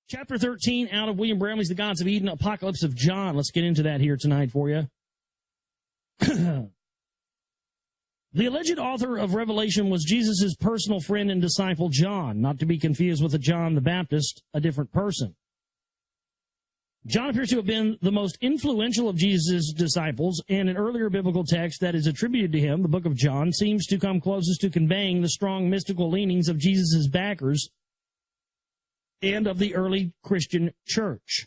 Chapter 13 out of William Bramley's The Gods of Eden, Apocalypse of John. Let's get into that here tonight for you. The alleged author of Revelation was Jesus' personal friend and disciple John, not to be confused with a John the Baptist, a different person. John appears to have been the most influential of Jesus' disciples, and an earlier biblical text that is attributed to him, the book of John, seems to come closest to conveying the strong mystical leanings of Jesus' backers and of the early Christian church.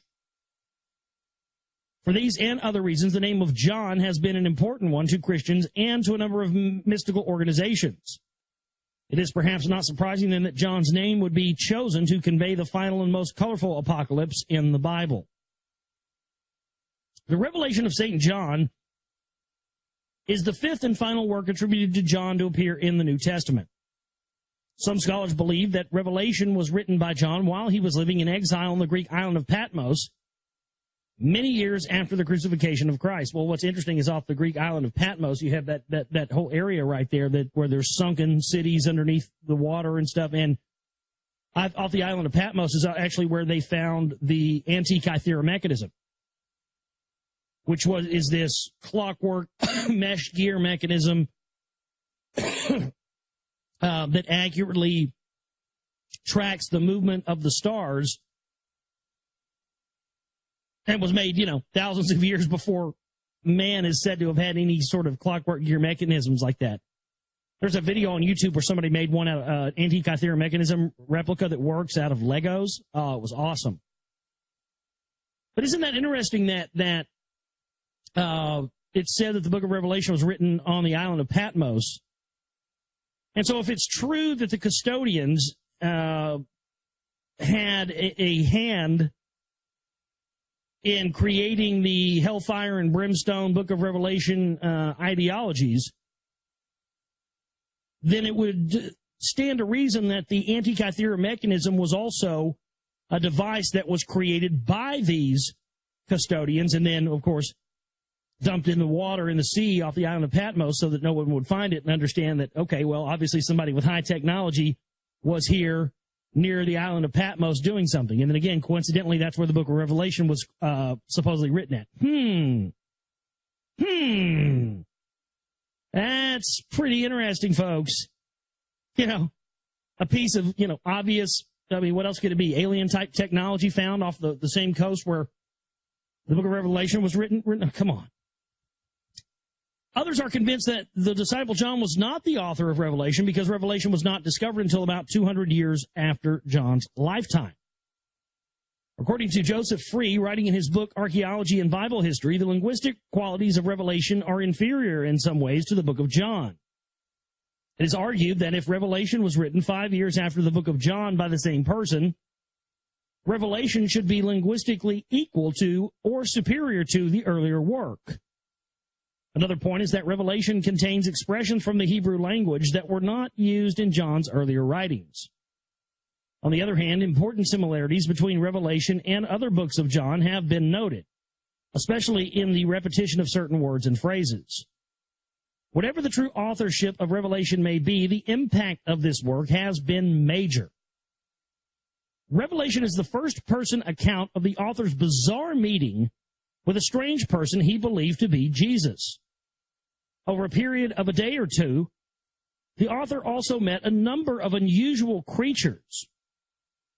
For these and other reasons, the name of John has been an important one to Christians and to a number of mystical organizations. It is perhaps not surprising then that John's name would be chosen to convey the final and most colorful apocalypse in the Bible. The Revelation of St. John is the fifth and final work attributed to John to appear in the New Testament. Some scholars believe that Revelation was written by John while he was living in exile on the Greek island of Patmos, many years after the crucifixion of Christ. Well, what's interesting is off the Greek island of Patmos, you have that whole area right there where there's sunken cities underneath the water and stuff. And off the island of Patmos is actually where they found the Antikythera mechanism, which is this clockwork mesh gear mechanism that accurately tracks the movement of the stars, and was made, thousands of years before man is said to have had any sort of clockwork gear mechanisms like that. There's a video on YouTube where somebody made one out of Antikythera mechanism replica that works out of Legos. Oh, it was awesome. But isn't that interesting that it said that the book of Revelation was written on the island of Patmos? And so if it's true that the custodians had a hand in creating the hellfire and brimstone book of Revelation ideologies, then it would stand to reason that the Antikythera mechanism was also a device that was created by these custodians and then, of course, dumped in the water in the sea off the island of Patmos so that no one would find it and understand that, okay, well, obviously somebody with high technology was here near the island of Patmos doing something. And then again, coincidentally, that's where the book of Revelation was supposedly written at. That's pretty interesting, folks. A piece of, obvious, what else could it be? Alien-type technology found off the same coast where the book of Revelation was written. Oh, come on. Others are convinced that the disciple John was not the author of Revelation because Revelation was not discovered until about 200 years after John's lifetime. According to Joseph Free, writing in his book Archaeology and Bible History, the linguistic qualities of Revelation are inferior in some ways to the book of John. It is argued that if Revelation was written 5 years after the book of John by the same person, Revelation should be linguistically equal to or superior to the earlier work. Another point is that Revelation contains expressions from the Hebrew language that were not used in John's earlier writings. On the other hand, important similarities between Revelation and other books of John have been noted, especially in the repetition of certain words and phrases. Whatever the true authorship of Revelation may be, the impact of this work has been major. Revelation is the first-person account of the author's bizarre meeting with a strange person he believed to be Jesus. Over a period of a day or two, the author also met a number of unusual creatures,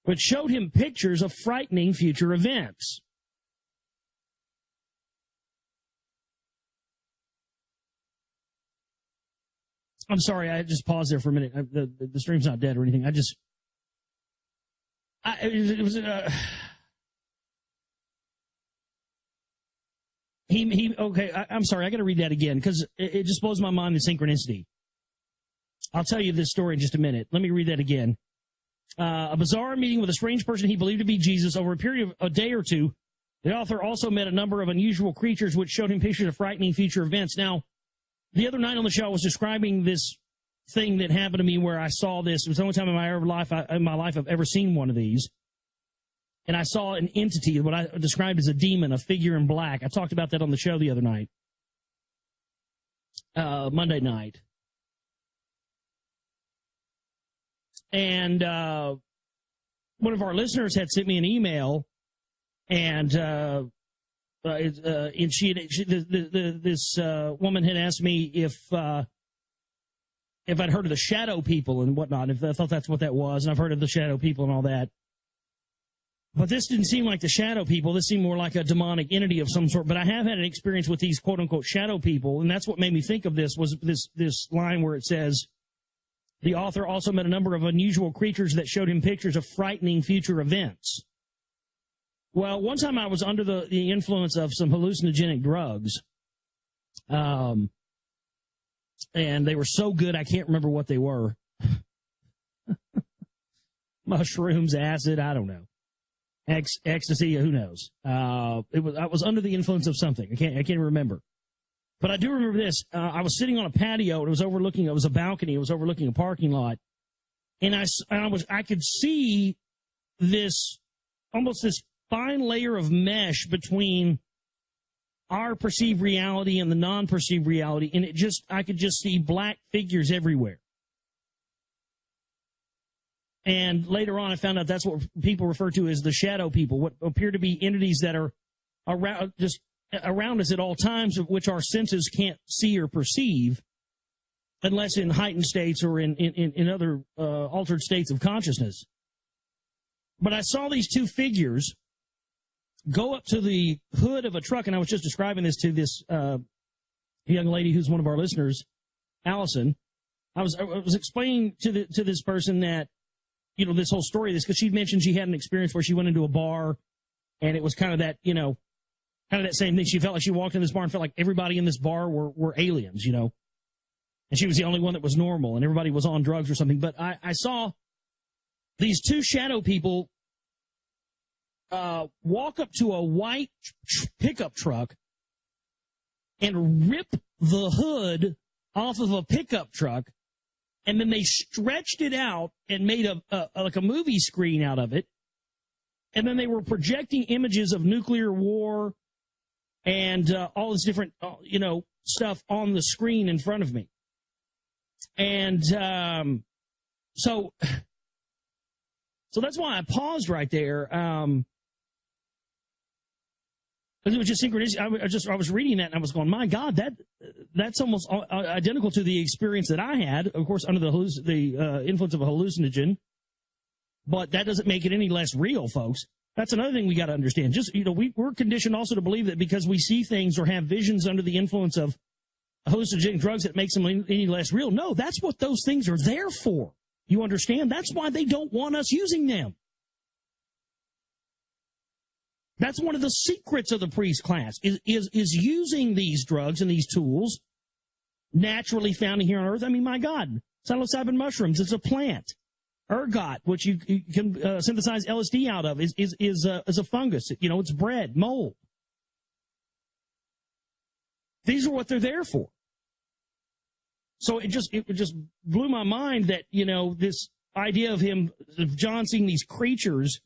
which showed him pictures of frightening future events. I'm sorry, I just paused there for a minute. The stream's not dead or anything. I'm sorry, I got to read that again because it just blows my mind, the synchronicity. I'll tell you this story in just a minute. Let me read that again. A bizarre meeting with a strange person he believed to be Jesus. Over a period of a day or two, the author also met a number of unusual creatures which showed him pictures of frightening future events. Now, the other night on the show, I was describing this thing that happened to me where I saw this. It was the only time in my life I've ever seen one of these. And I saw an entity, what I described as a demon, a figure in black. I talked about that on the show the other night, Monday night. And one of our listeners had sent me an email, and this woman had asked me if I'd heard of the shadow people and whatnot, if I thought that's what that was, and I've heard of the shadow people and all that. But this didn't seem like the shadow people. This seemed more like a demonic entity of some sort. But I have had an experience with these quote-unquote shadow people, and that's what made me think of this, was this line where it says, the author also met a number of unusual creatures that showed him pictures of frightening future events. Well, one time I was under the influence of some hallucinogenic drugs, and they were so good I can't remember what they were. Mushrooms, acid, I don't know. Ecstasy, who knows? I was under the influence of something. I can't remember. But I do remember this. I was sitting on a patio. It was a balcony. It was overlooking a parking lot. And I could see almost this fine layer of mesh between our perceived reality and the non-perceived reality. And I could just see black figures everywhere. And later on, I found out that's what people refer to as the shadow people, what appear to be entities that are around us at all times, of which our senses can't see or perceive, unless in heightened states or in other altered states of consciousness. But I saw these two figures go up to the hood of a truck, and I was just describing this to this young lady who's one of our listeners, Allison. I was explaining to this person that, you know, this whole story, because she mentioned she had an experience where she went into a bar, and it was kind of that, you know, kind of that same thing. She felt like she walked in this bar and felt like everybody in this bar were aliens, you know, and she was the only one that was normal, and everybody was on drugs or something. But I saw these two shadow people walk up to a white pickup truck and rip the hood off of a pickup truck. And then they stretched it out and made like a movie screen out of it. And then they were projecting images of nuclear war and all this different, stuff on the screen in front of me. And so that's why I paused right there. Because it was just synchronicity. I was reading that and I was going, my God, that's almost identical to the experience that I had, of course, under the influence of a hallucinogen. But that doesn't make it any less real, folks. That's another thing we got to understand. Just, we're conditioned also to believe that because we see things or have visions under the influence of hallucinogenic drugs, that makes them any less real. No, that's what those things are there for. You understand? That's why they don't want us using them. That's one of the secrets of the priest class, is using these drugs and these tools naturally found here on Earth. I mean, my God, psilocybin mushrooms, it's a plant. Ergot, which you can synthesize LSD out of, is a fungus. It's bread, mold. These are what they're there for. So it just blew my mind that, this idea of John seeing these creatures.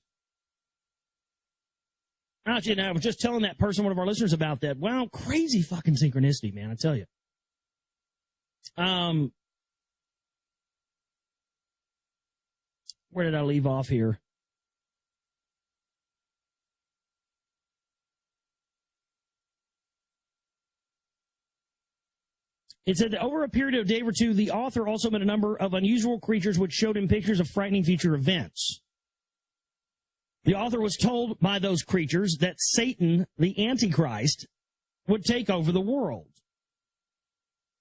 And I was just telling that person, one of our listeners, about that. Wow, crazy fucking synchronicity, man, I tell you. Where did I leave off here? It said that over a period of a day or two, the author also met a number of unusual creatures which showed him pictures of frightening future events. The author was told by those creatures that Satan, the Antichrist, would take over the world.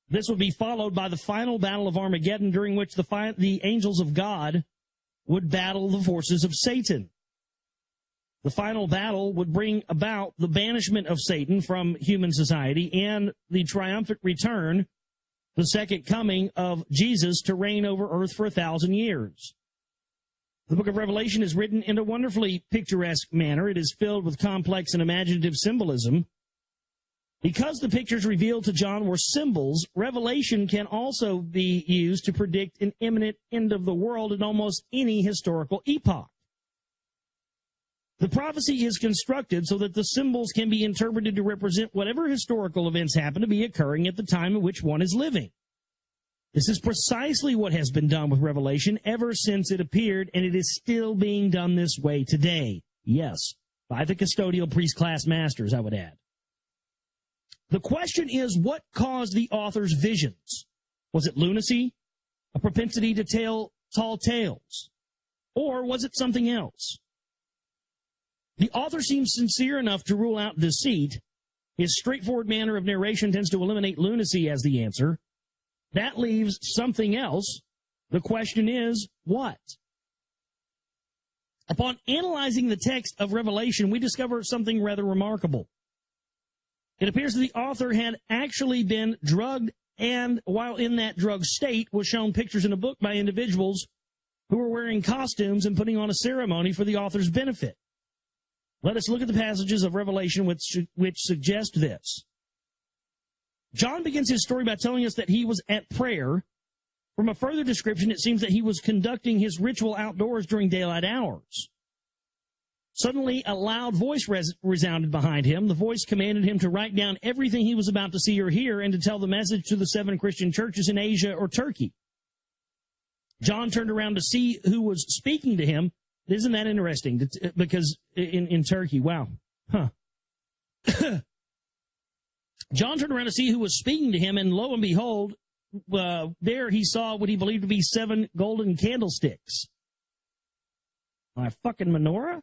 This would be followed by the final battle of Armageddon, during which the angels of God would battle the forces of Satan. The final battle would bring about the banishment of Satan from human society and the triumphant return, the second coming of Jesus to reign over earth for 1,000 years. The book of Revelation is written in a wonderfully picturesque manner. It is filled with complex and imaginative symbolism. Because the pictures revealed to John were symbols, Revelation can also be used to predict an imminent end of the world in almost any historical epoch. The prophecy is constructed so that the symbols can be interpreted to represent whatever historical events happen to be occurring at the time in which one is living. This is precisely what has been done with Revelation ever since it appeared, and it is still being done this way today. Yes, by the custodial priest class masters, I would add. The question is, what caused the author's visions? Was it lunacy, a propensity to tell tall tales, or was it something else? The author seems sincere enough to rule out deceit. His straightforward manner of narration tends to eliminate lunacy as the answer. That leaves something else. The question is, what? Upon analyzing the text of Revelation, we discover something rather remarkable. It appears that the author had actually been drugged, and while in that drugged state was shown pictures in a book by individuals who were wearing costumes and putting on a ceremony for the author's benefit. Let us look at the passages of Revelation which suggest this. John begins his story by telling us that he was at prayer. From a further description, it seems that he was conducting his ritual outdoors during daylight hours. Suddenly, a loud voice resounded behind him. The voice commanded him to write down everything he was about to see or hear and to tell the message to the 7 Christian churches in Asia or Turkey. John turned around to see who was speaking to him. Isn't that interesting? Because in Turkey, wow. Huh. John turned around to see who was speaking to him, and lo and behold, there he saw what he believed to be 7 golden candlesticks. My fucking menorah?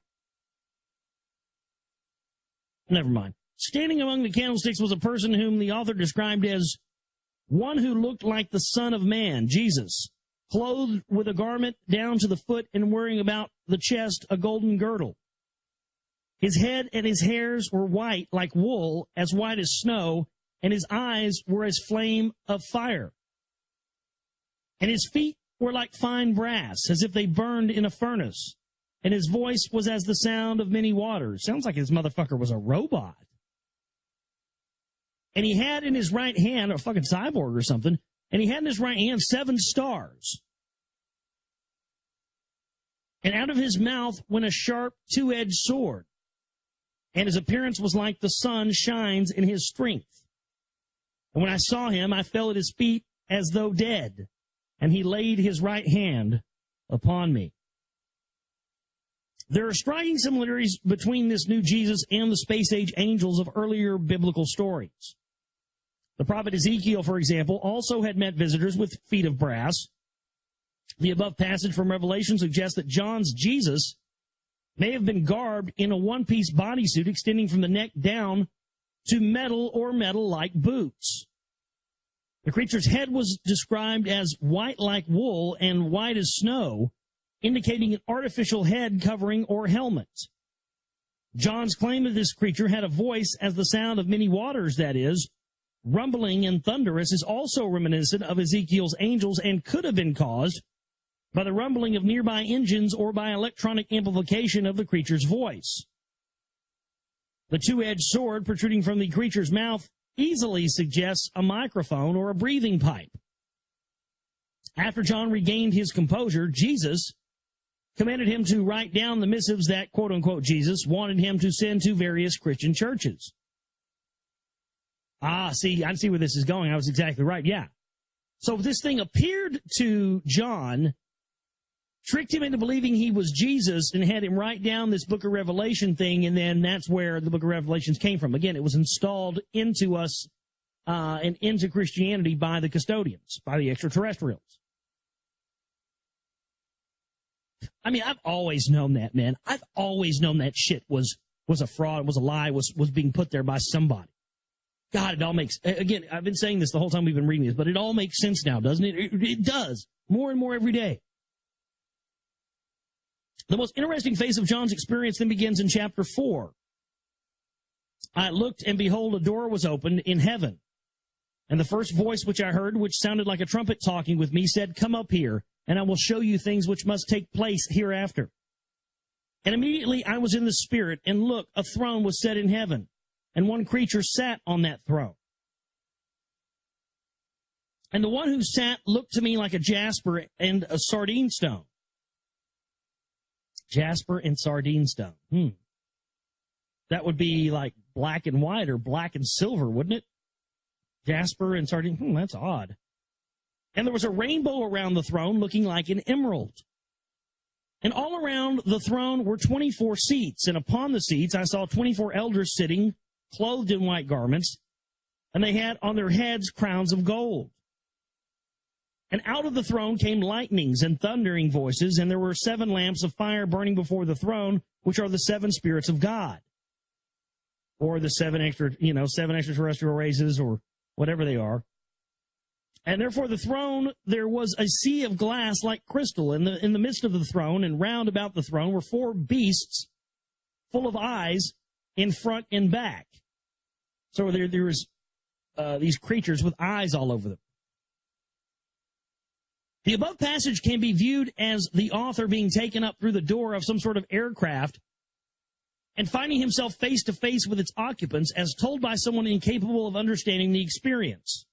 Never mind. Standing among the candlesticks was a person whom the author described as one who looked like the Son of Man, Jesus, clothed with a garment down to the foot and wearing about the chest a golden girdle. His head and his hairs were white like wool, as white as snow, and his eyes were as flame of fire. And his feet were like fine brass, as if they burned in a furnace. And his voice was as the sound of many waters. Sounds like his motherfucker was a robot. And he had in his right hand, a fucking cyborg or something, and he had in his right hand 7 stars. And out of his mouth went a sharp 2-edged sword. And his appearance was like the sun shines in his strength. And when I saw him, I fell at his feet as though dead. And he laid his right hand upon me. There are striking similarities between this new Jesus and the space-age angels of earlier biblical stories. The prophet Ezekiel, for example, also had met visitors with feet of brass. The above passage from Revelation suggests that John's Jesus may have been garbed in a one-piece bodysuit extending from the neck down to metal or metal-like boots. The creature's head was described as white like wool and white as snow, indicating an artificial head covering or helmet. John's claim that this creature had a voice as the sound of many waters, that is, rumbling and thunderous, is also reminiscent of Ezekiel's angels and could have been caused by the rumbling of nearby engines or by electronic amplification of the creature's voice. The 2-edged sword protruding from the creature's mouth easily suggests a microphone or a breathing pipe. After John regained his composure, Jesus commanded him to write down the missives that, quote-unquote, Jesus wanted him to send to various Christian churches. See, I see where this is going. I was exactly right, yeah. So this thing appeared to John, tricked him into believing he was Jesus, and had him write down this book of Revelation thing, and then that's where the book of Revelations came from. Again, it was installed into us and into Christianity by the custodians, by the extraterrestrials. I mean, I've always known that, man. I've always known that shit was a fraud, was a lie, was being put there by somebody. God, it all makes, again, I've been saying this the whole time we've been reading this, but it all makes sense now, doesn't it? It does. More and more every day. The most interesting phase of John's experience then begins in chapter 4. I looked, and behold, a door was opened in heaven. And the first voice which I heard, which sounded like a trumpet talking with me, said, "Come up here, and I will show you things which must take place hereafter." And immediately I was in the Spirit, and look, a throne was set in heaven, and one creature sat on that throne. And the one who sat looked to me like a jasper and a sardine stone. Jasper and sardine stone. That would be like black and white or black and silver, wouldn't it? Jasper and sardine. That's odd. And there was a rainbow around the throne looking like an emerald. And all around the throne were 24 seats, and upon the seats I saw 24 elders sitting, clothed in white garments, and they had on their heads crowns of gold. And out of the throne came lightnings and thundering voices, and there were 7 lamps of fire burning before the throne, which are the 7 spirits of God. Or the 7 extraterrestrial races, or whatever they are. And therefore the throne, there was a sea of glass like crystal in the midst of the throne, and round about the throne were 4 beasts full of eyes in front and back. So there was these creatures with eyes all over them. The above passage can be viewed as the author being taken up through the door of some sort of aircraft and finding himself face to face with its occupants as told by someone incapable of understanding the experience.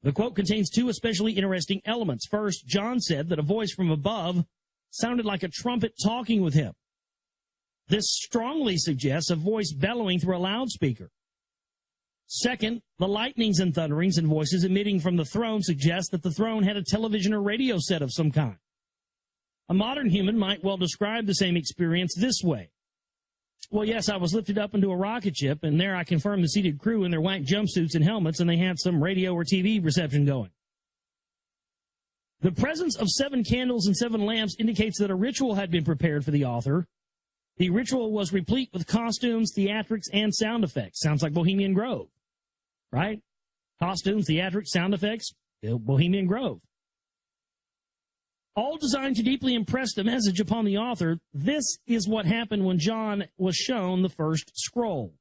The quote contains 2 especially interesting elements. First, John said that a voice from above sounded like a trumpet talking with him. This strongly suggests a voice bellowing through a loudspeaker. Second, the lightnings and thunderings and voices emitting from the throne suggest that the throne had a television or radio set of some kind. A modern human might well describe the same experience this way. Well, yes, I was lifted up into a rocket ship, and there I confirmed the seated crew in their white jumpsuits and helmets, and they had some radio or TV reception going. The presence of 7 candles and 7 lamps indicates that a ritual had been prepared for the author. The ritual was replete with costumes, theatrics, and sound effects. Sounds like Bohemian Grove, right? Costumes, theatrics, sound effects, Bohemian Grove. All designed to deeply impress the message upon the author. This is what happened when John was shown the first scroll.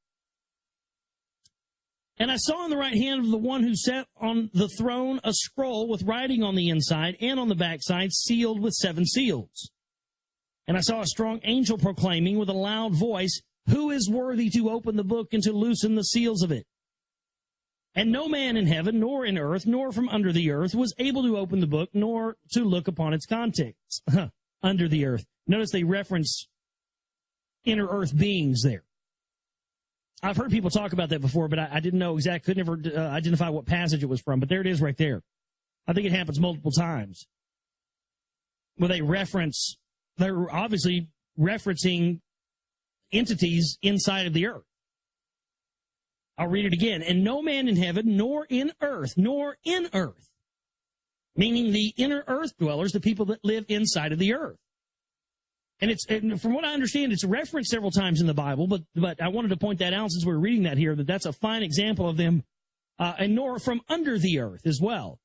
And I saw in the right hand of the one who sat on the throne a scroll with writing on the inside and on the backside, sealed with 7 seals. And I saw a strong angel proclaiming with a loud voice, "Who is worthy to open the book and to loosen the seals of it?" And no man in heaven, nor in earth, nor from under the earth was able to open the book, nor to look upon its contents. Under the earth. Notice they reference inner earth beings there. I've heard people talk about that before, but I didn't know exactly, could never identify what passage it was from, but there it is right there. I think it happens multiple times. Where they're obviously referencing entities inside of the earth. I'll read it again. And no man in heaven, nor in earth, meaning the inner earth dwellers, the people that live inside of the earth. And from what I understand, it's referenced several times in the Bible, but I wanted to point that out since we're reading that here, that's a fine example of them, and nor from under the earth as well,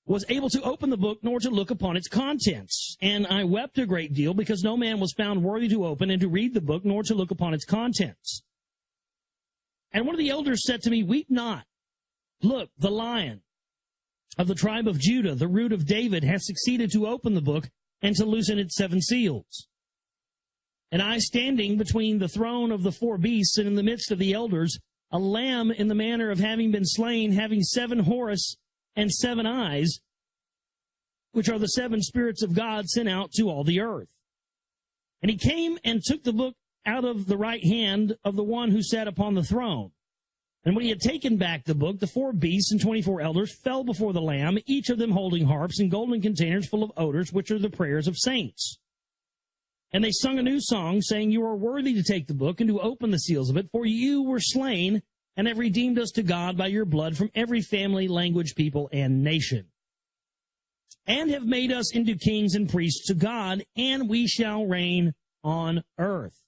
was able to open the book nor to look upon its contents. And I wept a great deal because no man was found worthy to open and to read the book nor to look upon its contents. And one of the elders said to me, "Weep not. Look, the Lion of the tribe of Judah, the root of David, has succeeded to open the book and to loosen its 7 seals." And I, standing between the throne of the 4 beasts and in the midst of the elders, a lamb in the manner of having been slain, having 7 horns and 7 eyes, which are the 7 spirits of God sent out to all the earth. And he came and took the book out of the right hand of the one who sat upon the throne. And when he had taken back the book, the 4 beasts and 24 elders fell before the Lamb, each of them holding harps and golden containers full of odors, which are the prayers of saints. And they sung a new song, saying, "You are worthy to take the book and to open the seals of it, for you were slain and have redeemed us to God by your blood from every family, language, people, and nation. And have made us into kings and priests to God, and we shall reign on earth."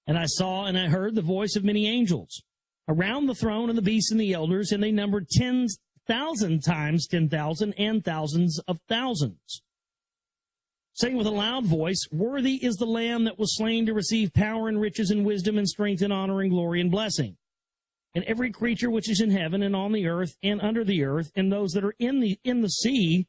And I saw and I heard the voice of many angels around the throne and the beasts and the elders, and they numbered 10,000 times 10,000 and thousands of thousands, saying with a loud voice, "Worthy is the Lamb that was slain to receive power and riches and wisdom and strength and honor and glory and blessing." And every creature which is in heaven and on the earth and under the earth, and those that are in the sea,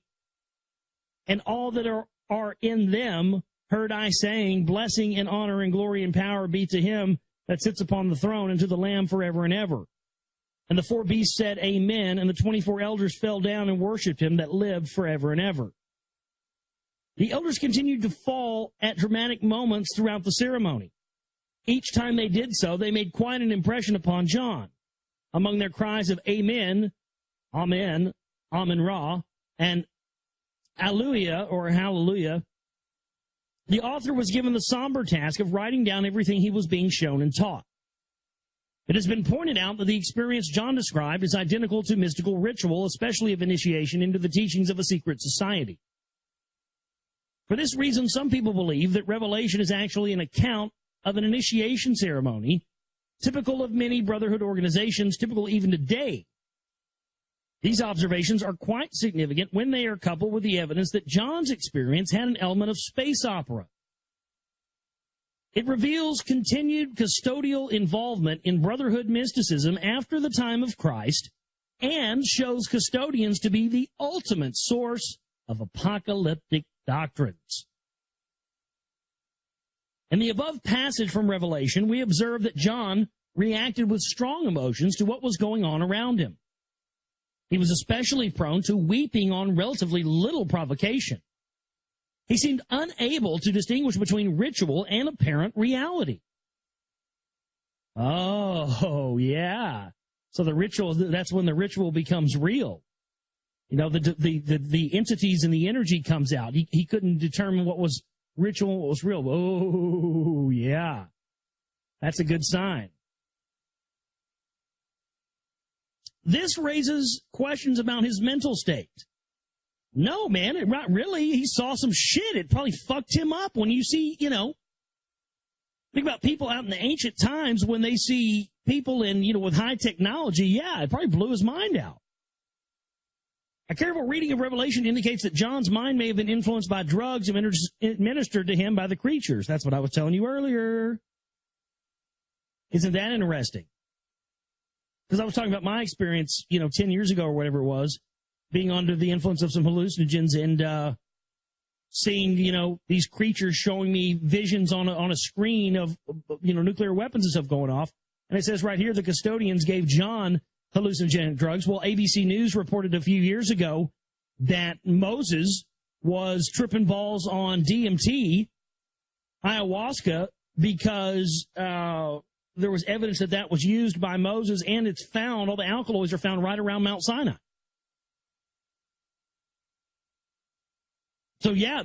and all that are in them, heard I saying, "Blessing and honor and glory and power be to him that sits upon the throne and to the Lamb forever and ever." And the 4 beasts said, "Amen," and the 24 elders fell down and worshipped him that lived forever and ever. The elders continued to fall at dramatic moments throughout the ceremony. Each time they did so, they made quite an impression upon John. Among their cries of "Amen," "Amen," Amun-Ra, and Alleluia, or Hallelujah, the author was given the somber task of writing down everything he was being shown and taught. It has been pointed out that the experience John described is identical to mystical ritual, especially of initiation into the teachings of a secret society. For this reason, some people believe that Revelation is actually an account of an initiation ceremony, typical of many brotherhood organizations, typical even today. These observations are quite significant when they are coupled with the evidence that John's experience had an element of space opera. It reveals continued custodial involvement in brotherhood mysticism after the time of Christ and shows custodians to be the ultimate source of apocalyptic doctrines. In the above passage from Revelation, we observe that John reacted with strong emotions to what was going on around him. He was especially prone to weeping on relatively little provocation. He seemed unable to distinguish between ritual and apparent reality. Oh, yeah. So the ritual, that's when the ritual becomes real. You know, the entities and the energy comes out. He couldn't determine what was ritual and what was real. Oh, yeah. That's a good sign. This raises questions about his mental state. No, man, not really. He saw some shit. It probably fucked him up when you see, you know, think about people out in the ancient times when they see people in, you know, with high technology. Yeah, it probably blew his mind out. A careful reading of Revelation indicates that John's mind may have been influenced by drugs administered to him by the creatures. That's what I was telling you earlier. Isn't that interesting? Because I was talking about my experience, you know, 10 years ago or whatever it was, being under the influence of some hallucinogens and seeing, you know, these creatures showing me visions on a screen of, you know, nuclear weapons and stuff going off. And it says right here the custodians gave John hallucinogenic drugs. Well, ABC News reported a few years ago that Moses was tripping balls on DMT, ayahuasca, because there was evidence that that was used by Moses, and it's found, all the alkaloids are found right around Mount Sinai. So yeah,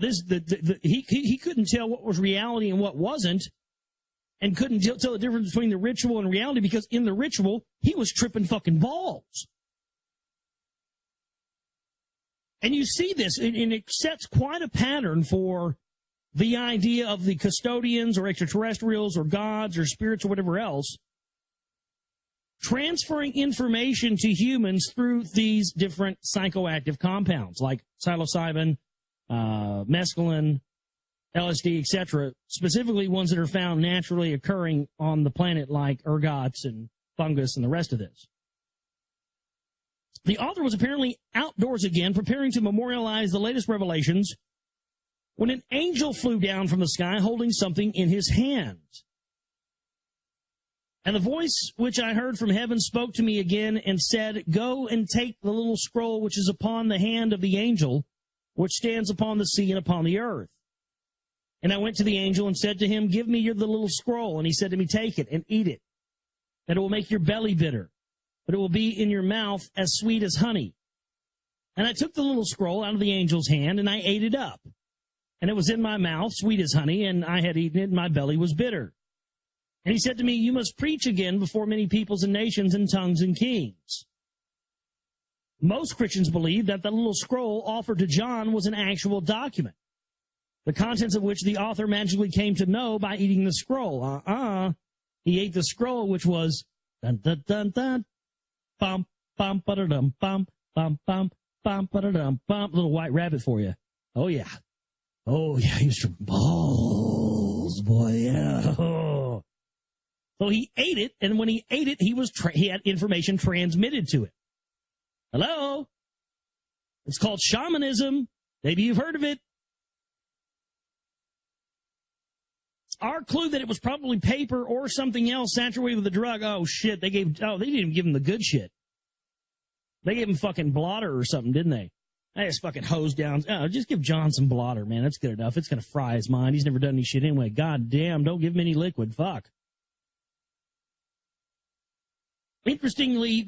he couldn't tell what was reality and what wasn't, and couldn't tell the difference between the ritual and reality, because in the ritual, he was tripping fucking balls. And you see this, and it sets quite a pattern for the idea of the custodians or extraterrestrials or gods or spirits or whatever else transferring information to humans through these different psychoactive compounds like psilocybin, mescaline, LSD, etc., specifically ones that are found naturally occurring on the planet like ergots and fungus and the rest of this. The author was apparently outdoors again, preparing to memorialize the latest revelations, when an angel flew down from the sky holding something in his hand. And the voice which I heard from heaven spoke to me again and said, "Go and take the little scroll which is upon the hand of the angel, which stands upon the sea and upon the earth." And I went to the angel and said to him, "Give me the little scroll." And he said to me, "Take it and eat it, and it will make your belly bitter, but it will be in your mouth as sweet as honey." And I took the little scroll out of the angel's hand, and I ate it up. And it was in my mouth, sweet as honey, and I had eaten it, and my belly was bitter. And he said to me, "You must preach again before many peoples and nations and tongues and kings." Most Christians believe that the little scroll offered to John was an actual document, the contents of which the author magically came to know by eating the scroll. He ate the scroll, which was dun dun dun dun, bum bum ba dum bum bum bum bum ba dum bum. Little white rabbit for you. Oh yeah, he was from balls, boy. Yeah. Oh. So he ate it, and when he ate it, he had information transmitted to it. Hello? It's called shamanism. Maybe you've heard of it. Our clue that it was probably paper or something else saturated with the drug. Oh, shit. They didn't even give him the good shit. They gave him fucking blotter or something, didn't they? They just fucking hosed down. Oh, just give John some blotter, man. That's good enough. It's going to fry his mind. He's never done any shit anyway. God damn, don't give him any liquid. Fuck. Interestingly,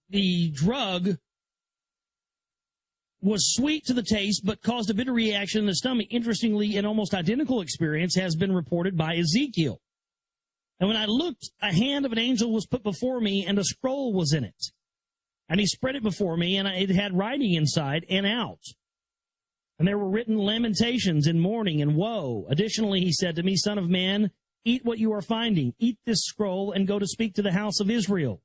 the drug was sweet to the taste but caused a bitter reaction in the stomach. Interestingly, an almost identical experience has been reported by Ezekiel. And when I looked, a hand of an angel was put before me, and a scroll was in it. And he spread it before me, and it had writing inside and out. And there were written lamentations and mourning and woe. Additionally, he said to me, Son of man, eat what you are finding. Eat this scroll and go to speak to the house of Israel.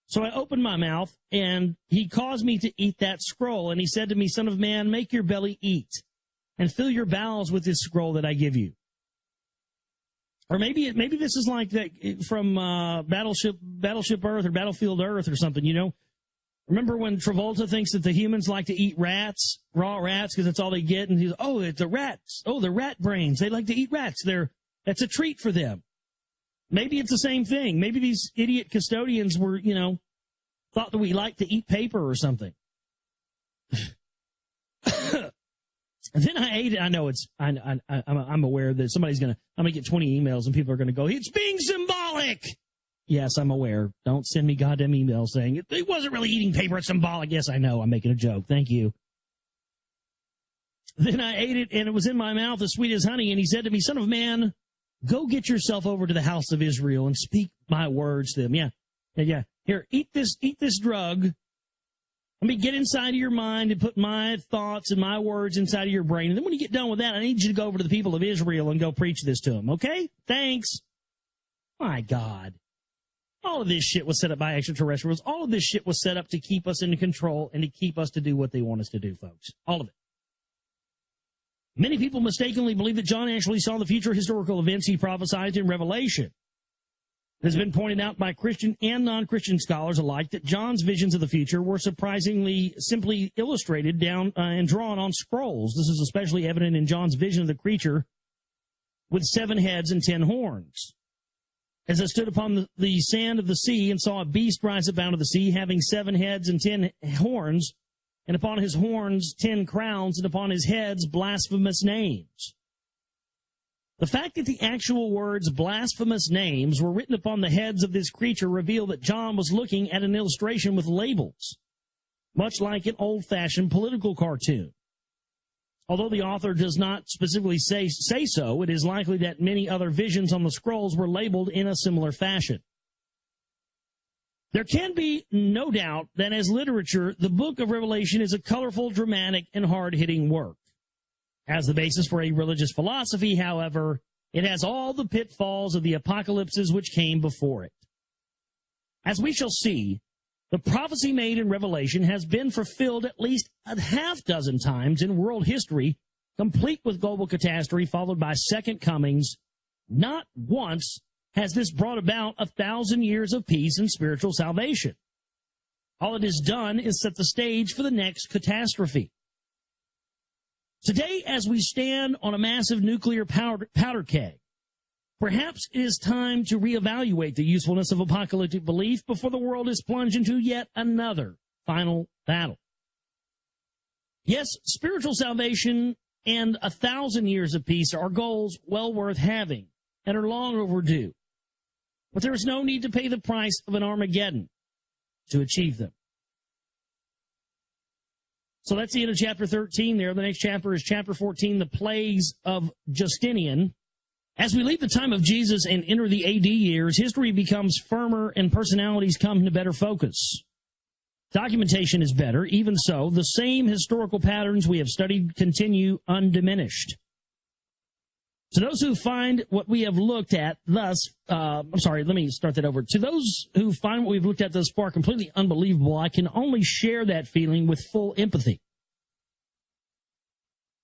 So I opened my mouth, and he caused me to eat that scroll. And he said to me, Son of man, make your belly eat, and fill your bowels with this scroll that I give you. Or maybe this is like that from Battleship Earth or Battlefield Earth or something, you know. Remember when Travolta thinks that the humans like to eat rats, raw rats, because that's all they get? And he's, oh, it's the rats. Oh, the rat brains. They like to eat rats. That's a treat for them. Maybe it's the same thing. Maybe these idiot custodians were, you know, thought that we like to eat paper or something. And then I ate it. I know I'm aware that I'm gonna get 20 emails and people are gonna go, it's being symbolic. Yes, I'm aware. Don't send me goddamn emails saying it wasn't really eating paper. It's symbolic. Yes, I know. I'm making a joke. Thank you. Then I ate it, and it was in my mouth as sweet as honey. And he said to me, Son of man, go get yourself over to the house of Israel and speak my words to them. Yeah. Here, eat this drug. Let me get inside of your mind and put my thoughts and my words inside of your brain. And then when you get done with that, I need you to go over to the people of Israel and go preach this to them. Okay? Thanks. My God. All of this shit was set up by extraterrestrials. All of this shit was set up to keep us in control and to keep us to do what they want us to do, folks. All of it. Many people mistakenly believe that John actually saw the future historical events he prophesied in Revelation. It has been pointed out by Christian and non-Christian scholars alike that John's visions of the future were surprisingly simply illustrated down and drawn on scrolls. This is especially evident in John's vision of the creature with 7 heads and 10 horns. As I stood upon the sand of the sea and saw a beast rise up out of the sea, having 7 heads and 10 horns, and upon his horns 10 crowns, and upon his heads blasphemous names. The fact that the actual words blasphemous names were written upon the heads of this creature reveal that John was looking at an illustration with labels, much like an old-fashioned political cartoon. Although the author does not specifically say so, it is likely that many other visions on the scrolls were labeled in a similar fashion. There can be no doubt that as literature, the book of Revelation is a colorful, dramatic, and hard-hitting work. As the basis for a religious philosophy, however, it has all the pitfalls of the apocalypses which came before it. As we shall see, the prophecy made in Revelation has been fulfilled at least a half dozen times in world history, complete with global catastrophe followed by second comings. Not once has this brought about 1,000 years of peace and spiritual salvation. All it has done is set the stage for the next catastrophe. Today, as we stand on a massive nuclear powder keg, perhaps it is time to reevaluate the usefulness of apocalyptic belief before the world is plunged into yet another final battle. Yes, spiritual salvation and 1,000 years of peace are goals well worth having and are long overdue. But there is no need to pay the price of an Armageddon to achieve them. So that's the end of chapter 13 there. The next chapter is chapter 14, the plagues of Justinian. As we leave the time of Jesus and enter the AD years, history becomes firmer and personalities come into better focus. Documentation is better. Even so, the same historical patterns we have studied continue undiminished. To those who find what we have looked at thus, let me start that over. To those who find what we've looked at thus far completely unbelievable, I can only share that feeling with full empathy.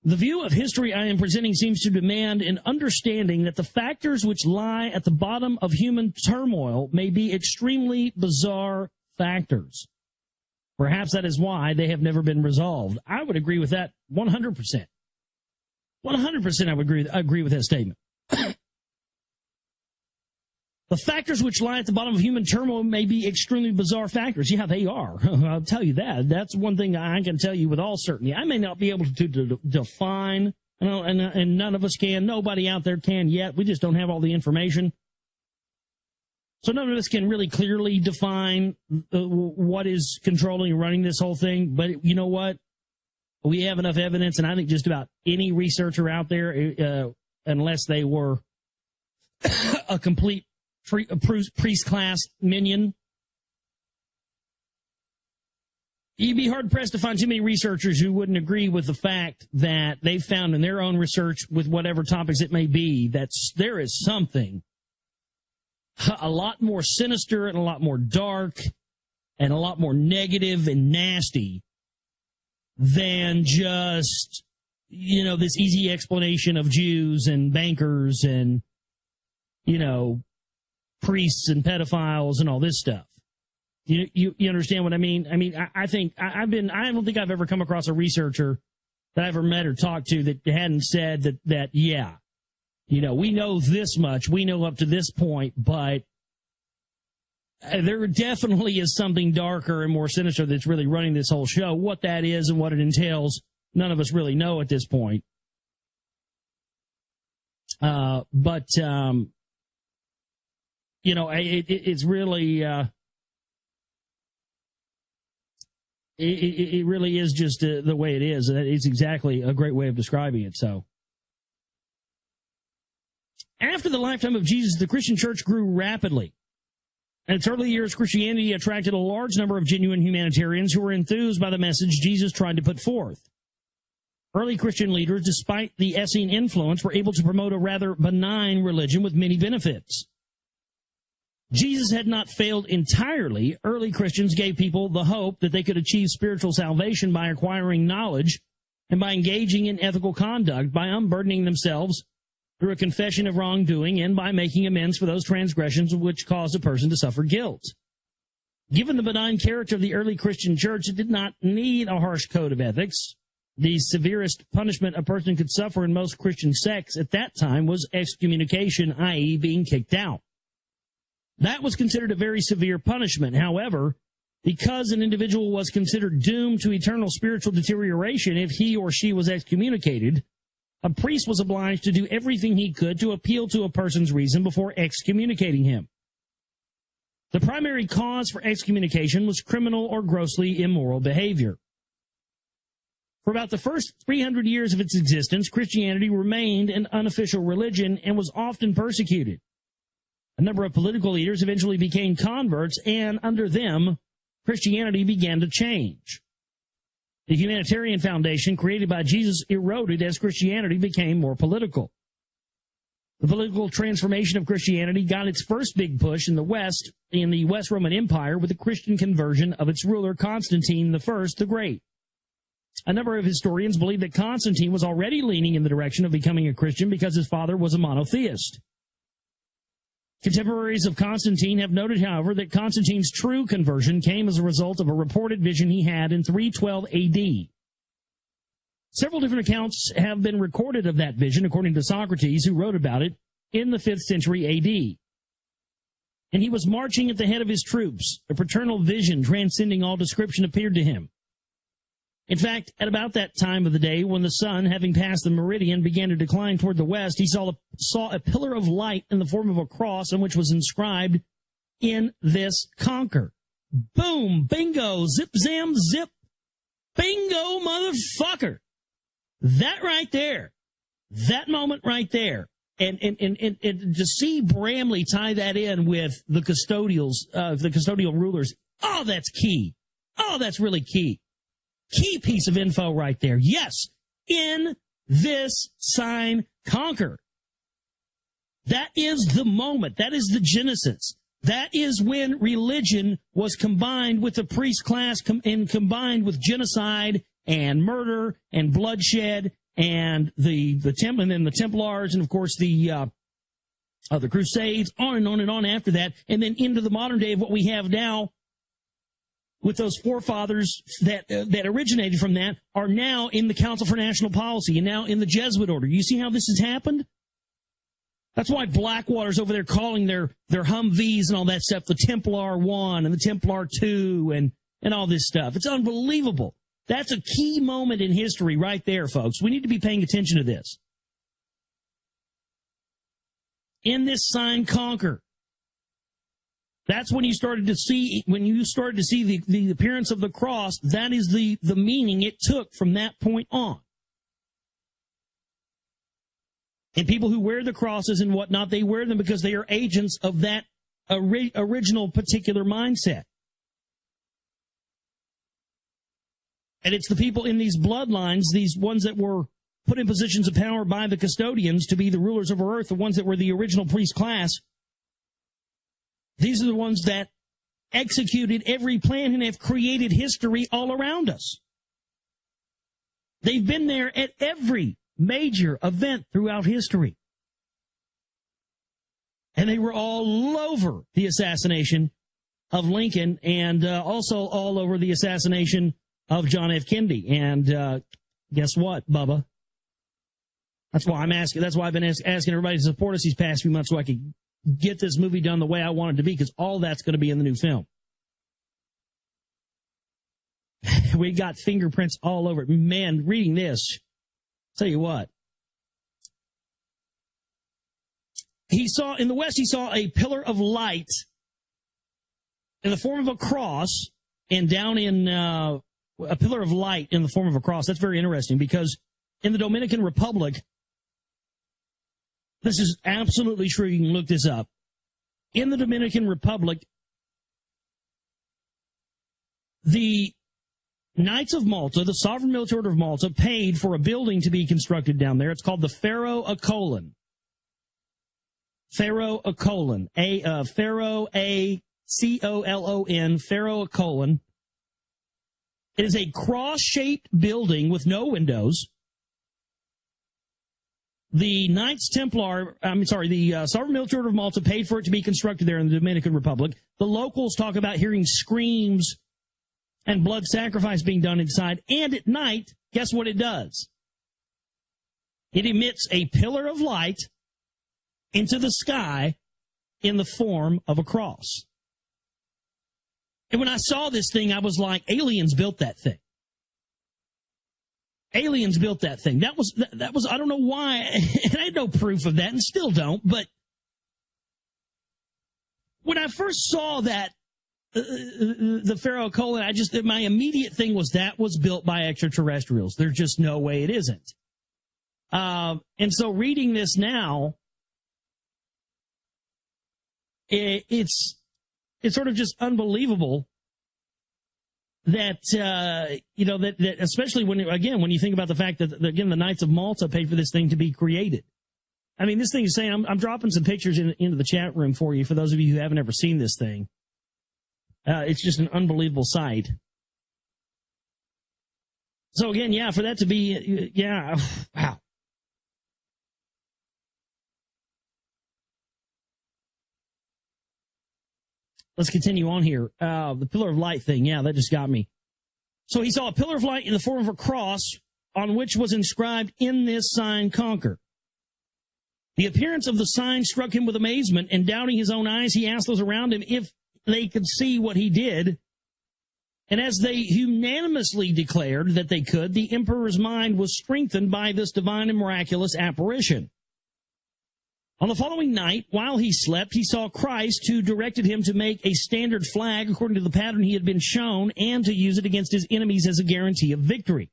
The view of history I am presenting seems to demand an understanding that the factors which lie at the bottom of human turmoil may be extremely bizarre factors. Perhaps that is why they have never been resolved. I would agree with that 100%. 100% I would agree with that statement. The factors which lie at the bottom of human turmoil may be extremely bizarre factors. Yeah, they are. I'll tell you that. That's one thing I can tell you with all certainty. I may not be able to define, and none of us can. Nobody out there can yet. We just don't have all the information. So none of us can really clearly define what is controlling and running this whole thing. But you know what? We have enough evidence, and I think just about any researcher out there, unless they were a complete priest-class minion, you'd be hard-pressed to find too many researchers who wouldn't agree with the fact that they've found in their own research with whatever topics it may be that there is something a lot more sinister and a lot more dark and a lot more negative and nasty than just, this easy explanation of Jews and bankers and, priests and pedophiles and all this stuff. You understand what I mean? I mean, I don't think I've ever come across a researcher that I ever met or talked to that hadn't said that yeah, we know this much, we know up to this point, but there definitely is something darker and more sinister that's really running this whole show. What that is and what it entails, none of us really know at this point. It's really, it really is just the way it is. It's exactly a great way of describing it. So, after the lifetime of Jesus, the Christian church grew rapidly. In its early years, Christianity attracted a large number of genuine humanitarians who were enthused by the message Jesus tried to put forth. Early Christian leaders, despite the Essene influence, were able to promote a rather benign religion with many benefits. Jesus had not failed entirely. Early Christians gave people the hope that they could achieve spiritual salvation by acquiring knowledge and by engaging in ethical conduct, by unburdening themselves through a confession of wrongdoing, and by making amends for those transgressions which caused a person to suffer guilt. Given the benign character of the early Christian church, it did not need a harsh code of ethics. The severest punishment a person could suffer in most Christian sects at that time was excommunication, i.e., being kicked out. That was considered a very severe punishment. However, because an individual was considered doomed to eternal spiritual deterioration if he or she was excommunicated, a priest was obliged to do everything he could to appeal to a person's reason before excommunicating him. The primary cause for excommunication was criminal or grossly immoral behavior. For about the first 300 years of its existence, Christianity remained an unofficial religion and was often persecuted. A number of political leaders eventually became converts, and under them, Christianity began to change. The humanitarian foundation created by Jesus eroded as Christianity became more political. The political transformation of Christianity got its first big push in the West Roman Empire with the Christian conversion of its ruler Constantine I the Great. A number of historians believe that Constantine was already leaning in the direction of becoming a Christian because his father was a monotheist. Contemporaries of Constantine have noted, however, that Constantine's true conversion came as a result of a reported vision he had in 312 A.D. Several different accounts have been recorded of that vision, according to Socrates, who wrote about it in the 5th century A.D. And he was marching at the head of his troops. A paternal vision transcending all description appeared to him. In fact, at about that time of the day, when the sun, having passed the meridian, began to decline toward the west, he saw a pillar of light in the form of a cross on which was inscribed, "In this conquer." Boom! Bingo! Zip, zam, zip! Bingo, motherfucker! That right there. That moment right there. And to see Bramley tie that in with the custodial rulers, oh, that's key. Oh, that's really key. Key piece of info right there. Yes, in this sign conquer. That is the moment. That is the genesis. That is when religion was combined with the priest class and combined with genocide and murder and bloodshed and the Templars and of course the Crusades, on and on after that, and then into the modern day of what we have now. With those forefathers that originated from that are now in the Council for National Policy and now in the Jesuit order. You see how this has happened? That's why Blackwater's over there calling their Humvees and all that stuff the Templar 1 and the Templar 2 and all this stuff. It's unbelievable. That's a key moment in history right there, folks. We need to be paying attention to this. In this sign conquer. That's when you started to see the appearance of the cross. That is the meaning it took from that point on. And people who wear the crosses and whatnot, they wear them because they are agents of that original particular mindset. And it's the people in these bloodlines, these ones that were put in positions of power by the custodians to be the rulers of our earth, the ones that were the original priest class. These are the ones that executed every plan and have created history all around us. They've been there at every major event throughout history. And they were all over the assassination of Lincoln and also all over the assassination of John F. Kennedy. And guess what, Bubba? That's why I've been asking everybody to support us these past few months so I could get this movie done the way I want it to be, because all that's going to be in the new film. We got fingerprints all over it. Man, reading this, tell you what. In the West, he saw a pillar of light in the form of a cross, and down in a pillar of light in the form of a cross. That's very interesting, because in the Dominican Republic, this is absolutely true. You can look this up. In the Dominican Republic, the Knights of Malta, the Sovereign Military Order of Malta, paid for a building to be constructed down there. It's called the Pharaoh Acolin. Pharaoh Acolin. Pharaoh A-C-O-L-O-N. Pharaoh Acolin. It is a cross-shaped building with no windows. The Sovereign Military Order of Malta paid for it to be constructed there in the Dominican Republic. The locals talk about hearing screams and blood sacrifice being done inside. And at night, guess what it does? It emits a pillar of light into the sky in the form of a cross. And when I saw this thing, I was like, aliens built that thing. Aliens built that thing. That was I don't know why, and I had no proof of that, and still don't, but when I first saw that, the Pharaoh Colon, my immediate thing was that was built by extraterrestrials. There's just no way it isn't. And so reading this now, it's sort of just unbelievable that, that especially when you think about the fact that, again, the Knights of Malta paid for this thing to be created. I mean, this thing is saying, I'm dropping some pictures into the chat room for you, for those of you who haven't ever seen this thing. It's just an unbelievable sight. So again, for that to be, wow. Let's continue on here. The pillar of light thing, that just got me. So he saw a pillar of light in the form of a cross on which was inscribed, "In this sign conquer." The appearance of the sign struck him with amazement, and doubting his own eyes, he asked those around him if they could see what he did. And as they unanimously declared that they could, the emperor's mind was strengthened by this divine and miraculous apparition. On the following night, while he slept, he saw Christ, who directed him to make a standard flag according to the pattern he had been shown, and to use it against his enemies as a guarantee of victory.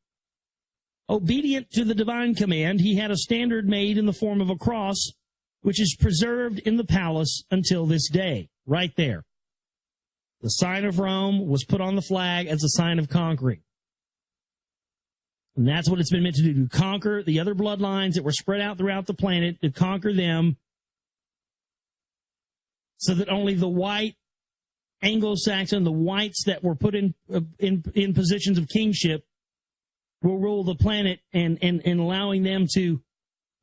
Obedient to the divine command, he had a standard made in the form of a cross, which is preserved in the palace until this day. Right there. The sign of Rome was put on the flag as a sign of conquering. And that's what it's been meant to do, to conquer the other bloodlines that were spread out throughout the planet, to conquer them, so that only the white Anglo-Saxon, the whites that were put in positions of kingship, will rule the planet, and allowing them to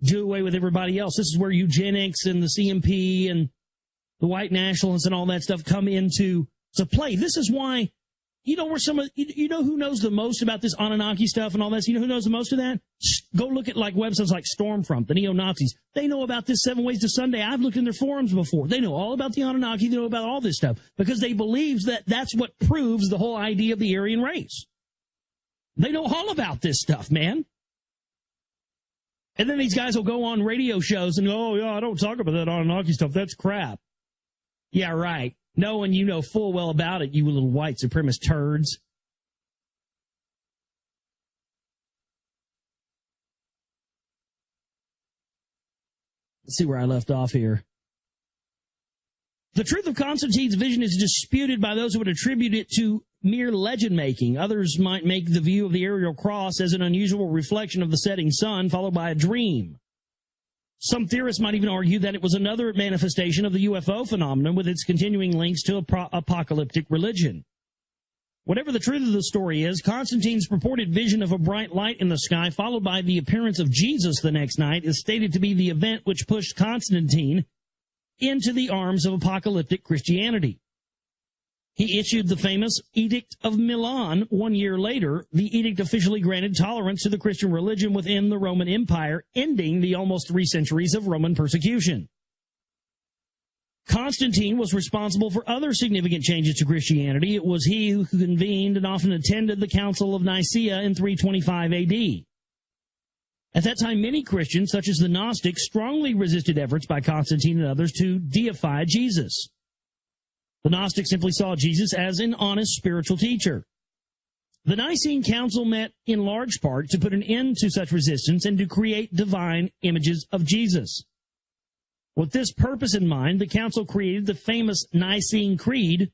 do away with everybody else. This is where eugenics and the CMP and the white nationalists and all that stuff come into play. This is why, where who knows the most about this Anunnaki stuff and all that? You know who knows the most of that? Go look at websites like Stormfront, the neo-Nazis. They know about this 7 Ways to Sunday. I've looked in their forums before. They know all about the Anunnaki. They know about all this stuff because they believe that that's what proves the whole idea of the Aryan race. They know all about this stuff, man. And then these guys will go on radio shows and go, "Oh, yeah, I don't talk about that Anunnaki stuff. That's crap." Yeah, right. knowing you know full well about it, you little white supremacist turds. Let's see where I left off here. The truth of Constantine's vision is disputed by those who would attribute it to mere legend-making. Others might make the view of the aerial cross as an unusual reflection of the setting sun, followed by a dream. Some theorists might even argue that it was another manifestation of the UFO phenomenon with its continuing links to apocalyptic religion. Whatever the truth of the story is, Constantine's purported vision of a bright light in the sky, followed by the appearance of Jesus the next night, is stated to be the event which pushed Constantine into the arms of apocalyptic Christianity. He issued the famous Edict of Milan 1 year later. The edict officially granted tolerance to the Christian religion within the Roman Empire, ending the almost 3 centuries of Roman persecution. Constantine was responsible for other significant changes to Christianity. It was he who convened and often attended the Council of Nicaea in 325 AD. At that time, many Christians, such as the Gnostics, strongly resisted efforts by Constantine and others to deify Jesus. The Gnostics simply saw Jesus as an honest spiritual teacher. The Nicene Council met in large part to put an end to such resistance and to create divine images of Jesus. With this purpose in mind, the Council created the famous Nicene Creed,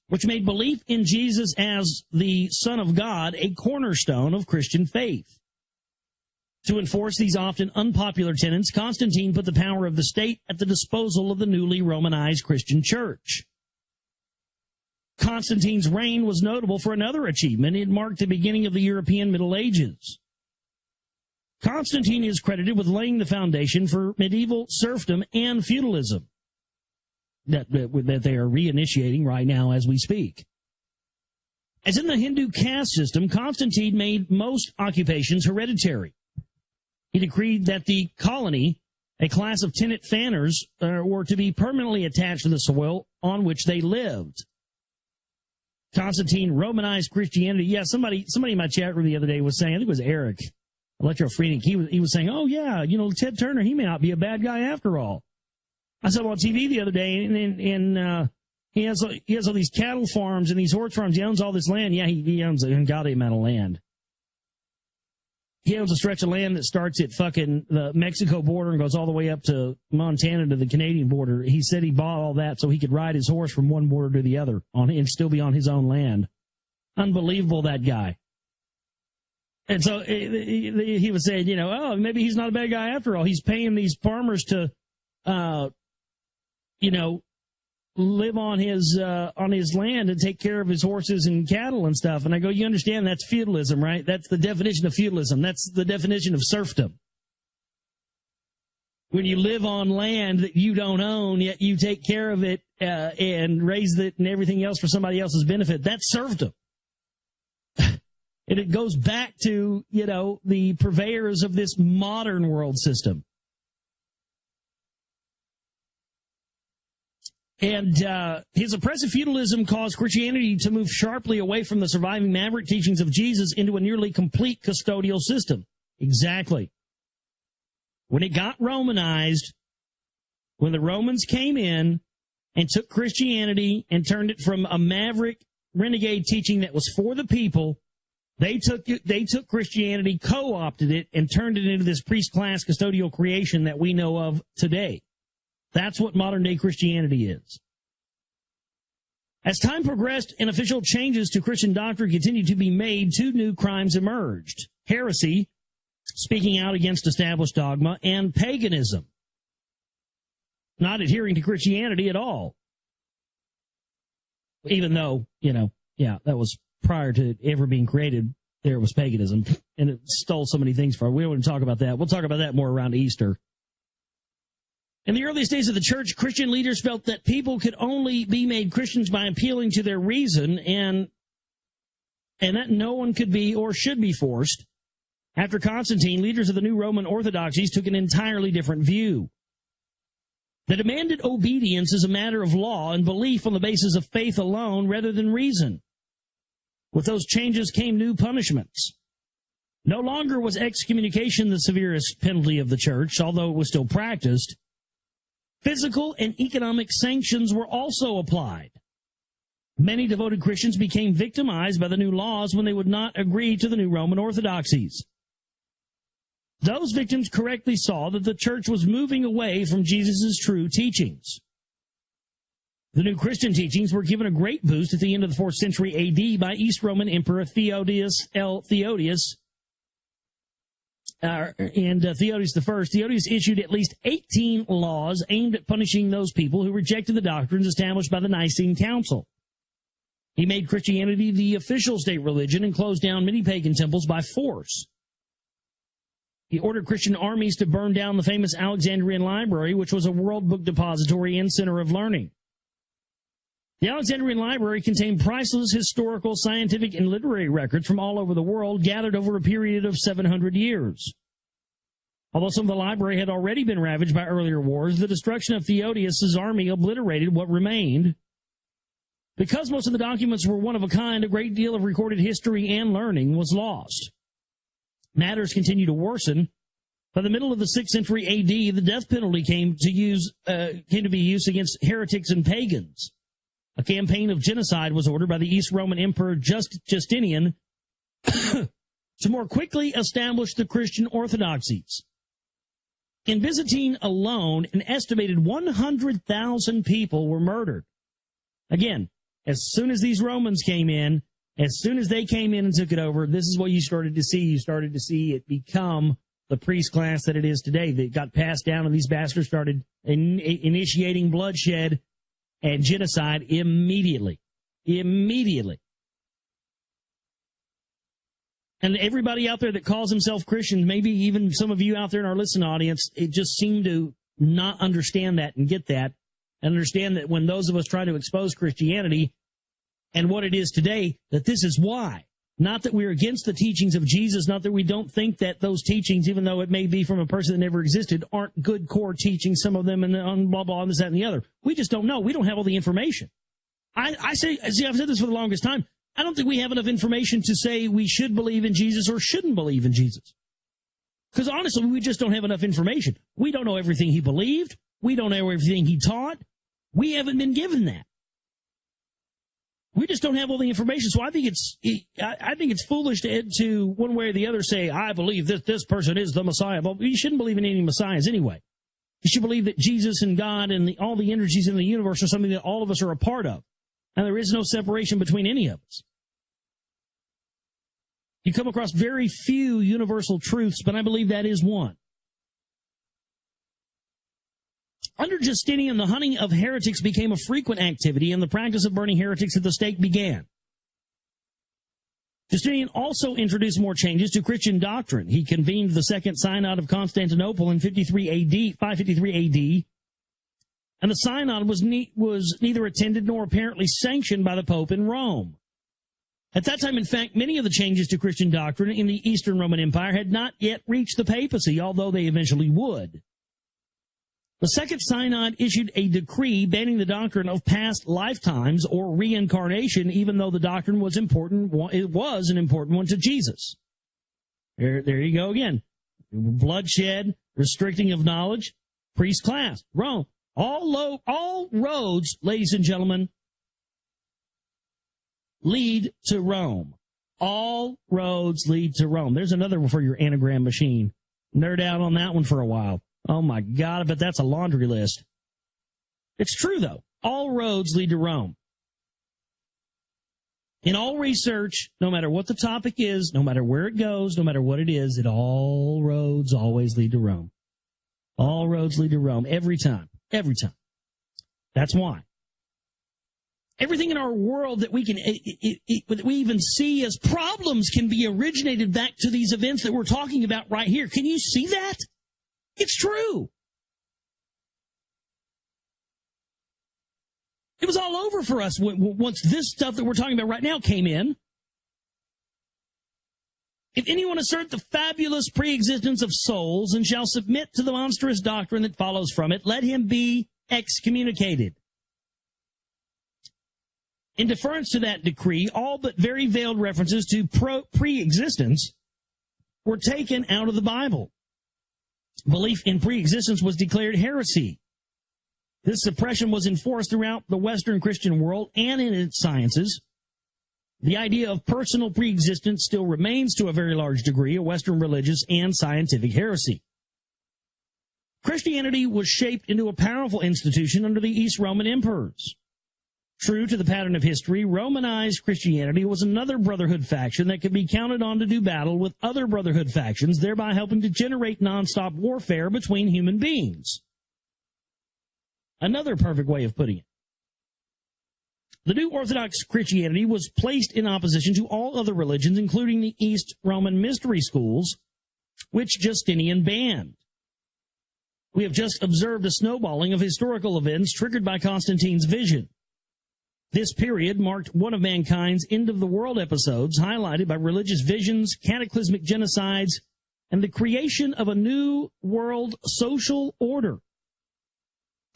which made belief in Jesus as the Son of God a cornerstone of Christian faith. To enforce these often unpopular tenets, Constantine put the power of the state at the disposal of the newly Romanized Christian church. Constantine's reign was notable for another achievement. It marked the beginning of the European Middle Ages. Constantine is credited with laying the foundation for medieval serfdom and feudalism that they are reinitiating right now as we speak. As in the Hindu caste system, Constantine made most occupations hereditary. He decreed that the colony, a class of tenant fanners, were to be permanently attached to the soil on which they lived. Constantine Romanized Christianity. Yeah, somebody in my chat room the other day was saying, I think it was Eric, Electro-Freak, he was saying, oh yeah, Ted Turner, he may not be a bad guy after all. I saw him on TV the other day, and he has all these cattle farms and these horse farms. He owns all this land. Yeah, he owns an ungodly amount of land. He owns a stretch of land that starts at fucking the Mexico border and goes all the way up to Montana to the Canadian border. He said he bought all that so he could ride his horse from one border to the other and still be on his own land. Unbelievable, that guy. And so he was saying, oh, maybe he's not a bad guy after all. He's paying these farmers to, live on his land and take care of his horses and cattle and stuff. And I go, you understand that's feudalism, right? That's the definition of feudalism. That's the definition of serfdom. When you live on land that you don't own, yet you take care of it and raise it and everything else for somebody else's benefit, that's serfdom. And it goes back to, the purveyors of this modern world system. And his oppressive feudalism caused Christianity to move sharply away from the surviving maverick teachings of Jesus into a nearly complete custodial system. Exactly. When it got Romanized, when the Romans came in and took Christianity and turned it from a maverick renegade teaching that was for the people, they took Christianity, co-opted it, and turned it into this priest-class custodial creation that we know of today. That's what modern-day Christianity is. As time progressed and official changes to Christian doctrine continued to be made, 2 new crimes emerged: heresy, speaking out against established dogma, and paganism, not adhering to Christianity at all. Even though, that was prior to it ever being created, there was paganism, and it stole so many things from it. We don't want to talk about that. We'll talk about that more around Easter. In the earliest days of the church, Christian leaders felt that people could only be made Christians by appealing to their reason, and that no one could be or should be forced. After Constantine, leaders of the new Roman orthodoxies took an entirely different view. They demanded obedience as a matter of law and belief on the basis of faith alone rather than reason. With those changes came new punishments. No longer was excommunication the severest penalty of the church, although it was still practiced. Physical and economic sanctions were also applied. Many devoted Christians became victimized by the new laws when they would not agree to the new Roman orthodoxies. Those victims correctly saw that the church was moving away from Jesus' true teachings. The new Christian teachings were given a great boost at the end of the 4th century A.D. by East Roman Emperor Theodius I. Theodius I. Theodius issued at least 18 laws aimed at punishing those people who rejected the doctrines established by the Nicene Council. He made Christianity the official state religion and closed down many pagan temples by force. He ordered Christian armies to burn down the famous Alexandrian Library, which was a world book depository and center of learning. The Alexandrian Library contained priceless historical, scientific, and literary records from all over the world gathered over a period of 700 years. Although some of the library had already been ravaged by earlier wars, the destruction of Theodosius' army obliterated what remained. Because most of the documents were one of a kind, a great deal of recorded history and learning was lost. Matters continued to worsen. By the middle of the 6th century A.D., the death penalty came to be used against heretics and pagans. A campaign of genocide was ordered by the East Roman Emperor Justinian to more quickly establish the Christian orthodoxies. In Byzantine alone, an estimated 100,000 people were murdered. Again, as soon as these Romans came in, as soon as they came in and took it over, this is what you started to see. You started to see it become the priest class that it is today. That got passed down, and these bastards started initiating bloodshed and genocide immediately. Immediately. And everybody out there that calls himself Christian, maybe even some of you out there in our listening audience, it just seem to not understand that and get that, and understand that when those of us try to expose Christianity and what it is today, that this is why. Not that we're against the teachings of Jesus, not that we don't think that those teachings, even though it may be from a person that never existed, aren't good core teachings, some of them, and blah, blah, and this, that, and the other. We just don't know. We don't have all the information. I've said this for the longest time. I don't think we have enough information to say we should believe in Jesus or shouldn't believe in Jesus. Because honestly, we just don't have enough information. We don't know everything he believed. We don't know everything he taught. We haven't been given that. We just don't have all the information. So I think it's foolish to one way or the other say, I believe that this person is the Messiah. But you shouldn't believe in any Messiahs anyway. You should believe that Jesus and God and all the energies in the universe are something that all of us are a part of. And there is no separation between any of us. You come across very few universal truths, but I believe that is one. Under Justinian, the hunting of heretics became a frequent activity, and the practice of burning heretics at the stake began. Justinian also introduced more changes to Christian doctrine. He convened the Second Synod of Constantinople in 553 AD, and the synod was neither attended nor apparently sanctioned by the Pope in Rome. At that time, in fact, many of the changes to Christian doctrine in the Eastern Roman Empire had not yet reached the papacy, although they eventually would. The Second Synod issued a decree banning the doctrine of past lifetimes or reincarnation, even though the doctrine was important. It was an important one to Jesus. There you go again. Bloodshed, restricting of knowledge, priest class, Rome. All roads, ladies and gentlemen, lead to Rome. All roads lead to Rome. There's another one for your anagram machine. Nerd out on that one for a while. Oh, my God, I bet that's a laundry list. It's true, though. All roads lead to Rome. In all research, no matter what the topic is, no matter where it goes, no matter what it is, all roads always lead to Rome. All roads lead to Rome every time. Every time. That's why. Everything in our world that we can, that we even see as problems can be originated back to these events that we're talking about right here. Can you see that? It's true. It was all over for us once this stuff that we're talking about right now came in. If anyone assert the fabulous preexistence of souls and shall submit to the monstrous doctrine that follows from it, let him be excommunicated. In deference to that decree, all but very veiled references to pre-existence were taken out of the Bible. Belief in pre-existence was declared heresy. This suppression was enforced throughout the Western Christian world and in its sciences. The idea of personal preexistence still remains to a very large degree a Western religious and scientific heresy. Christianity was shaped into a powerful institution under the East Roman emperors. True to the pattern of history, Romanized Christianity was another brotherhood faction that could be counted on to do battle with other brotherhood factions, thereby helping to generate nonstop warfare between human beings. Another perfect way of putting it. The new Orthodox Christianity was placed in opposition to all other religions, including the East Roman mystery schools, which Justinian banned. We have just observed a snowballing of historical events triggered by Constantine's vision. This period marked one of mankind's end-of-the-world episodes, highlighted by religious visions, cataclysmic genocides, and the creation of a new world social order,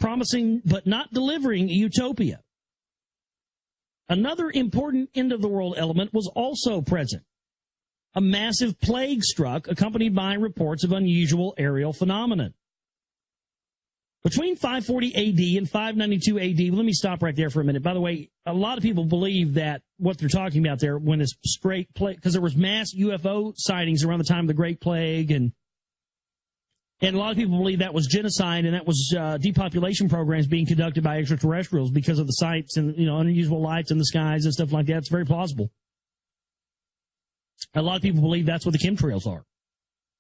promising but not delivering a utopia. Another important end-of-the-world element was also present. A massive plague struck, accompanied by reports of unusual aerial phenomenon. Between 540 AD and 592 AD, let me stop right there for a minute. By the way, a lot of people believe that what they're talking about there when this Great Plague, because there was mass UFO sightings around the time of the Great Plague, and a lot of people believe that was genocide and that was depopulation programs being conducted by extraterrestrials because of the sights and unusual lights in the skies and stuff like that. It's very plausible. A lot of people believe that's what the chemtrails are.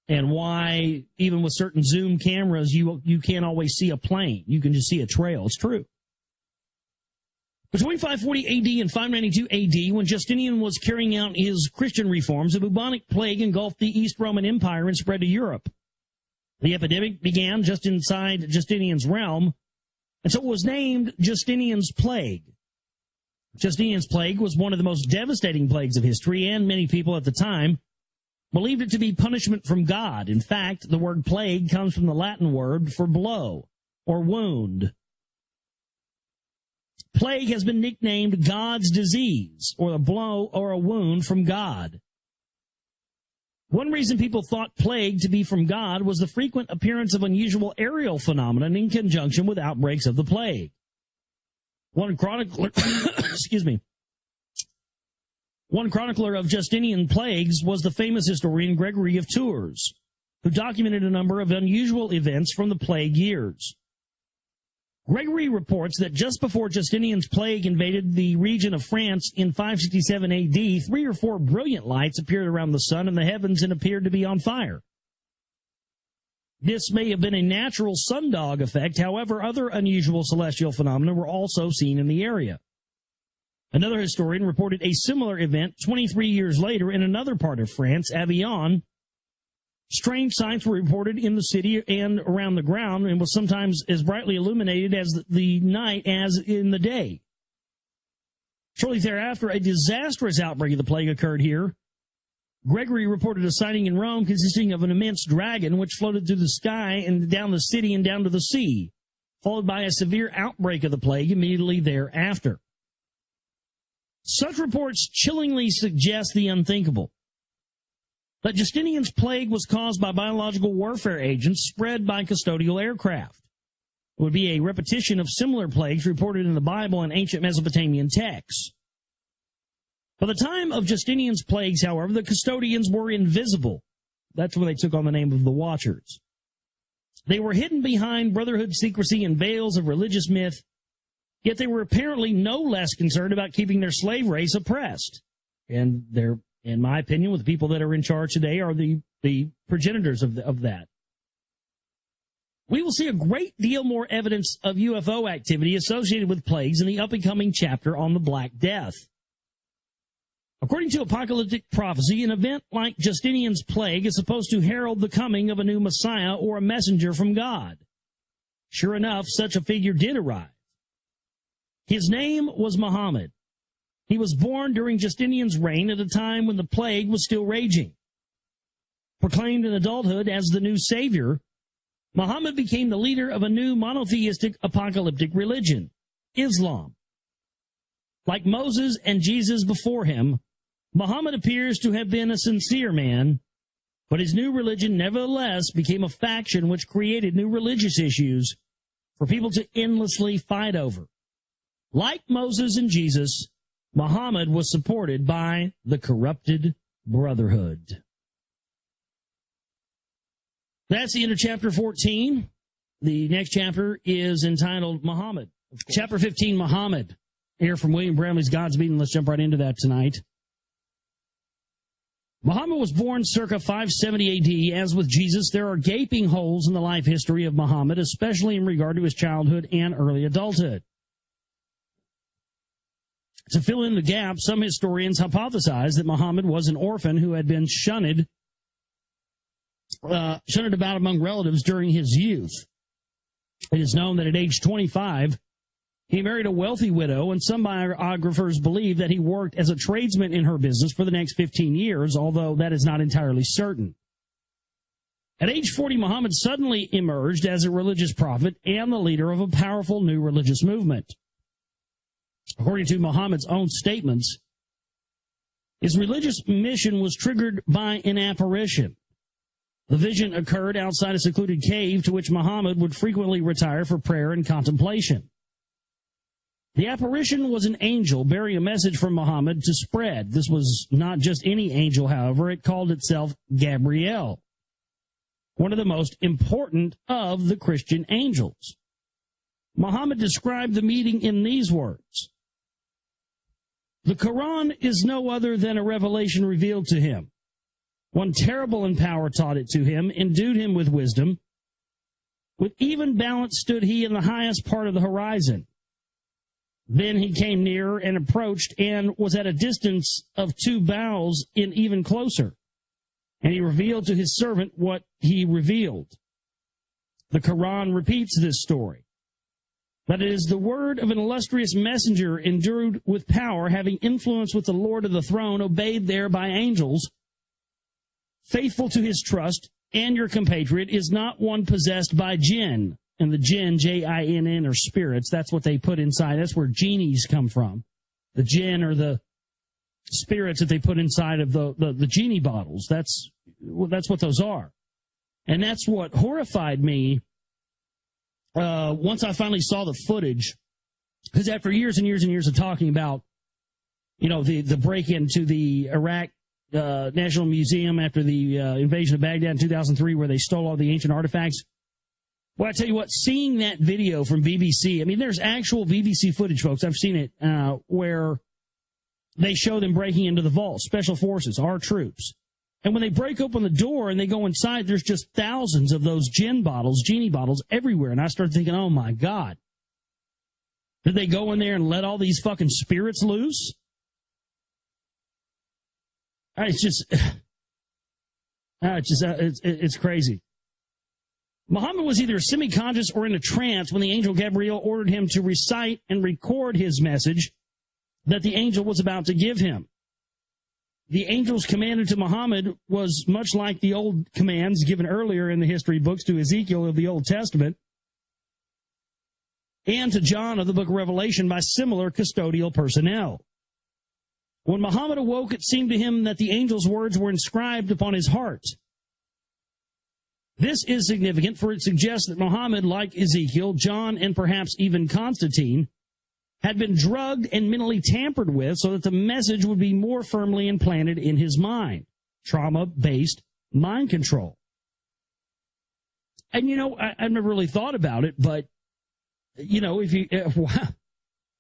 And why, even with certain zoom cameras, you can't always see a plane. You can just see a trail. It's true. Between 540 AD and 592 AD, when Justinian was carrying out his Christian reforms, a bubonic plague engulfed the East Roman Empire and spread to Europe. The epidemic began just inside Justinian's realm, and so it was named Justinian's Plague. Justinian's Plague was one of the most devastating plagues of history, and many people at the time believed it to be punishment from God. In fact, the word plague comes from the Latin word for blow or wound. Plague has been nicknamed God's disease, or a blow or a wound from God. One reason people thought plague to be from God was the frequent appearance of unusual aerial phenomena in conjunction with outbreaks of the plague. One chronicler, One chronicler of Justinian plagues was the famous historian Gregory of Tours, who documented a number of unusual events from the plague years. Gregory reports that just before Justinian's plague invaded the region of France in 567 AD, 3 or 4 brilliant lights appeared around the sun in the heavens and appeared to be on fire. This may have been a natural sundog effect. However, other unusual celestial phenomena were also seen in the area. Another historian reported a similar event 23 years later in another part of France, Avignon. Strange sights were reported in the city and around the ground, and was sometimes as brightly illuminated as the night as in the day. Shortly thereafter, a disastrous outbreak of the plague occurred here. Gregory reported a sighting in Rome consisting of an immense dragon which floated through the sky and down the city and down to the sea, followed by a severe outbreak of the plague immediately thereafter. Such reports chillingly suggest the unthinkable. That Justinian's plague was caused by biological warfare agents spread by custodial aircraft. It would be a repetition of similar plagues reported in the Bible and ancient Mesopotamian texts. By the time of Justinian's plagues, however, the custodians were invisible. That's when they took on the name of the Watchers. They were hidden behind brotherhood secrecy and veils of religious myth, yet they were apparently no less concerned about keeping their slave race oppressed. And they're, in my opinion, with the people that are in charge today, are the progenitors of that. We will see a great deal more evidence of UFO activity associated with plagues in the up-and-coming chapter on the Black Death. According to apocalyptic prophecy, an event like Justinian's plague is supposed to herald the coming of a new Messiah or a messenger from God. Sure enough, such a figure did arrive. His name was Muhammad. He was born during Justinian's reign at a time when the plague was still raging. Proclaimed in adulthood as the new savior, Muhammad became the leader of a new monotheistic apocalyptic religion, Islam. Like Moses and Jesus before him, Muhammad appears to have been a sincere man, but his new religion nevertheless became a faction which created new religious issues for people to endlessly fight over. Like Moses and Jesus, Muhammad was supported by the corrupted brotherhood. That's the end of chapter 14. The next chapter is entitled Muhammad. Chapter 15, Muhammad. Here from William Bramley's God's Meeting. Let's jump right into that tonight. Muhammad was born circa 570 AD. As with Jesus, there are gaping holes in the life history of Muhammad, especially in regard to his childhood and early adulthood. To fill in the gap, some historians hypothesize that Muhammad was an orphan who had been shunned about among relatives during his youth. It is known that at age 25, he married a wealthy widow, and some biographers believe that he worked as a tradesman in her business for the next 15 years, although that is not entirely certain. At age 40, Muhammad suddenly emerged as a religious prophet and the leader of a powerful new religious movement. According to Muhammad's own statements, his religious mission was triggered by an apparition. The vision occurred outside a secluded cave to which Muhammad would frequently retire for prayer and contemplation. The apparition was an angel bearing a message from Muhammad to spread. This was not just any angel, however. It called itself Gabriel, one of the most important of the Christian angels. Muhammad described the meeting in these words: "The Quran is no other than a revelation revealed to him. One terrible in power taught it to him, endued him with wisdom. With even balance stood he in the highest part of the horizon. Then he came nearer and approached and was at a distance of 2 bows in even closer. And he revealed to his servant what he revealed." The Quran repeats this story. But it is the word of an illustrious messenger endued with power, having influence with the Lord of the throne, obeyed there by angels, faithful to his trust, and your compatriot is not one possessed by jinn. And the jinn, J-I-N-N, are spirits. That's what they put inside. That's where genies come from. The jinn are the spirits that they put inside of the genie bottles. That's what those are. And that's what horrified me once I finally saw the footage. Because after years and years and years of talking about, the break-in to the Iraq National Museum after the invasion of Baghdad in 2003, where they stole all the ancient artifacts. Well, I tell you what, seeing that video from BBC, I mean, there's actual BBC footage, folks. I've seen it, where they show them breaking into the vault, special forces, our troops. And when they break open the door and they go inside, there's just thousands of those genie bottles everywhere. And I started thinking, oh my God, did they go in there and let all these fucking spirits loose? It's crazy. Muhammad was either semi-conscious or in a trance when the angel Gabriel ordered him to recite and record his message that the angel was about to give him. The angel's command to Muhammad was much like the old commands given earlier in the history books to Ezekiel of the Old Testament and to John of the book of Revelation by similar custodial personnel. When Muhammad awoke, it seemed to him that the angel's words were inscribed upon his heart. This is significant, for it suggests that Muhammad, like Ezekiel, John, and perhaps even Constantine, had been drugged and mentally tampered with so that the message would be more firmly implanted in his mind. Trauma-based mind control. And, I've never really thought about it, but, wow,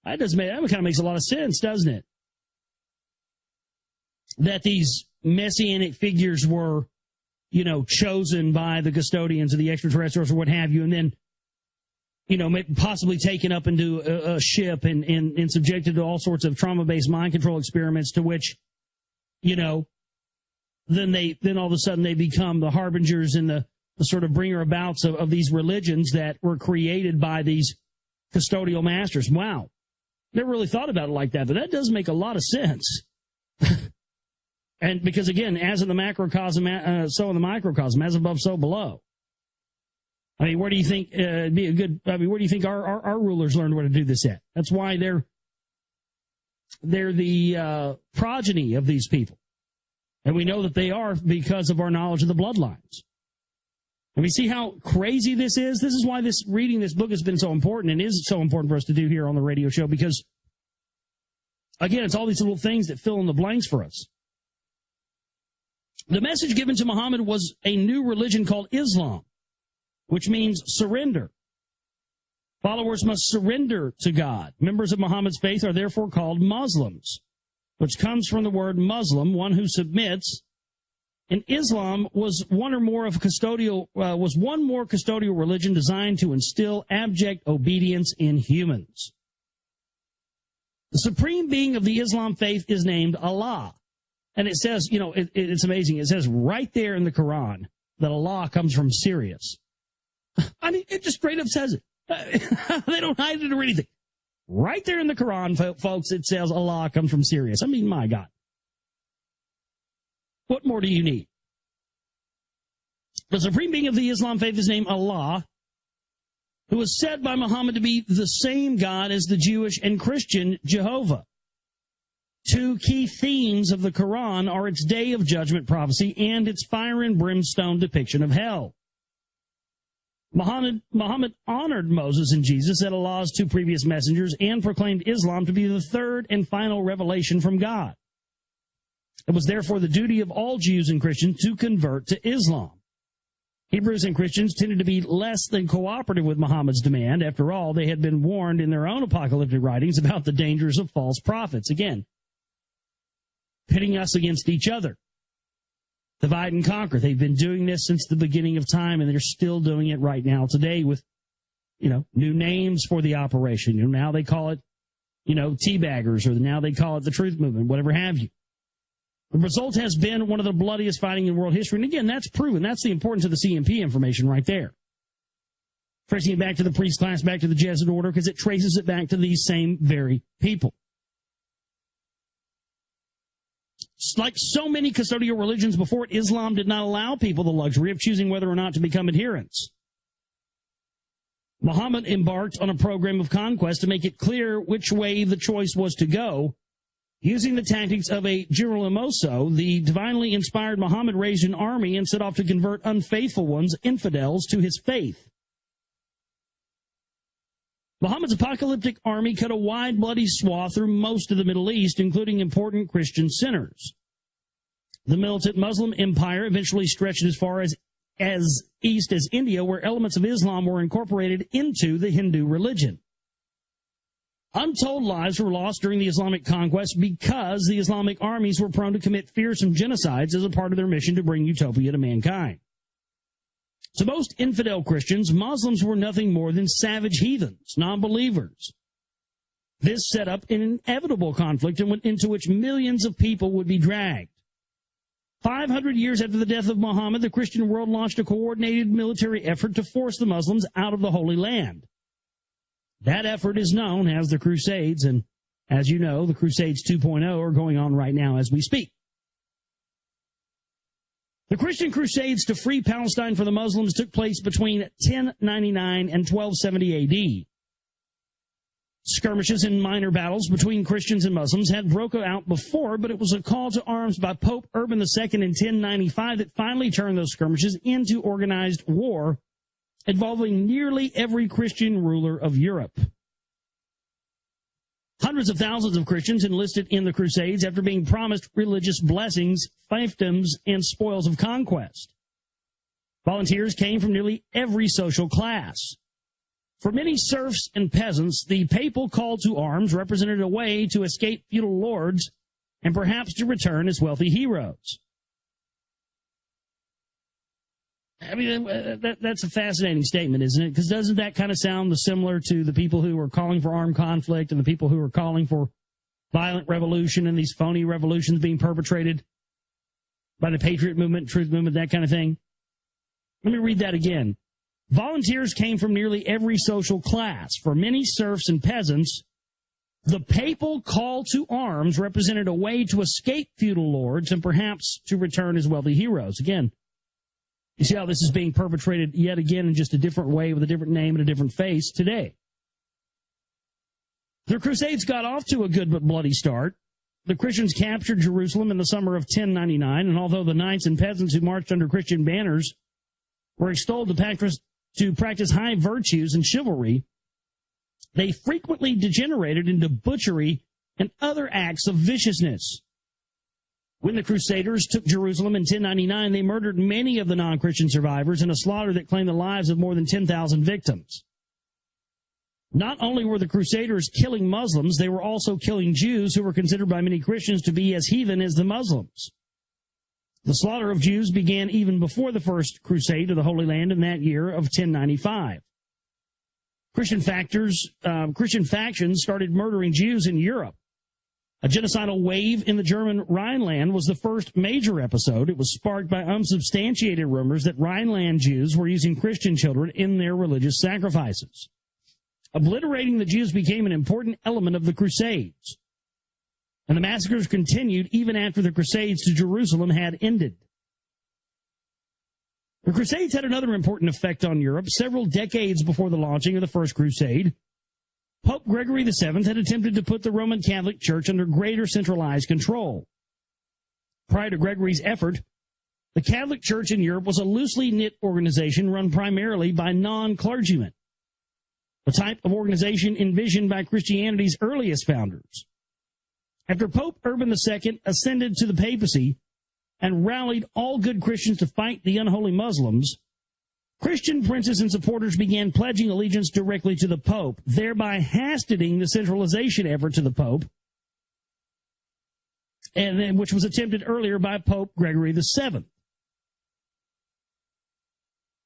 that kind of makes a lot of sense, doesn't it? That these messianic figures were, chosen by the custodians of the extraterrestrials or what have you, and then, possibly taken up into a ship and subjected to all sorts of trauma-based mind control experiments to which, then all of a sudden they become the harbingers and the sort of bringer-abouts of these religions that were created by these custodial masters. Wow. Never really thought about it like that, but that does make a lot of sense. And because, again, as in the macrocosm, so in the microcosm, as above, so below. I mean, where do you think where do you think our rulers learned where to do this at? That's why they're the progeny of these people. And we know that they are because of our knowledge of the bloodlines. And we see how crazy this is. This is why reading this book has been so important and is so important for us to do here on the radio show, because, again, it's all these little things that fill in the blanks for us. The message given to Muhammad was a new religion called Islam, which means surrender. Followers must surrender to God. Members of Muhammad's faith are therefore called Muslims, which comes from the word Muslim, one who submits. And Islam was one more custodial religion designed to instill abject obedience in humans. The supreme being of the Islam faith is named Allah. And it says, it's amazing. It says right there in the Quran that Allah comes from Sirius. I mean, it just straight up says it. They don't hide it or anything. Right there in the Quran, folks, it says Allah comes from Sirius. I mean, my God. What more do you need? The supreme being of the Islam faith is named Allah, who is said by Muhammad to be the same God as the Jewish and Christian Jehovah. Two key themes of the Quran are its day of judgment prophecy and its fire and brimstone depiction of hell. Muhammad honored Moses and Jesus as Allah's two previous messengers and proclaimed Islam to be the third and final revelation from God. It was therefore the duty of all Jews and Christians to convert to Islam. Hebrews and Christians tended to be less than cooperative with Muhammad's demand. After all, they had been warned in their own apocalyptic writings about the dangers of false prophets. Again, pitting us against each other. Divide and conquer. They've been doing this since the beginning of time, and they're still doing it right now today with, new names for the operation. Now they call it, teabaggers, or now they call it the truth movement, whatever have you. The result has been one of the bloodiest fighting in world history. And again, that's proven. That's the importance of the CMP information right there. Tracing it back to the priest class, back to the Jesuit order, because it traces it back to these same very people. Like so many custodial religions before it, Islam did not allow people the luxury of choosing whether or not to become adherents. Muhammad embarked on a program of conquest to make it clear which way the choice was to go. Using the tactics of a Girolimoso, the divinely inspired Muhammad raised an army and set off to convert unfaithful ones, infidels, to his faith. Muhammad's apocalyptic army cut a wide, bloody swath through most of the Middle East, including important Christian centers. The militant Muslim empire eventually stretched as far as east as India, where elements of Islam were incorporated into the Hindu religion. Untold lives were lost during the Islamic conquest because the Islamic armies were prone to commit fearsome genocides as a part of their mission to bring utopia to mankind. To most infidel Christians, Muslims were nothing more than savage heathens, non-believers. This set up an inevitable conflict into which millions of people would be dragged. 500 years after the death of Muhammad, the Christian world launched a coordinated military effort to force the Muslims out of the Holy Land. That effort is known as the Crusades, and as you know, the Crusades 2.0 are going on right now as we speak. The Christian Crusades to free Palestine for the Muslims took place between 1099 and 1270 A.D. Skirmishes and minor battles between Christians and Muslims had broken out before, but it was a call to arms by Pope Urban II in 1095 that finally turned those skirmishes into organized war, involving nearly every Christian ruler of Europe. Hundreds of thousands of Christians enlisted in the Crusades after being promised religious blessings, fiefdoms, and spoils of conquest. Volunteers came from nearly every social class. For many serfs and peasants, the papal call to arms represented a way to escape feudal lords and perhaps to return as wealthy heroes. I mean, that's a fascinating statement, isn't it? Because doesn't that kind of sound similar to the people who are calling for armed conflict and the people who are calling for violent revolution and these phony revolutions being perpetrated by the Patriot Movement, Truth Movement, that kind of thing? Let me read that again. Volunteers came from nearly every social class. For many serfs and peasants, the papal call to arms represented a way to escape feudal lords and perhaps to return as wealthy heroes. Again, you see how this is being perpetrated yet again in just a different way with a different name and a different face today. The Crusades got off to a good but bloody start. The Christians captured Jerusalem in the summer of 1099, and although the knights and peasants who marched under Christian banners were extolled to practice high virtues and chivalry, they frequently degenerated into butchery and other acts of viciousness. When the Crusaders took Jerusalem in 1099, they murdered many of the non-Christian survivors in a slaughter that claimed the lives of more than 10,000 victims. Not only were the Crusaders killing Muslims, they were also killing Jews who were considered by many Christians to be as heathen as the Muslims. The slaughter of Jews began even before the First Crusade to the Holy Land in that year of 1095. Christian factions started murdering Jews in Europe. A genocidal wave in the German Rhineland was the first major episode. It was sparked by unsubstantiated rumors that Rhineland Jews were using Christian children in their religious sacrifices. Obliterating the Jews became an important element of the Crusades, and the massacres continued even after the Crusades to Jerusalem had ended. The Crusades had another important effect on Europe. Several decades before the launching of the First Crusade, Pope Gregory VII had attempted to put the Roman Catholic Church under greater centralized control. Prior to Gregory's effort, the Catholic Church in Europe was a loosely knit organization run primarily by non-clergymen, the type of organization envisioned by Christianity's earliest founders. After Pope Urban II ascended to the papacy and rallied all good Christians to fight the unholy Muslims, Christian princes and supporters began pledging allegiance directly to the Pope, thereby hastening the centralization effort to the Pope, which was attempted earlier by Pope Gregory VII.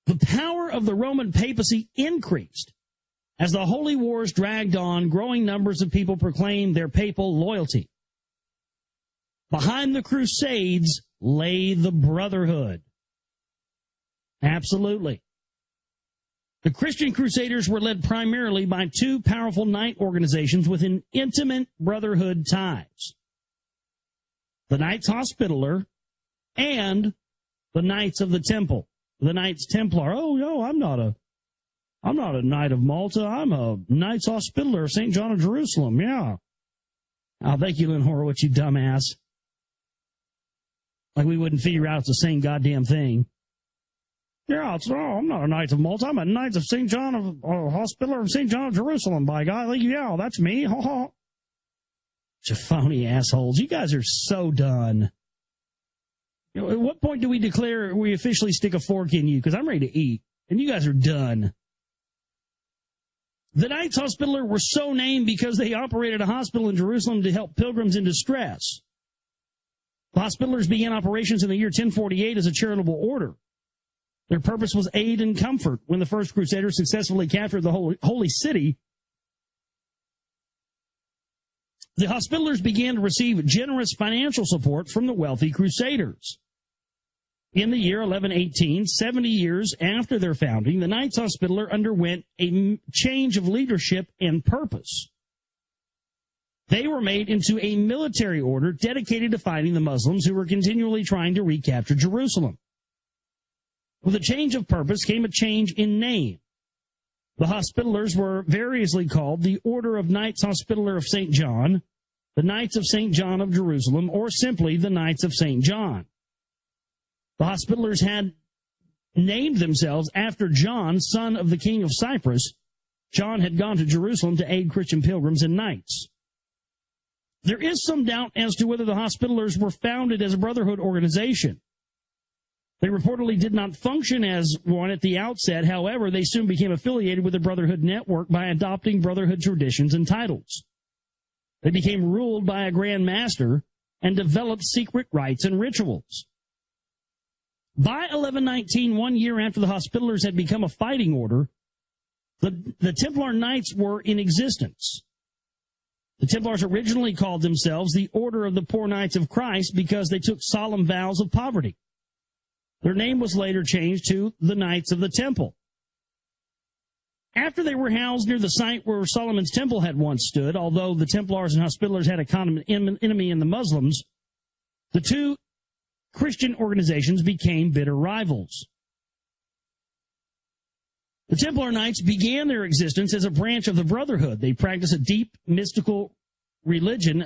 The power of the Roman papacy increased. As the holy wars dragged on, growing numbers of people proclaimed their papal loyalty. Behind the Crusades lay the Brotherhood. Absolutely. The Christian Crusaders were led primarily by two powerful knight organizations with an intimate brotherhood ties: the Knights Hospitaller and the Knights of the Temple. The Knights Templar. Oh, no, I'm not a Knight of Malta. I'm a Knights Hospitaller of St. John of Jerusalem. Yeah. Oh, thank you, Lynn Horowitz, you dumbass. Like we wouldn't figure out it's the same goddamn thing. Yeah, I'm not a Knight of Malta. I'm a Knight of St. John of Hospitaller of St. John of Jerusalem, by God. Like, yeah, that's me. Ha ha. Bunch of phony assholes. You guys are so done. You know, at what point do we declare we officially stick a fork in you? Because I'm ready to eat, and you guys are done. The Knights Hospitaller were so named because they operated a hospital in Jerusalem to help pilgrims in distress. The Hospitallers began operations in the year 1048 as a charitable order. Their purpose was aid and comfort. When the First Crusaders successfully captured the holy city, the Hospitallers began to receive generous financial support from the wealthy Crusaders. In the year 1118, 70 years after their founding, the Knights Hospitaller underwent a change of leadership and purpose. They were made into a military order dedicated to fighting the Muslims who were continually trying to recapture Jerusalem. With a change of purpose came a change in name. The Hospitallers were variously called the Order of Knights Hospitaller of St. John, the Knights of St. John of Jerusalem, or simply the Knights of St. John. The Hospitallers had named themselves after John, son of the king of Cyprus. John had gone to Jerusalem to aid Christian pilgrims and knights. There is some doubt as to whether the Hospitallers were founded as a brotherhood organization. They reportedly did not function as one at the outset. However, they soon became affiliated with the Brotherhood network by adopting Brotherhood traditions and titles. They became ruled by a Grand Master and developed secret rites and rituals. By 1119, 1 year after the Hospitallers had become a fighting order, the Templar Knights were in existence. The Templars originally called themselves the Order of the Poor Knights of Christ because they took solemn vows of poverty. Their name was later changed to the Knights of the Temple. After they were housed near the site where Solomon's Temple had once stood, although the Templars and Hospitallers had a common enemy in the Muslims, the two Christian organizations became bitter rivals. The Templar Knights began their existence as a branch of the Brotherhood. They practiced a deep mystical tradition,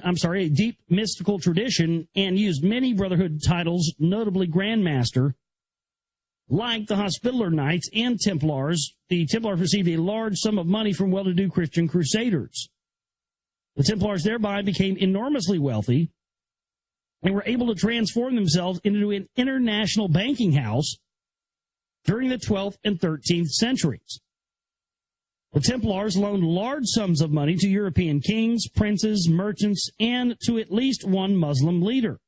and used many Brotherhood titles, notably Grand Master. Like the Hospitaller Knights and Templars, the Templars received a large sum of money from well-to-do Christian crusaders. The Templars thereby became enormously wealthy and were able to transform themselves into an international banking house during the 12th and 13th centuries. The Templars loaned large sums of money to European kings, princes, merchants, and to at least one Muslim leader.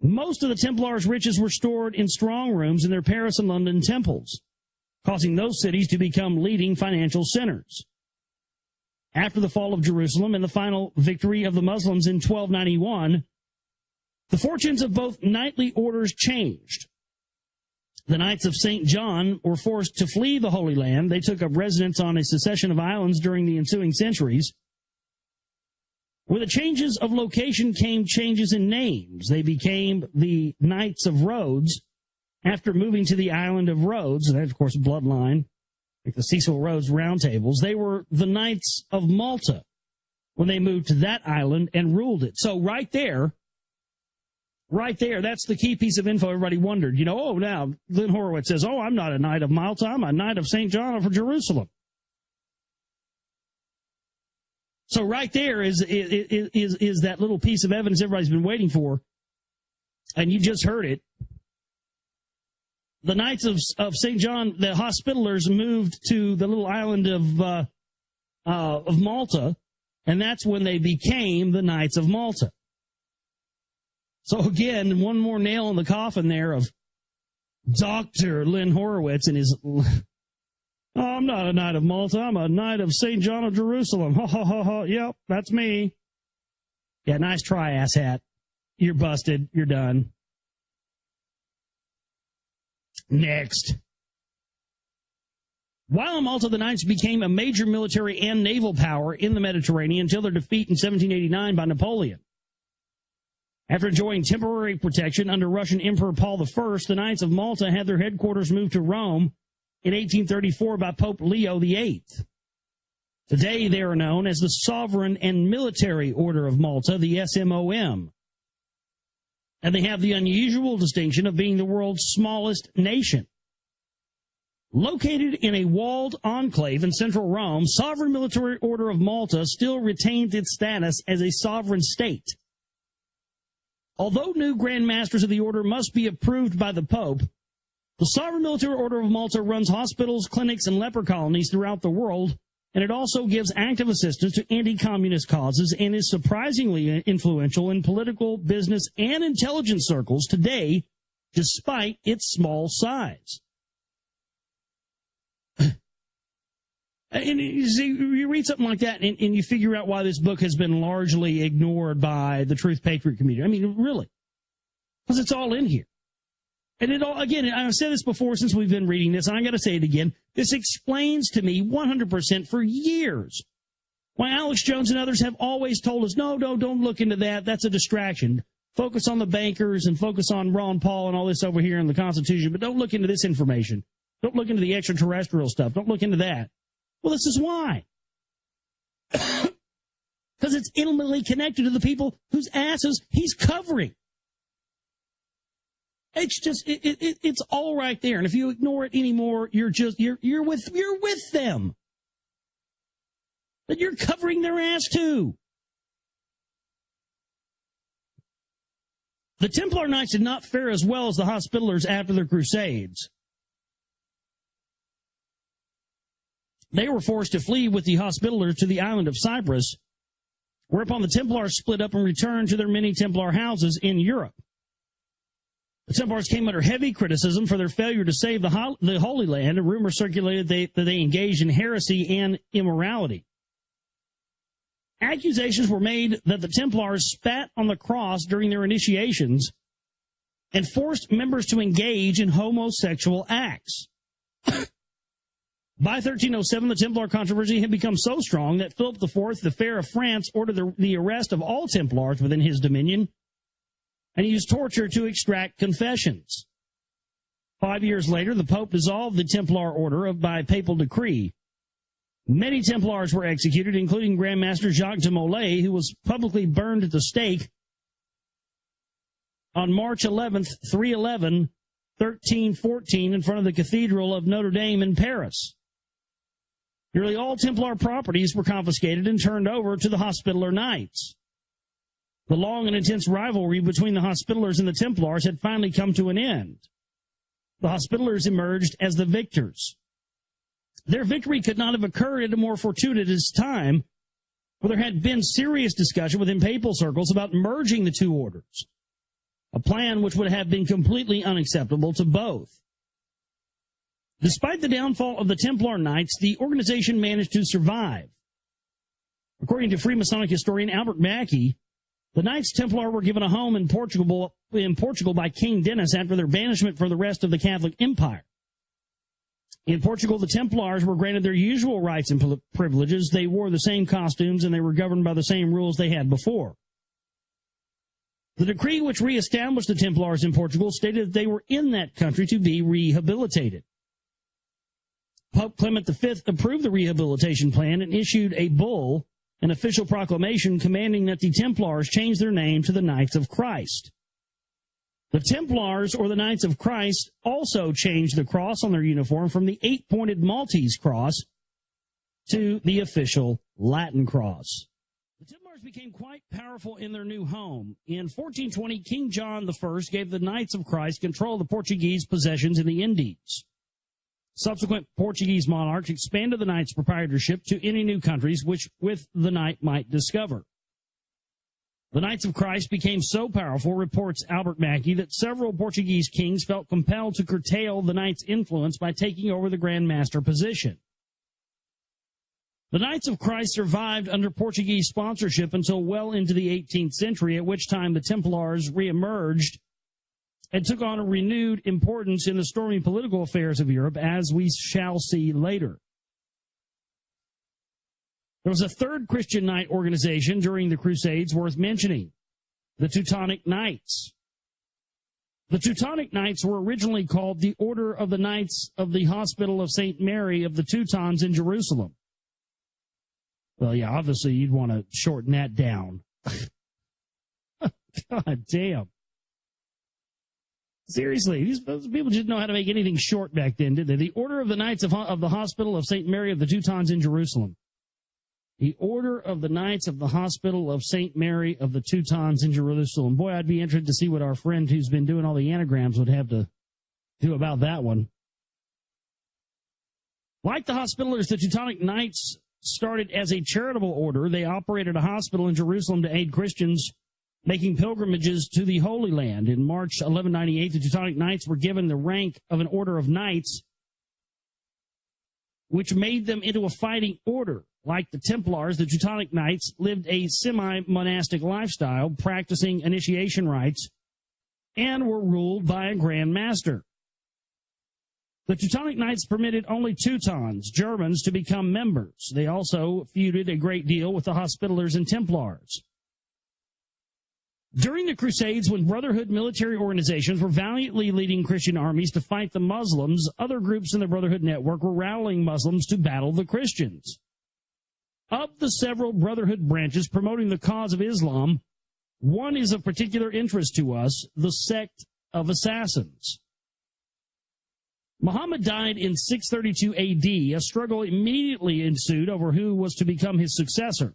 Most of the Templars' riches were stored in strong rooms in their Paris and London temples, causing those cities to become leading financial centers. After the fall of Jerusalem and the final victory of the Muslims in 1291, the fortunes of both knightly orders changed. The Knights of St. John were forced to flee the Holy Land. They took up residence on a succession of islands during the ensuing centuries. With the changes of location came changes in names. They became the Knights of Rhodes after moving to the island of Rhodes, and that's, of course, a bloodline, like the Cecil Rhodes Roundtables. They were the Knights of Malta when they moved to that island and ruled it. So right there, that's the key piece of info everybody wondered. Now, Lynn Horowitz says, I'm not a Knight of Malta, I'm a Knight of St. John of Jerusalem. So right there is that little piece of evidence everybody's been waiting for, and you just heard it. The Knights of St. John, the Hospitallers, moved to the little island of Malta, and that's when they became the Knights of Malta. So again, one more nail in the coffin there of Dr. Lynn Horowitz and his... I'm not a Knight of Malta. I'm a Knight of St. John of Jerusalem. Ha, ha, ha, ha. Yep, that's me. Yeah, nice try, asshat. You're busted. You're done. Next. While in Malta, the Knights became a major military and naval power in the Mediterranean until their defeat in 1789 by Napoleon. After enjoying temporary protection under Russian Emperor Paul I, the Knights of Malta had their headquarters moved to Rome in 1834 by Pope Leo VIII. Today they are known as the Sovereign and Military Order of Malta, the SMOM. And they have the unusual distinction of being the world's smallest nation. Located in a walled enclave in central Rome, Sovereign Military Order of Malta still retains its status as a sovereign state. Although new Grand Masters of the Order must be approved by the Pope, the Sovereign Military Order of Malta runs hospitals, clinics, and leper colonies throughout the world, and it also gives active assistance to anti-communist causes and is surprisingly influential in political, business, and intelligence circles today, despite its small size. And you see, you read something like that, and you figure out why this book has been largely ignored by the Truth Patriot community. I mean, really. Because it's all in here. And it all, again, I've said this before since we've been reading this, and I got to say it again. This explains to me 100% for years why Alex Jones and others have always told us, no, don't look into that. That's a distraction. Focus on the bankers and focus on Ron Paul and all this over here in the Constitution, but don't look into this information. Don't look into the extraterrestrial stuff. Don't look into that. Well, this is why. Because it's intimately connected to the people whose asses he's covering. It's just it's all right there, and if you ignore it anymore, you're with them. But you're covering their ass too. The Templar Knights did not fare as well as the Hospitallers after their Crusades. They were forced to flee with the Hospitallers to the island of Cyprus, whereupon the Templars split up and returned to their many Templar houses in Europe. The Templars came under heavy criticism for their failure to save the Holy Land, and rumors circulated that they engaged in heresy and immorality. Accusations were made that the Templars spat on the cross during their initiations and forced members to engage in homosexual acts. By 1307, the Templar controversy had become so strong that Philip IV, the Fair of France, ordered the arrest of all Templars within his dominion, and he used torture to extract confessions. 5 years later, the Pope dissolved the Templar order by papal decree. Many Templars were executed, including Grand Master Jacques de Molay, who was publicly burned at the stake on March 11th, 311, 1314 in front of the Cathedral of Notre Dame in Paris. Nearly all Templar properties were confiscated and turned over to the Hospitaller Knights. The long and intense rivalry between the Hospitallers and the Templars had finally come to an end. The Hospitallers emerged as the victors. Their victory could not have occurred at a more fortuitous time, for there had been serious discussion within papal circles about merging the two orders, a plan which would have been completely unacceptable to both. Despite the downfall of the Templar Knights, the organization managed to survive. According to Freemasonic historian Albert Mackey, the Knights Templar were given a home in Portugal by King Denis after their banishment from the rest of the Catholic Empire. In Portugal, the Templars were granted their usual rights and privileges. They wore the same costumes, and they were governed by the same rules they had before. The decree which reestablished the Templars in Portugal stated that they were in that country to be rehabilitated. Pope Clement V approved the rehabilitation plan and issued a bull, an official proclamation commanding that the Templars change their name to the Knights of Christ. The Templars, or the Knights of Christ, also changed the cross on their uniform from the 8-pointed Maltese cross to the official Latin cross. The Templars became quite powerful in their new home. In 1420, King John I gave the Knights of Christ control of the Portuguese possessions in the Indies. Subsequent Portuguese monarchs expanded the Knights' proprietorship to any new countries which with the Knight might discover. The Knights of Christ became so powerful, reports Albert Mackey, that several Portuguese kings felt compelled to curtail the Knights' influence by taking over the Grand Master position. The Knights of Christ survived under Portuguese sponsorship until well into the 18th century, at which time the Templars reemerged and took on a renewed importance in the stormy political affairs of Europe, as we shall see later. There was a third Christian Knight organization during the Crusades worth mentioning, the Teutonic Knights. The Teutonic Knights were originally called the Order of the Knights of the Hospital of St. Mary of the Teutons in Jerusalem. Well, yeah, obviously you'd want to shorten that down. God damn. Seriously, those people didn't know how to make anything short back then, did they? The Order of the Knights of the Hospital of St. Mary of the Teutons in Jerusalem. The Order of the Knights of the Hospital of St. Mary of the Teutons in Jerusalem. Boy, I'd be interested to see what our friend who's been doing all the anagrams would have to do about that one. Like the Hospitallers, the Teutonic Knights started as a charitable order. They operated a hospital in Jerusalem to aid Christians making pilgrimages to the Holy Land. In March 1198, the Teutonic Knights were given the rank of an order of knights, which made them into a fighting order. Like the Templars, the Teutonic Knights lived a semi-monastic lifestyle, practicing initiation rites, and were ruled by a Grand Master. The Teutonic Knights permitted only Teutons, Germans, to become members. They also feuded a great deal with the Hospitallers and Templars. During the Crusades, when Brotherhood military organizations were valiantly leading Christian armies to fight the Muslims, other groups in the Brotherhood network were rallying Muslims to battle the Christians. Of the several Brotherhood branches promoting the cause of Islam, one is of particular interest to us, the sect of assassins. Muhammad died in 632 AD. A struggle immediately ensued over who was to become his successor.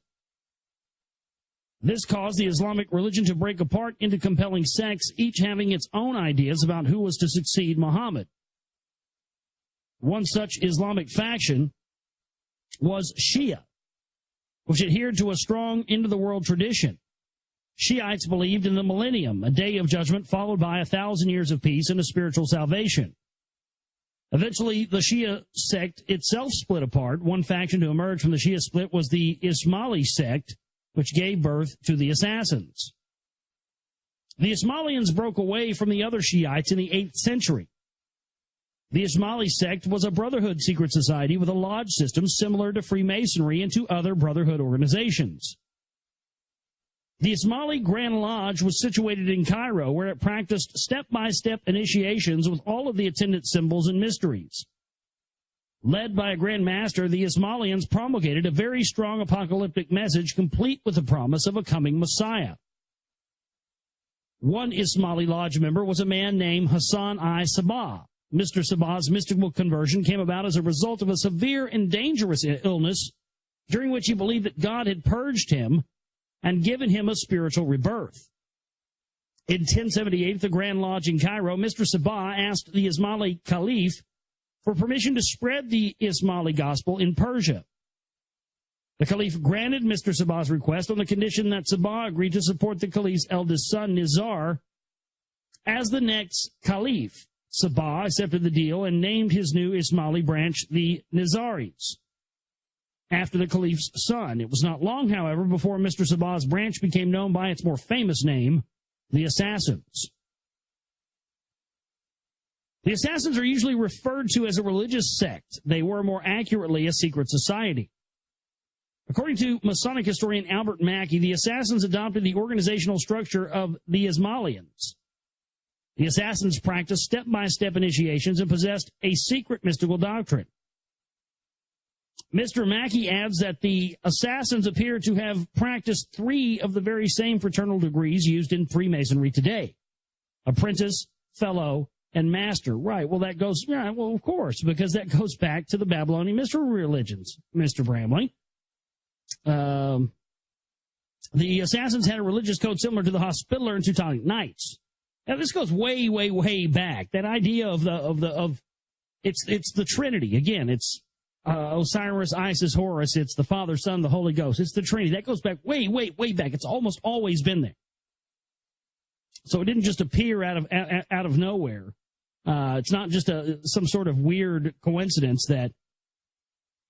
This caused the Islamic religion to break apart into compelling sects, each having its own ideas about who was to succeed Muhammad. One such Islamic faction was Shia, which adhered to a strong into-the-world tradition. Shiites believed in the millennium, a day of judgment followed by 1,000 years of peace and a spiritual salvation. Eventually, the Shia sect itself split apart. One faction to emerge from the Shia split was the Ismaili sect, which gave birth to the Assassins. The Ismailians broke away from the other Shiites in the 8th century. The Ismaili sect was a brotherhood secret society with a lodge system similar to Freemasonry and to other brotherhood organizations. The Ismaili Grand Lodge was situated in Cairo, where it practiced step-by-step initiations with all of the attendant symbols and mysteries. Led by a Grand Master, the Ismailians promulgated a very strong apocalyptic message, complete with the promise of a coming Messiah. One Ismaili Lodge member was a man named Hassan I. Sabah. Mr. Sabah's mystical conversion came about as a result of a severe and dangerous illness during which he believed that God had purged him and given him a spiritual rebirth. In 1078, at the Grand Lodge in Cairo, Mr. Sabah asked the Ismaili Caliph for permission to spread the Ismaili gospel in Persia. The Caliph granted Mr. Sabah's request on the condition that Sabah agreed to support the Caliph's eldest son, Nizar, as the next Caliph. Sabah accepted the deal and named his new Ismaili branch the Nizaris, after the Caliph's son. It was not long, however, before Mr. Sabah's branch became known by its more famous name, the Assassins. The Assassins are usually referred to as a religious sect. They were more accurately a secret society. According to Masonic historian Albert Mackey, the Assassins adopted the organizational structure of the Ismailians. The Assassins practiced step-by-step initiations and possessed a secret mystical doctrine. Mr. Mackey adds that the Assassins appear to have practiced 3 of the very same fraternal degrees used in Freemasonry today: apprentice, fellow, and master. Right, well, that goes, yeah, well, of course, because that goes back to the Babylonian mystery religions, Mr. Bramley. The Assassins had a religious code similar to the Hospitaller and Teutonic Knights. Now, this goes way, way, way back. That idea of it's the Trinity. Again, it's Osiris, Isis, Horus. It's the Father, Son, the Holy Ghost. It's the Trinity. That goes back way, way, way back. It's almost always been there. So it didn't just appear out of nowhere. It's not just some sort of weird coincidence that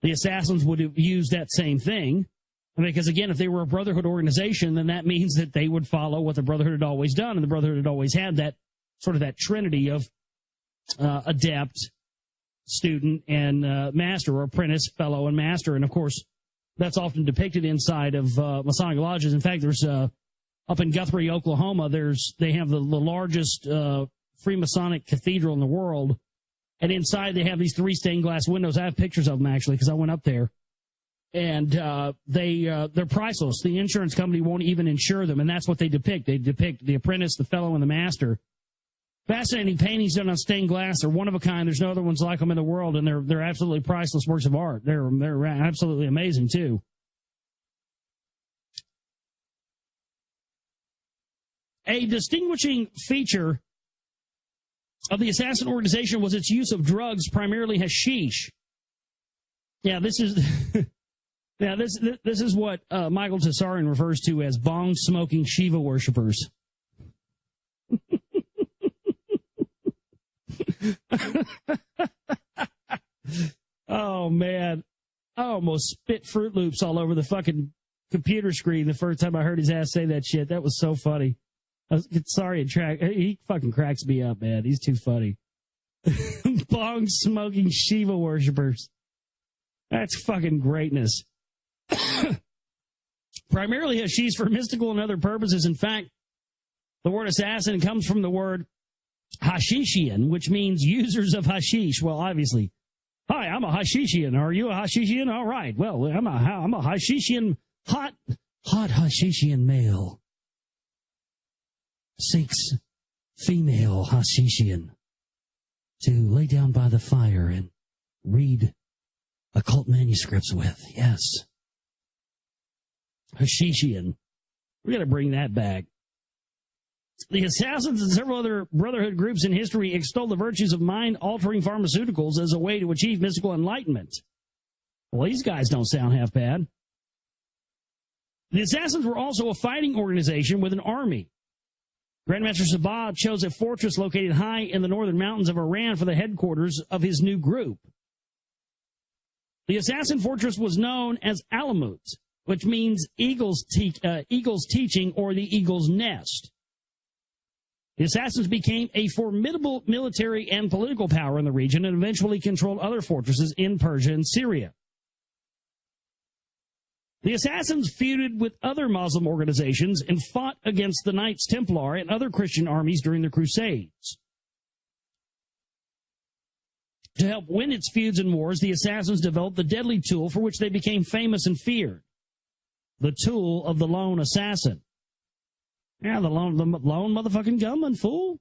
the Assassins would have used that same thing. Because, again, if they were a Brotherhood organization, then that means that they would follow what the Brotherhood had always done, and the Brotherhood had always had that sort of that trinity of adept, student, and master, or apprentice, fellow, and master. And, of course, that's often depicted inside of Masonic lodges. In fact, there's up in Guthrie, Oklahoma, they have the largest Freemasonic cathedral in the world, and inside they have these 3 stained glass windows. I have pictures of them, actually, because I went up there. And they're priceless. The insurance company won't even insure them, and that's what they depict. They depict the apprentice, the fellow, and the master. Fascinating paintings done on stained glass. They're one of a kind. There's no other ones like them in the world, and they're absolutely priceless works of art. They're absolutely amazing, too. A distinguishing feature of the assassin organization was its use of drugs, primarily hashish. Yeah, this is... Now, this is what Michael Tessarian refers to as bong-smoking Shiva worshippers. Oh, man. I almost spit Fruit Loops all over the fucking computer screen the first time I heard his ass say that shit. That was so funny. He fucking cracks me up, man. He's too funny. Bong-smoking Shiva worshippers. That's fucking greatness. Primarily hashish for mystical and other purposes. In fact, the word assassin comes from the word hashishian, which means users of hashish. Well, obviously, hi, I'm a hashishian. Are you a hashishian? All right. Well, I'm a hashishian, hot hashishian male. Seeks female hashishian to lay down by the fire and read occult manuscripts with. Yes. Hashishian. We got to bring that back. The Assassins and several other Brotherhood groups in history extol the virtues of mind-altering pharmaceuticals as a way to achieve mystical enlightenment. Well, these guys don't sound half bad. The Assassins were also a fighting organization with an army. Grandmaster Sabah chose a fortress located high in the northern mountains of Iran for the headquarters of his new group. The assassin fortress was known as Alamut, which means eagle's teaching or the eagle's nest. The assassins became a formidable military and political power in the region and eventually controlled other fortresses in Persia and Syria. The assassins feuded with other Muslim organizations and fought against the Knights Templar and other Christian armies during the Crusades. To help win its feuds and wars, the assassins developed the deadly tool for which they became famous and feared, the tool of the lone assassin. Yeah, the lone motherfucking gunman, fool.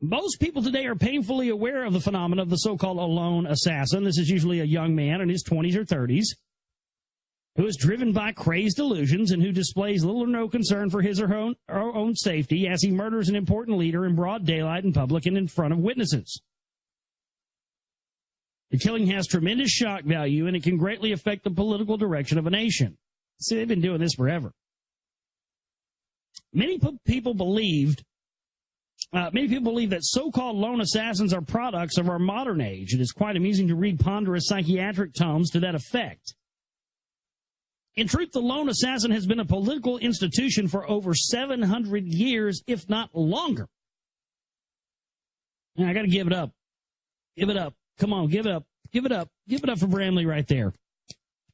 Most people today are painfully aware of the phenomenon of the so-called lone assassin. This is usually a young man in his 20s or 30s who is driven by crazed delusions and who displays little or no concern for his or her own safety as he murders an important leader in broad daylight in public and in front of witnesses. The killing has tremendous shock value, and it can greatly affect the political direction of a nation. See, they've been doing this forever. Many people believe that so-called lone assassins are products of our modern age. It is quite amusing to read ponderous psychiatric tomes to that effect. In truth, the lone assassin has been a political institution for over 700 years, if not longer. And I got to give it up. Give it up. Come on, give it up. Give it up. Give it up for Bramley right there.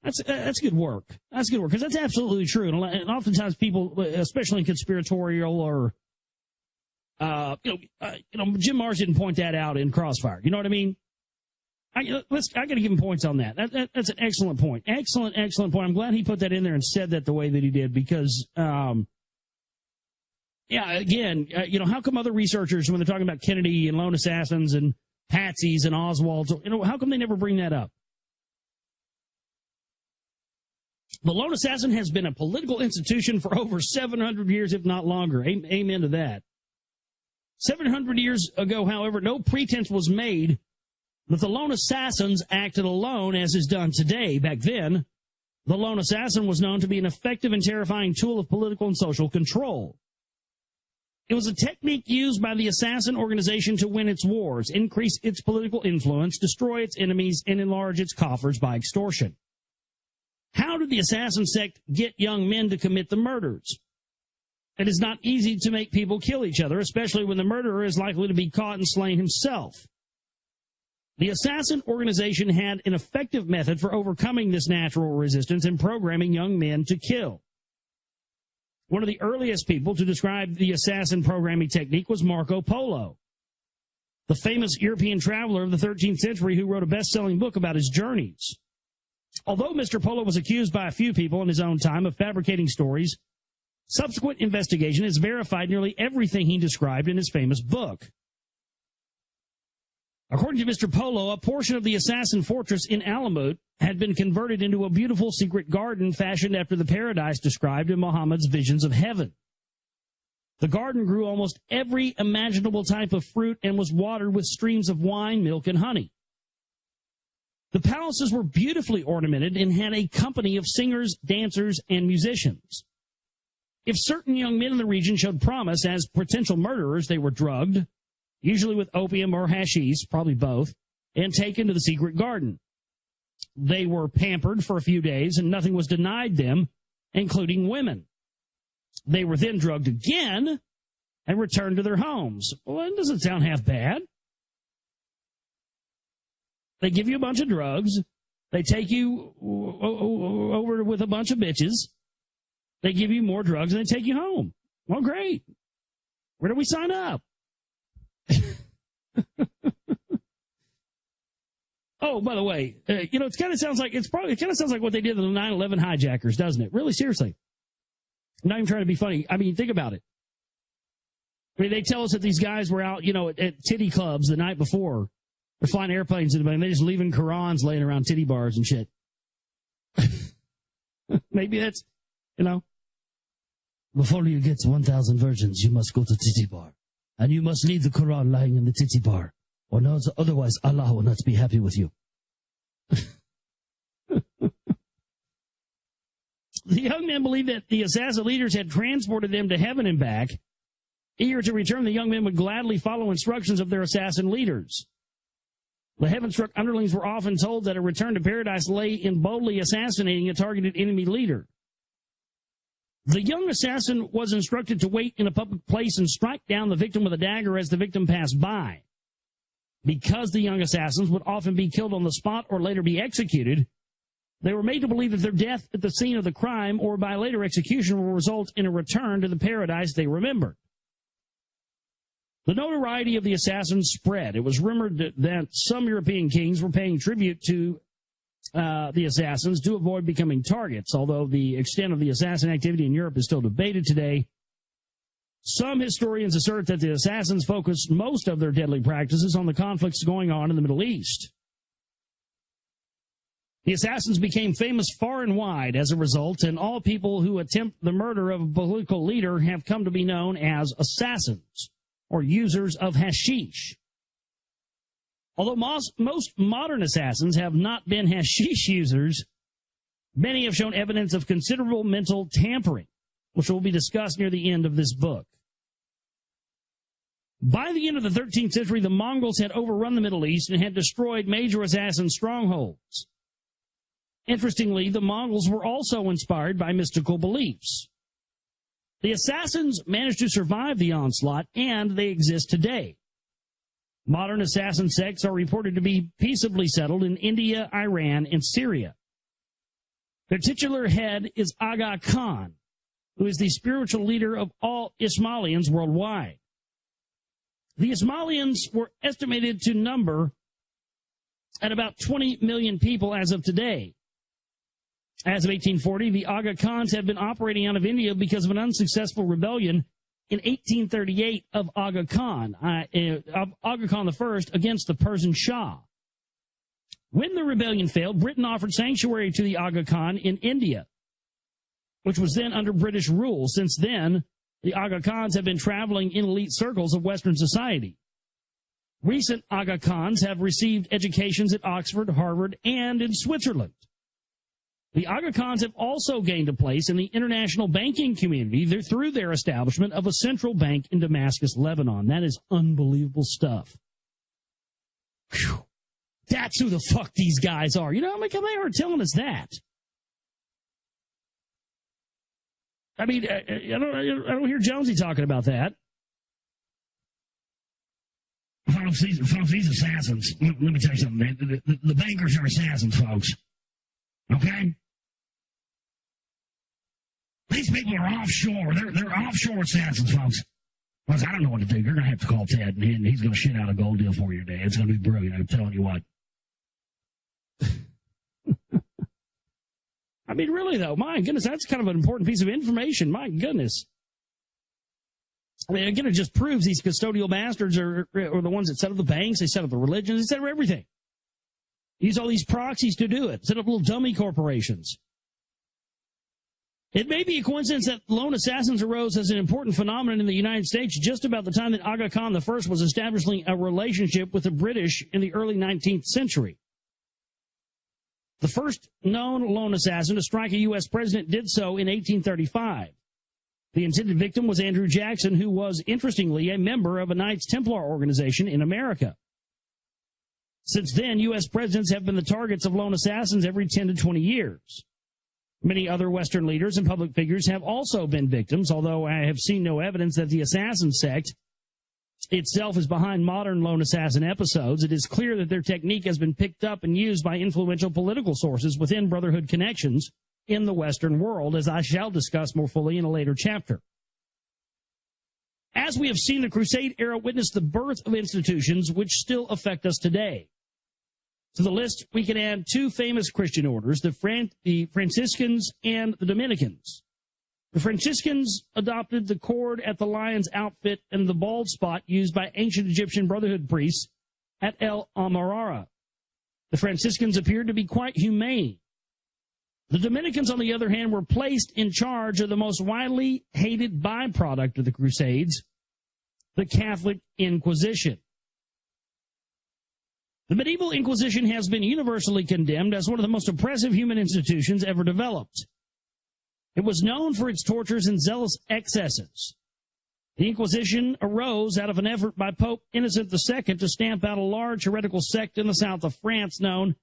That's good work. That's good work, because that's absolutely true. And oftentimes people, especially in conspiratorial or, Jim Mars didn't point that out in Crossfire. You know what I mean? I got to give him points on that. That's an excellent point. Excellent point. I'm glad he put that in there and said that the way that he did, because, how come other researchers, when they're talking about Kennedy and lone assassins and Patsies and Oswalds, how come they never bring that up? The lone assassin has been a political institution for over 700 years, if not longer. Amen to that. 700 years ago, however, no pretense was made that the lone assassins acted alone as is done today. Back then, the lone assassin was known to be an effective and terrifying tool of political and social control. It was a technique used by the assassin organization to win its wars, increase its political influence, destroy its enemies, and enlarge its coffers by extortion. How did the assassin sect get young men to commit the murders? It is not easy to make people kill each other, especially when the murderer is likely to be caught and slain himself. The assassin organization had an effective method for overcoming this natural resistance and programming young men to kill. One of the earliest people to describe the assassin programming technique was Marco Polo, the famous European traveler of the 13th century who wrote a best-selling book about his journeys. Although Mr. Polo was accused by a few people in his own time of fabricating stories, subsequent investigation has verified nearly everything he described in his famous book. According to Mr. Polo, a portion of the assassin fortress in Alamut had been converted into a beautiful secret garden fashioned after the paradise described in Muhammad's visions of heaven. The garden grew almost every imaginable type of fruit and was watered with streams of wine, milk, and honey. The palaces were beautifully ornamented and had a company of singers, dancers, and musicians. If certain young men in the region showed promise as potential murderers, they were drugged, usually with opium or hashish, probably both, and taken to the secret garden. They were pampered for a few days, and nothing was denied them, including women. They were then drugged again and returned to their homes. Well, that doesn't sound half bad. They give you a bunch of drugs. They take you over with a bunch of bitches. They give you more drugs, and they take you home. Well, great. Where do we sign up? Oh, by the way, it kind of sounds like what they did to the 9/11 hijackers, doesn't it? Really, seriously. I'm not even trying to be funny. I mean, think about it. I mean, they tell us that these guys were out, at titty clubs the night before. They're flying airplanes and they're just leaving Qurans laying around titty bars and shit. Maybe that's, Before you get 1,000 virgins, you must go to titty bar. And you must leave the Quran lying in the titty bar. Or no, otherwise Allah will not be happy with you. The young men believed that the assassin leaders had transported them to heaven and back. Eager to return, the young men would gladly follow instructions of their assassin leaders. The heaven-struck underlings were often told that a return to paradise lay in boldly assassinating a targeted enemy leader. The young assassin was instructed to wait in a public place and strike down the victim with a dagger as the victim passed by. Because the young assassins would often be killed on the spot or later be executed, they were made to believe that their death at the scene of the crime or by later execution will result in a return to the paradise they remembered. The notoriety of the assassins spread. It was rumored that some European kings were paying tribute to the assassins to avoid becoming targets. Although the extent of the assassin activity in Europe is still debated today, some historians assert that the assassins focused most of their deadly practices on the conflicts going on in the Middle East. The assassins became famous far and wide as a result, and all people who attempt the murder of a political leader have come to be known as assassins or users of hashish. Although most modern assassins have not been hashish users, many have shown evidence of considerable mental tampering, which will be discussed near the end of this book. By the end of the 13th century, the Mongols had overrun the Middle East and had destroyed major assassin strongholds. Interestingly, the Mongols were also inspired by mystical beliefs. The assassins managed to survive the onslaught, and they exist today. Modern assassin sects are reported to be peaceably settled in India, Iran, and Syria. Their titular head is Aga Khan, who is the spiritual leader of all Ismailians worldwide. The Ismailians were estimated to number at about 20 million people as of today. As of 1840, the Aga Khans had been operating out of India because of an unsuccessful rebellion in 1838 of Aga Khan I against the Persian Shah. When the rebellion failed, Britain offered sanctuary to the Aga Khan in India, which was then under British rule. Since then, the Aga Khans have been traveling in elite circles of Western society. Recent Aga Khans have received educations at Oxford, Harvard, and in Switzerland. The Aga Khans have also gained a place in the international banking community through their establishment of a central bank in Damascus, Lebanon. That is unbelievable stuff. Whew. That's who the fuck these guys are. You know, they are telling us that. I mean, I don't hear Jonesy talking about that. Folks, these assassins, let me tell you something. The bankers are assassins, folks. Okay? These people are offshore. They're offshore assassins, folks. Well, I don't know what to do. You're going to have to call Ted, and he's going to shit out a gold deal for you today. It's going to be brilliant. I'm telling you what. I mean, really, though, my goodness, that's kind of an important piece of information. My goodness. I mean, again, it just proves these custodial bastards are the ones that set up the banks, they set up the religions, they set up everything. Use all these proxies to do it. Set up little dummy corporations. It may be a coincidence that lone assassins arose as an important phenomenon in the United States just about the time that Aga Khan I was establishing a relationship with the British in the early 19th century. The first known lone assassin to strike a U.S. president did so in 1835. The intended victim was Andrew Jackson, who was, interestingly, a member of a Knights Templar organization in America. Since then, U.S. presidents have been the targets of lone assassins every 10 to 20 years. Many other Western leaders and public figures have also been victims, although I have seen no evidence that the assassin sect itself is behind modern lone assassin episodes. It is clear that their technique has been picked up and used by influential political sources within Brotherhood connections in the Western world, as I shall discuss more fully in a later chapter. As we have seen, the Crusade era witnessed the birth of institutions which still affect us today. To the list, we can add two famous Christian orders, the Franciscans and the Dominicans. The Franciscans adopted the cord at the lion's outfit and the bald spot used by ancient Egyptian Brotherhood priests at El Amarara. The Franciscans appeared to be quite humane. The Dominicans, on the other hand, were placed in charge of the most widely hated byproduct of the Crusades, the Catholic Inquisition. The medieval Inquisition has been universally condemned as one of the most oppressive human institutions ever developed. It was known for its tortures and zealous excesses. The Inquisition arose out of an effort by Pope Innocent II to stamp out a large heretical sect in the south of France known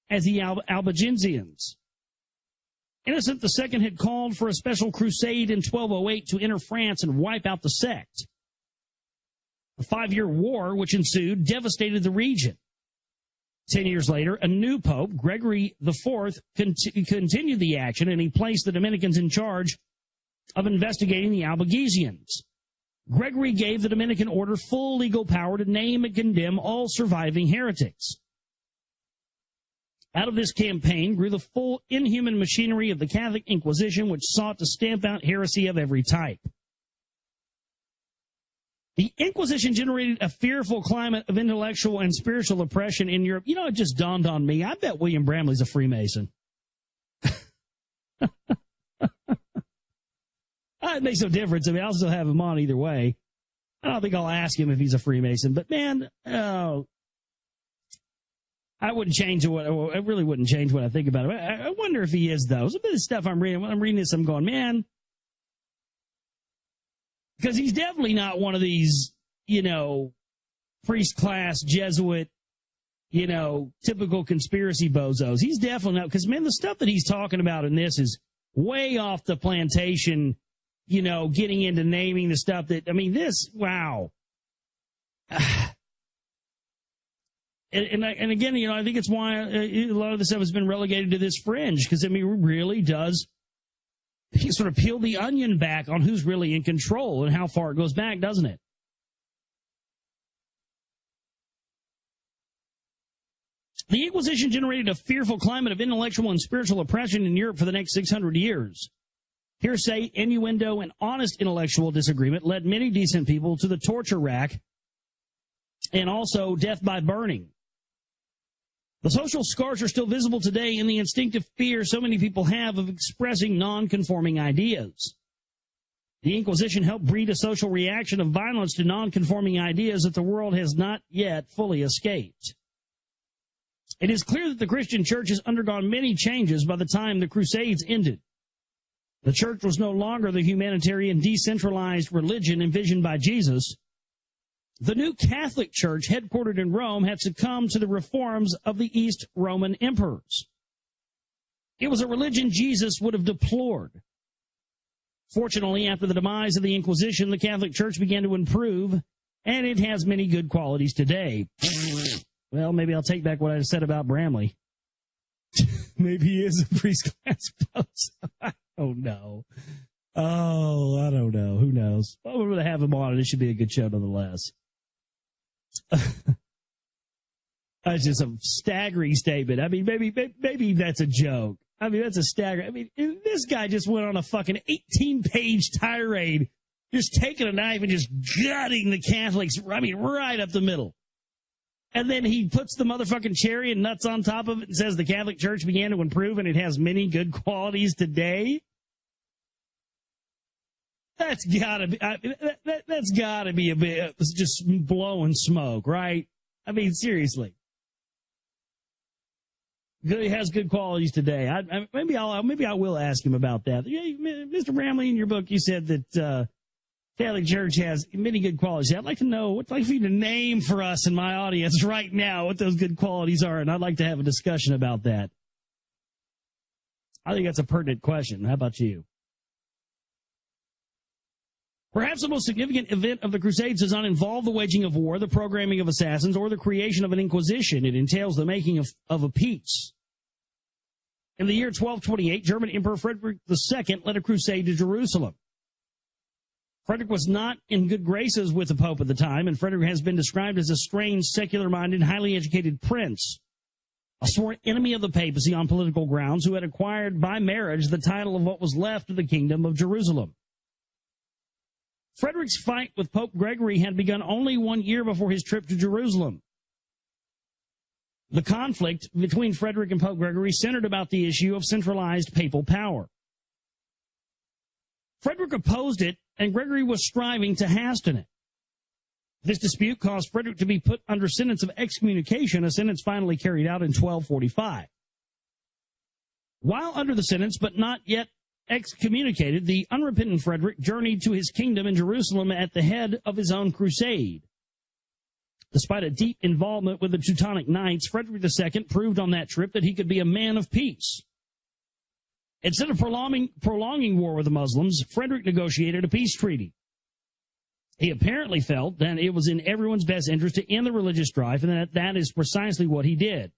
as the Albigensians. Innocent II had called for a special crusade in 1208 to enter France and wipe out the sect. The 5-year war which ensued devastated the region. 10 years later, a new pope, Gregory IV, continued the action, and he placed the Dominicans in charge of investigating the Albigensians. Gregory gave the Dominican order full legal power to name and condemn all surviving heretics. Out of this campaign grew the full inhuman machinery of the Catholic Inquisition, which sought to stamp out heresy of every type. The Inquisition generated a fearful climate of intellectual and spiritual oppression in Europe. You know, it just dawned on me. I bet William Bramley's a Freemason. It makes no difference. I mean, I'll still have him on either way. I don't think I'll ask him if he's a Freemason. But, man, I wouldn't change it. I really wouldn't change what I think about him. I wonder if he is, though. Some of the stuff I'm reading, when I'm reading this, I'm going, man, because he's definitely not one of these, priest class, Jesuit, typical conspiracy bozos. He's definitely not, because, man, the stuff that he's talking about in this is way off the plantation, getting into naming the stuff that, wow. And again, I think it's why a lot of this stuff has been relegated to this fringe, because, it really does sort of peel the onion back on who's really in control and how far it goes back, doesn't it? The Inquisition generated a fearful climate of intellectual and spiritual oppression in Europe for the next 600 years. Hearsay, innuendo, and honest intellectual disagreement led many decent people to the torture rack and also death by burning. The social scars are still visible today in the instinctive fear so many people have of expressing non-conforming ideas. The Inquisition helped breed a social reaction of violence to non-conforming ideas that the world has not yet fully escaped. It is clear that the Christian church has undergone many changes by the time the Crusades ended. The church was no longer the humanitarian, decentralized religion envisioned by Jesus. The new Catholic Church, headquartered in Rome, had succumbed to the reforms of the East Roman emperors. It was a religion Jesus would have deplored. Fortunately, after the demise of the Inquisition, the Catholic Church began to improve, and it has many good qualities today. Well, maybe I'll take back what I said about Bramley. Maybe he is a priest class post. I don't know. Oh, I don't know. Who knows? I'm going to have him on, and it should be a good show nonetheless. That's just a staggering statement. Maybe that's a joke. That's a staggering. This guy just went on a fucking 18-page tirade, just taking a knife and just gutting the Catholics, right up the middle. And then he puts the motherfucking cherry and nuts on top of it and says the Catholic Church began to improve and it has many good qualities today. That's gotta be a bit just blowing smoke, right? Seriously. It has good qualities today. Maybe I will ask him about that. Mr. Bramley, in your book, you said that Catholic Church has many good qualities. I'd like to know, I'd like for you to name for us in my audience right now what those good qualities are, and I'd like to have a discussion about that. I think that's a pertinent question. How about you? Perhaps the most significant event of the Crusades does not involve the waging of war, the programming of assassins, or the creation of an inquisition. It entails the making of a peace. In the year 1228, German Emperor Frederick II led a crusade to Jerusalem. Frederick was not in good graces with the Pope at the time, and Frederick has been described as a strange, secular-minded, highly educated prince, a sworn enemy of the papacy on political grounds, who had acquired by marriage the title of what was left of the Kingdom of Jerusalem. Frederick's fight with Pope Gregory had begun only 1 year before his trip to Jerusalem. The conflict between Frederick and Pope Gregory centered about the issue of centralized papal power. Frederick opposed it, and Gregory was striving to hasten it. This dispute caused Frederick to be put under sentence of excommunication, a sentence finally carried out in 1245. While under the sentence, but not yet excommunicated, the unrepentant Frederick journeyed to his kingdom in Jerusalem at the head of his own crusade. Despite a deep involvement with the Teutonic Knights, Frederick II proved on that trip that he could be a man of peace. Instead of prolonging war with the Muslims, Frederick negotiated a peace treaty. He apparently felt that it was in everyone's best interest to end the religious strife, and that is precisely what he did.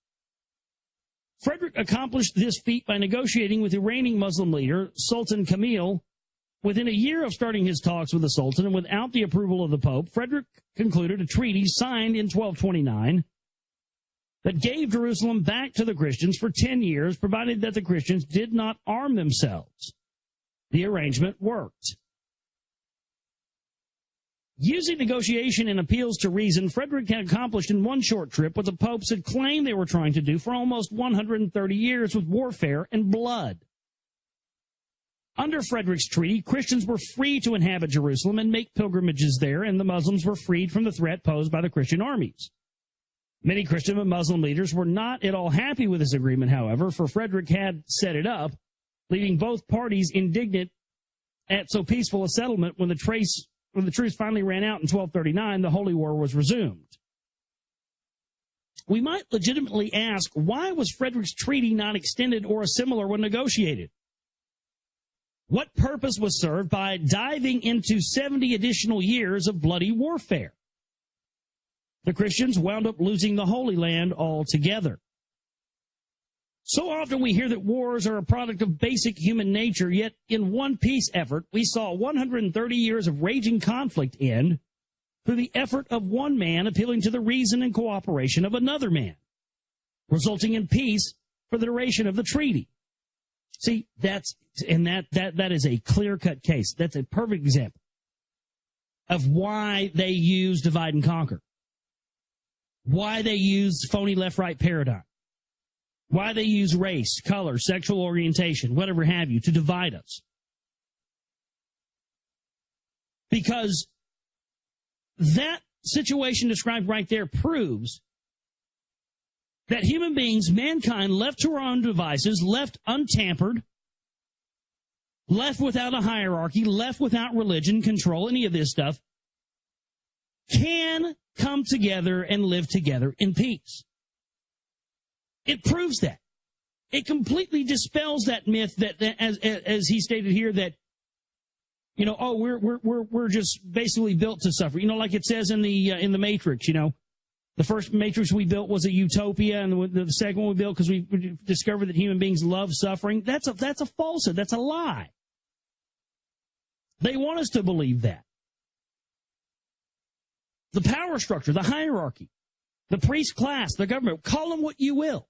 Frederick accomplished this feat by negotiating with the reigning Muslim leader, Sultan Kamil. Within a year of starting his talks with the Sultan and without the approval of the Pope, Frederick concluded a treaty signed in 1229 that gave Jerusalem back to the Christians for 10 years, provided that the Christians did not arm themselves. The arrangement worked. Using negotiation and appeals to reason, Frederick had accomplished in one short trip what the popes had claimed they were trying to do for almost 130 years with warfare and blood. Under Frederick's treaty, Christians were free to inhabit Jerusalem and make pilgrimages there, and the Muslims were freed from the threat posed by the Christian armies. Many Christian and Muslim leaders were not at all happy with this agreement, however, for Frederick had set it up, leaving both parties indignant at so peaceful a settlement. When the truce finally ran out in 1239, the Holy War was resumed. We might legitimately ask, why was Frederick's treaty not extended or a similar one negotiated? What purpose was served by diving into 70 additional years of bloody warfare? The Christians wound up losing the Holy Land altogether. So often we hear that wars are a product of basic human nature, yet in one peace effort, we saw 130 years of raging conflict end through the effort of one man appealing to the reason and cooperation of another man, resulting in peace for the duration of the treaty. See, that is a clear-cut case. That's a perfect example of why they use divide and conquer, why they use phony left-right paradigm, why they use race, color, sexual orientation, whatever have you, to divide us. Because that situation described right there proves that human beings, mankind, left to our own devices, left untampered, left without a hierarchy, left without religion, control, any of this stuff, can come together and live together in peace. It proves that. It completely dispels that myth that as he stated here, that, you know, oh, we're just basically built to suffer. You know, like it says in the Matrix, you know, the first Matrix we built was a utopia, and the second one we built because we discovered that human beings love suffering. That's a falsehood. That's a lie. They want us to believe that. The power structure, the hierarchy, the priest class, the government, call them what you will.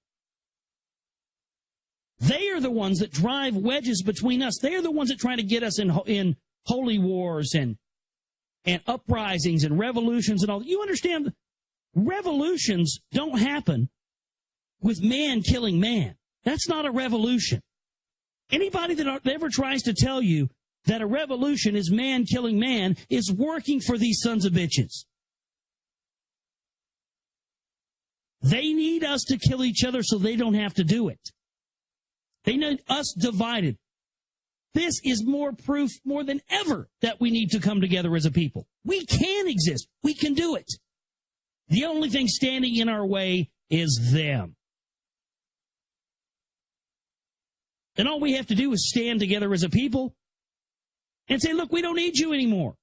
They are the ones that drive wedges between us. They are the ones that try to get us in holy wars and uprisings and revolutions and all. You understand? Revolutions don't happen with man killing man. That's not a revolution. Anybody that ever tries to tell you that a revolution is man killing man is working for these sons of bitches. They need us to kill each other so they don't have to do it. They need us divided. This is more proof, more than ever, that we need to come together as a people. We can exist. We can do it. The only thing standing in our way is them. And all we have to do is stand together as a people and say, look, we don't need you anymore.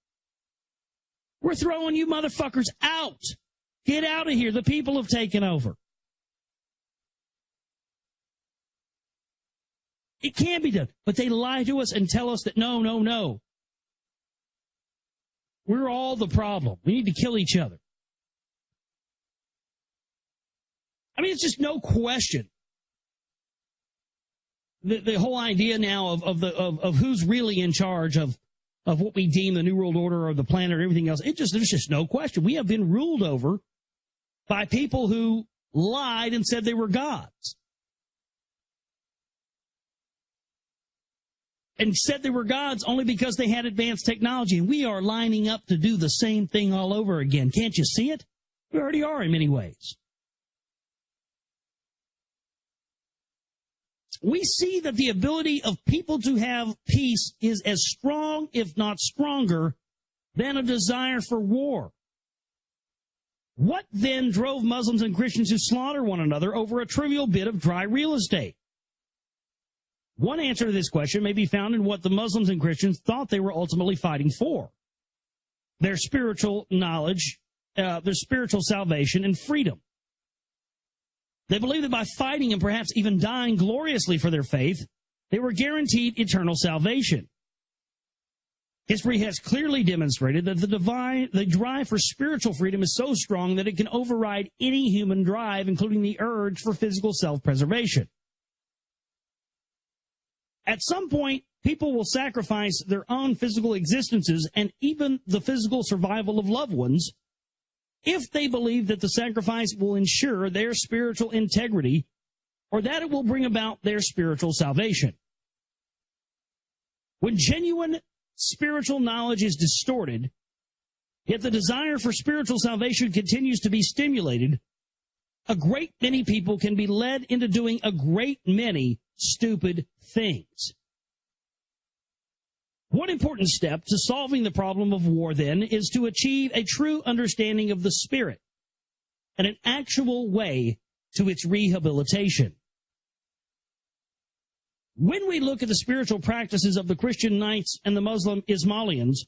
We're throwing you motherfuckers out. Get out of here. The people have taken over. It can be done. But they lie to us and tell us that no. We're all the problem. We need to kill each other. I mean, it's just no question. The whole idea now of who's really in charge of what we deem the New World Order or the planet or everything else, there's just no question. We have been ruled over by people who lied and said they were gods. And said they were gods only because they had advanced technology. And we are lining up to do the same thing all over again. Can't you see it? We already are in many ways. We see that the ability of people to have peace is as strong, if not stronger, than a desire for war. What then drove Muslims and Christians to slaughter one another over a trivial bit of dry real estate? One answer to this question may be found in what the Muslims and Christians thought they were ultimately fighting for: their spiritual knowledge, their spiritual salvation, and freedom. They believed that by fighting and perhaps even dying gloriously for their faith, they were guaranteed eternal salvation. History has clearly demonstrated that the drive for spiritual freedom is so strong that it can override any human drive, including the urge for physical self-preservation. At some point, people will sacrifice their own physical existences and even the physical survival of loved ones if they believe that the sacrifice will ensure their spiritual integrity or that it will bring about their spiritual salvation. When genuine spiritual knowledge is distorted, yet the desire for spiritual salvation continues to be stimulated, a great many people can be led into doing a great many stupid things. One important step to solving the problem of war, then, is to achieve a true understanding of the Spirit and an actual way to its rehabilitation. When we look at the spiritual practices of the Christian Knights and the Muslim Ismailians,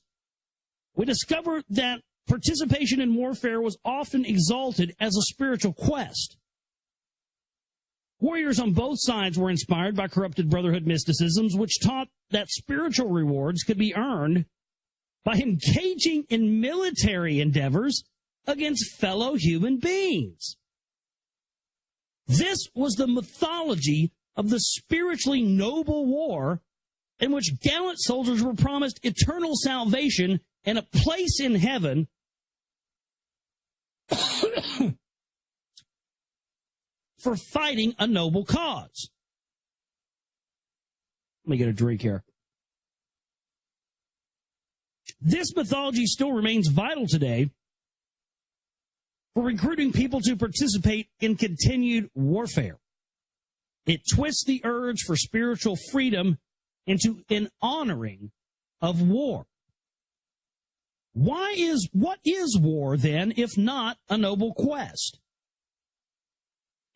we discover that participation in warfare was often exalted as a spiritual quest. Warriors on both sides were inspired by corrupted brotherhood mysticisms, which taught that spiritual rewards could be earned by engaging in military endeavors against fellow human beings. This was the mythology of the spiritually noble war in which gallant soldiers were promised eternal salvation and a place in heaven for fighting a noble cause. Let me get a drink here. This mythology still remains vital today for recruiting people to participate in continued warfare. It twists the urge for spiritual freedom into an honoring of war. What is war, then, if not a noble quest?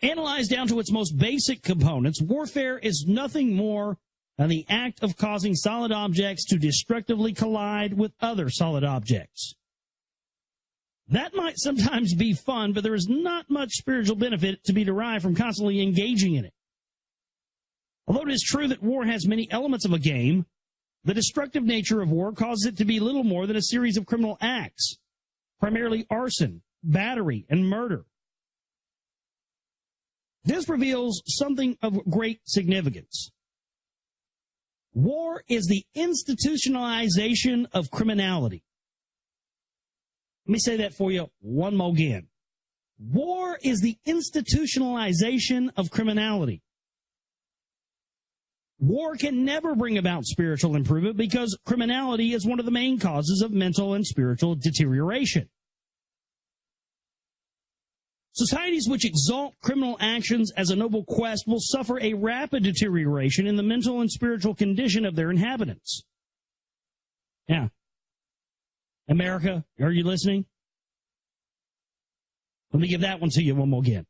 Analyzed down to its most basic components, warfare is nothing more than the act of causing solid objects to destructively collide with other solid objects. That might sometimes be fun, but there is not much spiritual benefit to be derived from constantly engaging in it. Although it is true that war has many elements of a game, the destructive nature of war causes it to be little more than a series of criminal acts, primarily arson, battery, and murder. This reveals something of great significance. War is the institutionalization of criminality. Let me say that for you one more again. War is the institutionalization of criminality. War can never bring about spiritual improvement because criminality is one of the main causes of mental and spiritual deterioration. Societies which exalt criminal actions as a noble quest will suffer a rapid deterioration in the mental and spiritual condition of their inhabitants. Yeah. America, are you listening? Let me give that one to you one more again.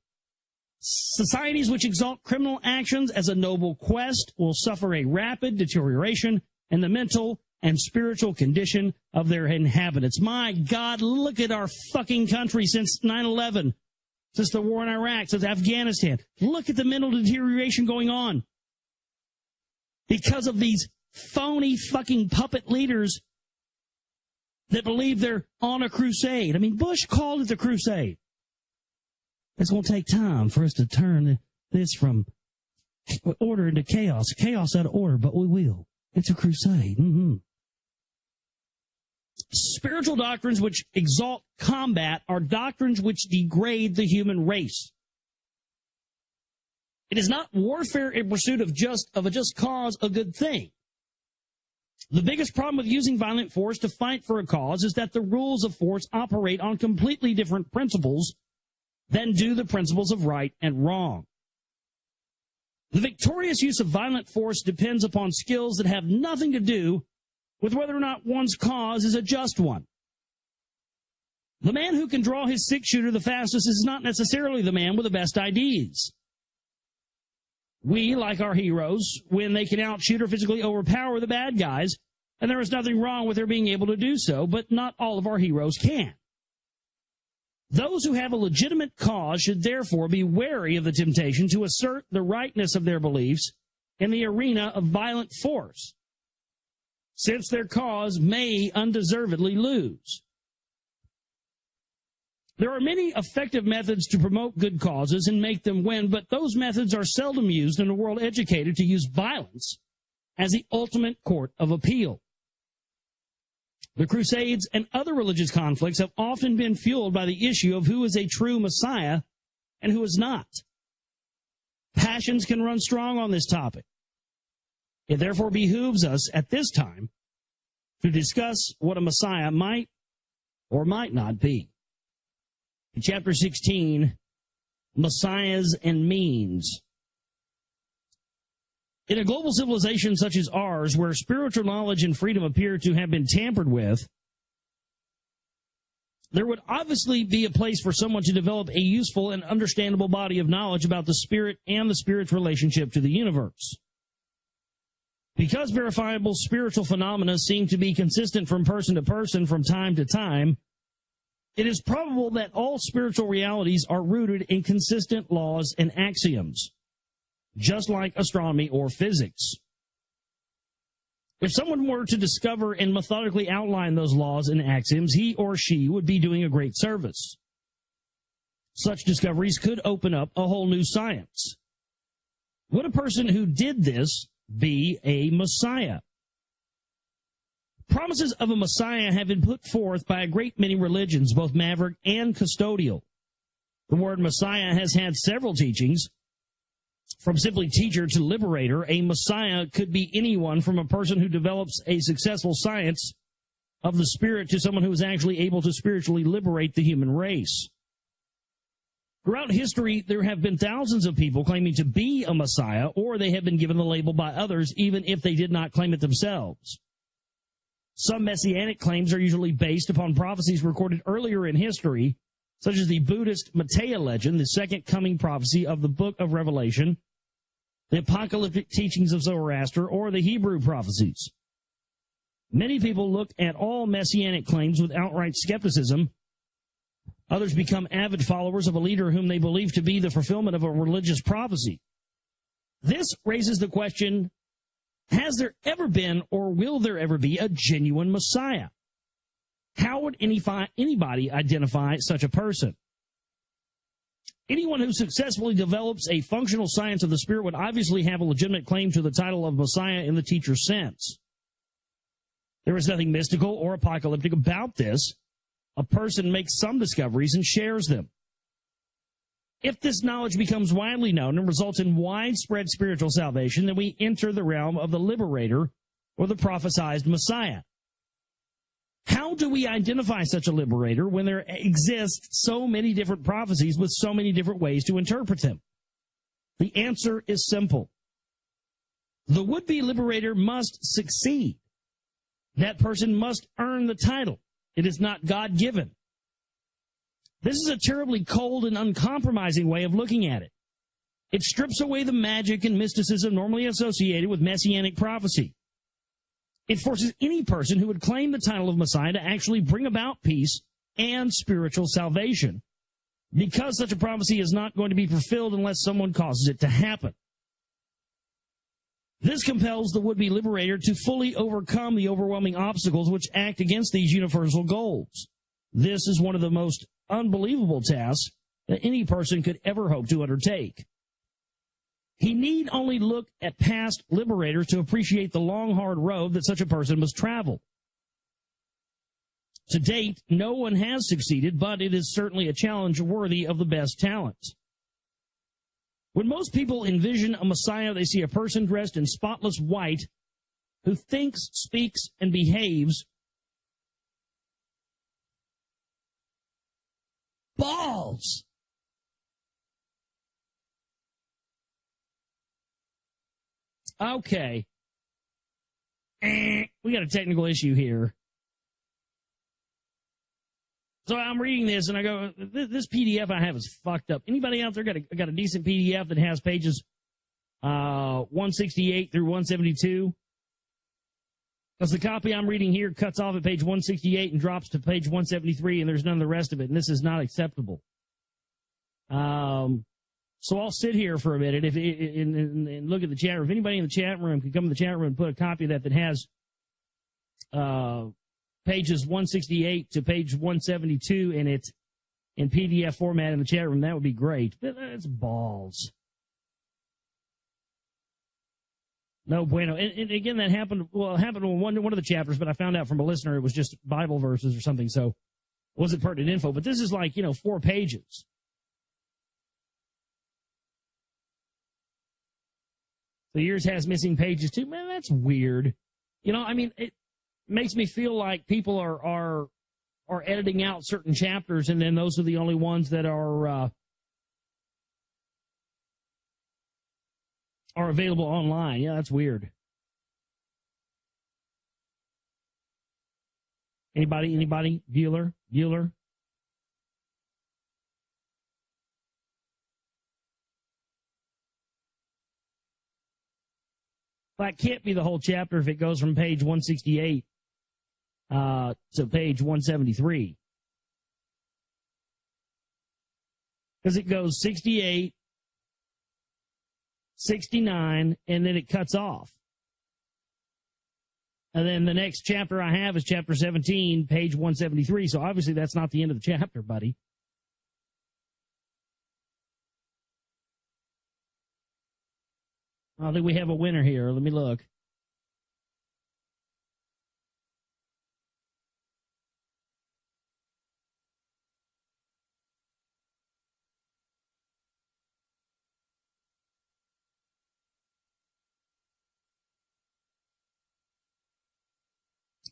Societies which exalt criminal actions as a noble quest will suffer a rapid deterioration in the mental and spiritual condition of their inhabitants. My God, look at our fucking country since 9/11, since the war in Iraq, since Afghanistan. Look at the mental deterioration going on because of these phony fucking puppet leaders that believe they're on a crusade. I mean, Bush called it the crusade. It's going to take time for us to turn this from order into chaos. Chaos out of order, but we will. It's a crusade. Spiritual doctrines which exalt combat are doctrines which degrade the human race. It is not warfare in pursuit of a just cause a good thing. The biggest problem with using violent force to fight for a cause is that the rules of force operate on completely different principles than do the principles of right and wrong. The victorious use of violent force depends upon skills that have nothing to do with whether or not one's cause is a just one. The man who can draw his six-shooter the fastest is not necessarily the man with the best ideas. We, like our heroes, when they can outshoot or physically overpower the bad guys, and there is nothing wrong with their being able to do so, but not all of our heroes can. Those who have a legitimate cause should therefore be wary of the temptation to assert the rightness of their beliefs in the arena of violent force. since their cause may undeservedly lose. There are many effective methods to promote good causes and make them win, but those methods are seldom used in a world educated to use violence as the ultimate court of appeal. The Crusades and other religious conflicts have often been fueled by the issue of who is a true Messiah and who is not. Passions can run strong on this topic. It therefore behooves us at this time to discuss what a Messiah might or might not be. In chapter 16, Messiahs and Means. In a global civilization such as ours, where spiritual knowledge and freedom appear to have been tampered with, there would obviously be a place for someone to develop a useful and understandable body of knowledge about the Spirit and the Spirit's relationship to the universe. Because verifiable spiritual phenomena seem to be consistent from person to person from time to time, it is probable that all spiritual realities are rooted in consistent laws and axioms, just like astronomy or physics. If someone were to discover and methodically outline those laws and axioms, he or she would be doing a great service. Such discoveries could open up a whole new science. Would a person who did this be a Messiah? Promises of a Messiah have been put forth by a great many religions, both maverick and custodial. The word Messiah has had several teachings. From simply teacher to liberator, a Messiah could be anyone from a person who develops a successful science of the Spirit to someone who is actually able to spiritually liberate the human race. Throughout history, there have been thousands of people claiming to be a Messiah, or they have been given the label by others, even if they did not claim it themselves. Some messianic claims are usually based upon prophecies recorded earlier in history, such as the Buddhist Maitreya legend, the second coming prophecy of the book of Revelation, the apocalyptic teachings of Zoroaster, or the Hebrew prophecies. Many people look at all messianic claims with outright skepticism. Others become avid followers of a leader whom they believe to be the fulfillment of a religious prophecy. This raises the question, has there ever been or will there ever be a genuine Messiah? How would anybody identify such a person? Anyone who successfully develops a functional science of the Spirit would obviously have a legitimate claim to the title of Messiah in the teacher's sense. There is nothing mystical or apocalyptic about this. A person makes some discoveries and shares them. If this knowledge becomes widely known and results in widespread spiritual salvation, then we enter the realm of the liberator or the prophesied Messiah. How do we identify such a liberator when there exist so many different prophecies with so many different ways to interpret them? The answer is simple. The would-be liberator must succeed. That person must earn the title. It is not God-given. This is a terribly cold and uncompromising way of looking at it. It strips away the magic and mysticism normally associated with messianic prophecy. It forces any person who would claim the title of Messiah to actually bring about peace and spiritual salvation, because such a prophecy is not going to be fulfilled unless someone causes it to happen. This compels the would-be liberator to fully overcome the overwhelming obstacles which act against these universal goals. This is one of the most unbelievable tasks that any person could ever hope to undertake. He need only look at past liberators to appreciate the long, hard road that such a person must travel. To date, no one has succeeded, but it is certainly a challenge worthy of the best talents. When most people envision a Messiah, they see a person dressed in spotless white who thinks, speaks, and behaves balls. Okay. We got a technical issue here. So I'm reading this, and I go, this PDF I have is fucked up. Anybody out there got a decent PDF that has pages 168 through 172? Because the copy I'm reading here cuts off at page 168 and drops to page 173, and there's none of the rest of it, and this is not acceptable. So I'll sit here for a minute and look at the chat room. If anybody in the chat room can come in the chat room and put a copy of that has pages 168 to page 172 and it's in PDF format in the chat room, that would be great. That's balls. No bueno. And again, that happened, well, it happened in one of the chapters, but I found out from a listener it was just Bible verses or something, so it wasn't pertinent info. But this is like, 4 pages. So yours has missing pages too. Man, that's weird. It makes me feel like people are editing out certain chapters, and then those are the only ones that are available online. Yeah, that's weird. Anybody? Bueller? That can't be the whole chapter if it goes from page 168 to page 173. Because it goes 68, 69, and then it cuts off. And then the next chapter I have is chapter 17, page 173. So obviously that's not the end of the chapter, buddy. I think we have a winner here. Let me look.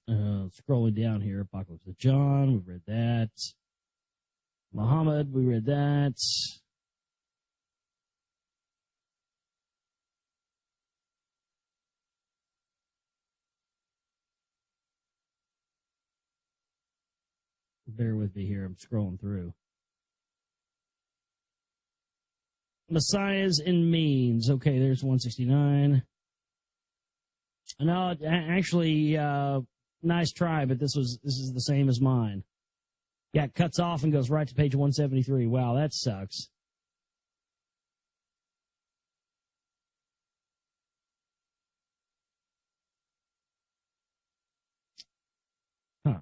Scrolling down here, Apocalypse of John, we read that. Muhammad, we read that. Bear with me here, I'm scrolling through. Messiahs and means. Okay, there's 169. No, actually, nice try, but this is the same as mine. Yeah, it cuts off and goes right to page 173. Wow, that sucks. Huh.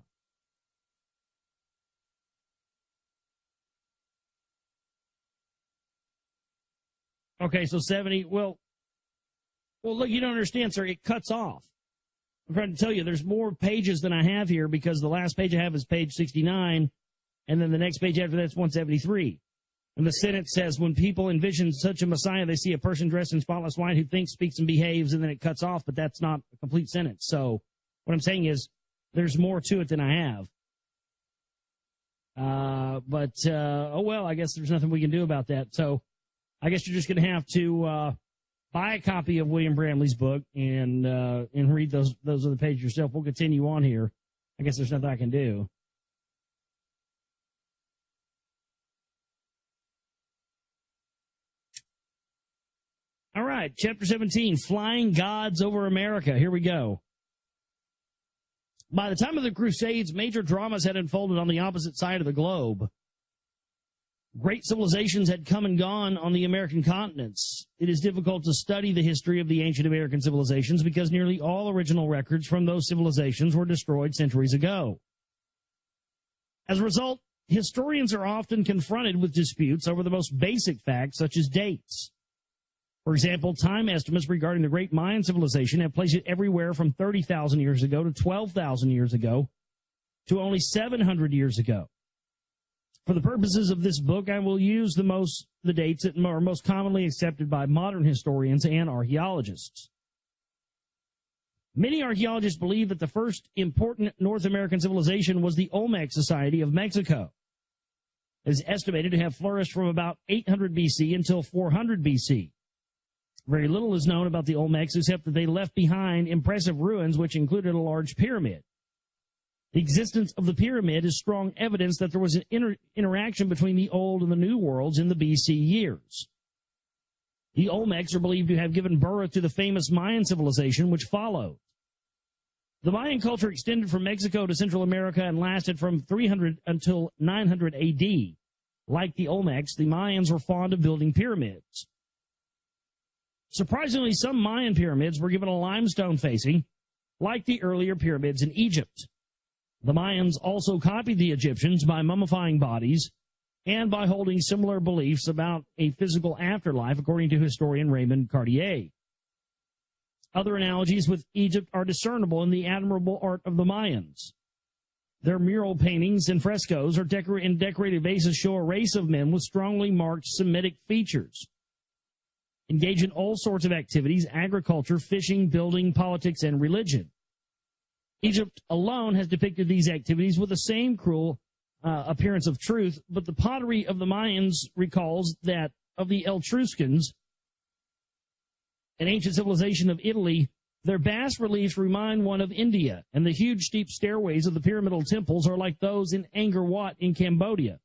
Okay, so 70, well, look, you don't understand, sir. It cuts off. I'm trying to tell you, there's more pages than I have here because the last page I have is page 69, and then the next page after that's 173. And the sentence says, when people envision such a Messiah, they see a person dressed in spotless white who thinks, speaks, and behaves, and then it cuts off, but that's not a complete sentence. So what I'm saying is there's more to it than I have. Oh, well, I guess there's nothing we can do about that. So I guess you're just going to have to buy a copy of William Bramley's book and read those other pages yourself. We'll continue on here. I guess there's nothing I can do. All right, chapter 17, Flying Gods Over America. Here we go. By the time of the Crusades, major dramas had unfolded on the opposite side of the globe. Great civilizations had come and gone on the American continents. It is difficult to study the history of the ancient American civilizations because nearly all original records from those civilizations were destroyed centuries ago. As a result, historians are often confronted with disputes over the most basic facts, such as dates. For example, time estimates regarding the great Mayan civilization have placed it everywhere from 30,000 years ago to 12,000 years ago to only 700 years ago. For the purposes of this book, I will use the dates that are most commonly accepted by modern historians and archaeologists. Many archaeologists believe that the first important North American civilization was the Olmec Society of Mexico. It is estimated to have flourished from about 800 BC until 400 BC. Very little is known about the Olmecs except that they left behind impressive ruins which included a large pyramid. The existence of the pyramid is strong evidence that there was an interaction between the old and the new worlds in the BC years. The Olmecs are believed to have given birth to the famous Mayan civilization which followed. The Mayan culture extended from Mexico to Central America and lasted from 300 until 900 AD. Like the Olmecs, the Mayans were fond of building pyramids. Surprisingly, some Mayan pyramids were given a limestone facing, like the earlier pyramids in Egypt. The Mayans also copied the Egyptians by mummifying bodies and by holding similar beliefs about a physical afterlife, according to historian Raymond Cartier. Other analogies with Egypt are discernible in the admirable art of the Mayans. Their mural paintings and frescoes and decorated vases show a race of men with strongly marked Semitic features. Engage in all sorts of activities: agriculture, fishing, building, politics, and religion. Egypt alone has depicted these activities with the same cruel appearance of truth, but the pottery of the Mayans recalls that of the Etruscans, an ancient civilization of Italy. Their bas reliefs remind one of India, and the huge steep stairways of the pyramidal temples are like those in Angkor Wat in Cambodia.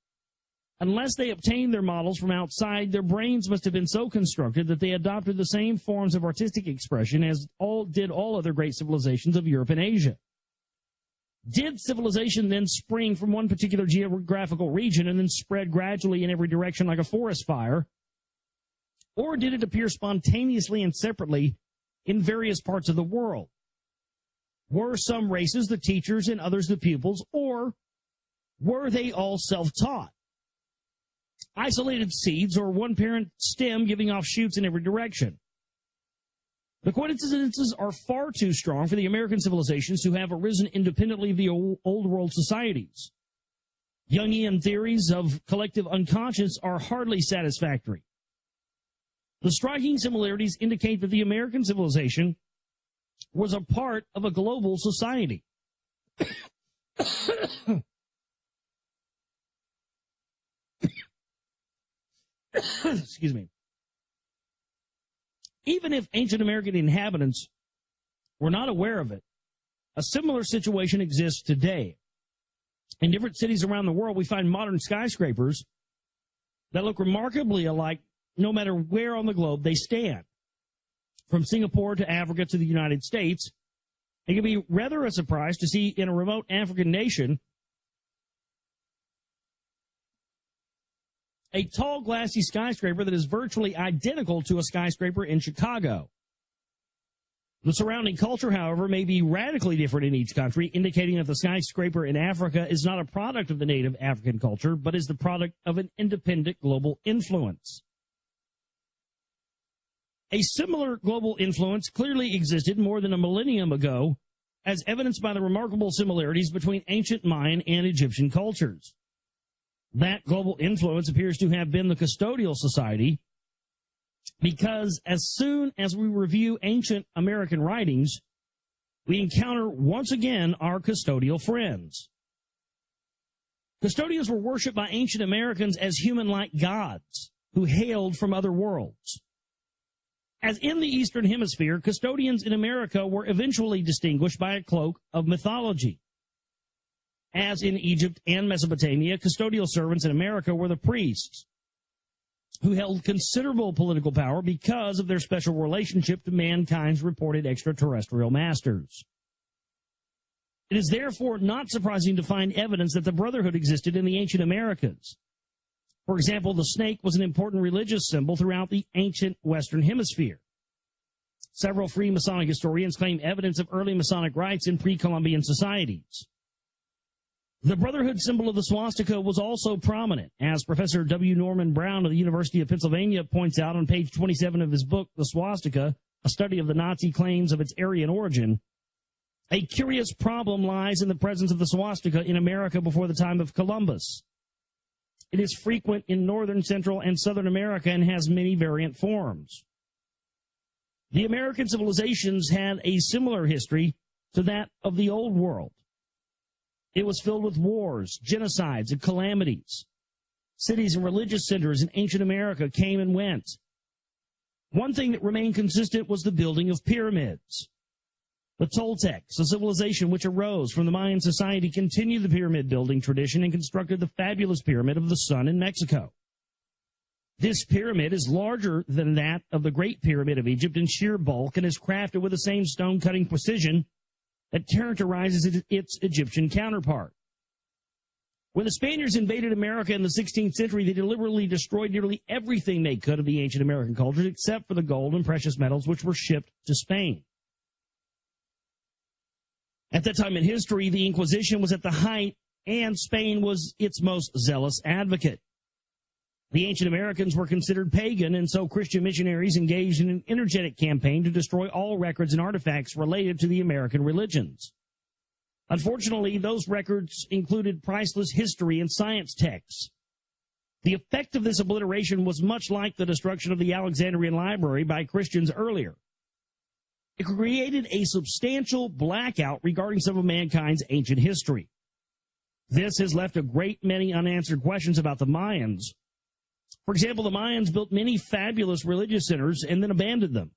Unless they obtained their models from outside, their brains must have been so constructed that they adopted the same forms of artistic expression as all other great civilizations of Europe and Asia. Did civilization then spring from one particular geographical region and then spread gradually in every direction like a forest fire? Or did it appear spontaneously and separately in various parts of the world? Were some races the teachers and others the pupils, or were they all self-taught? Isolated seeds, or one parent stem giving off shoots in every direction? The coincidences are far too strong for the American civilizations to have arisen independently of the old world societies. Jungian theories of collective unconscious are hardly satisfactory. The striking similarities indicate that the American civilization was a part of a global society. Excuse me. Even if ancient American inhabitants were not aware of it, a similar situation exists today. In different cities around the world, we find modern skyscrapers that look remarkably alike no matter where on the globe they stand. From Singapore to Africa to the United States, it can be rather a surprise to see in a remote African nation a tall, glassy skyscraper that is virtually identical to a skyscraper in Chicago. The surrounding culture, however, may be radically different in each country, indicating that the skyscraper in Africa is not a product of the native African culture, but is the product of an independent global influence. A similar global influence clearly existed more than a millennium ago, as evidenced by the remarkable similarities between ancient Mayan and Egyptian cultures. That global influence appears to have been the custodial society, because as soon as we review ancient American writings, we encounter once again our custodial friends. Custodians were worshipped by ancient Americans as human-like gods who hailed from other worlds. As in the Eastern Hemisphere, custodians in America were eventually distinguished by a cloak of mythology. As in Egypt and Mesopotamia, custodial servants in America were the priests, who held considerable political power because of their special relationship to mankind's reported extraterrestrial masters. It is therefore not surprising to find evidence that the brotherhood existed in the ancient Americas. For example, the snake was an important religious symbol throughout the ancient Western Hemisphere. Several Freemasonic historians claim evidence of early Masonic rites in pre-Columbian societies. The brotherhood symbol of the swastika was also prominent, as Professor W. Norman Brown of the University of Pennsylvania points out on page 27 of his book, The Swastika, a study of the Nazi claims of its Aryan origin. A curious problem lies in the presence of the swastika in America before the time of Columbus. It is frequent in northern, central, and southern America and has many variant forms. The American civilizations had a similar history to that of the Old World. It was filled with wars, genocides, and calamities. Cities and religious centers in ancient America came and went. One thing that remained consistent was the building of pyramids. The Toltecs, a civilization which arose from the Mayan society, continued the pyramid building tradition and constructed the fabulous Pyramid of the Sun in Mexico. This pyramid is larger than that of the Great Pyramid of Egypt in sheer bulk and is crafted with the same stone-cutting precision that characterizes its Egyptian counterpart. When the Spaniards invaded America in the 16th century, they deliberately destroyed nearly everything they could of the ancient American cultures except for the gold and precious metals which were shipped to Spain. At that time in history, the Inquisition was at the height, and Spain was its most zealous advocate. The ancient Americans were considered pagan, and so Christian missionaries engaged in an energetic campaign to destroy all records and artifacts related to the American religions. Unfortunately, those records included priceless history and science texts. The effect of this obliteration was much like the destruction of the Alexandrian Library by Christians earlier. It created a substantial blackout regarding some of mankind's ancient history. This has left a great many unanswered questions about the Mayans. For example, the Mayans built many fabulous religious centers and then abandoned them.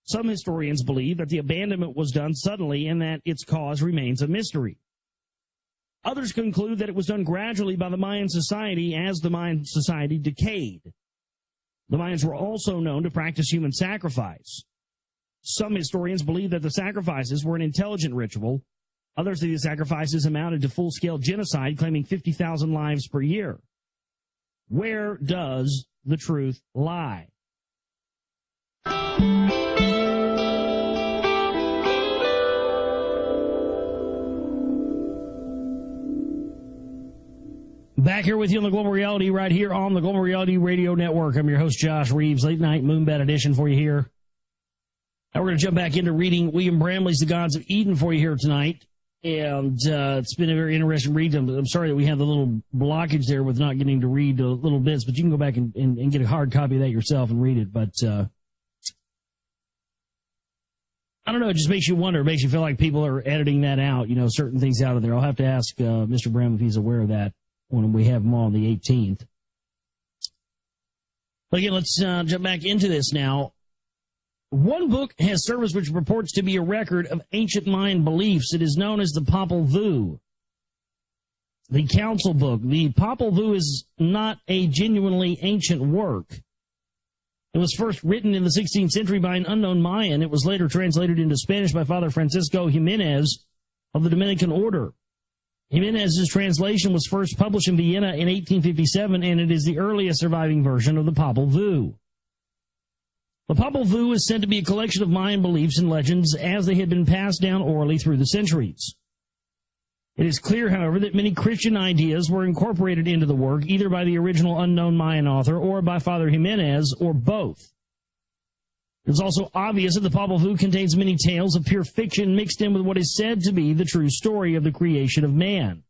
Some historians believe that the abandonment was done suddenly and that its cause remains a mystery. Others conclude that it was done gradually by the Mayan society as the Mayan society decayed. The Mayans were also known to practice human sacrifice. Some historians believe that the sacrifices were an intelligent ritual. Others say the sacrifices amounted to full-scale genocide, claiming 50,000 lives per year. Where does the truth lie? Back here with you on the Global Reality, right here on the Global Reality Radio Network. I'm your host, Josh Reeves. Late night Moonbat edition for you here. Now we're going to jump back into reading William Bramley's The Gods of Eden for you here tonight. And it's been a very interesting read. I'm sorry that we have the little blockage there with not getting to read the little bits, but you can go back and get a hard copy of that yourself and read it. But I don't know, it just makes you wonder. It makes you feel like people are editing that out, certain things out of there. I'll have to ask Mr. Bramley if he's aware of that when we have him on the 18th. But again, let's jump back into this now. One book has surfaced which purports to be a record of ancient Mayan beliefs. It is known as the Popol Vuh, the Council Book. The Popol Vuh is not a genuinely ancient work. It was first written in the 16th century by an unknown Mayan. It was later translated into Spanish by Father Francisco Jimenez of the Dominican Order. Jimenez's translation was first published in Vienna in 1857, and it is the earliest surviving version of the Popol Vuh. The Popol Vuh is said to be a collection of Mayan beliefs and legends as they had been passed down orally through the centuries. It is clear, however, that many Christian ideas were incorporated into the work, either by the original unknown Mayan author or by Father Jimenez, or both. It is also obvious that the Popol Vuh contains many tales of pure fiction mixed in with what is said to be the true story of the creation of man.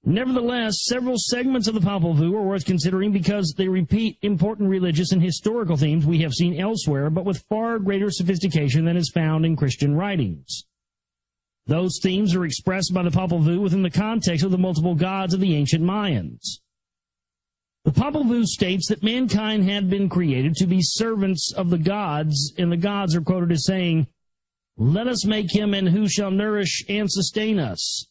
Nevertheless, several segments of the Popol Vuh are worth considering because they repeat important religious and historical themes we have seen elsewhere, but with far greater sophistication than is found in Christian writings. Those themes are expressed by the Popol Vuh within the context of the multiple gods of the ancient Mayans. The Popol Vuh states that mankind had been created to be servants of the gods, and the gods are quoted as saying, "Let us make him, and who shall nourish and sustain us?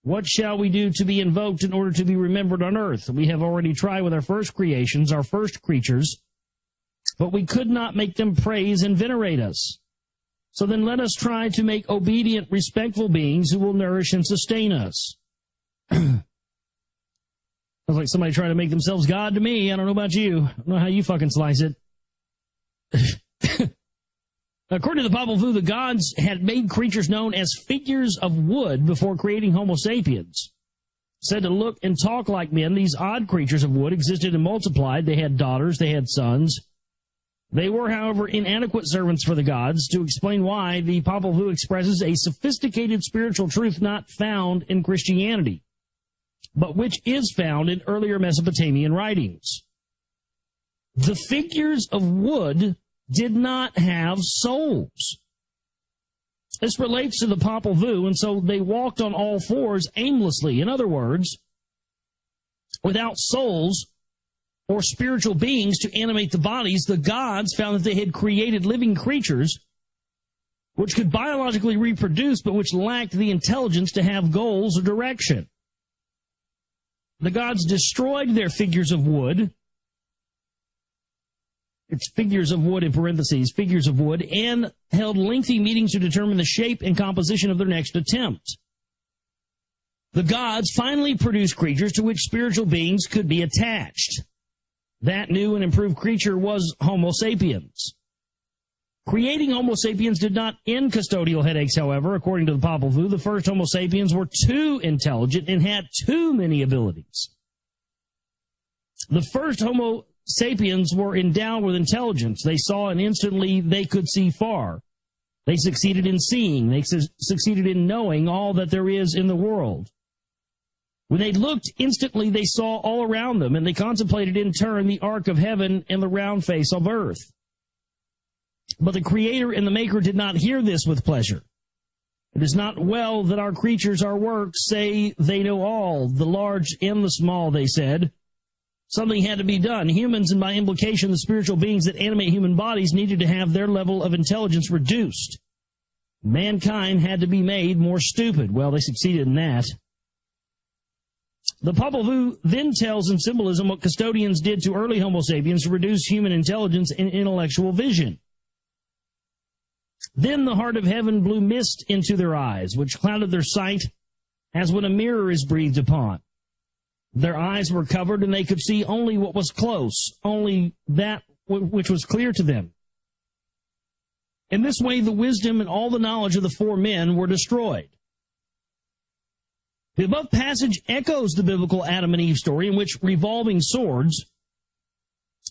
What shall we do to be invoked in order to be remembered on earth? We have already tried with our first creations, our first creatures, but we could not make them praise and venerate us. So then let us try to make obedient, respectful beings who will nourish and sustain us." Sounds like somebody trying to make themselves God to me. I don't know about you. I don't know how you fucking slice it. According to the Popol Vuh, the gods had made creatures known as figures of wood before creating Homo sapiens. Said to look and talk like men, these odd creatures of wood existed and multiplied. They had daughters, they had sons. They were, however, inadequate servants for the gods. To explain why, the Popol Vuh expresses a sophisticated spiritual truth not found in Christianity, but which is found in earlier Mesopotamian writings. The figures of wood did not have souls. This relates to the Popol Vuh, and so they walked on all fours aimlessly. In other words, without souls or spiritual beings to animate the bodies, the gods found that they had created living creatures which could biologically reproduce, but which lacked the intelligence to have goals or direction. The gods destroyed their figures of wood. It's figures of wood in parentheses, figures of wood, and held lengthy meetings to determine the shape and composition of their next attempt. The gods finally produced creatures to which spiritual beings could be attached. That new and improved creature was Homo sapiens. Creating Homo sapiens did not end custodial headaches, however. According to the Popol Vuh, the first Homo sapiens were too intelligent and had too many abilities. The first Homo sapiens were endowed with intelligence. They saw and instantly they could see far. They succeeded in seeing. They succeeded in knowing all that there is in the world. When they looked, instantly they saw all around them, and they contemplated in turn the arc of heaven and the round face of earth. But the Creator and the Maker did not hear this with pleasure. It is not well that our creatures, our works, say they know all, the large and the small, they said. Something had to be done. Humans, and by implication the spiritual beings that animate human bodies, needed to have their level of intelligence reduced. Mankind had to be made more stupid. Well, they succeeded in that. The Popol Vuh then tells in symbolism what custodians did to early Homo sapiens to reduce human intelligence and intellectual vision. Then the heart of heaven blew mist into their eyes, which clouded their sight as when a mirror is breathed upon. Their eyes were covered, and they could see only what was close, only that which was clear to them. In this way, the wisdom and all the knowledge of the four men were destroyed. The above passage echoes the biblical Adam and Eve story, in which revolving swords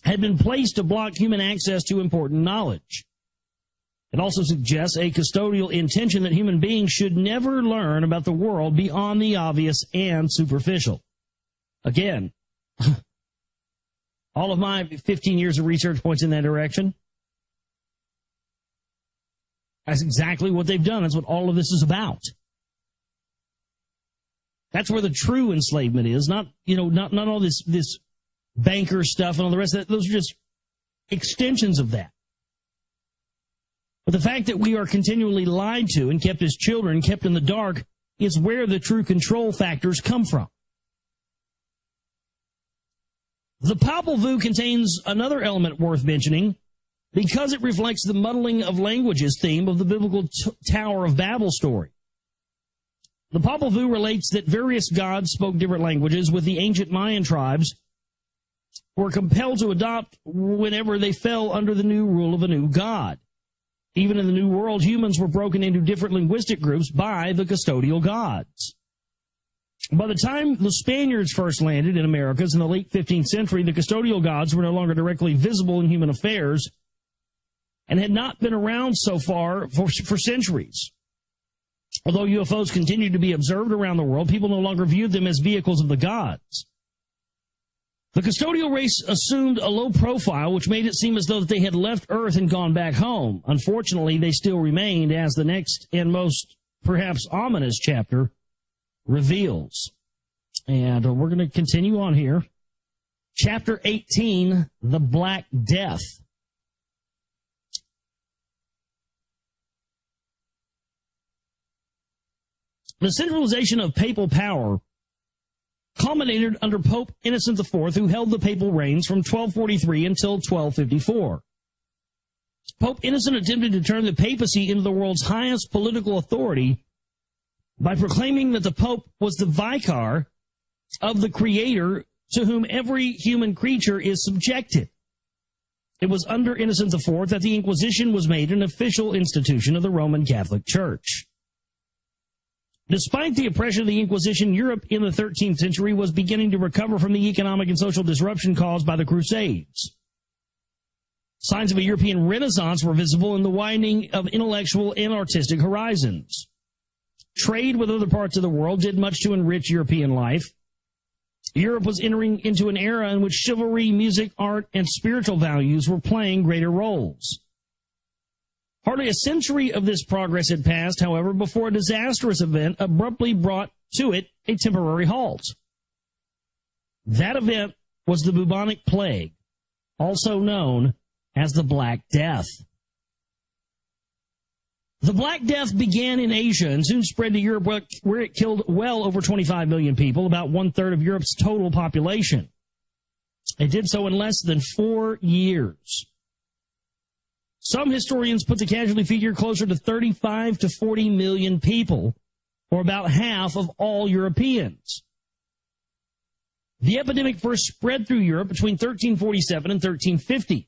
had been placed to block human access to important knowledge. It also suggests a custodial intention that human beings should never learn about the world beyond the obvious and superficial. Again, all of my 15 years of research points in that direction. That's exactly what they've done. That's what all of this is about. That's where the true enslavement is, not all this banker stuff and all the rest of that. Those are just extensions of that. But the fact that we are continually lied to and kept as children, kept in the dark, is where the true control factors come from. The Popol Vuh contains another element worth mentioning because it reflects the muddling of languages theme of the biblical Tower of Babel story. The Popol Vuh relates that various gods spoke different languages, with the ancient Mayan tribes were compelled to adopt whenever they fell under the new rule of a new god. Even in the New World, humans were broken into different linguistic groups by the custodial gods. By the time the Spaniards first landed in Americas in the late 15th century, the custodial gods were no longer directly visible in human affairs and had not been around so far for centuries. Although UFOs continued to be observed around the world, people no longer viewed them as vehicles of the gods. The custodial race assumed a low profile, which made it seem as though they had left Earth and gone back home. Unfortunately, they still remained, as the next and most perhaps ominous chapter reveals. And we're going to continue on here. Chapter 18, The Black Death. The centralization of papal power culminated under Pope Innocent IV, who held the papal reigns from 1243 until 1254. Pope Innocent attempted to turn the papacy into the world's highest political authority by proclaiming that the Pope was the vicar of the Creator to whom every human creature is subjected. It was under Innocent IV that the Inquisition was made an official institution of the Roman Catholic Church. Despite the oppression of the Inquisition, Europe in the 13th century was beginning to recover from the economic and social disruption caused by the Crusades. Signs of a European Renaissance were visible in the widening of intellectual and artistic horizons. Trade with other parts of the world did much to enrich European life. Europe was entering into an era in which chivalry, music, art, and spiritual values were playing greater roles. Hardly a century of this progress had passed, however, before a disastrous event abruptly brought to it a temporary halt. That event was the bubonic plague, also known as the Black Death. The Black Death began in Asia and soon spread to Europe, where it killed well over 25 million people, about one-third of Europe's total population. It did so in less than 4 years. Some historians put the casualty figure closer to 35 to 40 million people, or about half of all Europeans. The epidemic first spread through Europe between 1347 and 1350.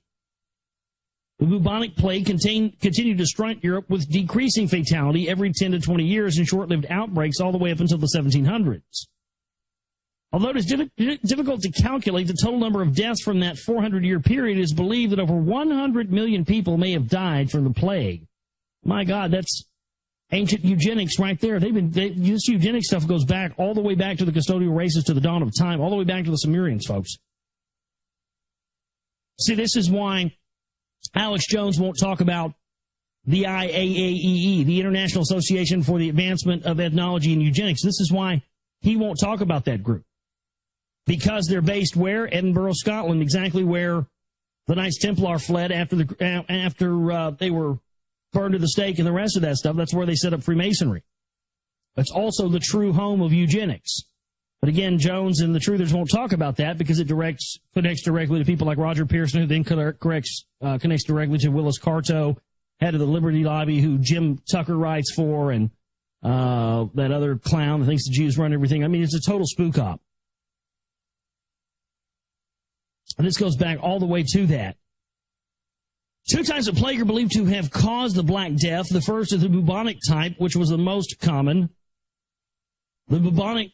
The bubonic plague continued to strike Europe with decreasing fatality every 10 to 20 years in short-lived outbreaks all the way up until the 1700s. Although it is difficult to calculate the total number of deaths from that 400-year period, it is believed that over 100 million people may have died from the plague. My God, that's ancient eugenics right there. This eugenics stuff goes back all the way back to the custodial races, to the dawn of time, all the way back to the Sumerians, folks. See, this is why Alex Jones won't talk about the IAAEE, the International Association for the Advancement of Ethnology and Eugenics. This is why he won't talk about that group. Because they're based where? Edinburgh, Scotland, exactly where the Knights Templar fled after they were burned to the stake and the rest of that stuff. That's where they set up Freemasonry. That's also the true home of eugenics. But again, Jones and the Truthers won't talk about that because it connects directly to people like Roger Pearson, who then connects directly to Willis Carto, head of the Liberty Lobby, who Jim Tucker writes for, and that other clown that thinks the Jews run everything. I mean, it's a total spook op. And this goes back all the way to that. Two types of plague are believed to have caused the Black Death. The first is the bubonic type, which was the most common. The bubonic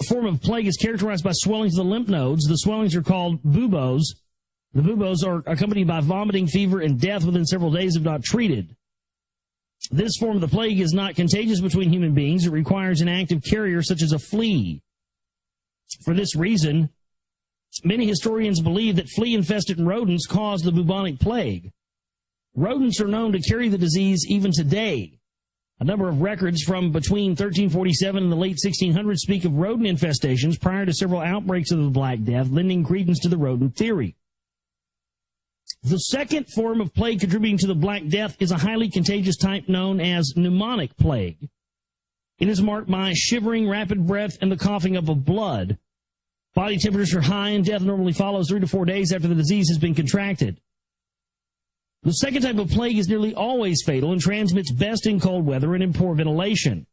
form of plague is characterized by swellings of the lymph nodes. The swellings are called buboes. The buboes are accompanied by vomiting, fever, and death within several days if not treated. This form of the plague is not contagious between human beings. It requires an active carrier such as a flea. For this reason, many historians believe that flea-infested rodents caused the bubonic plague. Rodents are known to carry the disease even today. A number of records from between 1347 and the late 1600s speak of rodent infestations prior to several outbreaks of the Black Death, lending credence to the rodent theory. The second form of plague contributing to the Black Death is a highly contagious type known as pneumonic plague. It is marked by shivering, rapid breath, and the coughing up of blood. Body temperatures are high, and death normally follows 3 to 4 days after the disease has been contracted. The second type of plague is nearly always fatal and transmits best in cold weather and in poor ventilation.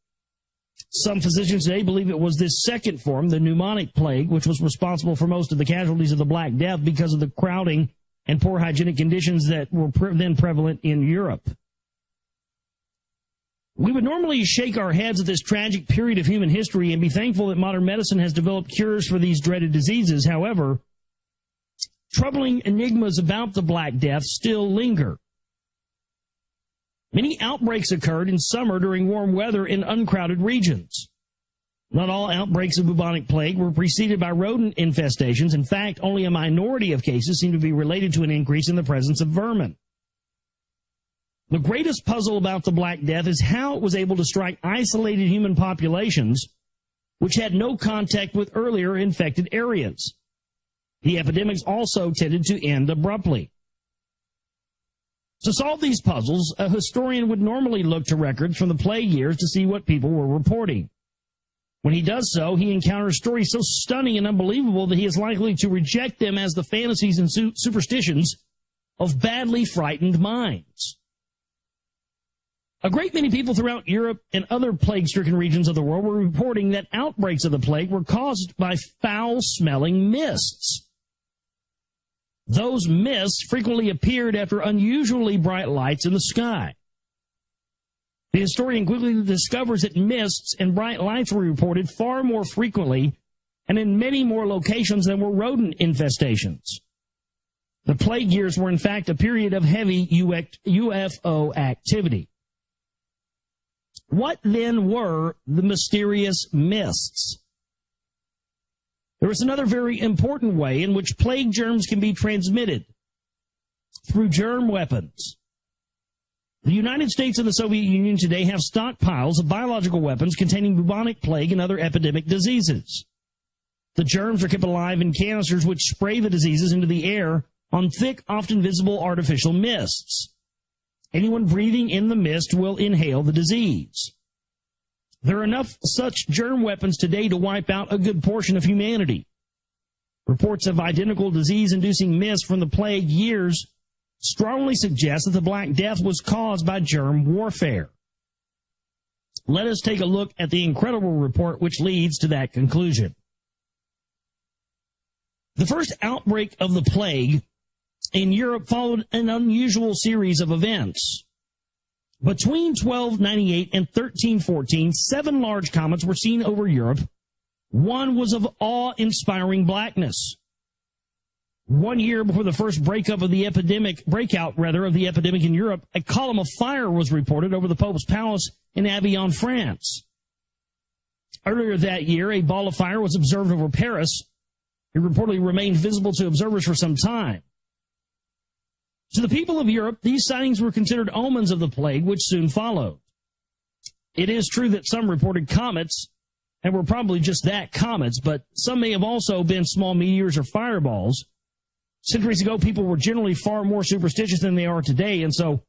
Some physicians today believe it was this second form, the pneumonic plague, which was responsible for most of the casualties of the Black Death because of the crowding and poor hygienic conditions that were then prevalent in Europe. We would normally shake our heads at this tragic period of human history and be thankful that modern medicine has developed cures for these dreaded diseases. However, troubling enigmas about the Black Death still linger. Many outbreaks occurred in summer during warm weather in uncrowded regions. Not all outbreaks of bubonic plague were preceded by rodent infestations. In fact, only a minority of cases seem to be related to an increase in the presence of vermin. The greatest puzzle about the Black Death is how it was able to strike isolated human populations which had no contact with earlier infected areas. The epidemics also tended to end abruptly. To solve these puzzles, a historian would normally look to records from the plague years to see what people were reporting. When he does so, he encounters stories so stunning and unbelievable that he is likely to reject them as the fantasies and superstitions of badly frightened minds. A great many people throughout Europe and other plague-stricken regions of the world were reporting that outbreaks of the plague were caused by foul-smelling mists. Those mists frequently appeared after unusually bright lights in the sky. The historian quickly discovers that mists and bright lights were reported far more frequently and in many more locations than were rodent infestations. The plague years were in fact a period of heavy UFO activity. What then were the mysterious mists? There is another very important way in which plague germs can be transmitted, through germ weapons. The United States and the Soviet Union today have stockpiles of biological weapons containing bubonic plague and other epidemic diseases. The germs are kept alive in canisters which spray the diseases into the air on thick, often visible artificial mists. Anyone breathing in the mist will inhale the disease. There are enough such germ weapons today to wipe out a good portion of humanity. Reports of identical disease-inducing mist from the plague years strongly suggest that the Black Death was caused by germ warfare. Let us take a look at the incredible report which leads to that conclusion. The first outbreak of the plague in Europe followed an unusual series of events. Between 1298 and 1314, 7 large comets were seen over Europe. One was of awe-inspiring blackness. 1 year before the first breakout of the epidemic in Europe, a column of fire was reported over the Pope's palace in Avignon, France. Earlier that year, a ball of fire was observed over Paris. It reportedly remained visible to observers for some time. To the people of Europe, these sightings were considered omens of the plague, which soon followed. It is true that some reported comets, and were probably just that, comets, but some may have also been small meteors or fireballs. Centuries ago, people were generally far more superstitious than they are today, and so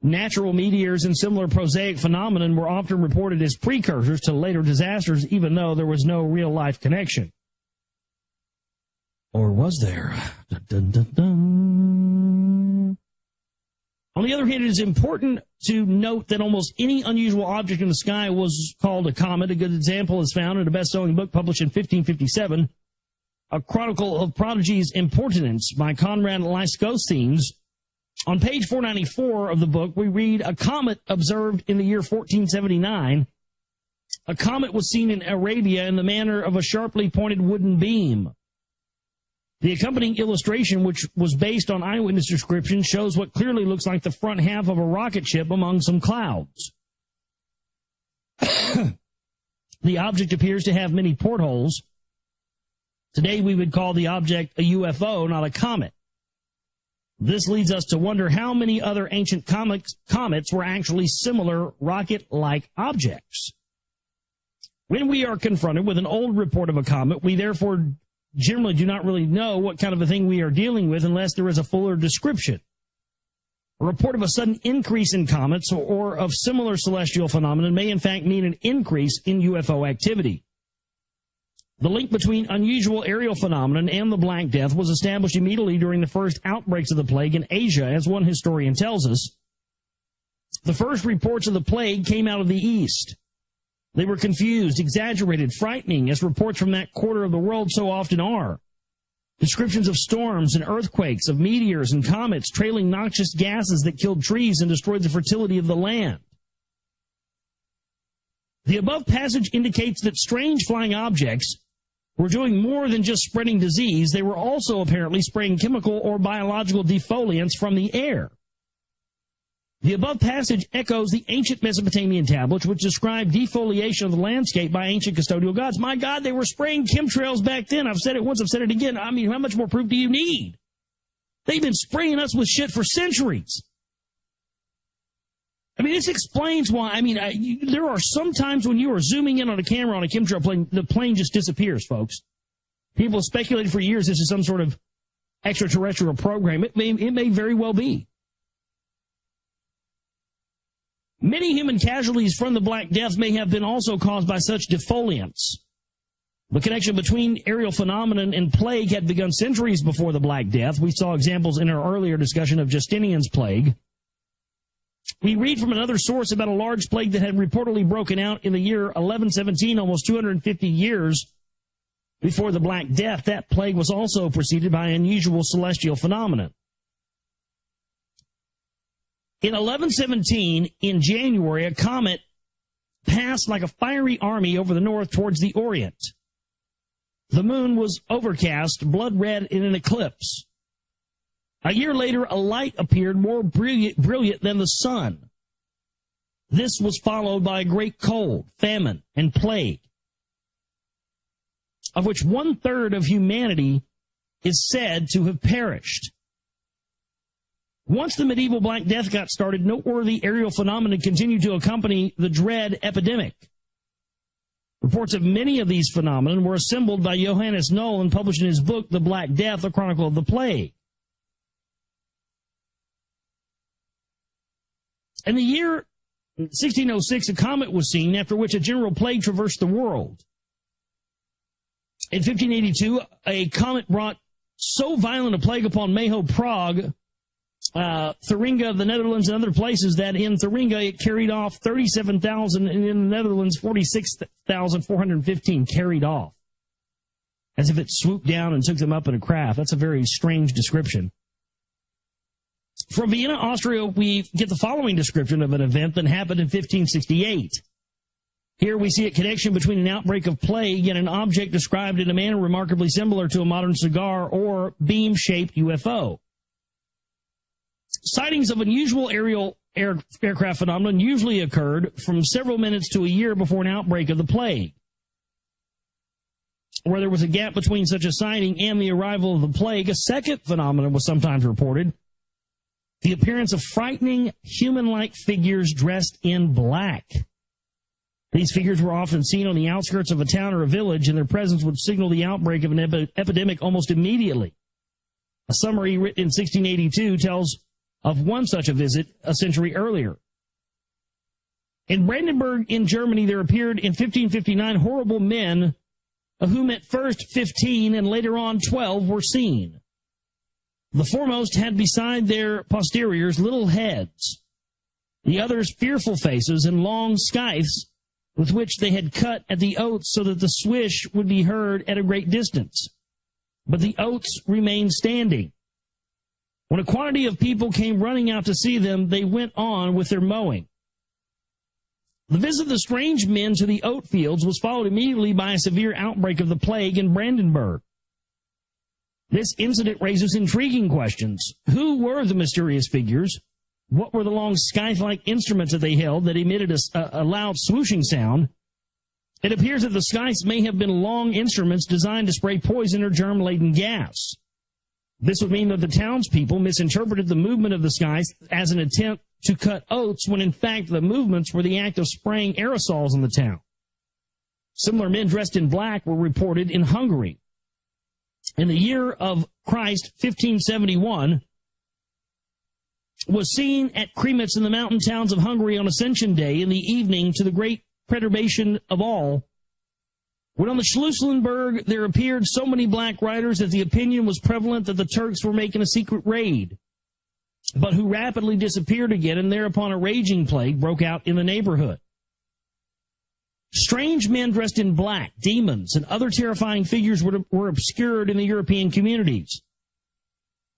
natural meteors and similar prosaic phenomenon were often reported as precursors to later disasters, even though there was no real-life connection. Or was there? Dun, dun, dun, dun. On the other hand, it is important to note that almost any unusual object in the sky was called a comet. A good example is found in a best-selling book published in 1557, A Chronicle of Prodigy's Importunance by Conrad Laskosthenes. On page 494 of the book, we read, a comet observed in the year 1479. A comet was seen in Arabia in the manner of a sharply pointed wooden beam. The accompanying illustration, which was based on eyewitness description, shows what clearly looks like the front half of a rocket ship among some clouds. The object appears to have many portholes. Today we would call the object a UFO, not a comet. This leads us to wonder how many other ancient comets were actually similar rocket-like objects. When we are confronted with an old report of a comet, we therefore generally do not really know what kind of a thing we are dealing with unless there is a fuller description. A report of a sudden increase in comets or of similar celestial phenomena may in fact mean an increase in UFO activity. The link between unusual aerial phenomenon and the Black Death was established immediately during the first outbreaks of the plague in Asia, as one historian tells us. The first reports of the plague came out of the East. They were confused, exaggerated, frightening, as reports from that quarter of the world so often are. Descriptions of storms and earthquakes, of meteors and comets trailing noxious gases that killed trees and destroyed the fertility of the land. The above passage indicates that strange flying objects were doing more than just spreading disease. They were also apparently spraying chemical or biological defoliants from the air. The above passage echoes the ancient Mesopotamian tablets, which describe defoliation of the landscape by ancient custodial gods. My God, they were spraying chemtrails back then. I've said it once, I've said it again. I mean, how much more proof do you need? They've been spraying us with shit for centuries. I mean, this explains why. I mean, there are some times when you are zooming in on a camera on a chemtrail plane, the plane just disappears, folks. People have speculated for years this is some sort of extraterrestrial program. It may very well be. Many human casualties from the Black Death may have been also caused by such defoliants. The connection between aerial phenomenon and plague had begun centuries before the Black Death. We saw examples in our earlier discussion of Justinian's plague. We read from another source about a large plague that had reportedly broken out in the year 1117, almost 250 years before the Black Death. That plague was also preceded by unusual celestial phenomenon. In 1117, in January, a comet passed like a fiery army over the north towards the Orient. The moon was overcast, blood red in an eclipse. A year later, a light appeared more brilliant than the sun. This was followed by a great cold, famine, and plague, of which 1/3 of humanity is said to have perished. Once the medieval Black Death got started, noteworthy aerial phenomena continued to accompany the dread epidemic. Reports of many of these phenomena were assembled by Johannes Knoll and published in his book, The Black Death, A Chronicle of the Plague. In the year 1606, a comet was seen, after which a general plague traversed the world. In 1582, a comet brought so violent a plague upon Maho, Prague, Thuringia, the Netherlands, and other places that in Thuringia it carried off 37,000, and in the Netherlands 46,415 carried off. As if it swooped down and took them up in a craft. That's a very strange description. From Vienna, Austria, we get the following description of an event that happened in 1568. Here we see a connection between an outbreak of plague and an object described in a manner remarkably similar to a modern cigar or beam-shaped UFO. Sightings of unusual aerial aircraft phenomenon usually occurred from several minutes to a year before an outbreak of the plague. Where there was a gap between such a sighting and the arrival of the plague, a second phenomenon was sometimes reported: the appearance of frightening human-like figures dressed in black. These figures were often seen on the outskirts of a town or a village, and their presence would signal the outbreak of an epidemic almost immediately. A summary written in 1682 tells of one such a visit a century earlier. In Brandenburg, in Germany, there appeared in 1559 horrible men, of whom at first 15 and later on 12 were seen. The foremost had beside their posteriors little heads, the others fearful faces and long scythes with which they had cut at the oats so that the swish would be heard at a great distance. But the oats remained standing. When a quantity of people came running out to see them, they went on with their mowing. The visit of the strange men to the oat fields was followed immediately by a severe outbreak of the plague in Brandenburg. This incident raises intriguing questions. Who were the mysterious figures? What were the long scythe-like instruments that they held that emitted a loud swooshing sound? It appears that the scythes may have been long instruments designed to spray poison or germ-laden gas. This would mean that the townspeople misinterpreted the movement of the scythes as an attempt to cut oats, when in fact the movements were the act of spraying aerosols in the town. Similar men dressed in black were reported in Hungary. In the year of Christ, 1571, was seen at Kremitz in the mountain towns of Hungary on Ascension Day in the evening, to the great perturbation of all, when on the Schlusselberg there appeared so many black riders that the opinion was prevalent that the Turks were making a secret raid, but who rapidly disappeared again, and thereupon a raging plague broke out in the neighborhood. Strange men dressed in black, demons, and other terrifying figures were obscured in the European communities.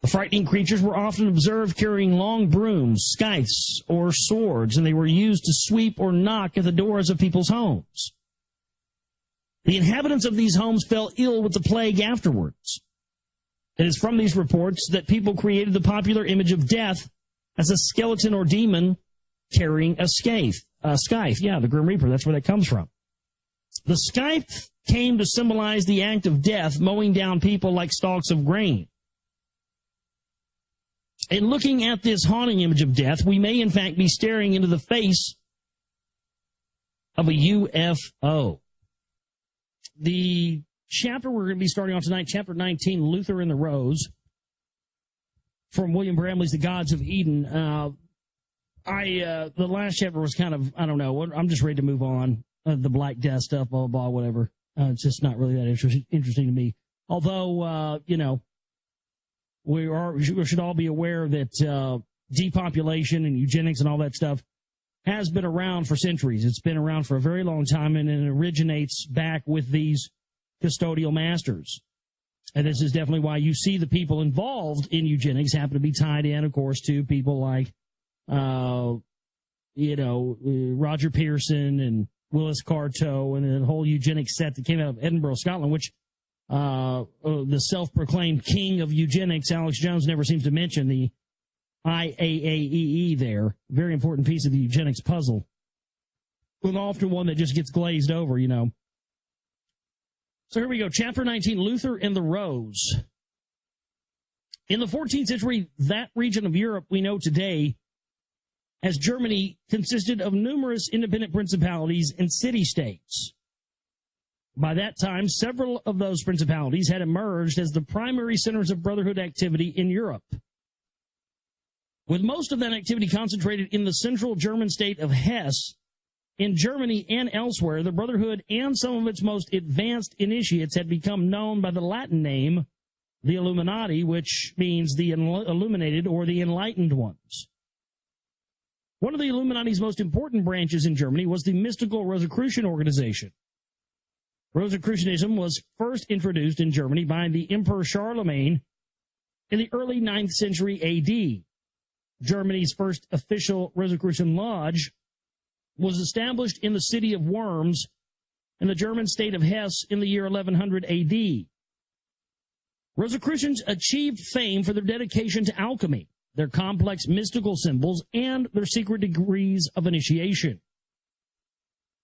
The frightening creatures were often observed carrying long brooms, scythes, or swords, and they were used to sweep or knock at the doors of people's homes. The inhabitants of these homes fell ill with the plague afterwards. It is from these reports that people created the popular image of death as a skeleton or demon carrying a scythe. The Grim Reaper, that's where that comes from. The scythe came to symbolize the act of death, mowing down people like stalks of grain. In looking at this haunting image of death, we may in fact be staring into the face of a UFO. The chapter we're going to be starting on tonight, chapter 19, Luther and the Rose, from William Bramley's The Gods of Eden. The last chapter was kind of, I don't know, I'm just ready to move on. The Black Death stuff, blah, blah, blah, whatever. It's just not really that interesting to me. Although, we should all be aware that depopulation and eugenics and all that stuff has been around for centuries. It's been around for a very long time, and it originates back with these custodial masters. And this is definitely why you see the people involved in eugenics happen to be tied in, of course, to people like, Roger Pearson and Willis Carto and the whole eugenics set that came out of Edinburgh, Scotland, which the self-proclaimed king of eugenics, Alex Jones, never seems to mention the IAAEE there. Very important piece of the eugenics puzzle. And often one that just gets glazed over, So here we go. Chapter 19, Luther and the Rose. In the 14th century, that region of Europe we know today as Germany consisted of numerous independent principalities and city-states. By that time, several of those principalities had emerged as the primary centers of brotherhood activity in Europe. With most of that activity concentrated in the central German state of Hesse, in Germany and elsewhere, the brotherhood and some of its most advanced initiates had become known by the Latin name, the Illuminati, which means the illuminated or the enlightened ones. One of the Illuminati's most important branches in Germany was the mystical Rosicrucian organization. Rosicrucianism was first introduced in Germany by the Emperor Charlemagne in the early 9th century A.D. Germany's first official Rosicrucian lodge, was established in the city of Worms in the German state of Hesse in the year 1100 AD. Rosicrucians achieved fame for their dedication to alchemy, their complex mystical symbols, and their secret degrees of initiation.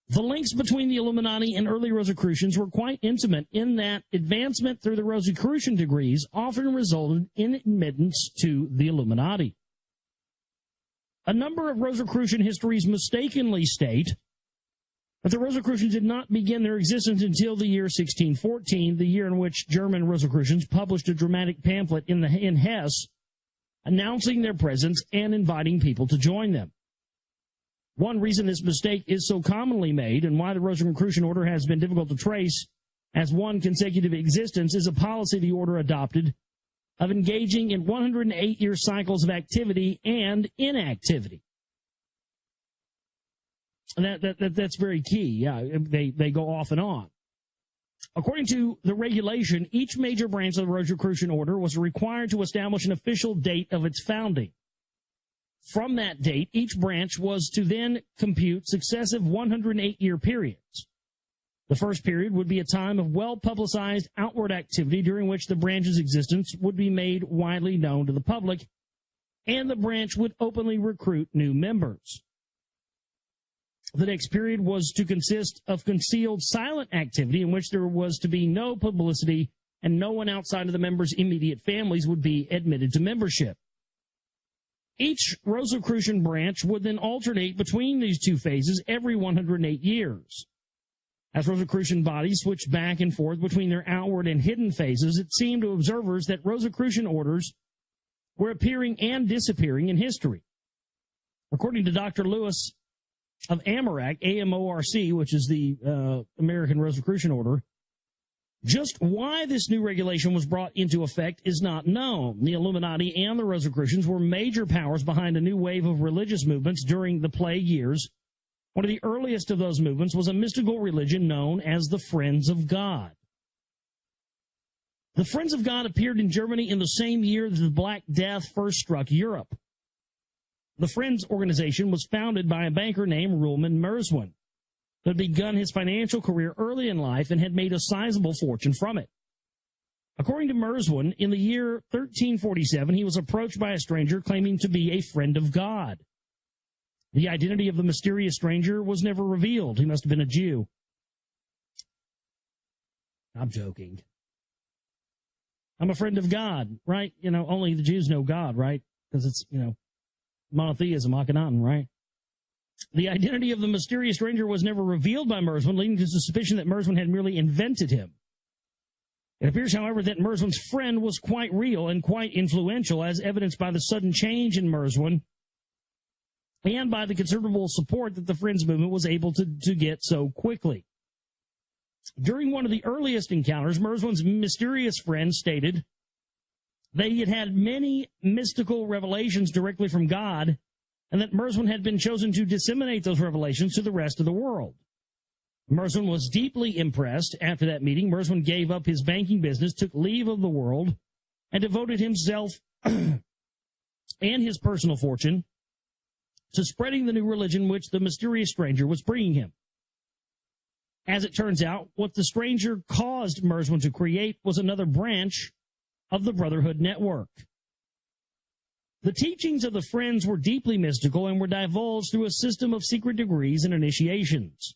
The links between the Illuminati and early Rosicrucians were quite intimate in that advancement through the Rosicrucian degrees often resulted in admittance to the Illuminati. A number of Rosicrucian histories mistakenly state that the Rosicrucians did not begin their existence until the year 1614, the year in which German Rosicrucians published a dramatic pamphlet in Hesse announcing their presence and inviting people to join them. One reason this mistake is so commonly made and why the Rosicrucian order has been difficult to trace as one consecutive existence is a policy the order adopted of engaging in 108-year cycles of activity and inactivity. And that's very key. Yeah, they go off and on. According to the regulation, each major branch of the Rosicrucian order was required to establish an official date of its founding. From that date, each branch was to then compute successive 108-year periods. The first period would be a time of well-publicized outward activity during which the branch's existence would be made widely known to the public, and the branch would openly recruit new members. The next period was to consist of concealed silent activity in which there was to be no publicity and no one outside of the members' immediate families would be admitted to membership. Each Rosicrucian branch would then alternate between these two phases every 108 years. As Rosicrucian bodies switched back and forth between their outward and hidden phases, it seemed to observers that Rosicrucian orders were appearing and disappearing in history. According to Dr. Lewis of Amorc, AMORC, which is the American Rosicrucian Order, just why this new regulation was brought into effect is not known. The Illuminati and the Rosicrucians were major powers behind a new wave of religious movements during the Plague Years. One of the earliest of those movements was a mystical religion known as the Friends of God. The Friends of God appeared in Germany in the same year that the Black Death first struck Europe. The Friends organization was founded by a banker named Rulman Merswin, who had begun his financial career early in life and had made a sizable fortune from it. According to Merswin, in the year 1347, he was approached by a stranger claiming to be a friend of God. The identity of the mysterious stranger was never revealed. He must have been a Jew. I'm joking. I'm a friend of God, right? You know, only the Jews know God, right? Because it's, monotheism, Akhenaten, right? The identity of the mysterious stranger was never revealed by Merswin, leading to the suspicion that Merswin had merely invented him. It appears, however, that Merswin's friend was quite real and quite influential, as evidenced by the sudden change in Merswin and by the considerable support that the Friends movement was able to get so quickly. During one of the earliest encounters, Merswin's mysterious friend stated that he had had many mystical revelations directly from God, and that Merswin had been chosen to disseminate those revelations to the rest of the world. Merswin was deeply impressed. After that meeting, Merswin gave up his banking business, took leave of the world, and devoted himself and his personal fortune to spreading the new religion which the mysterious stranger was bringing him. As it turns out, what the stranger caused Merswin to create was another branch of the Brotherhood Network. The teachings of the Friends were deeply mystical and were divulged through a system of secret degrees and initiations.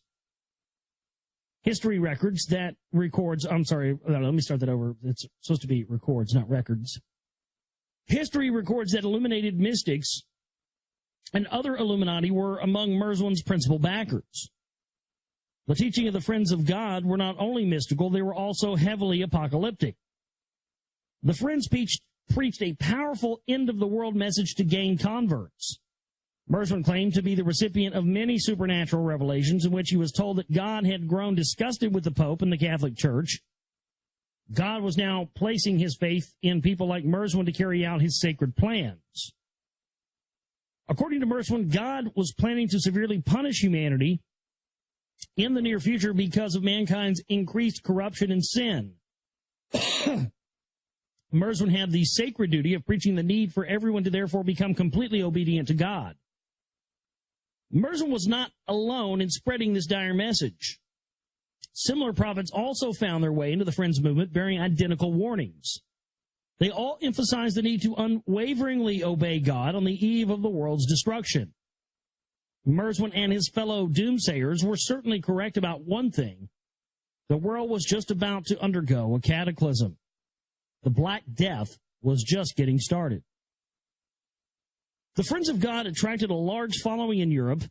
History records that records, let me start that over. It's supposed to be records, not records. History records that illuminated mystics and other Illuminati were among Merswin's principal backers. The teaching of the Friends of God were not only mystical, they were also heavily apocalyptic. The Friends preached a powerful end-of-the-world message to gain converts. Merswin claimed to be the recipient of many supernatural revelations in which he was told that God had grown disgusted with the Pope and the Catholic Church. God was now placing his faith in people like Merswin to carry out his sacred plans. According to Merswin, God was planning to severely punish humanity in the near future because of mankind's increased corruption and sin. Merswin had the sacred duty of preaching the need for everyone to therefore become completely obedient to God. Merswin was not alone in spreading this dire message. Similar prophets also found their way into the Friends movement bearing identical warnings. They all emphasized the need to unwaveringly obey God on the eve of the world's destruction. Merswin and his fellow doomsayers were certainly correct about one thing. The world was just about to undergo a cataclysm. The Black Death was just getting started. The Friends of God attracted a large following in Europe.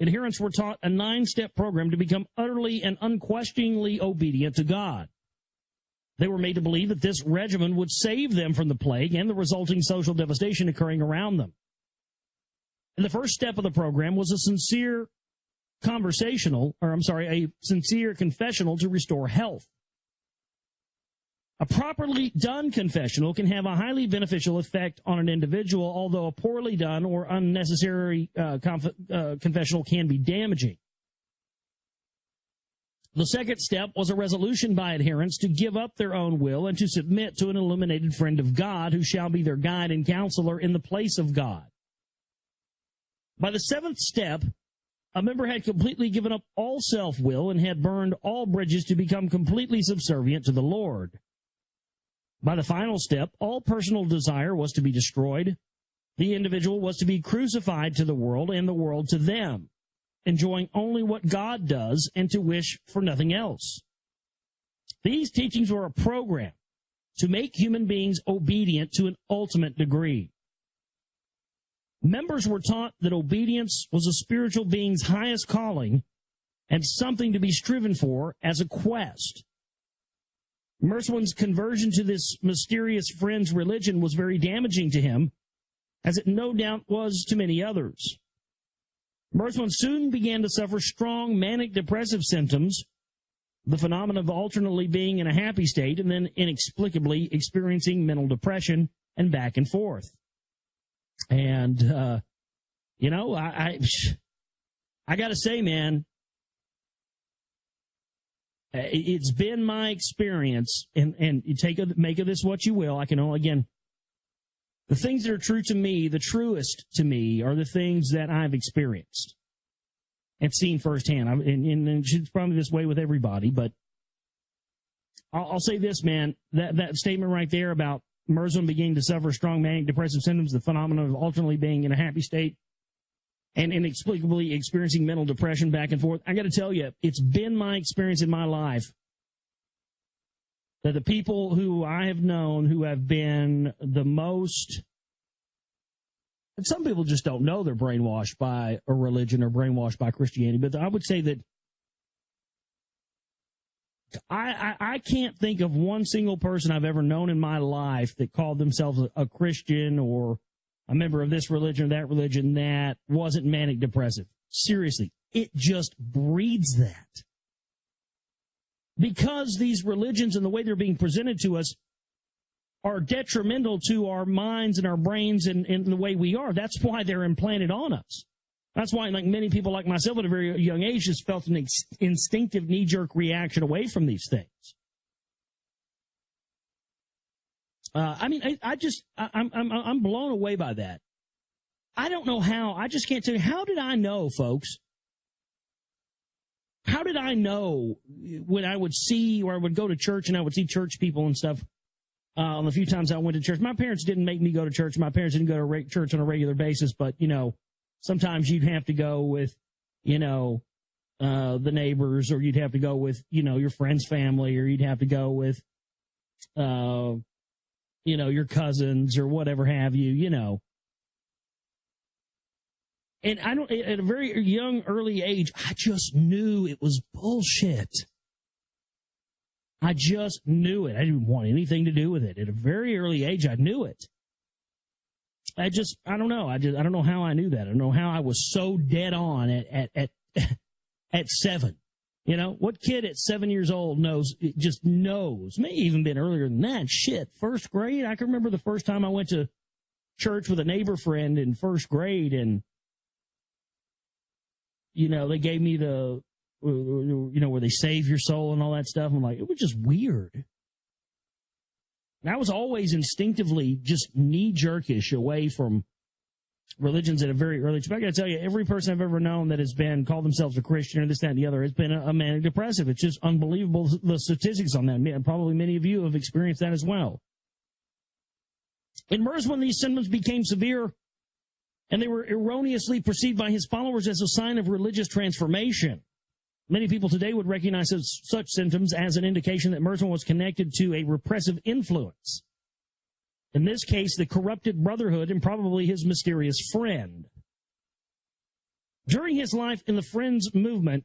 Adherents were taught a 9-step program to become utterly and unquestioningly obedient to God. They were made to believe that this regimen would save them from the plague and the resulting social devastation occurring around them. And the first step of the program was a sincere confessional to restore health. A properly done confessional can have a highly beneficial effect on an individual, although a poorly done or unnecessary confessional can be damaging. The second step was a resolution by adherents to give up their own will and to submit to an illuminated friend of God who shall be their guide and counselor in the place of God. By the 7th step, a member had completely given up all self-will and had burned all bridges to become completely subservient to the Lord. By the final step, all personal desire was to be destroyed. The individual was to be crucified to the world and the world to them, enjoying only what God does and to wish for nothing else. These teachings were a program to make human beings obedient to an ultimate degree. Members were taught that obedience was a spiritual being's highest calling and something to be striven for as a quest. Merswin's conversion to this mysterious friend's religion was very damaging to him, as it no doubt was to many others. Merswin soon began to suffer strong manic depressive symptoms, the phenomenon of alternately being in a happy state and then inexplicably experiencing mental depression and back and forth. And, I got to say, man, it's been my experience, and you make of this what you will. I can only, again, the things that are true to me, the truest to me, are the things that I've experienced and seen firsthand. And it's probably this way with everybody, but I'll say this, man, that statement right there about Merswin beginning to suffer strong manic depressive symptoms, the phenomenon of alternately being in a happy state and inexplicably experiencing mental depression back and forth. I got to tell you, it's been my experience in my life that the people who I have known who have been the most, and some people just don't know they're brainwashed by a religion or brainwashed by Christianity, but I would say that I can't think of one single person I've ever known in my life that called themselves a Christian or a member of this religion or that religion that wasn't manic depressive. Seriously, it just breeds that. Because these religions and the way they're being presented to us are detrimental to our minds and our brains and the way we are. That's why they're implanted on us. That's why, like many people like myself at a very young age, just felt an instinctive knee-jerk reaction away from these things. I'm blown away by that. I don't know how. I just can't tell you. How did I know, folks? How did I know when I would see, or I would go to church and I would see church people and stuff? The few times I went to church, my parents didn't make me go to church. My parents didn't go to church on a regular basis, but sometimes you'd have to go with, the neighbors, or you'd have to go with, your friend's family, or you'd have to go with, your cousins or whatever have you, And at a very young, early age, I just knew it was bullshit. I just knew it. I didn't want anything to do with it. At a very early age, I knew it. I don't know. I don't know how I knew that. I don't know how I was so dead on at 7. What kid at 7 years old knows, may even been earlier than that. Shit, first grade? I can remember the first time I went to church with a neighbor friend in first grade, and, they gave me where they save your soul and all that stuff. I'm like, it was just weird. And I was always instinctively just knee-jerkish away from religions at a very early age. I got to tell you, every person I've ever known that has been called themselves a Christian or this, that, and the other has been a manic depressive. It's just unbelievable, the statistics on that. Probably many of you have experienced that as well. In Merswan, these symptoms became severe, and they were erroneously perceived by his followers as a sign of religious transformation. Many people today would recognize such symptoms as an indication that Merswan was connected to a repressive influence. In this case, the corrupted brotherhood and probably his mysterious friend. During his life in the Friends movement,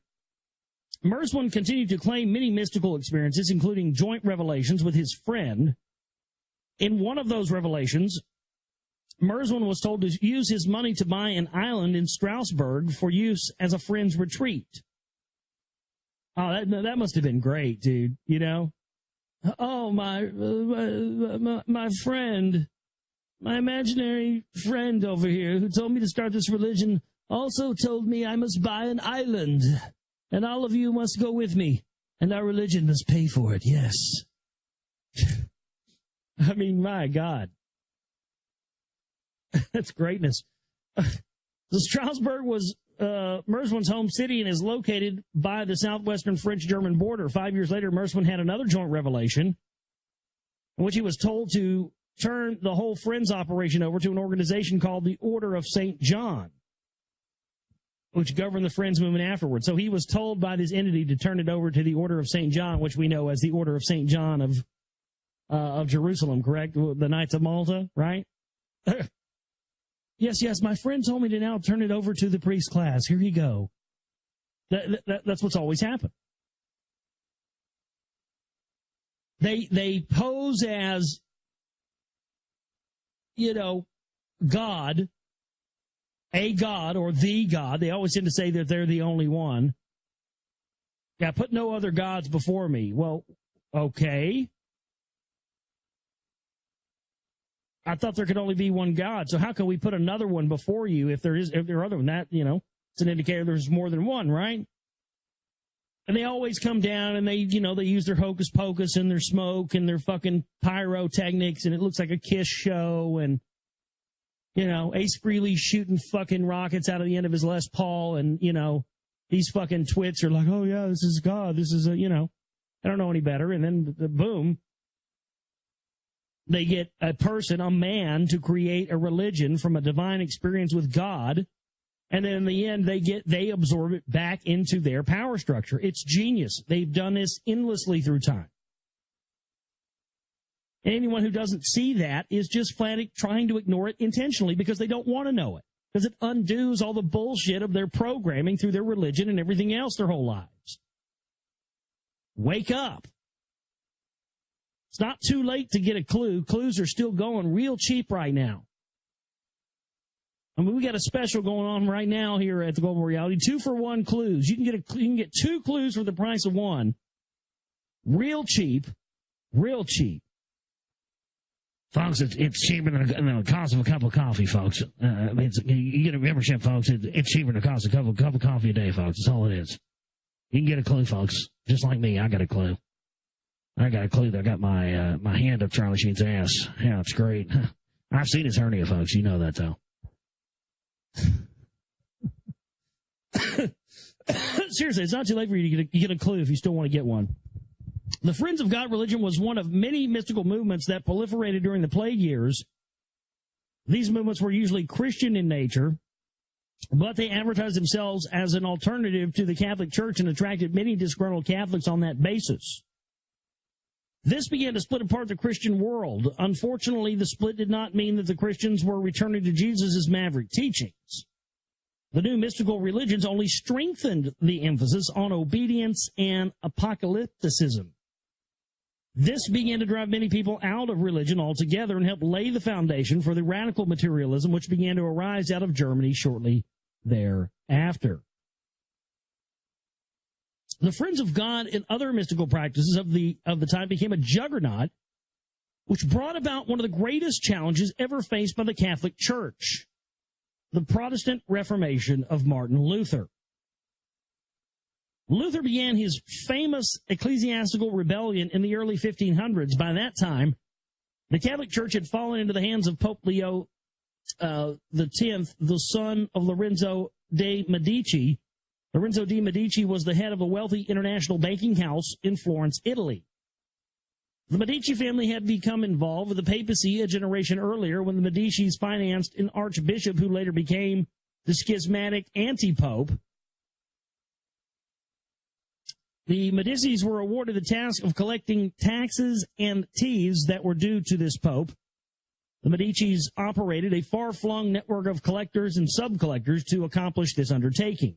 Merswan continued to claim many mystical experiences, including joint revelations with his friend. In one of those revelations, Merswan was told to use his money to buy an island in Strasbourg for use as a friend's retreat. Oh, that must have been great, dude, you know? Oh, my friend, my imaginary friend over here who told me to start this religion also told me I must buy an island, and all of you must go with me, and our religion must pay for it, yes. I mean, my God. That's greatness. Strasbourg was Merswan's home city and is located by the southwestern French-German border. 5 years later, Merswan had another joint revelation in which he was told to turn the whole Friends operation over to an organization called the Order of St. John, which governed the Friends movement afterwards. So he was told by this entity to turn it over to the Order of St. John, which we know as the Order of St. John of Jerusalem, correct? The Knights of Malta, right? Yes, my friend told me to now turn it over to the priest class. Here you go. That's what's always happened. They pose as, you know, God, a God or the God. They always tend to say that they're the only one. Yeah, put no other gods before me. Well, okay. I thought there could only be one God, so how can we put another one before you if there are other than that, you know, it's an indicator there's more than one, right? And they always come down and they use their hocus pocus and their smoke and their fucking pyrotechnics and it looks like a Kiss show and, you know, Ace Frehley shooting fucking rockets out of the end of his Les Paul and, you know, these fucking twits are like, oh yeah, this is God, this is you know, I don't know any better. And then boom. They get a person, a man, to create a religion from a divine experience with God, and then in the end, they absorb it back into their power structure. It's genius. They've done this endlessly through time. And anyone who doesn't see that is just fanatic trying to ignore it intentionally because they don't want to know it, because it undoes all the bullshit of their programming through their religion and everything else their whole lives. Wake up. It's not too late to get a clue. Clues are still going real cheap right now. I mean, we got a special going on right now here at the Global Reality. 2-for-1 clues. You can get 2 clues for the price of 1. Real cheap. Real cheap. Folks, it's cheaper than the cost of a cup of coffee, folks. You get a membership, folks. It's cheaper than the cost of a cup of coffee a day, folks. That's all it is. You can get a clue, folks. Just like me, I got a clue. I got a clue that I got my hand up Charlie Sheen's ass. Yeah, it's great. I've seen his hernia, folks. You know that, though. Seriously, it's not too late for you to get a clue if you still want to get one. The Friends of God religion was one of many mystical movements that proliferated during the plague years. These movements were usually Christian in nature, but they advertised themselves as an alternative to the Catholic Church and attracted many disgruntled Catholics on that basis. This began to split apart the Christian world. Unfortunately, the split did not mean that the Christians were returning to Jesus' maverick teachings. The new mystical religions only strengthened the emphasis on obedience and apocalypticism. This began to drive many people out of religion altogether and helped lay the foundation for the radical materialism which began to arise out of Germany shortly thereafter. The Friends of God and other mystical practices of the time became a juggernaut, which brought about one of the greatest challenges ever faced by the Catholic Church, the Protestant Reformation of Martin Luther. Luther began his famous ecclesiastical rebellion in the early 1500s. By that time, The Catholic Church had fallen into the hands of Pope Leo the 10th, the son of Lorenzo de' Medici. Lorenzo de' Medici was the head of a wealthy international banking house in Florence, Italy. The Medici family had become involved with the papacy a generation earlier when the Medicis financed an archbishop who later became the schismatic anti-pope. The Medicis were awarded the task of collecting taxes and tithes that were due to this pope. The Medicis operated a far-flung network of collectors and sub-collectors to accomplish this undertaking.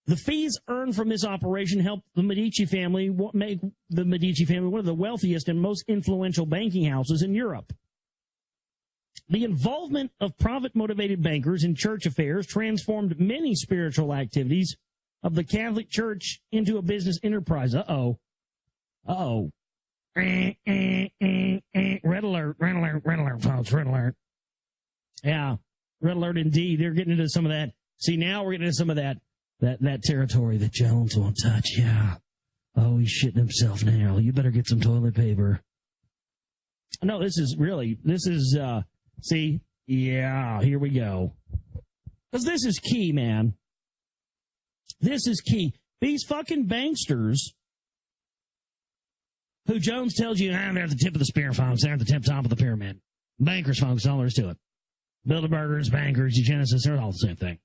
The fees earned from this operation helped the Medici family make the Medici family one of the wealthiest and most influential banking houses in Europe. The involvement of profit-motivated bankers in church affairs transformed many spiritual activities of the Catholic Church into a business enterprise. Uh-oh. Uh-oh. Red alert, folks, red alert. Yeah, red alert indeed. They're getting into some of that. See, now we're getting into some of that territory that Jones won't touch. Yeah. Oh, he's shitting himself now. You better get some toilet paper. No, see, yeah, here we go. Because this is key, man. This is key. These fucking banksters who Jones tells you, they're at the tip of the spear, folks. They're at the top of the pyramid. Bankers, folks, all there is to it. Bilderbergers, bankers, eugenicists, they're all the same thing.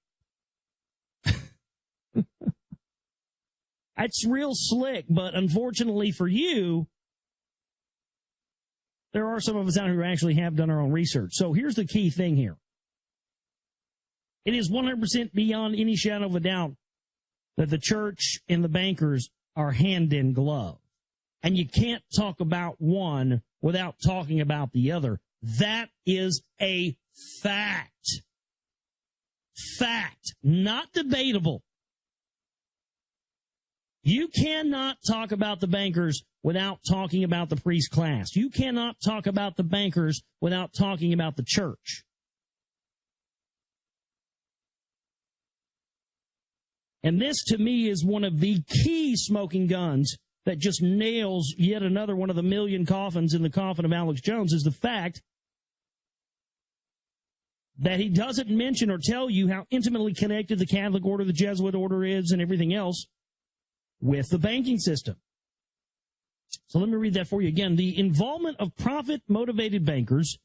It's real slick, but unfortunately for you, there are some of us out here who actually have done our own research. So here's the key thing here. It is 100% beyond any shadow of a doubt that the church and the bankers are hand in glove. And you can't talk about one without talking about the other. That is a fact. Fact. Not debatable. You cannot talk about the bankers without talking about the priest class. You cannot talk about the bankers without talking about the church. And this, to me, is one of the key smoking guns that just nails yet another one of the million coffins in the coffin of Alex Jones, is the fact that he doesn't mention or tell you how intimately connected the Catholic order, the Jesuit order is, and everything else with the banking system. So let me read that for you again. The involvement of profit-motivated bankers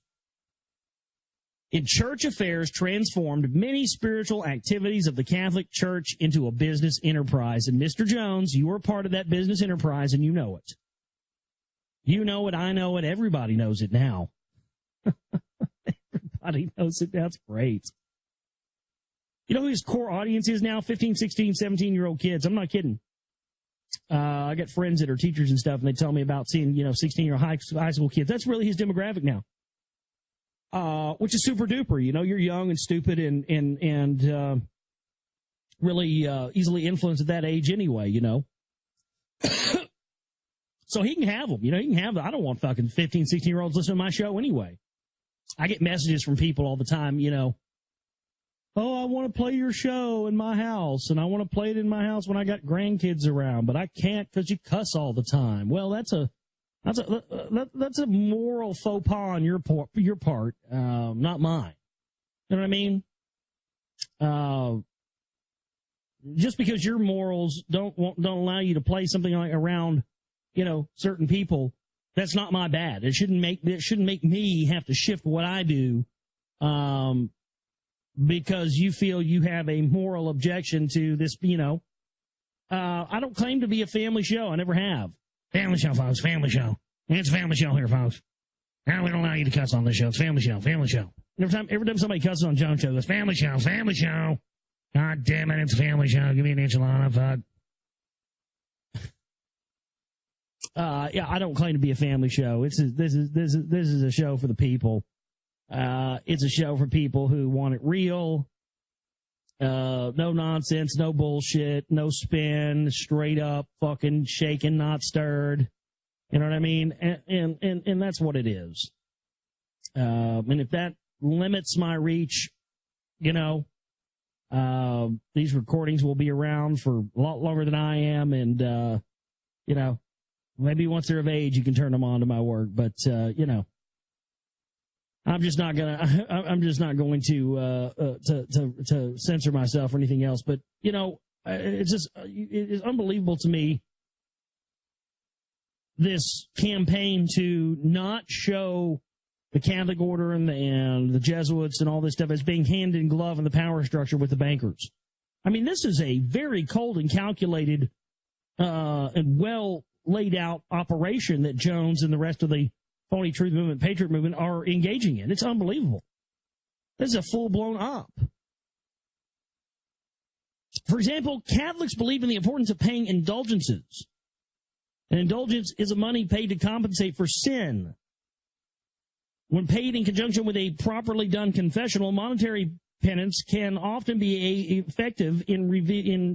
in church affairs transformed many spiritual activities of the Catholic Church into a business enterprise. And Mr. Jones, you are part of that business enterprise, and you know it. You know it, I know it, everybody knows it now. Everybody knows it. That's great. You know who his core audience is now? 15, 16, 17-year-old kids. I'm not kidding. I got friends that are teachers and stuff, and they tell me about seeing, 16-year-old high school kids. That's really his demographic now, which is super duper. You're young and stupid and really easily influenced at that age anyway, So he can have them. He can have them. I don't want fucking 15, 16-year-olds listening to my show anyway. I get messages from people all the time, oh, I want to play your show in my house, and I want to play it in my house when I got grandkids around, but I can't because you cuss all the time. Well, that's a moral faux pas on your part, not mine. You know what I mean? Just because your morals don't allow you to play something like around, certain people, that's not my bad. It shouldn't make me have to shift what I do, because you feel you have a moral objection to this, I don't claim to be a family show. I never have. Family show, folks, family show. It's a family show here, folks. Now we don't allow you to cuss on this show. It's family show, family show. Every time somebody cusses on John's show, it's family show, family show. God damn it, it's a family show. Give me an enchilada, fuck. Yeah, I don't claim to be a family show. This is a show for the people. It's a show for people who want it real. No nonsense, no bullshit, no spin, straight up, fucking shaken, not stirred. You know what I mean? And that's what it is. And if that limits my reach, these recordings will be around for a lot longer than I am, and maybe once they're of age, you can turn them on to my work. But, I'm just not going to censor myself or anything else. But, it's unbelievable to me, this campaign to not show the Catholic order and the Jesuits and all this stuff as being hand in glove in the power structure with the bankers. I mean, this is a very cold and calculated and well laid out operation that Jones and the rest of the phony truth movement, patriot movement are engaging in. It's unbelievable. This is a full-blown op. For example, Catholics believe in the importance of paying indulgences. An indulgence is a money paid to compensate for sin. When paid in conjunction with a properly done confessional, monetary penance can often be effective in relieving.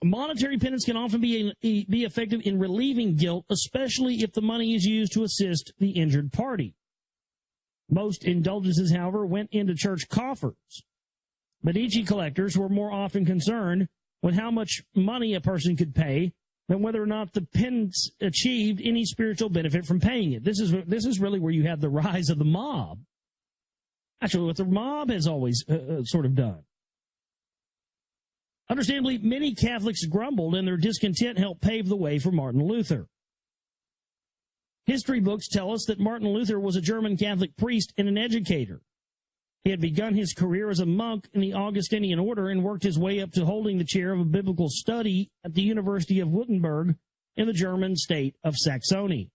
Monetary penance can often be effective in relieving guilt, especially if the money is used to assist the injured party. Most indulgences, however, went into church coffers. Medici collectors were more often concerned with how much money a person could pay than whether or not the penance achieved any spiritual benefit from paying it. This is really where you have the rise of the mob. Actually, what the mob has always sort of done. Understandably, many Catholics grumbled, and their discontent helped pave the way for Martin Luther. History books tell us that Martin Luther was a German Catholic priest and an educator. He had begun his career as a monk in the Augustinian order and worked his way up to holding the chair of a biblical study at the University of Wittenberg in the German state of Saxony.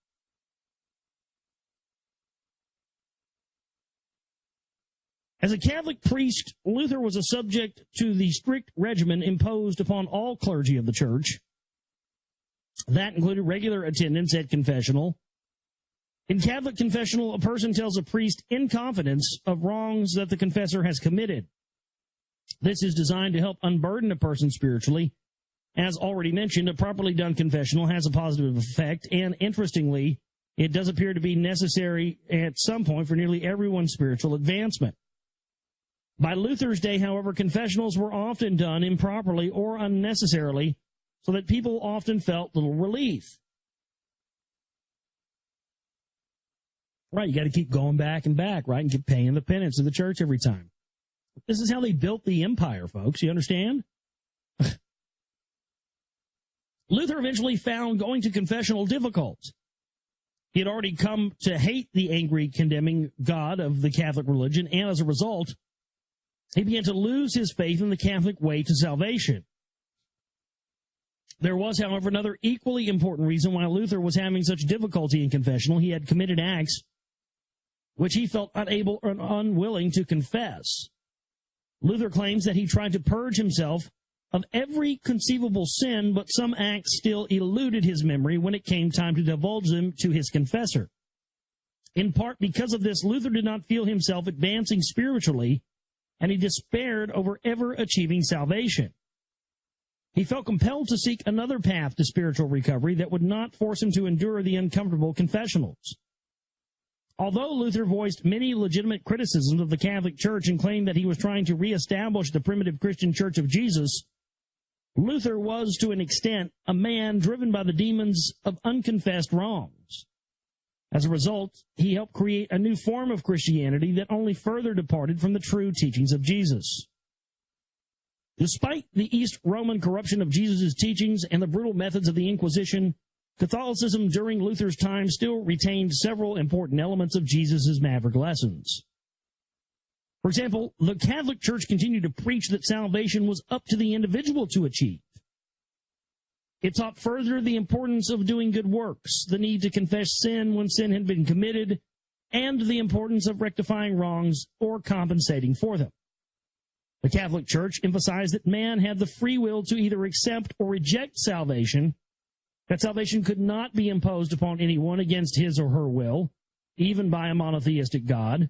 As a Catholic priest, Luther was a subject to the strict regimen imposed upon all clergy of the church. That included regular attendance at confessional. In Catholic confessional, a person tells a priest in confidence of wrongs that the confessor has committed. This is designed to help unburden a person spiritually. As already mentioned, a properly done confessional has a positive effect, and interestingly, it does appear to be necessary at some point for nearly everyone's spiritual advancement. By Luther's day, however, confessionals were often done improperly or unnecessarily, so that people often felt little relief. Right, you got to keep going back and back, right, and keep paying the penance of the church every time. This is how they built the empire, folks. You understand? Luther eventually found going to confessional difficult. He had already come to hate the angry, condemning God of the Catholic religion, and as a result, he began to lose his faith in the Catholic way to salvation. There was, however, another equally important reason why Luther was having such difficulty in confessional. He had committed acts which he felt unable or unwilling to confess. Luther claims that he tried to purge himself of every conceivable sin, but some acts still eluded his memory when it came time to divulge them to his confessor. In part because of this, Luther did not feel himself advancing spiritually, and he despaired over ever achieving salvation. He felt compelled to seek another path to spiritual recovery that would not force him to endure the uncomfortable confessionals. Although Luther voiced many legitimate criticisms of the Catholic Church and claimed that he was trying to reestablish the primitive Christian Church of Jesus, Luther was, to an extent, a man driven by the demons of unconfessed wrongs. As a result, he helped create a new form of Christianity that only further departed from the true teachings of Jesus. Despite the East Roman corruption of Jesus' teachings and the brutal methods of the Inquisition, Catholicism during Luther's time still retained several important elements of Jesus' maverick lessons. For example, the Catholic Church continued to preach that salvation was up to the individual to achieve. It taught further the importance of doing good works, the need to confess sin when sin had been committed, and the importance of rectifying wrongs or compensating for them. The Catholic Church emphasized that man had the free will to either accept or reject salvation, that salvation could not be imposed upon anyone against his or her will, even by a monotheistic God,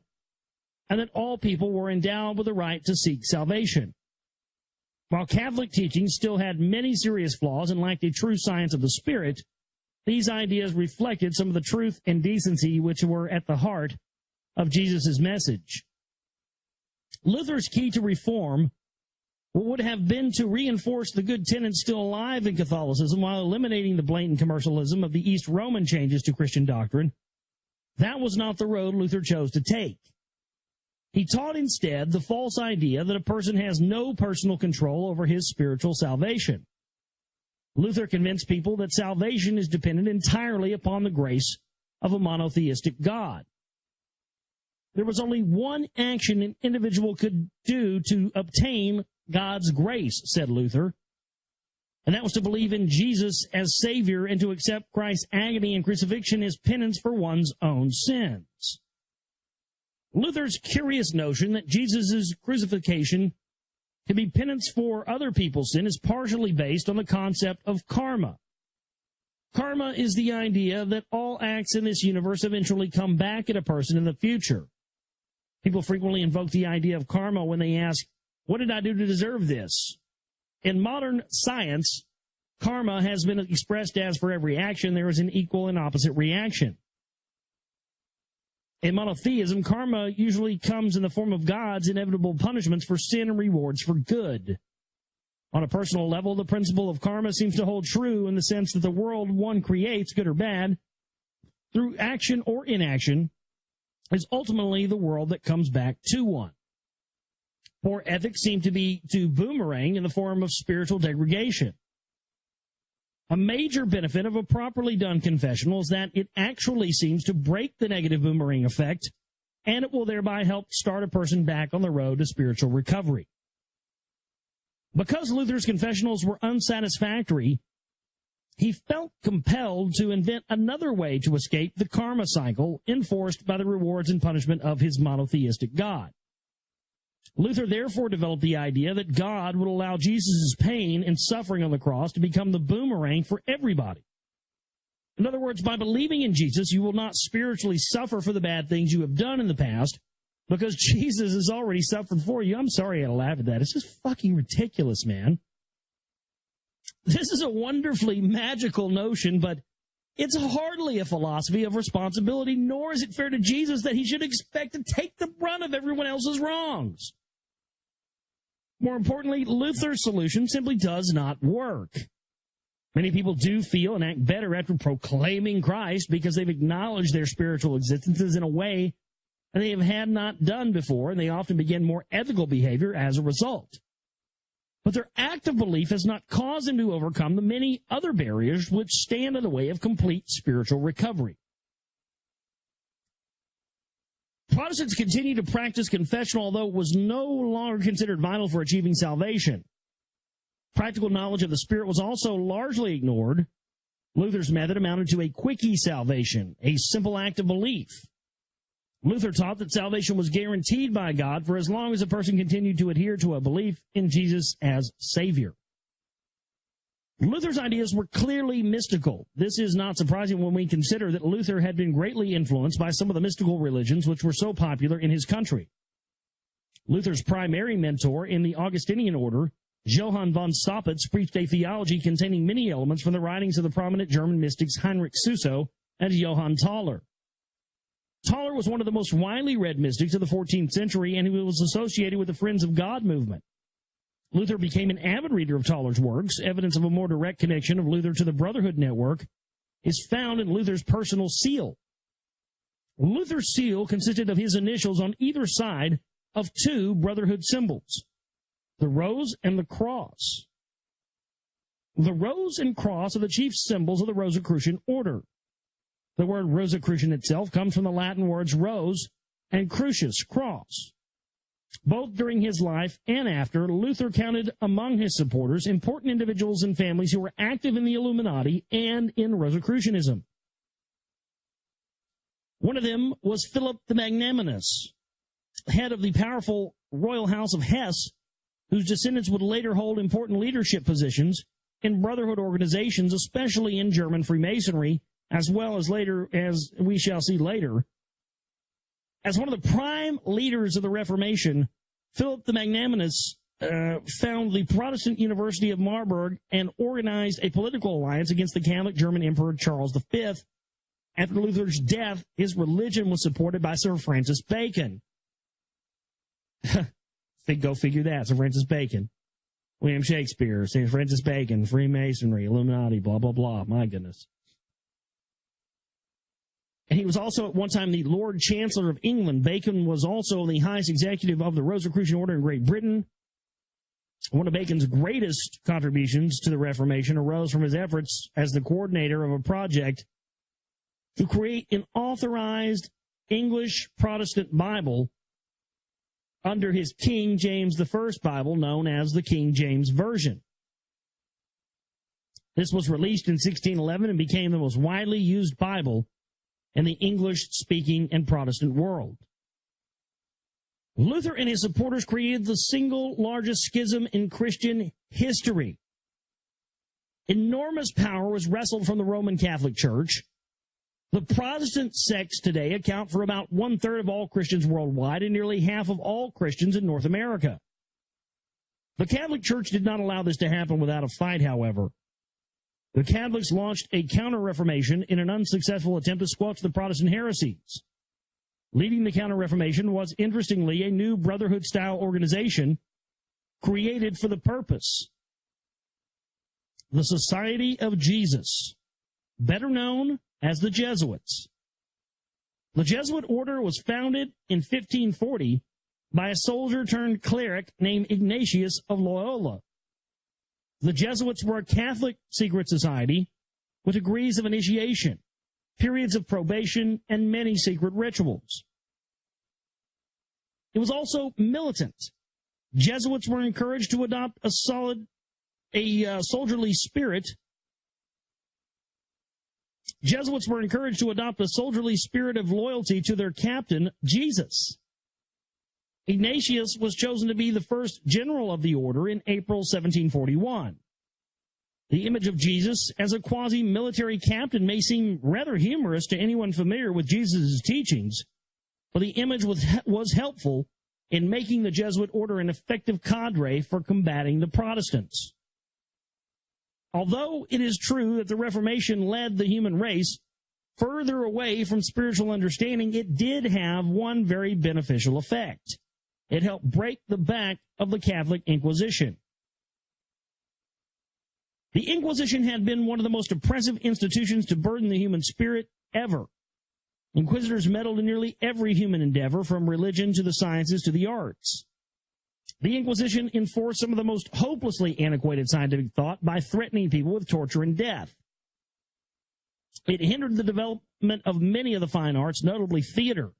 and that all people were endowed with the right to seek salvation. While Catholic teaching still had many serious flaws and lacked a true science of the Spirit, these ideas reflected some of the truth and decency which were at the heart of Jesus' message. Luther's key to reform what would have been to reinforce the good tenets still alive in Catholicism while eliminating the blatant commercialism of the East Roman changes to Christian doctrine, that was not the road Luther chose to take. He taught instead the false idea that a person has no personal control over his spiritual salvation. Luther convinced people that salvation is dependent entirely upon the grace of a monotheistic God. There was only one action an individual could do to obtain God's grace, said Luther, and that was to believe in Jesus as Savior and to accept Christ's agony and crucifixion as penance for one's own sins. Luther's curious notion that Jesus' crucifixion can be penance for other people's sin is partially based on the concept of karma. Karma is the idea that all acts in this universe eventually come back at a person in the future. People frequently invoke the idea of karma when they ask, what did I do to deserve this? In modern science, karma has been expressed as for every action, there is an equal and opposite reaction. In monotheism, karma usually comes in the form of God's inevitable punishments for sin and rewards for good. On a personal level, the principle of karma seems to hold true in the sense that the world one creates, good or bad, through action or inaction, is ultimately the world that comes back to one. Poor ethics seem to be to boomerang in the form of spiritual degradation. A major benefit of a properly done confessional is that it actually seems to break the negative boomerang effect, and it will thereby help start a person back on the road to spiritual recovery. Because Luther's confessionals were unsatisfactory, he felt compelled to invent another way to escape the karma cycle enforced by the rewards and punishment of his monotheistic God. Luther therefore developed the idea that God would allow Jesus' pain and suffering on the cross to become the boomerang for everybody. In other words, by believing in Jesus, you will not spiritually suffer for the bad things you have done in the past because Jesus has already suffered for you. I'm sorry I laugh at that. It's just fucking ridiculous, man. This is a wonderfully magical notion, but it's hardly a philosophy of responsibility, nor is it fair to Jesus that he should expect to take the brunt of everyone else's wrongs. More importantly, Luther's solution simply does not work. Many people do feel and act better after proclaiming Christ because they've acknowledged their spiritual existences in a way that they have had not done before, and they often begin more ethical behavior as a result. But their act of belief has not caused them to overcome the many other barriers which stand in the way of complete spiritual recovery. Protestants continue to practice confession, although it was no longer considered vital for achieving salvation. Practical knowledge of the Spirit was also largely ignored. Luther's method amounted to a quickie salvation, a simple act of belief. Luther taught that salvation was guaranteed by God for as long as a person continued to adhere to a belief in Jesus as Savior. Luther's ideas were clearly mystical. This is not surprising when we consider that Luther had been greatly influenced by some of the mystical religions which were so popular in his country. Luther's primary mentor in the Augustinian order, Johann von Staupitz, preached a theology containing many elements from the writings of the prominent German mystics Heinrich Suso and Johann Tauler. Tauler was one of the most widely read mystics of the 14th century, and he was associated with the Friends of God movement. Luther became an avid reader of Tauler's works. Evidence of a more direct connection of Luther to the Brotherhood network is found in Luther's personal seal. Luther's seal consisted of his initials on either side of two Brotherhood symbols, the rose and the cross. The rose and cross are the chief symbols of the Rosicrucian order. The word Rosicrucian itself comes from the Latin words rose and crucius, cross. Both during his life and after, Luther counted among his supporters important individuals and families who were active in the Illuminati and in Rosicrucianism. One of them was Philip the Magnanimous, head of the powerful royal house of Hesse, whose descendants would later hold important leadership positions in Brotherhood organizations, especially in German Freemasonry, as well as later, as we shall see later. As one of the prime leaders of the Reformation, Philip the Magnanimous found the Protestant University of Marburg and organized a political alliance against the Catholic German Emperor Charles V. After Luther's death, his religion was supported by Sir Francis Bacon. Go figure that, Sir Francis Bacon. William Shakespeare, St. Francis Bacon, Freemasonry, Illuminati, blah, blah, blah. My goodness. And he was also at one time the Lord Chancellor of England. Bacon was also the highest executive of the Rosicrucian Order in Great Britain. One of Bacon's greatest contributions to the Reformation arose from his efforts as the coordinator of a project to create an authorized English Protestant Bible under his King James I Bible, known as the King James Version. This was released in 1611 and became the most widely used Bible in the English-speaking and Protestant world. Luther and his supporters created the single largest schism in Christian history. Enormous power was wrestled from the Roman Catholic Church. The Protestant sects today account for about 1/3 of all Christians worldwide and nearly half of all Christians in North America. The Catholic Church did not allow this to happen without a fight, however. The Catholics launched a counter-reformation in an unsuccessful attempt to squelch the Protestant heresies. Leading the counter-reformation was, interestingly, a new brotherhood-style organization created for the purpose. The Society of Jesus, better known as the Jesuits. The Jesuit order was founded in 1540 by a soldier-turned-cleric named Ignatius of Loyola. The Jesuits were a Catholic secret society with degrees of initiation, periods of probation, and many secret rituals. It was also militant. Jesuits were encouraged to adopt a soldierly spirit. Jesuits were encouraged to adopt a soldierly spirit of loyalty to their captain, Jesus. Ignatius was chosen to be the first general of the order in April 1741. The image of Jesus as a quasi-military captain may seem rather humorous to anyone familiar with Jesus' teachings, but the image was helpful in making the Jesuit order an effective cadre for combating the Protestants. Although it is true that the Reformation led the human race further away from spiritual understanding, it did have one very beneficial effect. It helped break the back of the Catholic Inquisition. The Inquisition had been one of the most oppressive institutions to burden the human spirit ever. Inquisitors meddled in nearly every human endeavor, from religion to the sciences to the arts. The Inquisition enforced some of the most hopelessly antiquated scientific thought by threatening people with torture and death. It hindered the development of many of the fine arts, notably theater.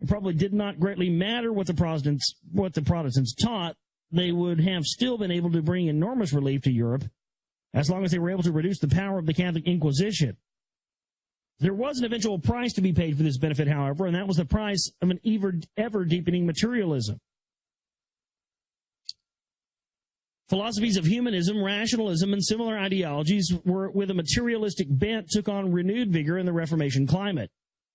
It probably did not greatly matter what the Protestants taught. They would have still been able to bring enormous relief to Europe as long as they were able to reduce the power of the Catholic Inquisition. There was an eventual price to be paid for this benefit, however, and that was the price of an ever-deepening materialism. Philosophies of humanism, rationalism, and similar ideologies with a materialistic bent took on renewed vigor in the Reformation climate.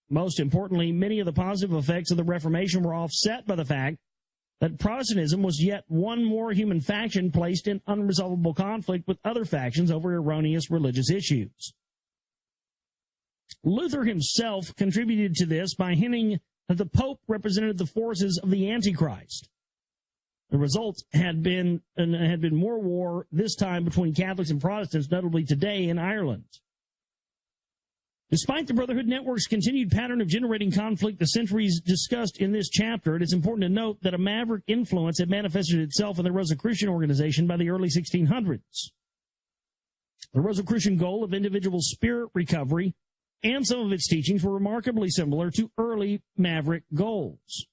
Most importantly, many of the positive effects of the Reformation were offset by the fact that Protestantism was yet one more human faction placed in unresolvable conflict with other factions over erroneous religious issues. Luther himself contributed to this by hinting that the Pope represented the forces of the Antichrist. The result had been more war, this time between Catholics and Protestants, notably today in Ireland. Despite the Brotherhood Network's continued pattern of generating conflict the centuries discussed in this chapter, it is important to note that a maverick influence had manifested itself in the Rosicrucian organization by the early 1600s. The Rosicrucian goal of individual spirit recovery and some of its teachings were remarkably similar to early maverick goals.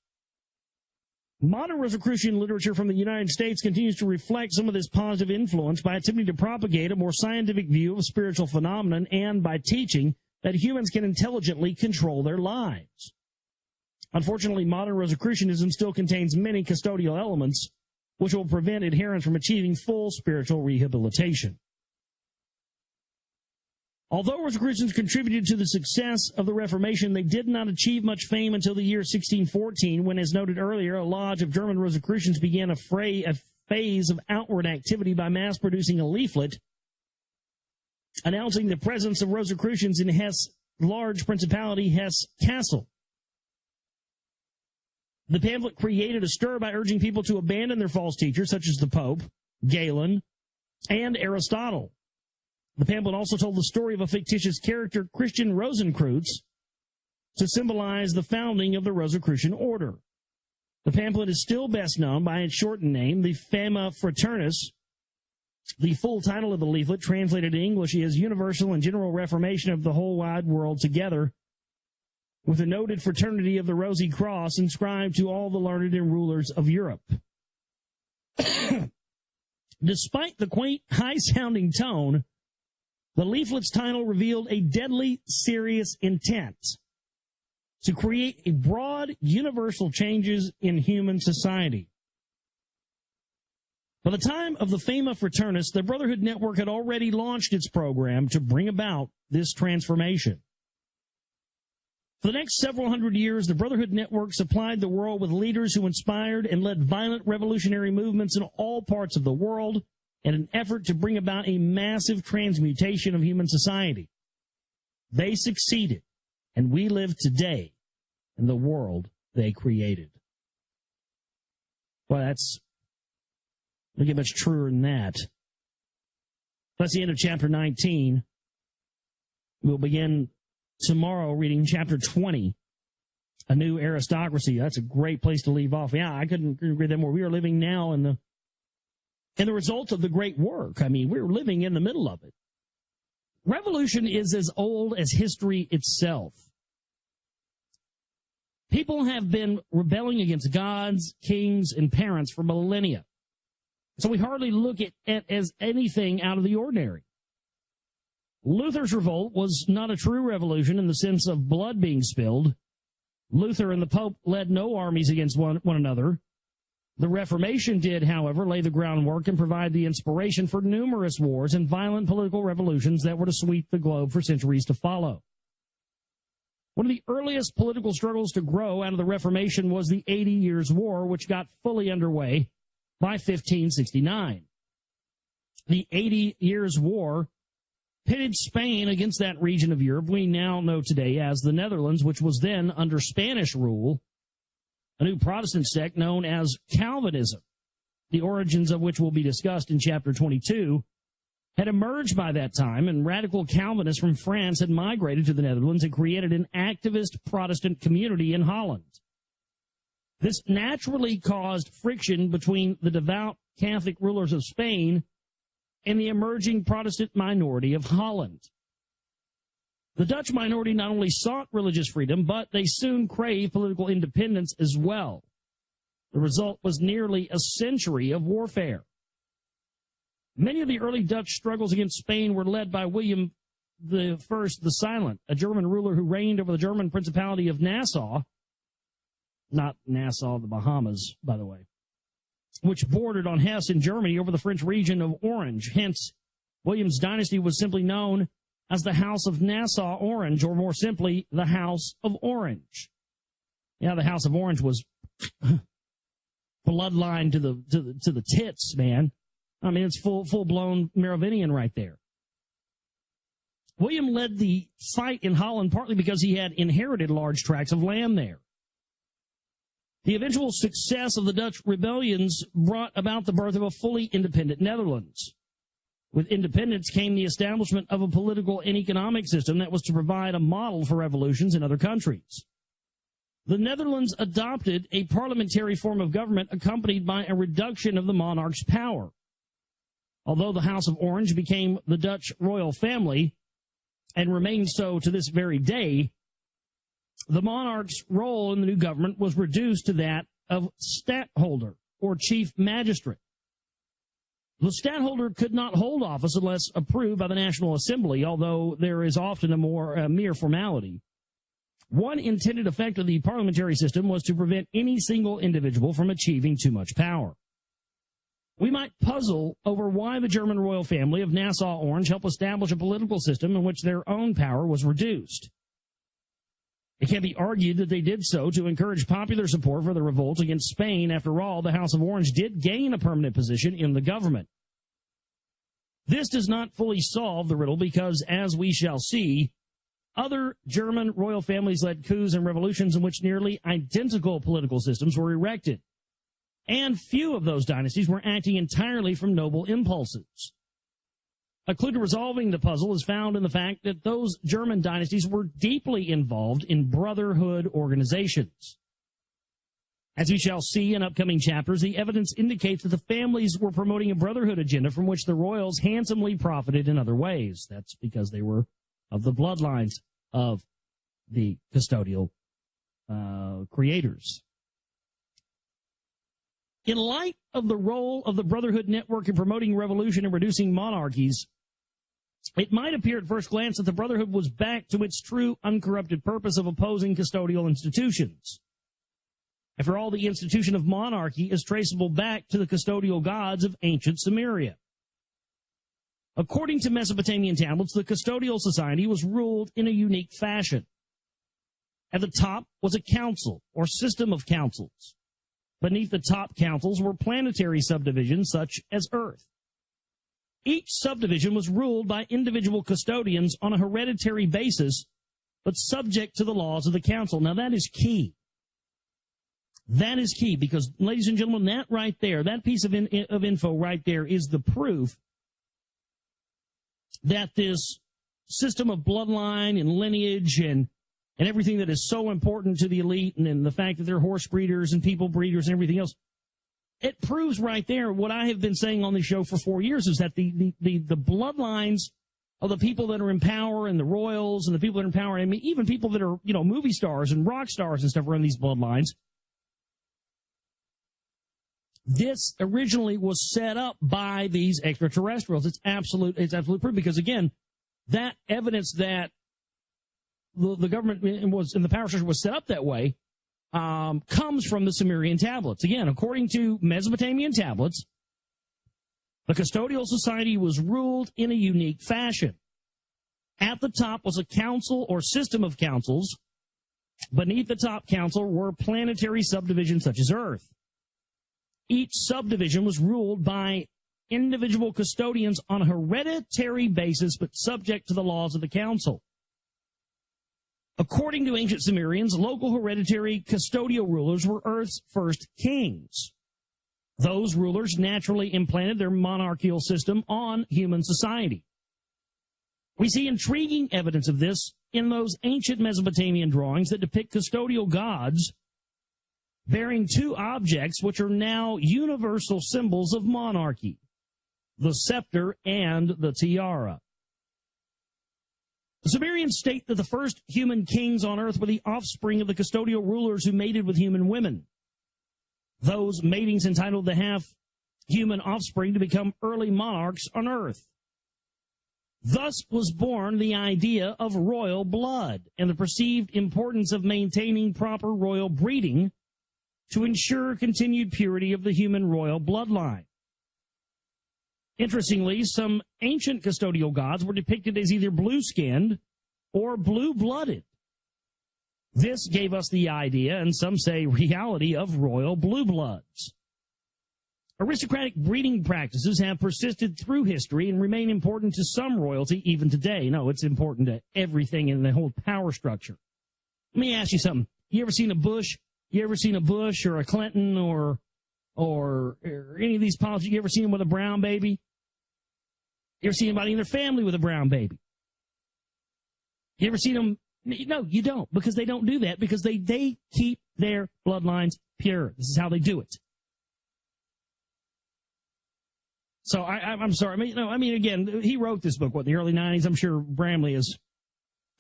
Modern Rosicrucian literature from the United States continues to reflect some of this positive influence by attempting to propagate a more scientific view of spiritual phenomenon and by teaching that humans can intelligently control their lives. Unfortunately, modern Rosicrucianism still contains many custodial elements which will prevent adherents from achieving full spiritual rehabilitation. Although Rosicrucians contributed to the success of the Reformation, they did not achieve much fame until the year 1614, when, as noted earlier, a lodge of German Rosicrucians began a phase of outward activity by mass-producing a leaflet announcing the presence of Rosicrucians in Hesse' large principality, Hesse Castle. The pamphlet created a stir by urging people to abandon their false teachers, such as the Pope, Galen, and Aristotle. The pamphlet also told the story of a fictitious character, Christian Rosenkreutz, to symbolize the founding of the Rosicrucian order. The pamphlet is still best known by its shortened name, the Fama Fraternis. The full title of the leaflet, translated in English, is Universal and General Reformation of the Whole Wide World Together, with a noted fraternity of the Rosy Cross inscribed to all the learned and rulers of Europe. Despite the quaint, high-sounding tone, the leaflet's title revealed a deadly serious intent to create a broad, universal changes in human society. By the time of the Fama Fraternis, the Brotherhood Network had already launched its program to bring about this transformation. For the next several hundred years, the Brotherhood Network supplied the world with leaders who inspired and led violent revolutionary movements in all parts of the world in an effort to bring about a massive transmutation of human society. They succeeded, and we live today in the world they created. Well, that's don't get much truer than that. That's the end of chapter 19. We'll begin tomorrow reading chapter 20, A New Aristocracy. That's a great place to leave off. Yeah, I couldn't agree with them more. We are living now in the result of the great work. I mean, we're living in the middle of it. Revolution is as old as history itself. People have been rebelling against gods, kings, and parents for millennia. So we hardly look at it as anything out of the ordinary. Luther's revolt was not a true revolution in the sense of blood being spilled. Luther and the Pope led no armies against one another. The Reformation did, however, lay the groundwork and provide the inspiration for numerous wars and violent political revolutions that were to sweep the globe for centuries to follow. One of the earliest political struggles to grow out of the Reformation was the 80 Years' War, which got fully underway by 1569. The 80 Years' War pitted Spain against that region of Europe we now know today as the Netherlands, which was then under Spanish rule, a new Protestant sect known as Calvinism, the origins of which will be discussed in chapter 22, had emerged by that time, and radical Calvinists from France had migrated to the Netherlands and created an activist Protestant community in Holland. This naturally caused friction between the devout Catholic rulers of Spain and the emerging Protestant minority of Holland. The Dutch minority not only sought religious freedom, but they soon craved political independence as well. The result was nearly a century of warfare. Many of the early Dutch struggles against Spain were led by William I the Silent, a German ruler who reigned over the German Principality of Nassau, not Nassau, the Bahamas, by the way, which bordered on Hesse in Germany over the French region of Orange. Hence, William's dynasty was simply known as the House of Nassau-Orange, or more simply, the House of Orange. Yeah, the House of Orange was bloodline to the tits, man. I mean, it's full-blown Merovingian right there. William led the fight in Holland partly because he had inherited large tracts of land there. The eventual success of the Dutch rebellions brought about the birth of a fully independent Netherlands. With independence came the establishment of a political and economic system that was to provide a model for revolutions in other countries. The Netherlands adopted a parliamentary form of government accompanied by a reduction of the monarch's power. Although the House of Orange became the Dutch royal family and remains so to this very day, the monarch's role in the new government was reduced to that of stadtholder, or chief magistrate. The stadtholder could not hold office unless approved by the National Assembly, although there is often a mere formality. One intended effect of the parliamentary system was to prevent any single individual from achieving too much power. We might puzzle over why the German royal family of Nassau-Orange helped establish a political system in which their own power was reduced. It can be argued that they did so to encourage popular support for the revolt against Spain. After all, the House of Orange did gain a permanent position in the government. This does not fully solve the riddle because, as we shall see, other German royal families led coups and revolutions in which nearly identical political systems were erected. and few of those dynasties were acting entirely from noble impulses. A clue to resolving the puzzle is found in the fact that those German dynasties were deeply involved in brotherhood organizations. As we shall see in upcoming chapters, the evidence indicates that the families were promoting a brotherhood agenda from which the royals handsomely profited in other ways. That's because they were of the bloodlines of the custodial creators. In light of the role of the Brotherhood Network in promoting revolution and reducing monarchies, it might appear at first glance that the Brotherhood was back to its true uncorrupted purpose of opposing custodial institutions. After all, the institution of monarchy is traceable back to the custodial gods of ancient Sumeria. According to Mesopotamian tablets, the custodial society was ruled in a unique fashion. At the top was a council, or system of councils. Beneath the top councils were planetary subdivisions such as Earth. Each subdivision was ruled by individual custodians on a hereditary basis, but subject to the laws of the council. Now that is key. That is key because, ladies and gentlemen, that right there, that piece of info right there is the proof that this system of bloodline and lineage and everything that is so important to the elite and the fact that they're horse breeders and people breeders and everything else, it proves right there what I have been saying on the show for 4 years is that the bloodlines of the people that are in power and the royals and the people that are in power, I mean, even people that are, movie stars and rock stars and stuff are in these bloodlines. This originally was set up by these extraterrestrials. It's absolute proof because, again, that evidence that the government was and the power structure was set up that way comes from the Sumerian tablets. Again, according to Mesopotamian tablets, the custodial society was ruled in a unique fashion. At the top was a council or system of councils. Beneath the top council were planetary subdivisions such as Earth. Each subdivision was ruled by individual custodians on a hereditary basis, but subject to the laws of the council. According to ancient Sumerians, local hereditary custodial rulers were Earth's first kings. Those rulers naturally implanted their monarchical system on human society. We see intriguing evidence of this in those ancient Mesopotamian drawings that depict custodial gods bearing two objects which are now universal symbols of monarchy, the scepter and the tiara. The Sumerians state that the first human kings on earth were the offspring of the custodial rulers who mated with human women. Those matings entitled to have human offspring to become early monarchs on earth. Thus was born the idea of royal blood and the perceived importance of maintaining proper royal breeding to ensure continued purity of the human royal bloodline. Interestingly, some ancient custodial gods were depicted as either blue-skinned or blue-blooded. This gave us the idea, and some say reality, of royal blue bloods. Aristocratic breeding practices have persisted through history and remain important to some royalty even today. No, it's important to everything in the whole power structure. Let me ask you something. You ever seen a Bush? You ever seen a Bush or a Clinton or any of these politicians? You ever seen them with a brown baby? You ever seen anybody in their family with a brown baby? You ever seen them? No, you don't, because they don't do that, because they keep their bloodlines pure. This is how they do it. So I'm sorry. Again, he wrote this book, in the early 90s. I'm sure Bramley has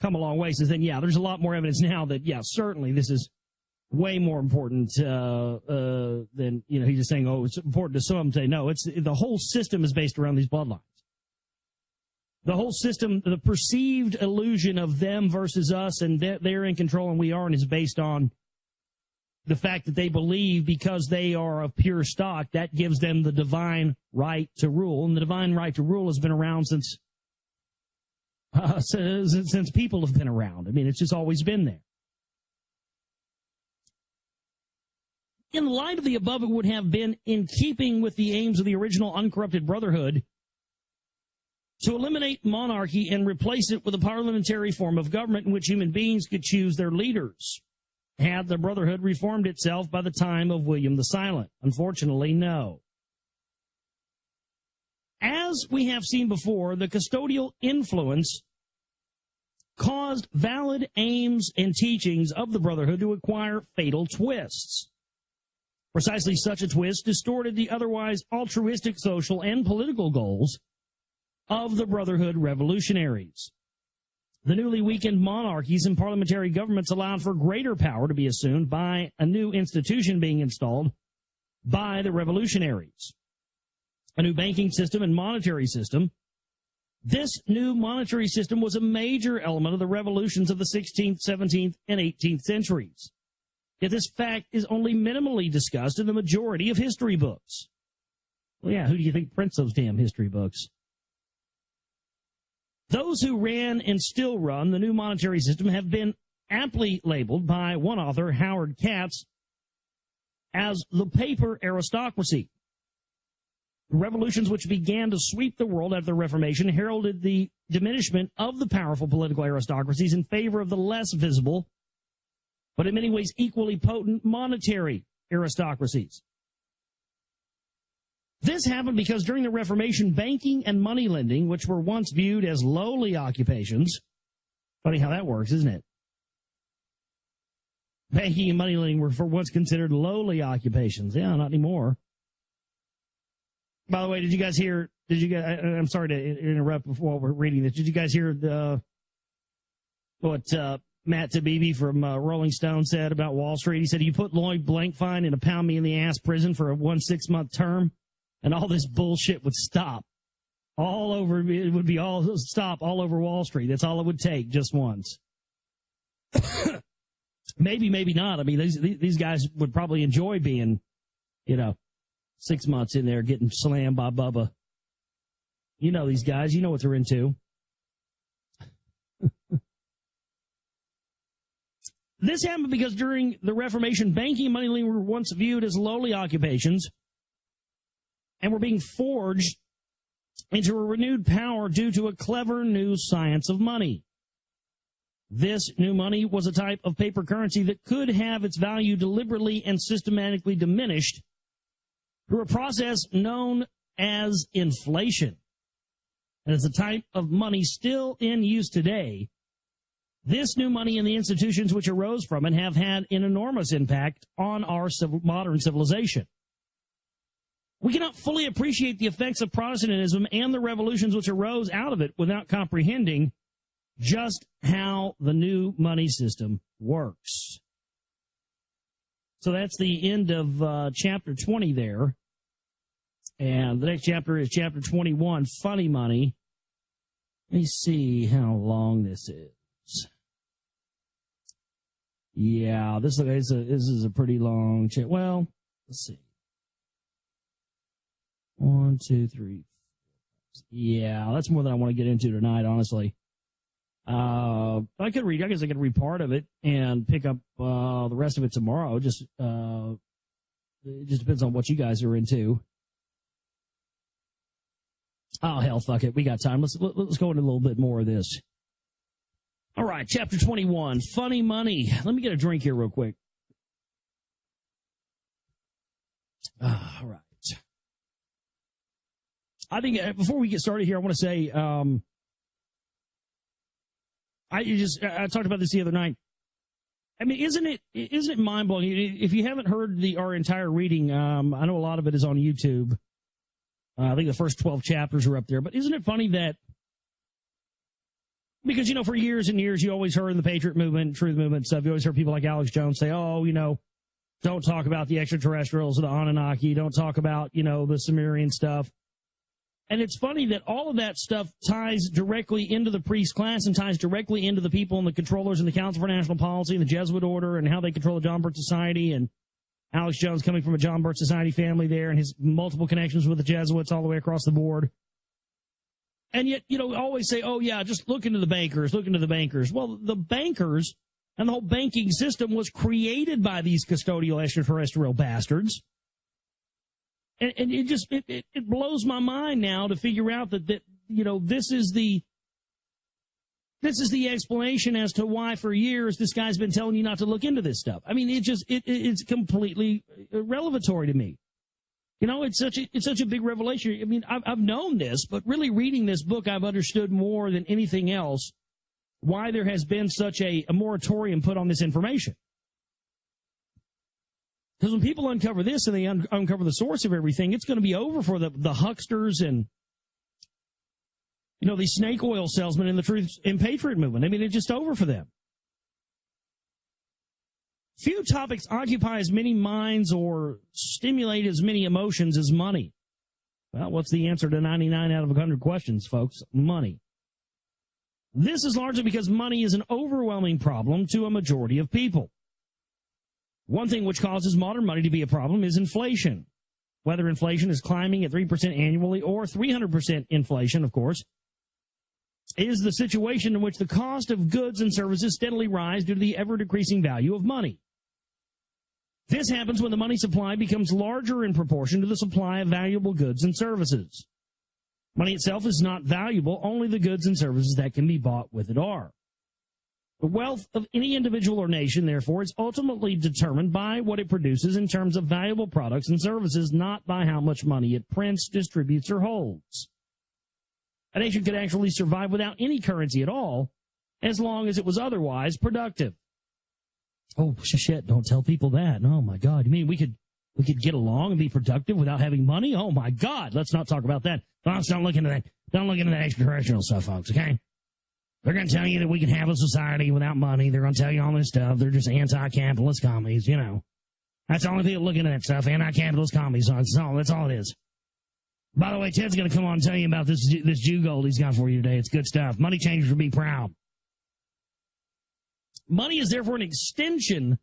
come a long way since then. Yeah, there's a lot more evidence now that, yeah, certainly this is way more important than, he's just saying, oh, it's important to some. Say, no, the whole system is based around these bloodlines. The whole system, the perceived illusion of them versus us, and they're in control and we aren't, is based on the fact that they believe because they are of pure stock, that gives them the divine right to rule. And the divine right to rule has been around since people have been around. I mean, it's just always been there. In light of the above, it would have been in keeping with the aims of the original uncorrupted brotherhood to eliminate monarchy and replace it with a parliamentary form of government in which human beings could choose their leaders. Had the Brotherhood reformed itself by the time of William the Silent? Unfortunately, no. As we have seen before, the custodial influence caused valid aims and teachings of the Brotherhood to acquire fatal twists. Precisely such a twist distorted the otherwise altruistic social and political goals of the Brotherhood revolutionaries. The newly weakened monarchies and parliamentary governments allowed for greater power to be assumed by a new institution being installed by the revolutionaries. A new banking system and monetary system. This new monetary system was a major element of the revolutions of the 16th, 17th, and 18th centuries. Yet this fact is only minimally discussed in the majority of history books. Well, yeah, who do you think prints those damn history books? Those who ran and still run the new monetary system have been aptly labeled by one author, Howard Katz, as the paper aristocracy. Revolutions which began to sweep the world after the Reformation heralded the diminishment of the powerful political aristocracies in favor of the less visible, but in many ways equally potent monetary aristocracies. This happened because during the Reformation, banking and money lending, which were once viewed as lowly occupations, funny how that works, isn't it? Banking and money lending were for once considered lowly occupations. Yeah, not anymore. By the way, did you guys hear, I'm sorry to interrupt before we're reading this. Did you guys hear what Matt Taibbi from Rolling Stone said about Wall Street? He said, you put Lloyd Blankfein in a pound me in the ass prison for a 6-month term, and all this bullshit would stop. It would be all stop all over Wall Street. That's all it would take, just once. Maybe, maybe not. I mean, these guys would probably enjoy being, 6 months in there getting slammed by Bubba. You know these guys. You know what they're into. This happened because during the Reformation, banking and money lending were once viewed as lowly occupations and were being forged into a renewed power due to a clever new science of money. This new money was a type of paper currency that could have its value deliberately and systematically diminished through a process known as inflation. And it's a type of money still in use today. This new money and the institutions which arose from it have had an enormous impact on our modern civilization. We cannot fully appreciate the effects of Protestantism and the revolutions which arose out of it without comprehending just how the new money system works. So that's the end of chapter 20 there. And the next chapter is chapter 21, Funny Money. Let me see how long this is. Yeah, this is a pretty long chapter. Well, let's see. 1, 2, 3. Yeah, that's more than I want to get into tonight, honestly. I guess I could read part of it and pick up the rest of it tomorrow. It just depends on what you guys are into. Oh hell, fuck it, we got time. Let's go into a little bit more of this. All right, chapter 21, Funny Money. Let me get a drink here real quick. All right. I think before we get started here, I want to say, I talked about this the other night. I mean, isn't it mind blowing? If you haven't heard our entire reading, I know a lot of it is on YouTube. I think the first 12 chapters are up there. But isn't it funny that, because, for years and years, you always heard in the Patriot movement, Truth movement and stuff, you always heard people like Alex Jones say, don't talk about the extraterrestrials or the Anunnaki, don't talk about, the Sumerian stuff. And it's funny that all of that stuff ties directly into the priest class and ties directly into the people and the controllers and the Council for National Policy and the Jesuit Order and how they control the John Birch Society, and Alex Jones coming from a John Birch Society family there and his multiple connections with the Jesuits all the way across the board. And yet, always say, oh, yeah, just look into the bankers, look into the bankers. Well, the bankers and the whole banking system was created by these custodial extraterrestrial bastards. And it blows my mind now to figure out that this is the This is the explanation as to why for years this guy's been telling you not to look into this stuff. I mean, it's completely revelatory to me. You know, it's such a big revelation. I mean, I've known this, but really reading this book, I've understood more than anything else why there has been such a moratorium put on this information. Because when people uncover this and they uncover the source of everything, it's going to be over for the hucksters and, you know, these snake oil salesmen in the Truth and Patriot movement. I mean, it's just over for them. Few topics occupy as many minds or stimulate as many emotions as money. Well, what's the answer to 99 out of 100 questions, folks? Money. This is largely because money is an overwhelming problem to a majority of people. One thing which causes modern money to be a problem is inflation. Whether inflation is climbing at 3% annually or 300% inflation, of course, is the situation in which the cost of goods and services steadily rise due to the ever-decreasing value of money. This happens when the money supply becomes larger in proportion to the supply of valuable goods and services. Money itself is not valuable, only the goods and services that can be bought with it are. The wealth of any individual or nation, therefore, is ultimately determined by what it produces in terms of valuable products and services, not by how much money it prints, distributes, or holds. A nation could actually survive without any currency at all, as long as it was otherwise productive. Oh, shit, don't tell people that. Oh, my God. You mean we could get along and be productive without having money? Oh, my God. Let's not talk about that. Folks, don't look into that. Don't look into that extraterrestrial stuff, folks, okay? They're going to tell you that we can have a society without money. They're going to tell you all this stuff. They're just anti-capitalist commies, you know. That's the only people looking at that stuff, anti-capitalist commies. That's all it is. By the way, Ted's going to come on and tell you about this Jew gold he's got for you today. It's good stuff. Money changers will be proud. Money is therefore an extension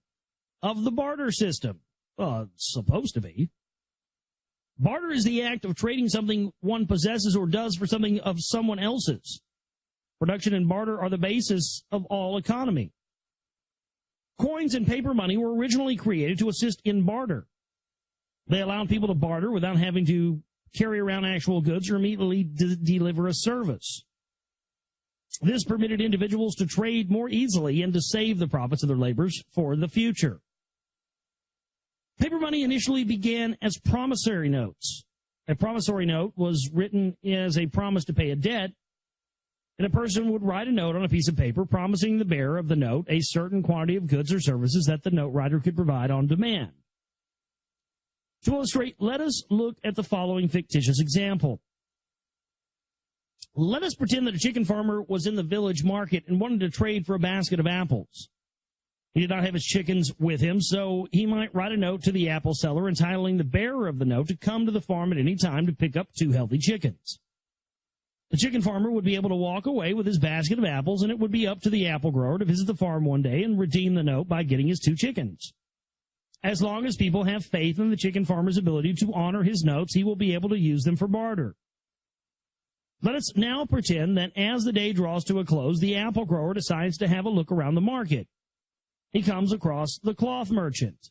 of the barter system. Well, it's supposed to be. Barter is the act of trading something one possesses or does for something of someone else's. Production and barter are the basis of all economy. Coins and paper money were originally created to assist in barter. They allowed people to barter without having to carry around actual goods or immediately deliver a service. This permitted individuals to trade more easily and to save the profits of their labors for the future. Paper money initially began as promissory notes. A promissory note was written as a promise to pay a debt, and a person would write a note on a piece of paper promising the bearer of the note a certain quantity of goods or services that the note writer could provide on demand. To illustrate, let us look at the following fictitious example. Let us pretend that a chicken farmer was in the village market and wanted to trade for a basket of apples. He did not have his chickens with him, so he might write a note to the apple seller entitling the bearer of the note to come to the farm at any time to pick up 2 healthy chickens. The chicken farmer would be able to walk away with his basket of apples, and it would be up to the apple grower to visit the farm one day and redeem the note by getting his 2 chickens. As long as people have faith in the chicken farmer's ability to honor his notes, he will be able to use them for barter. Let us now pretend that as the day draws to a close, the apple grower decides to have a look around the market. He comes across the cloth merchant.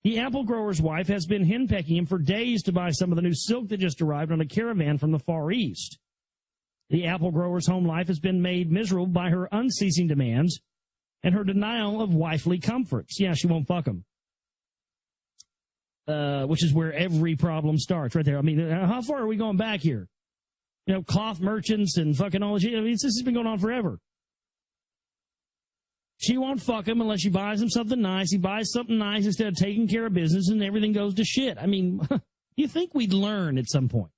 The apple grower's wife has been henpecking him for days to buy some of the new silk that just arrived on a caravan from the Far East. The apple grower's home life has been made miserable by her unceasing demands and her denial of wifely comforts. Yeah, she won't fuck him. Which is where every problem starts, right there. I mean, how far are we going back here? You know, cloth merchants and fucking all this shit. I mean, this has been going on forever. She won't fuck him unless she buys him something nice. He buys something nice instead of taking care of business, and everything goes to shit. I mean, you think we'd learn at some point.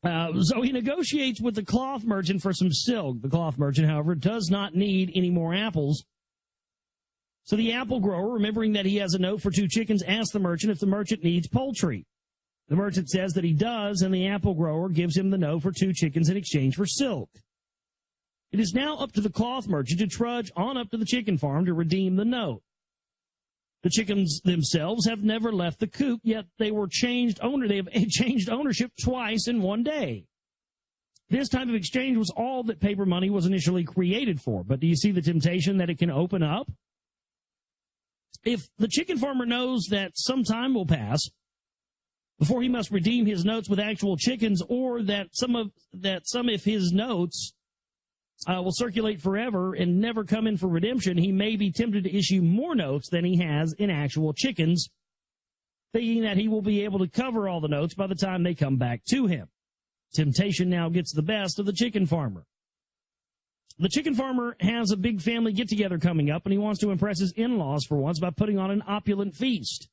So he negotiates with the cloth merchant for some silk. The cloth merchant, however, does not need any more apples. So the apple grower, remembering that he has a note for 2 chickens, asks the merchant if the merchant needs poultry. The merchant says that he does, and the apple grower gives him the note for 2 chickens in exchange for silk. It is now up to the cloth merchant to trudge on up to the chicken farm to redeem the note. The chickens themselves have never left the coop, yet they have changed ownership twice in one day. This type of exchange was all that paper money was initially created for. But do you see the temptation that it can open up? If the chicken farmer knows that some time will pass before he must redeem his notes with actual chickens, or that some of his notes will circulate forever and never come in for redemption, he may be tempted to issue more notes than he has in actual chickens, thinking that he will be able to cover all the notes by the time they come back to him. Temptation now gets the best of the chicken farmer. The chicken farmer has a big family get-together coming up, and he wants to impress his in-laws for once by putting on an opulent feast.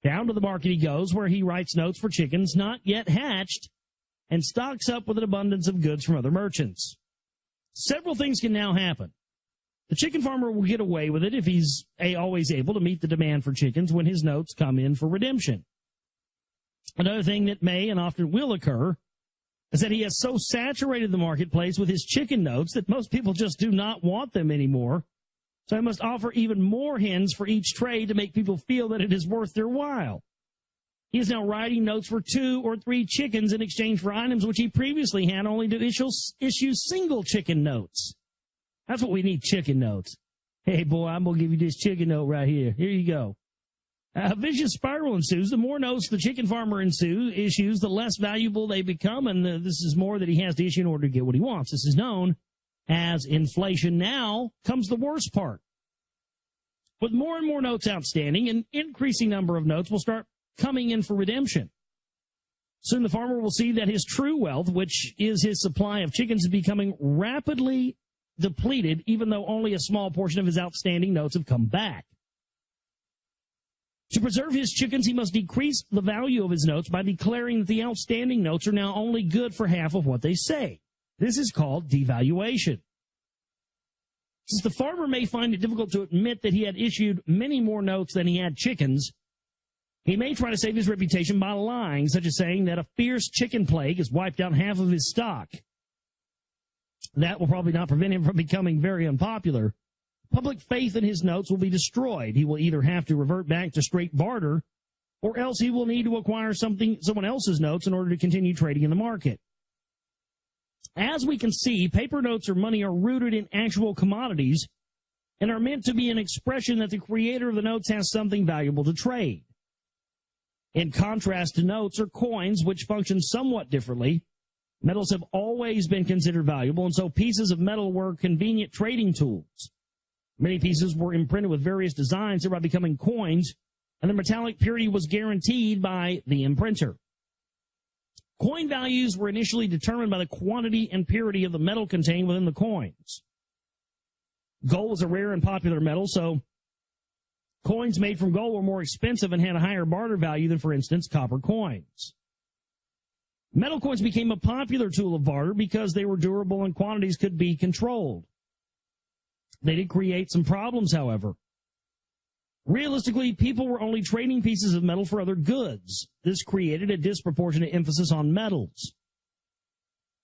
Down to the market he goes, where he writes notes for chickens not yet hatched and stocks up with an abundance of goods from other merchants. Several things can now happen. The chicken farmer will get away with it if he's always able to meet the demand for chickens when his notes come in for redemption. Another thing that may and often will occur is that he has so saturated the marketplace with his chicken notes that most people just do not want them anymore. So he must offer even more hens for each trade to make people feel that it is worth their while. He is now writing notes for 2 or 3 chickens in exchange for items which he previously had only to issue single chicken notes. That's what we need, chicken notes. Hey, boy, I'm going to give you this chicken note right here. Here you go. A vicious spiral ensues. The more notes the chicken farmer issues, the less valuable they become, and this is more that he has to issue in order to get what he wants. This is known as inflation. Now comes the worst part. With more and more notes outstanding, an increasing number of notes will start coming in for redemption. Soon the farmer will see that his true wealth, which is his supply of chickens, is becoming rapidly depleted, even though only a small portion of his outstanding notes have come back. To preserve his chickens, he must decrease the value of his notes by declaring that the outstanding notes are now only good for half of what they say. This is called devaluation. Since the farmer may find it difficult to admit that he had issued many more notes than he had chickens, he may try to save his reputation by lying, such as saying that a fierce chicken plague has wiped out half of his stock. That will probably not prevent him from becoming very unpopular. Public faith in his notes will be destroyed. He will either have to revert back to straight barter, or else he will need to acquire someone else's notes in order to continue trading in the market. As we can see, paper notes or money are rooted in actual commodities and are meant to be an expression that the creator of the notes has something valuable to trade. In contrast to notes or coins, which function somewhat differently, metals have always been considered valuable, and so pieces of metal were convenient trading tools. Many pieces were imprinted with various designs, thereby becoming coins, and their metallic purity was guaranteed by the imprinter. Coin values were initially determined by the quantity and purity of the metal contained within the coins. Gold was a rare and popular metal, so coins made from gold were more expensive and had a higher barter value than, for instance, copper coins. Metal coins became a popular tool of barter because they were durable and quantities could be controlled. They did create some problems, however. Realistically, people were only trading pieces of metal for other goods. This created a disproportionate emphasis on metals.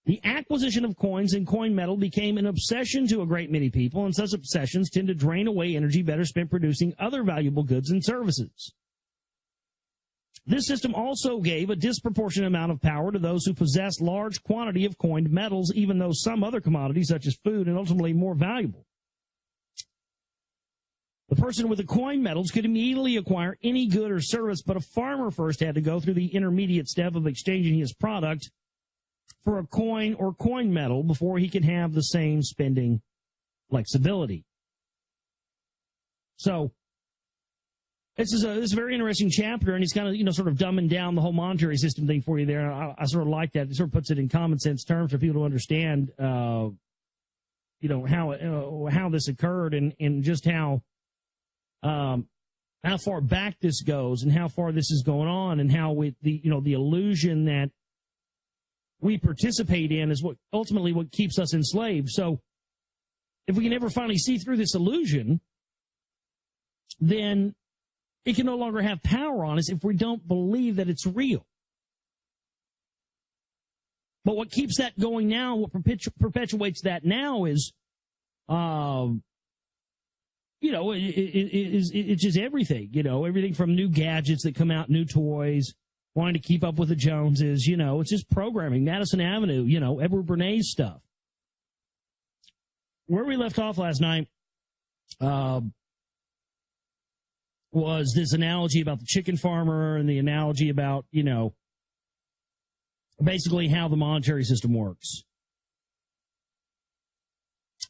The acquisition of coins and coin metal became an obsession to a great many people, and such obsessions tend to drain away energy better spent producing other valuable goods and services. This system also gave a disproportionate amount of power to those who possessed large quantity of coined metals, even though some other commodities, such as food, and ultimately more valuable. The person with the coin metals could immediately acquire any good or service, but a farmer first had to go through the intermediate step of exchanging his product for a coin or coin metal before he could have the same spending flexibility. So, this is a very interesting chapter, and he's kind of, sort of dumbing down the whole monetary system thing for you there. I sort of like that. It sort of puts it in common sense terms for people to understand, how this occurred and just how far back this goes and how far this is going on, and how the illusion that we participate in is what ultimately what keeps us enslaved. So if we can ever finally see through this illusion, then it can no longer have power on us if we don't believe that it's real. But what keeps that going now, what perpetuates that now is, it's just everything, everything from new gadgets that come out, new toys, wanting to keep up with the Joneses, it's just programming, Madison Avenue, Edward Bernays stuff. Where we left off last night, was this analogy about the chicken farmer and the analogy about, basically how the monetary system works.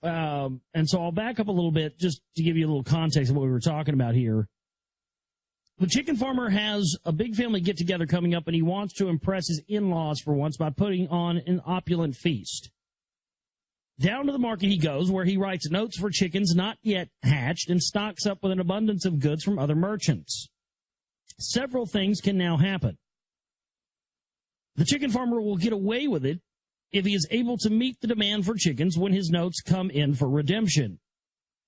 And so I'll back up a little bit just to give you a little context of what we were talking about here. The chicken farmer has a big family get-together coming up, and he wants to impress his in-laws for once by putting on an opulent feast. Down to the market he goes, where he writes notes for chickens not yet hatched and stocks up with an abundance of goods from other merchants. Several things can now happen. The chicken farmer will get away with it if he is able to meet the demand for chickens when his notes come in for redemption.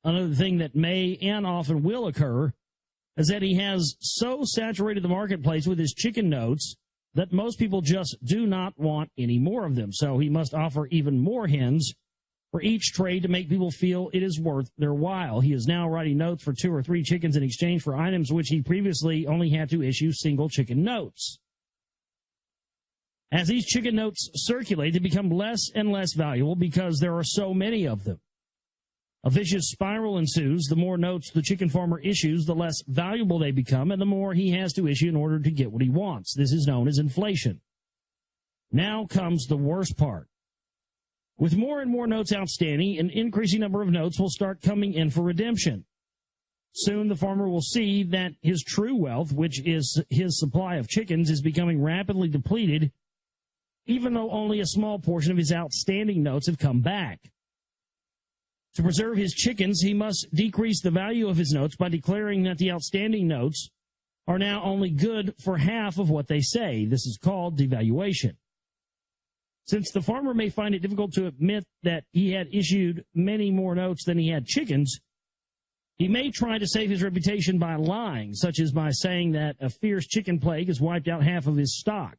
Another thing that may and often will occur is that he has so saturated the marketplace with his chicken notes that most people just do not want any more of them. So he must offer even more hens for each trade to make people feel it is worth their while. He is now writing notes for 2 or 3 chickens in exchange for items which he previously only had to issue single chicken notes. As these chicken notes circulate, they become less and less valuable because there are so many of them. A vicious spiral ensues. The more notes the chicken farmer issues, the less valuable they become, and the more he has to issue in order to get what he wants. This is known as inflation. Now comes the worst part. With more and more notes outstanding, an increasing number of notes will start coming in for redemption. Soon the farmer will see that his true wealth, which is his supply of chickens, is becoming rapidly depleted, even though only a small portion of his outstanding notes have come back. To preserve his chickens, he must decrease the value of his notes by declaring that the outstanding notes are now only good for half of what they say. This is called devaluation. Since the farmer may find it difficult to admit that he had issued many more notes than he had chickens, he may try to save his reputation by lying, such as by saying that a fierce chicken plague has wiped out half of his stock.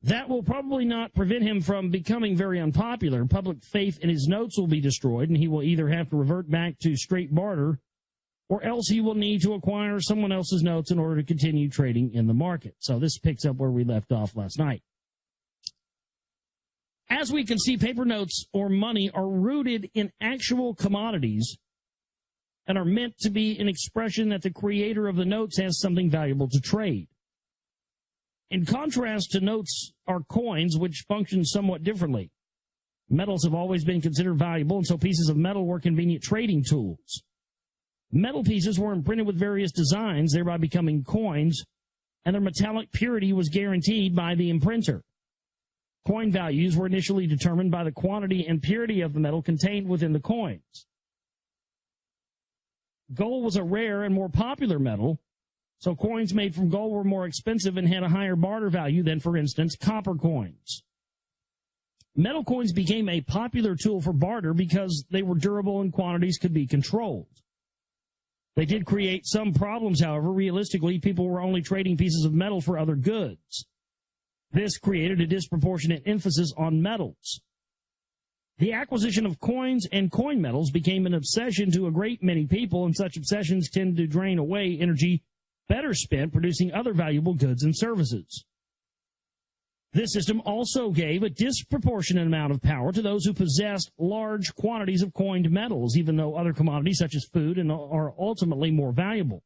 That will probably not prevent him from becoming very unpopular. Public faith in his notes will be destroyed, and he will either have to revert back to straight barter, or else he will need to acquire someone else's notes in order to continue trading in the market. So this picks up where we left off last night. As we can see, paper notes or money are rooted in actual commodities and are meant to be an expression that the creator of the notes has something valuable to trade. In contrast to notes are coins, which function somewhat differently. Metals have always been considered valuable, and so pieces of metal were convenient trading tools. Metal pieces were imprinted with various designs, thereby becoming coins, and their metallic purity was guaranteed by the imprinter. Coin values were initially determined by the quantity and purity of the metal contained within the coins. Gold was a rare and more popular metal, so coins made from gold were more expensive and had a higher barter value than, for instance, copper coins. Metal coins became a popular tool for barter because they were durable and quantities could be controlled. They did create some problems, however. Realistically, people were only trading pieces of metal for other goods. This created a disproportionate emphasis on metals. The acquisition of coins and coin metals became an obsession to a great many people, and such obsessions tend to drain away energy better spent producing other valuable goods and services. This system also gave a disproportionate amount of power to those who possessed large quantities of coined metals, even though other commodities such as food are ultimately more valuable.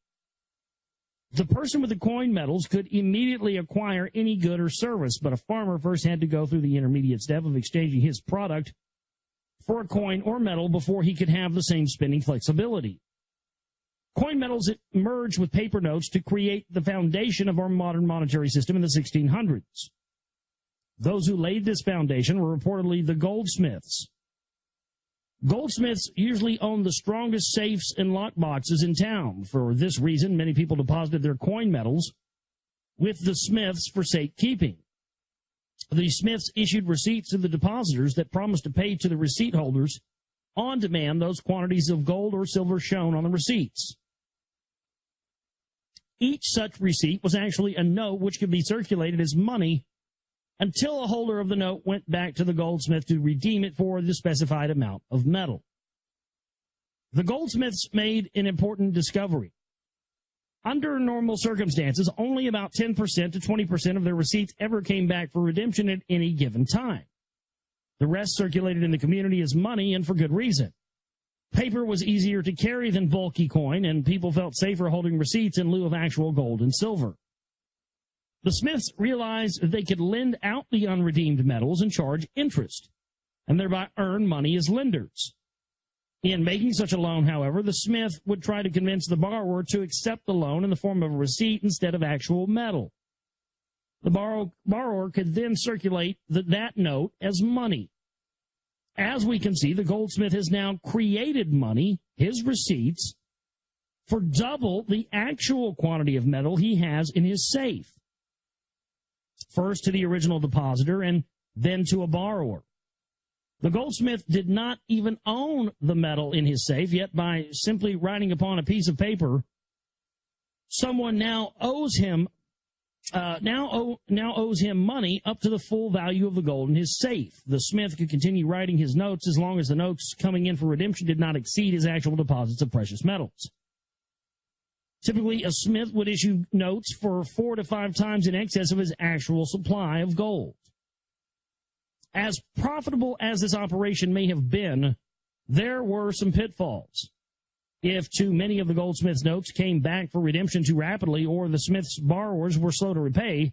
The person with the coined metals could immediately acquire any good or service, but a farmer first had to go through the intermediate step of exchanging his product for a coin or metal before he could have the same spending flexibility. Coin metals merged with paper notes to create the foundation of our modern monetary system in the 1600s. Those who laid this foundation were reportedly the goldsmiths. Goldsmiths usually owned the strongest safes and lockboxes in town. For this reason, many people deposited their coin metals with the smiths for safekeeping. The smiths issued receipts to the depositors that promised to pay to the receipt holders on demand those quantities of gold or silver shown on the receipts. Each such receipt was actually a note which could be circulated as money until a holder of the note went back to the goldsmith to redeem it for the specified amount of metal. The goldsmiths made an important discovery. Under normal circumstances, only about 10% to 20% of their receipts ever came back for redemption at any given time. The rest circulated in the community as money, and for good reason. Paper was easier to carry than bulky coin, and people felt safer holding receipts in lieu of actual gold and silver. The Smiths realized that they could lend out the unredeemed metals and charge interest, and thereby earn money as lenders. In making such a loan, however, the Smith would try to convince the borrower to accept the loan in the form of a receipt instead of actual metal. The borrower could then circulate that note as money. As we can see, the goldsmith has now created money, his receipts, for double the actual quantity of metal he has in his safe. First to the original depositor and then to a borrower. The goldsmith did not even own the metal in his safe, yet by simply writing upon a piece of paper, someone now owes him money up to the full value of the gold in his safe. The smith could continue writing his notes as long as the notes coming in for redemption did not exceed his actual deposits of precious metals. Typically, a smith would issue notes for 4 to 5 times in excess of his actual supply of gold. As profitable as this operation may have been, there were some pitfalls. If too many of the goldsmith's notes came back for redemption too rapidly, or the smith's borrowers were slow to repay,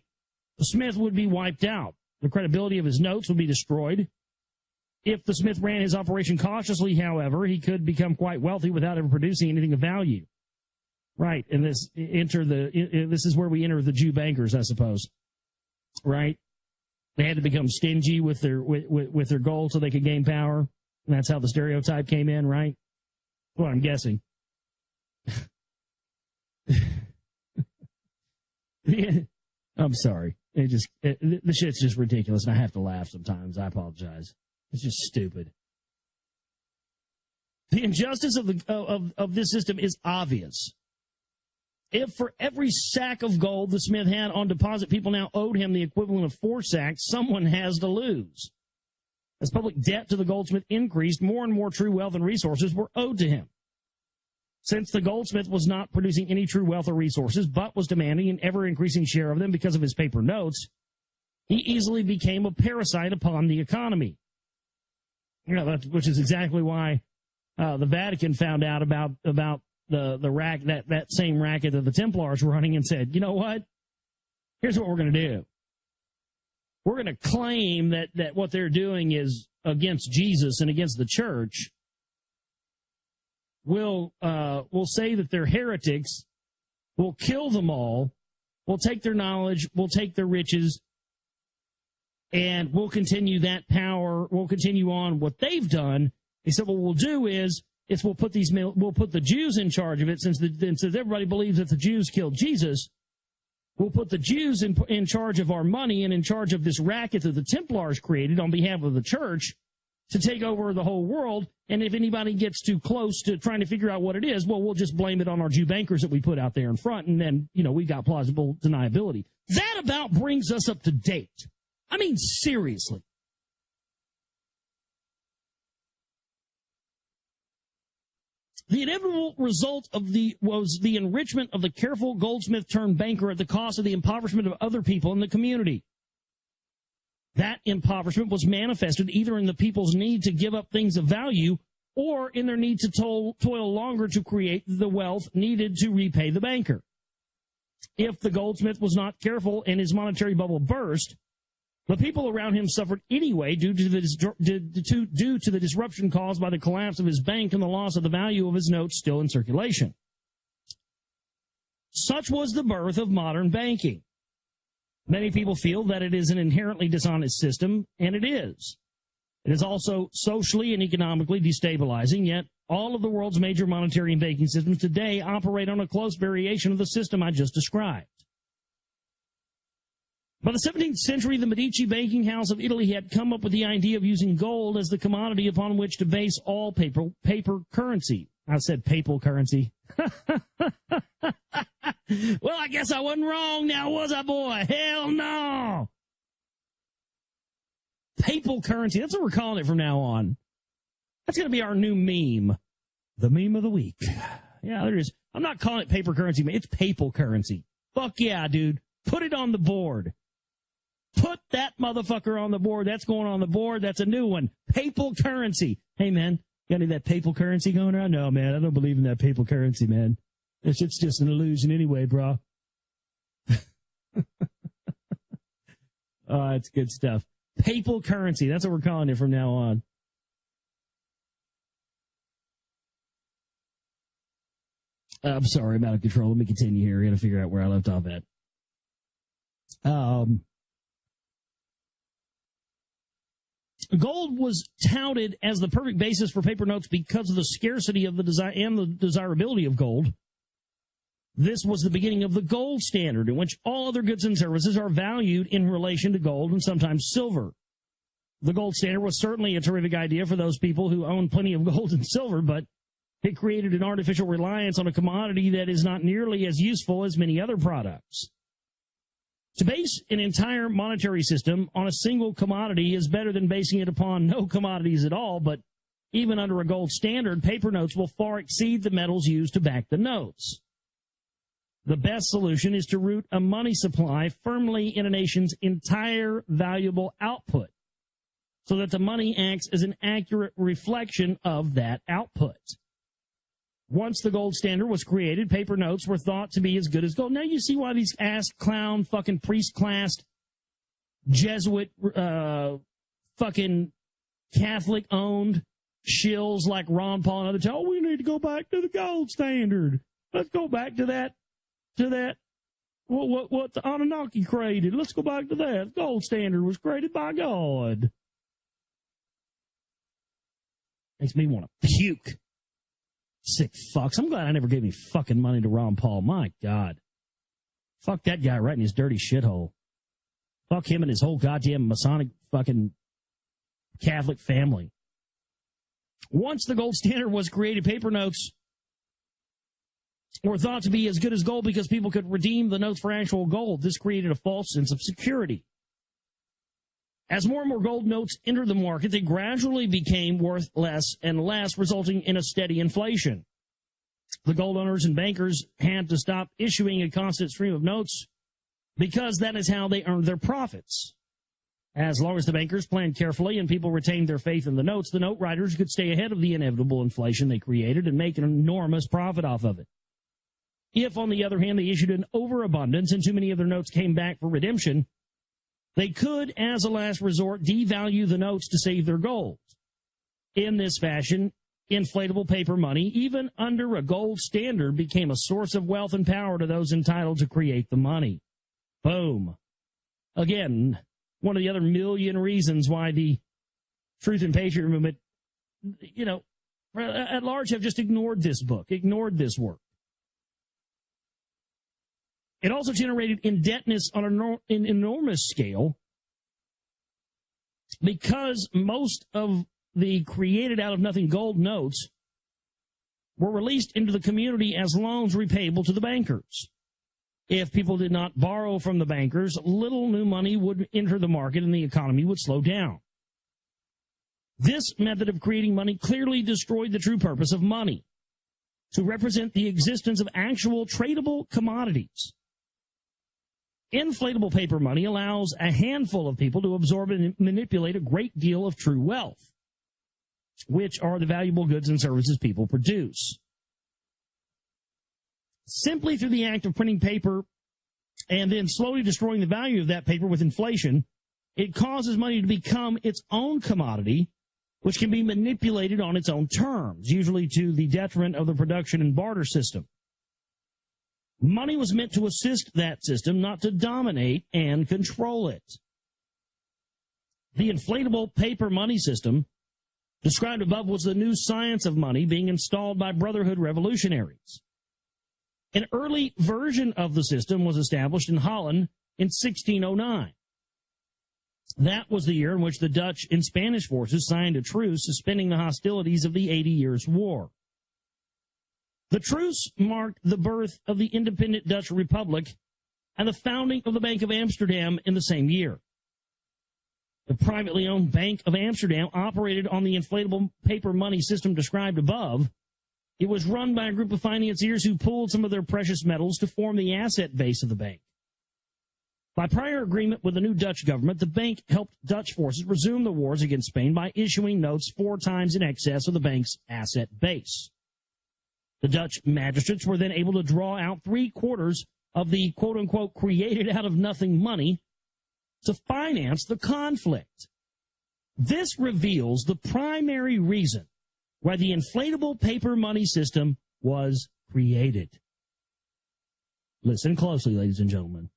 the smith would be wiped out. The credibility of his notes would be destroyed. If the smith ran his operation cautiously, however, he could become quite wealthy without ever producing anything of value. Right, and this is where we enter the Jew bankers, I suppose. Right? They had to become stingy with their gold so they could gain power. And that's how the stereotype came in, right? Well, I'm guessing. I'm sorry. The shit's just ridiculous, and I have to laugh sometimes. I apologize. It's just stupid. The injustice of this system is obvious. If for every sack of gold the smith had on deposit, people now owed him the equivalent of 4 sacks, someone has to lose. As public debt to the goldsmith increased, more and more true wealth and resources were owed to him. Since the goldsmith was not producing any true wealth or resources, but was demanding an ever-increasing share of them because of his paper notes, he easily became a parasite upon the economy. Which is exactly why the Vatican found out about the that same racket that the Templars were running and said, you know what? Here's what we're going to do. We're going to claim that what they're doing is against Jesus and against the church. We'll say that they're heretics. We'll kill them all. We'll take their knowledge. We'll take their riches. And we'll continue that power. We'll continue on what they've done. He said, what we'll do is we'll put the Jews in charge of it, since everybody believes that the Jews killed Jesus. We'll put the Jews in charge of our money and in charge of this racket that the Templars created on behalf of the church to take over the whole world. And if anybody gets too close to trying to figure out what it is, well, we'll just blame it on our Jew bankers that we put out there in front, and then, we got plausible deniability. That about brings us up to date. I mean, seriously. The inevitable result was the enrichment of the careful goldsmith turned banker at the cost of the impoverishment of other people in the community. That impoverishment was manifested either in the people's need to give up things of value or in their need to toil longer to create the wealth needed to repay the banker. If the goldsmith was not careful and his monetary bubble burst, the people around him suffered anyway due to the disruption caused by the collapse of his bank and the loss of the value of his notes still in circulation. Such was the birth of modern banking. Many people feel that it is an inherently dishonest system, and it is. It is also socially and economically destabilizing, yet all of the world's major monetary and banking systems today operate on a close variation of the system I just described. By the 17th century, the Medici banking house of Italy had come up with the idea of using gold as the commodity upon which to base all paper currency. I said papal currency. Well, I guess I wasn't wrong now, was I, boy? Hell no! Papal currency. That's what we're calling it from now on. That's going to be our new meme. The meme of the week. Yeah, there it is. I'm not calling it paper currency. It's papal currency. Fuck yeah, dude. Put it on the board. Put that motherfucker on the board. That's going on the board. That's a new one. Papal currency. Hey, man, Got any of that papal currency going around? No, man, I don't believe in that papal currency, man. It's just an illusion anyway, bro. Oh, it's good stuff. Papal currency. That's what we're calling it from now on. I'm sorry, I'm out of control. Let me continue here. I got to figure out where I left off at. Gold was touted as the perfect basis for paper notes because of the scarcity of the desire and the desirability of gold. This was the beginning of the gold standard, in which all other goods and services are valued in relation to gold and sometimes silver. The gold standard was certainly a terrific idea for those people who own plenty of gold and silver, but it created an artificial reliance on a commodity that is not nearly as useful as many other products. To base an entire monetary system on a single commodity is better than basing it upon no commodities at all, but even under a gold standard, paper notes will far exceed the metals used to back the notes. The best solution is to root a money supply firmly in a nation's entire valuable output, so that the money acts as an accurate reflection of that output. Once the gold standard was created, paper notes were thought to be as good as gold. Now you see why these ass clown fucking priest-classed Jesuit fucking Catholic-owned shills like Ron Paul and others. Oh, we need to go back to the gold standard. Let's go back to that, what the Anunnaki created. Let's go back to that. The gold standard was created by God. Makes me want to puke. Sick fucks. I'm glad I never gave any fucking money to Ron Paul. My God. Fuck that guy right in his dirty shithole. Fuck him and his whole goddamn Masonic fucking Catholic family. Once the gold standard was created, paper notes were thought to be as good as gold because people could redeem the notes for actual gold. This created a false sense of security. As more and more gold notes entered the market, they gradually became worth less and less, resulting in a steady inflation. The gold owners and bankers had to stop issuing a constant stream of notes because that is how they earned their profits. As long as the bankers planned carefully and people retained their faith in the notes, the note writers could stay ahead of the inevitable inflation they created and make an enormous profit off of it. If, on the other hand, they issued an overabundance and too many of their notes came back for redemption, they could, as a last resort, devalue the notes to save their gold. In this fashion, inflatable paper money, even under a gold standard, became a source of wealth and power to those entitled to create the money. Boom. Again, one of the other million reasons why the Truth and Patriot movement, at large have just ignored this book, ignored this work. It also generated indebtedness on an enormous scale because most of the created out of nothing gold notes were released into the community as loans repayable to the bankers. If people did not borrow from the bankers, little new money would enter the market and the economy would slow down. This method of creating money clearly destroyed the true purpose of money, to represent the existence of actual tradable commodities. Inflatable paper money allows a handful of people to absorb and manipulate a great deal of true wealth, which are the valuable goods and services people produce. Simply through the act of printing paper and then slowly destroying the value of that paper with inflation, it causes money to become its own commodity, which can be manipulated on its own terms, usually to the detriment of the production and barter system. Money was meant to assist that system, not to dominate and control it. The inflatable paper money system described above was the new science of money being installed by Brotherhood revolutionaries. An early version of the system was established in Holland in 1609. That was the year in which the Dutch and Spanish forces signed a truce suspending the hostilities of the 80 Years' War. The truce marked the birth of the independent Dutch Republic and the founding of the Bank of Amsterdam in the same year. The privately owned Bank of Amsterdam operated on the inflatable paper money system described above. It was run by a group of financiers who pooled some of their precious metals to form the asset base of the bank. By prior agreement with the new Dutch government, the bank helped Dutch forces resume the wars against Spain by issuing notes 4 times in excess of the bank's asset base. The Dutch magistrates were then able to draw out 3/4 of the quote-unquote created out of nothing money to finance the conflict. This reveals the primary reason why the inflatable paper money system was created. Listen closely, ladies and gentlemen.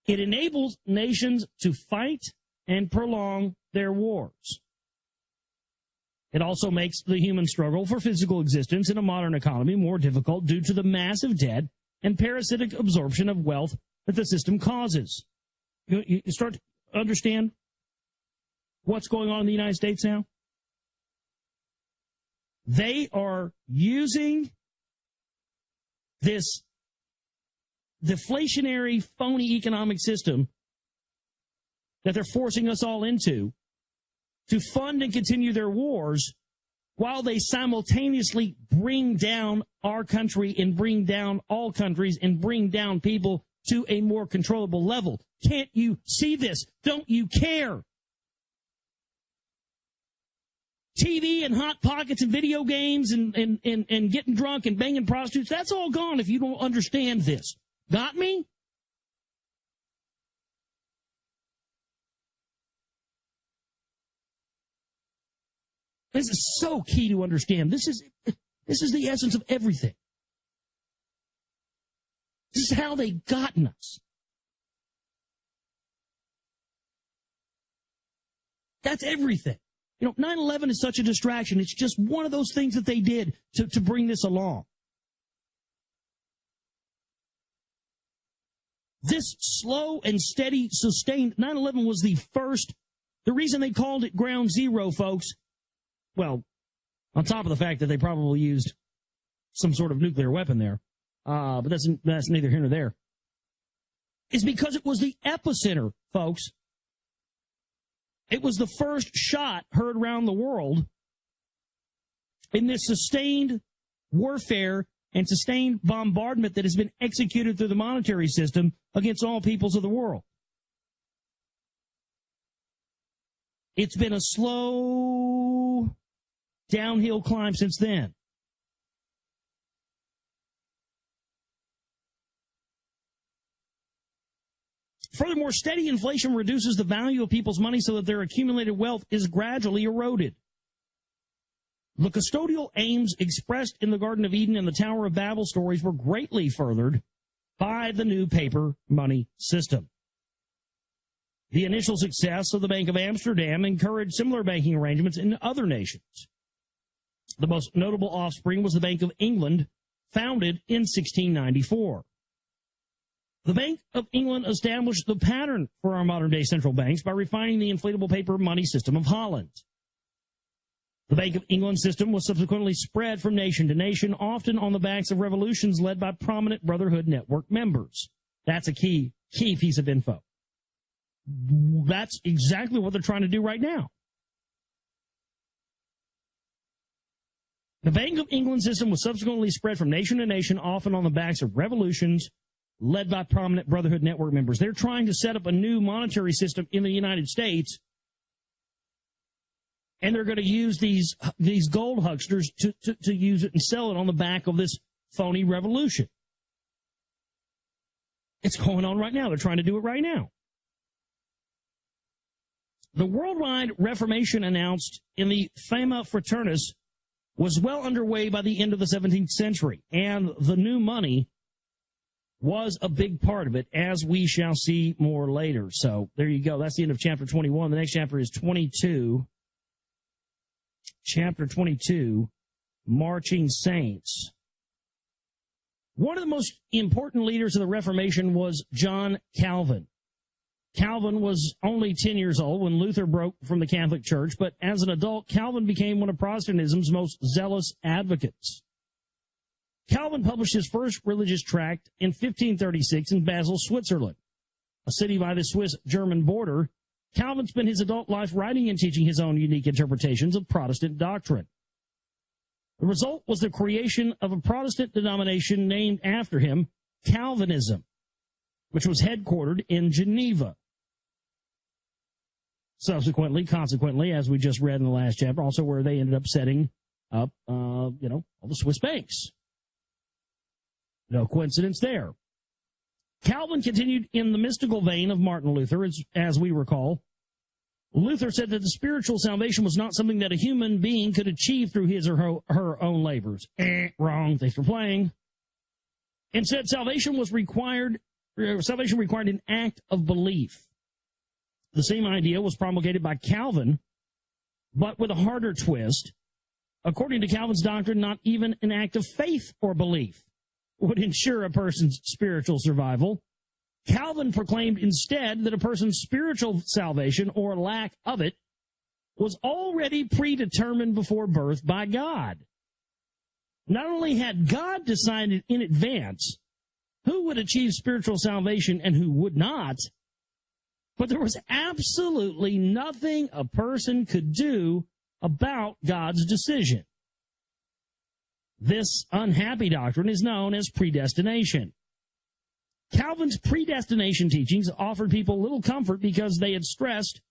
It enables nations to fight and prolong their wars. It also makes the human struggle for physical existence in a modern economy more difficult due to the massive debt and parasitic absorption of wealth that the system causes. You start to understand what's going on in the United States now? They are using this deflationary, phony economic system that they're forcing us all into to fund and continue their wars while they simultaneously bring down our country and bring down all countries and bring down people to a more controllable level. Can't you see this? Don't you care? TV and Hot Pockets and video games and getting drunk and banging prostitutes, that's all gone if you don't understand this. Got me? This is so key to understand. This is the essence of everything. This is how they gotten us. That's everything. 9/11 is such a distraction. It's just one of those things that they did to bring this along. This slow and steady, sustained, 9/11 was the reason they called it ground zero, folks, well, on top of the fact that they probably used some sort of nuclear weapon there, but that's neither here nor there, is because it was the epicenter, folks. It was the first shot heard around the world in this sustained warfare and sustained bombardment that has been executed through the monetary system against all peoples of the world. It's been a slow downhill climb since then. Furthermore, steady inflation reduces the value of people's money so that their accumulated wealth is gradually eroded. The custodial aims expressed in the Garden of Eden and the Tower of Babel stories were greatly furthered by the new paper money system. The initial success of the Bank of Amsterdam encouraged similar banking arrangements in other nations. The most notable offspring was the Bank of England, founded in 1694. The Bank of England established the pattern for our modern-day central banks by refining the inflatable paper money system of Holland. The Bank of England system was subsequently spread from nation to nation, often on the backs of revolutions led by prominent Brotherhood Network members. That's a key piece of info. That's exactly what they're trying to do right now. The Bank of England system was subsequently spread from nation to nation, often on the backs of revolutions led by prominent Brotherhood Network members. They're trying to set up a new monetary system in the United States, and they're going to use these gold hucksters to use it and sell it on the back of this phony revolution. It's going on right now. They're trying to do it right now. The worldwide Reformation announced in the Fama Fraternis was well underway by the end of the 17th century, and the new money was a big part of it, as we shall see more later. So there you go. That's the end of chapter 21. The next chapter is 22. Chapter 22, Marching Saints. One of the most important leaders of the Reformation was John Calvin. Calvin was only 10 years old when Luther broke from the Catholic Church, but as an adult, Calvin became one of Protestantism's most zealous advocates. Calvin published his first religious tract in 1536 in Basel, Switzerland, a city by the Swiss-German border. Calvin spent his adult life writing and teaching his own unique interpretations of Protestant doctrine. The result was the creation of a Protestant denomination named after him, Calvinism. which was headquartered in Geneva. Consequently, as we just read in the last chapter, also where they ended up setting up, all the Swiss banks. No coincidence there. Calvin continued in the mystical vein of Martin Luther, as we recall. Luther said that the spiritual salvation was not something that a human being could achieve through his or her own labors. Wrong. Thanks for playing. Instead, salvation required an act of belief. The same idea was promulgated by Calvin, but with a harder twist. According to Calvin's doctrine, not even an act of faith or belief would ensure a person's spiritual survival. Calvin proclaimed instead that a person's spiritual salvation, or lack of it, was already predetermined before birth by God. Not only had God decided in advance who would achieve spiritual salvation and who would not, but there was absolutely nothing a person could do about God's decision. This unhappy doctrine is known as predestination. Calvin's predestination teachings offered people little comfort because they had stressed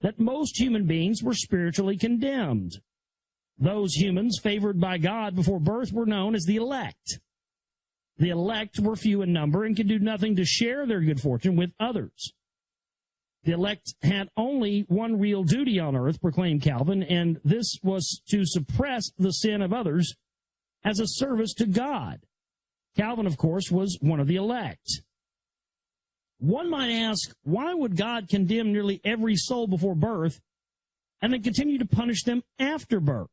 that most human beings were spiritually condemned. Those humans favored by God before birth were known as the elect. The elect were few in number and could do nothing to share their good fortune with others. The elect had only one real duty on earth, proclaimed Calvin, and this was to suppress the sin of others as a service to God. Calvin, of course, was one of the elect. One might ask, why would God condemn nearly every soul before birth and then continue to punish them after birth?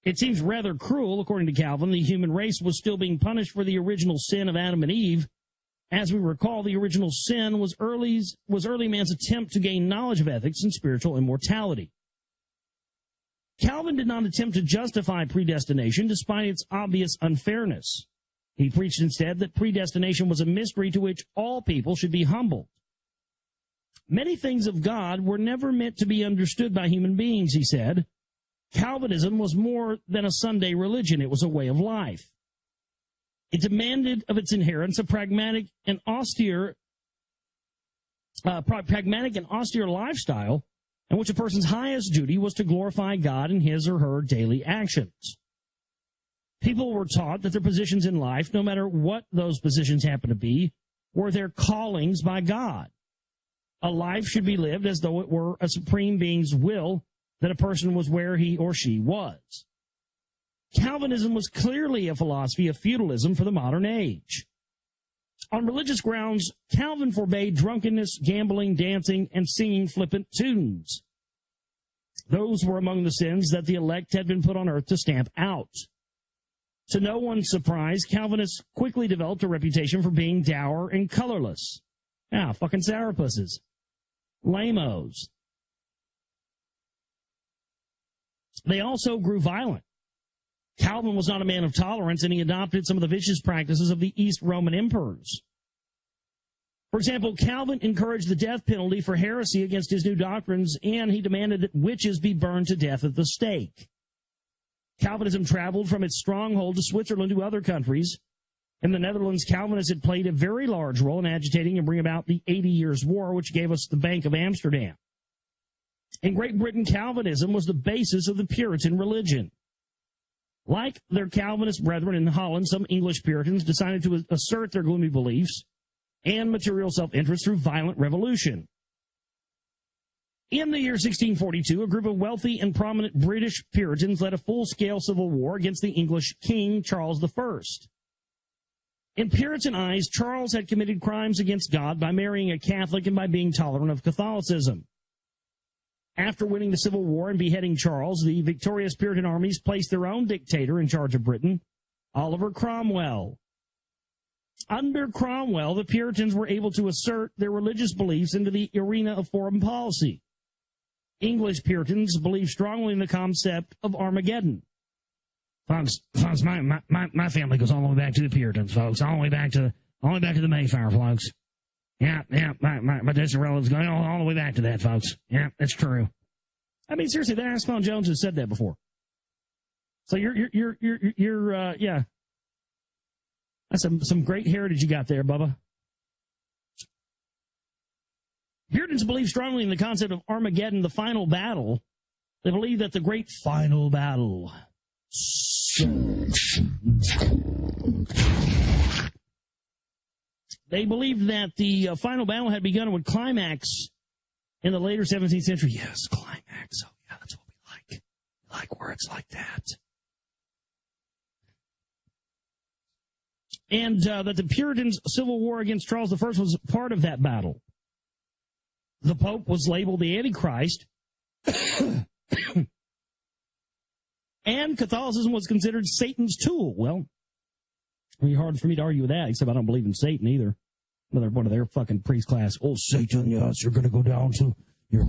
It seems rather cruel. According to Calvin, the human race was still being punished for the original sin of Adam and Eve. As we recall, the original sin was early man's attempt to gain knowledge of ethics and spiritual immortality. Calvin did not attempt to justify predestination despite its obvious unfairness. He preached instead that predestination was a mystery to which all people should be humbled. Many things of God were never meant to be understood by human beings, he said. Calvinism was more than a Sunday religion. It was a way of life. It demanded of its adherents a pragmatic and austere lifestyle in which a person's highest duty was to glorify God in his or her daily actions. People were taught that their positions in life, no matter what those positions happen to be, were their callings by God. A life should be lived as though it were a supreme being's will that a person was where he or she was. Calvinism was clearly a philosophy of feudalism for the modern age. On religious grounds, Calvin forbade drunkenness, gambling, dancing, and singing flippant tunes. Those were among the sins that the elect had been put on earth to stamp out. To no one's surprise, Calvinists quickly developed a reputation for being dour and colorless. Fucking sourpusses. Lamos. They also grew violent. Calvin was not a man of tolerance, and he adopted some of the vicious practices of the East Roman emperors. For example, Calvin encouraged the death penalty for heresy against his new doctrines, and he demanded that witches be burned to death at the stake. Calvinism traveled from its stronghold to Switzerland to other countries. In the Netherlands, Calvinists had played a very large role in agitating and bringing about the 80 Years' War, which gave us the Bank of Amsterdam. In Great Britain, Calvinism was the basis of the Puritan religion. Like their Calvinist brethren in Holland, some English Puritans decided to assert their gloomy beliefs and material self-interest through violent revolution. In the year 1642, a group of wealthy and prominent British Puritans led a full-scale civil war against the English King Charles I. In Puritan eyes, Charles had committed crimes against God by marrying a Catholic and by being tolerant of Catholicism. After winning the Civil War and beheading Charles, the victorious Puritan armies placed their own dictator in charge of Britain, Oliver Cromwell. Under Cromwell, the Puritans were able to assert their religious beliefs into the arena of foreign policy. English Puritans believed strongly in the concept of Armageddon. Folks, my family goes all the way back to the Puritans, folks, all the way back to the Mayflower, folks. Yeah, my distant relatives going all the way back to that, folks. Yeah, that's true. I mean, seriously, that Ascalon Jones has said that before. So yeah. That's some great heritage you got there, Bubba. Puritans believe strongly in the concept of Armageddon, the final battle. They believe that the great final battle. They believed that the final battle had begun and would climax in the later 17th century. Yes, climax. Oh, yeah, that's what we like. We like words like that. And that the Puritans' civil war against Charles I was part of that battle. The Pope was labeled the Antichrist. And Catholicism was considered Satan's tool. Well, it'd be hard for me to argue with that, except I don't believe in Satan either. Another one of their fucking priest class. Oh, Satan, yes, you're going to go down to hell,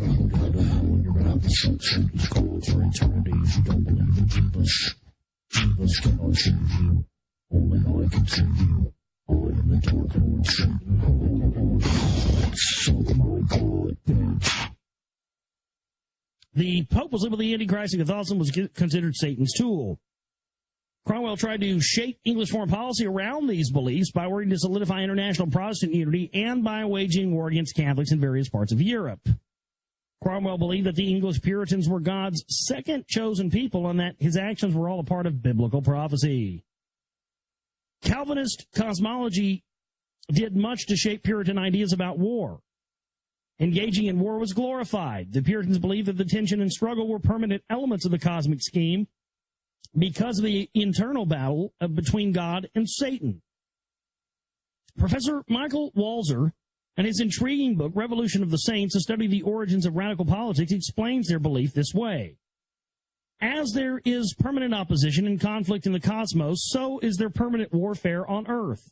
and you're going to have to shut Satan's cold for eternity if you don't believe in Jesus. Jesus cannot save you. Only I can save you. I am the dark Lord Satan. Suck my God, bitch. The Pope was labeled the Antichrist, and Catholicism was considered Satan's tool. Cromwell tried to shape English foreign policy around these beliefs by working to solidify international Protestant unity and by waging war against Catholics in various parts of Europe. Cromwell believed that the English Puritans were God's second chosen people and that his actions were all a part of biblical prophecy. Calvinist cosmology did much to shape Puritan ideas about war. Engaging in war was glorified. The Puritans believed that the tension and struggle were permanent elements of the cosmic scheme because of the internal battle between God and Satan. Professor Michael Walzer, in his intriguing book, Revolution of the Saints, a study of the origins of radical politics, explains their belief this way. As there is permanent opposition and conflict in the cosmos, so is there permanent warfare on earth.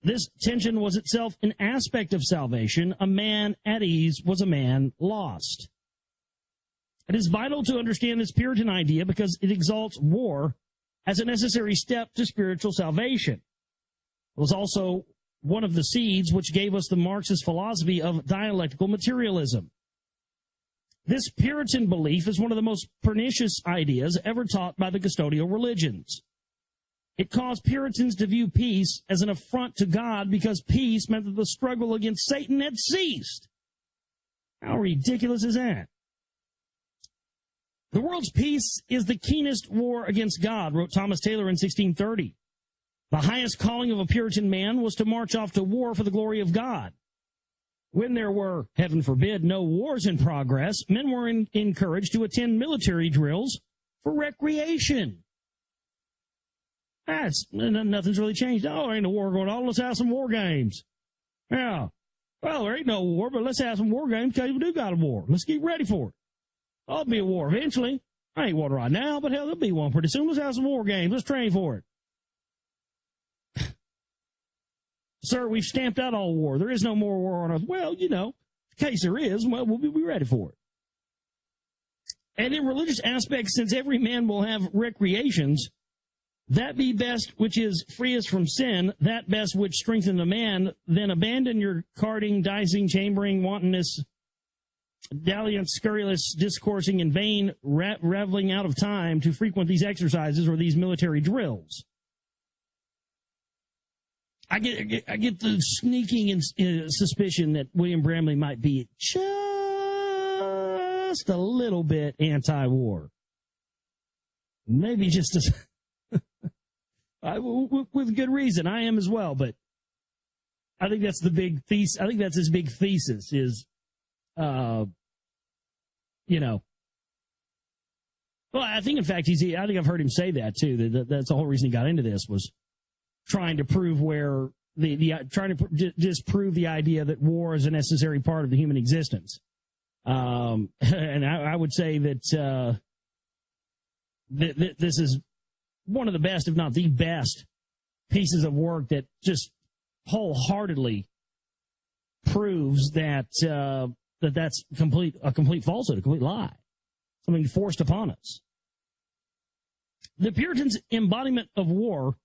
This tension was itself an aspect of salvation. A man at ease was a man lost. It is vital to understand this Puritan idea because it exalts war as a necessary step to spiritual salvation. It was also one of the seeds which gave us the Marxist philosophy of dialectical materialism. This Puritan belief is one of the most pernicious ideas ever taught by the custodial religions. It caused Puritans to view peace as an affront to God because peace meant that the struggle against Satan had ceased. How ridiculous is that? The world's peace is the keenest war against God, wrote Thomas Taylor in 1630. The highest calling of a Puritan man was to march off to war for the glory of God. When there were, heaven forbid, no wars in progress, men were encouraged to attend military drills for recreation. Nothing's really changed. Oh, there ain't no war going on. Let's have some war games. Yeah. Well, there ain't no war, but let's have some war games because we do got a war. Let's get ready for it. There'll be a war eventually. I ain't one right now, but hell, there'll be one pretty soon. Let's have some war games. Let's train for it. Sir, we've stamped out all war. There is no more war on earth. Well, in case there is, well, we'll be ready for it. And in religious aspects, since every man will have recreations, that be best which is freest from sin, that best which strengthen a man, then abandon your carding, dicing, chambering, wantonness, dalliance, scurrilous, discoursing, and vain reveling out of time to frequent these exercises or these military drills. I get the sneaking suspicion that William Bramley might be just a little bit anti-war. Maybe just with good reason. I am as well, but I think that's the big thesis. I think that's his big thesis is, well, I think in fact I think I've heard him say that too. That's the whole reason he got into this was trying to prove where trying to disprove the idea that war is a necessary part of the human existence. And I would say that this is one of the best, if not the best, pieces of work that just wholeheartedly proves that that's a complete falsehood, a complete lie, something forced upon us. The Puritans' embodiment of war,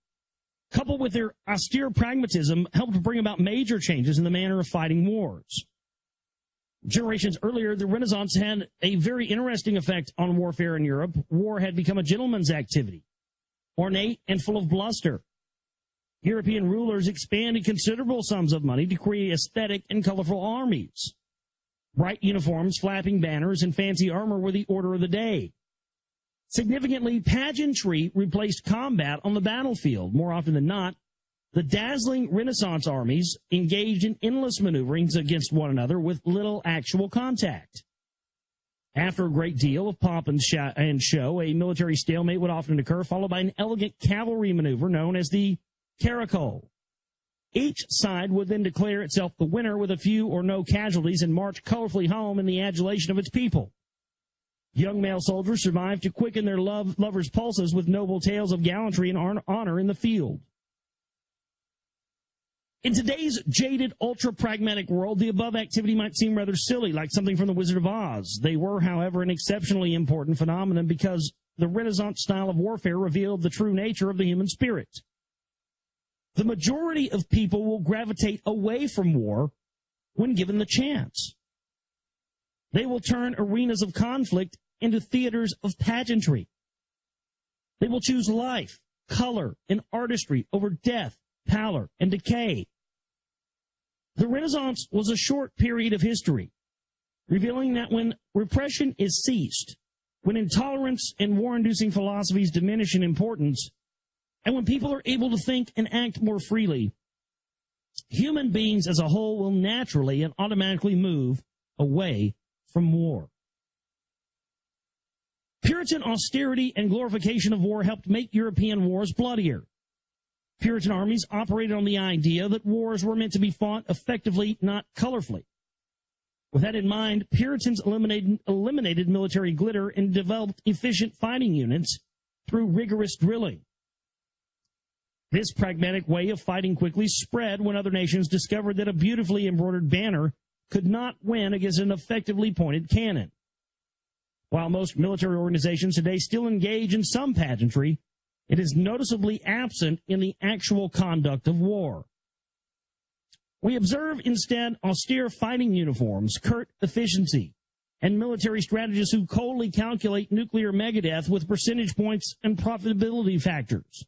coupled with their austere pragmatism, helped to bring about major changes in the manner of fighting wars. Generations earlier, the Renaissance had a very interesting effect on warfare in Europe. War had become a gentleman's activity, ornate and full of bluster. European rulers expanded considerable sums of money to create aesthetic and colorful armies. Bright uniforms, flapping banners, and fancy armor were the order of the day. Significantly, pageantry replaced combat on the battlefield. More often than not, the dazzling Renaissance armies engaged in endless maneuverings against one another with little actual contact. After a great deal of pomp and show, a military stalemate would often occur, followed by an elegant cavalry maneuver known as the caracole. Each side would then declare itself the winner with a few or no casualties and march colorfully home in the adulation of its people. Young male soldiers survived to quicken their lovers' pulses with noble tales of gallantry and honor in the field. In today's jaded, ultra-pragmatic world, the above activity might seem rather silly, like something from The Wizard of Oz. They were, however, an exceptionally important phenomenon because the Renaissance style of warfare revealed the true nature of the human spirit. The majority of people will gravitate away from war when given the chance. They will turn arenas of conflict into theaters of pageantry. They will choose life, color, and artistry over death, pallor, and decay. The Renaissance was a short period of history, revealing that when repression is ceased, when intolerance and war-inducing philosophies diminish in importance, and when people are able to think and act more freely, human beings as a whole will naturally and automatically move away from war. Puritan austerity and glorification of war helped make European wars bloodier. Puritan armies operated on the idea that wars were meant to be fought effectively, not colorfully. With that in mind, Puritans eliminated military glitter and developed efficient fighting units through rigorous drilling. This pragmatic way of fighting quickly spread when other nations discovered that a beautifully embroidered banner could not win against an effectively pointed cannon. While most military organizations today still engage in some pageantry, it is noticeably absent in the actual conduct of war. We observe instead austere fighting uniforms, curt efficiency, and military strategists who coldly calculate nuclear megadeath with percentage points and profitability factors.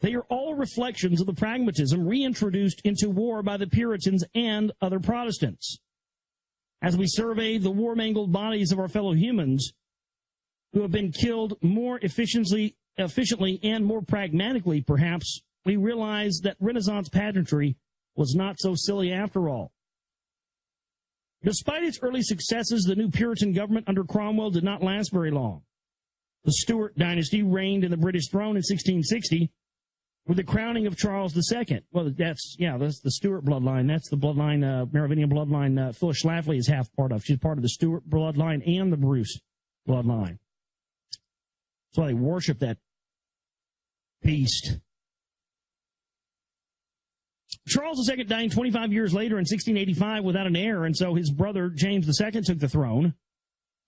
They are all reflections of the pragmatism reintroduced into war by the Puritans and other Protestants. As we survey the war-mangled bodies of our fellow humans who have been killed more efficiently and more pragmatically, perhaps, we realize that Renaissance pageantry was not so silly after all. Despite its early successes, the new Puritan government under Cromwell did not last very long. The Stuart dynasty reigned in the British throne in 1660 with the crowning of Charles II. Well, that's the Stuart bloodline. That's the bloodline, Merovingian bloodline Phyllis Schlafly is half part of. She's part of the Stuart bloodline and the Bruce bloodline. That's why they worship that beast. Charles II died 25 years later in 1685 without an heir, and so his brother James II took the throne.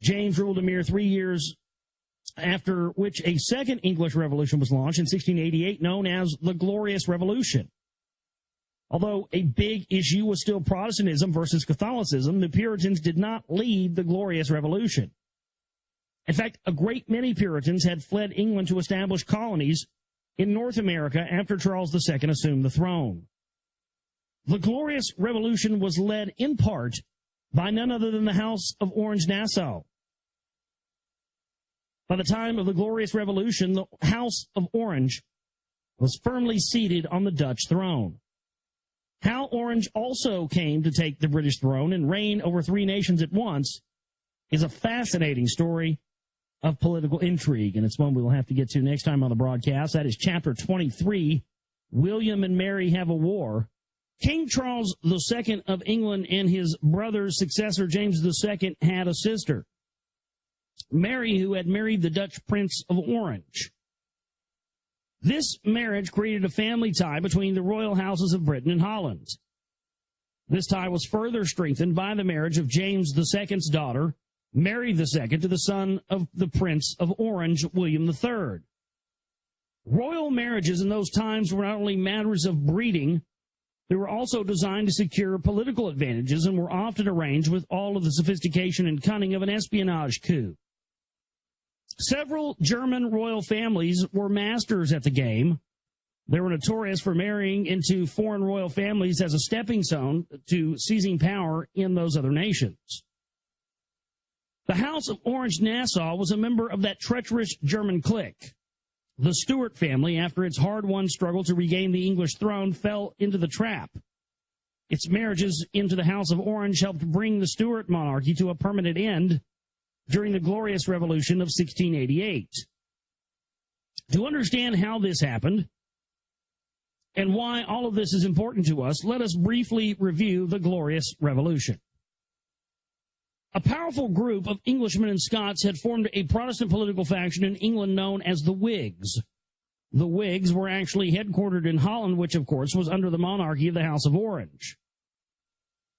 James ruled a mere 3 years, after which a second English Revolution was launched in 1688, known as the Glorious Revolution. Although a big issue was still Protestantism versus Catholicism, the Puritans did not lead the Glorious Revolution. In fact, a great many Puritans had fled England to establish colonies in North America after Charles II assumed the throne. The Glorious Revolution was led in part by none other than the House of Orange-Nassau. By the time of the Glorious Revolution, the House of Orange was firmly seated on the Dutch throne. How Orange also came to take the British throne and reign over 3 nations at once is a fascinating story of political intrigue, and it's one we will have to get to next time on the broadcast. That is Chapter 23, William and Mary Have a War. King Charles II of England and his brother's successor, James II, had a sister, Mary, who had married the Dutch Prince of Orange. This marriage created a family tie between the royal houses of Britain and Holland. This tie was further strengthened by the marriage of James II's daughter, Mary II, to the son of the Prince of Orange, William III. Royal marriages in those times were not only matters of breeding, they were also designed to secure political advantages and were often arranged with all of the sophistication and cunning of an espionage coup. Several German royal families were masters at the game, They were notorious for marrying into foreign royal families as a stepping stone to seizing power in those other nations. The House of Orange-Nassau was a member of that treacherous German clique. The Stuart family, after its hard-won struggle to regain the English throne, fell into the trap. Its marriages into the House of Orange helped bring the Stuart monarchy to a permanent end during the Glorious Revolution of 1688. To understand how this happened and why all of this is important to us, let us briefly review the Glorious Revolution. A powerful group of Englishmen and Scots had formed a Protestant political faction in England known as the Whigs. The Whigs were actually headquartered in Holland, which, of course, was under the monarchy of the House of Orange.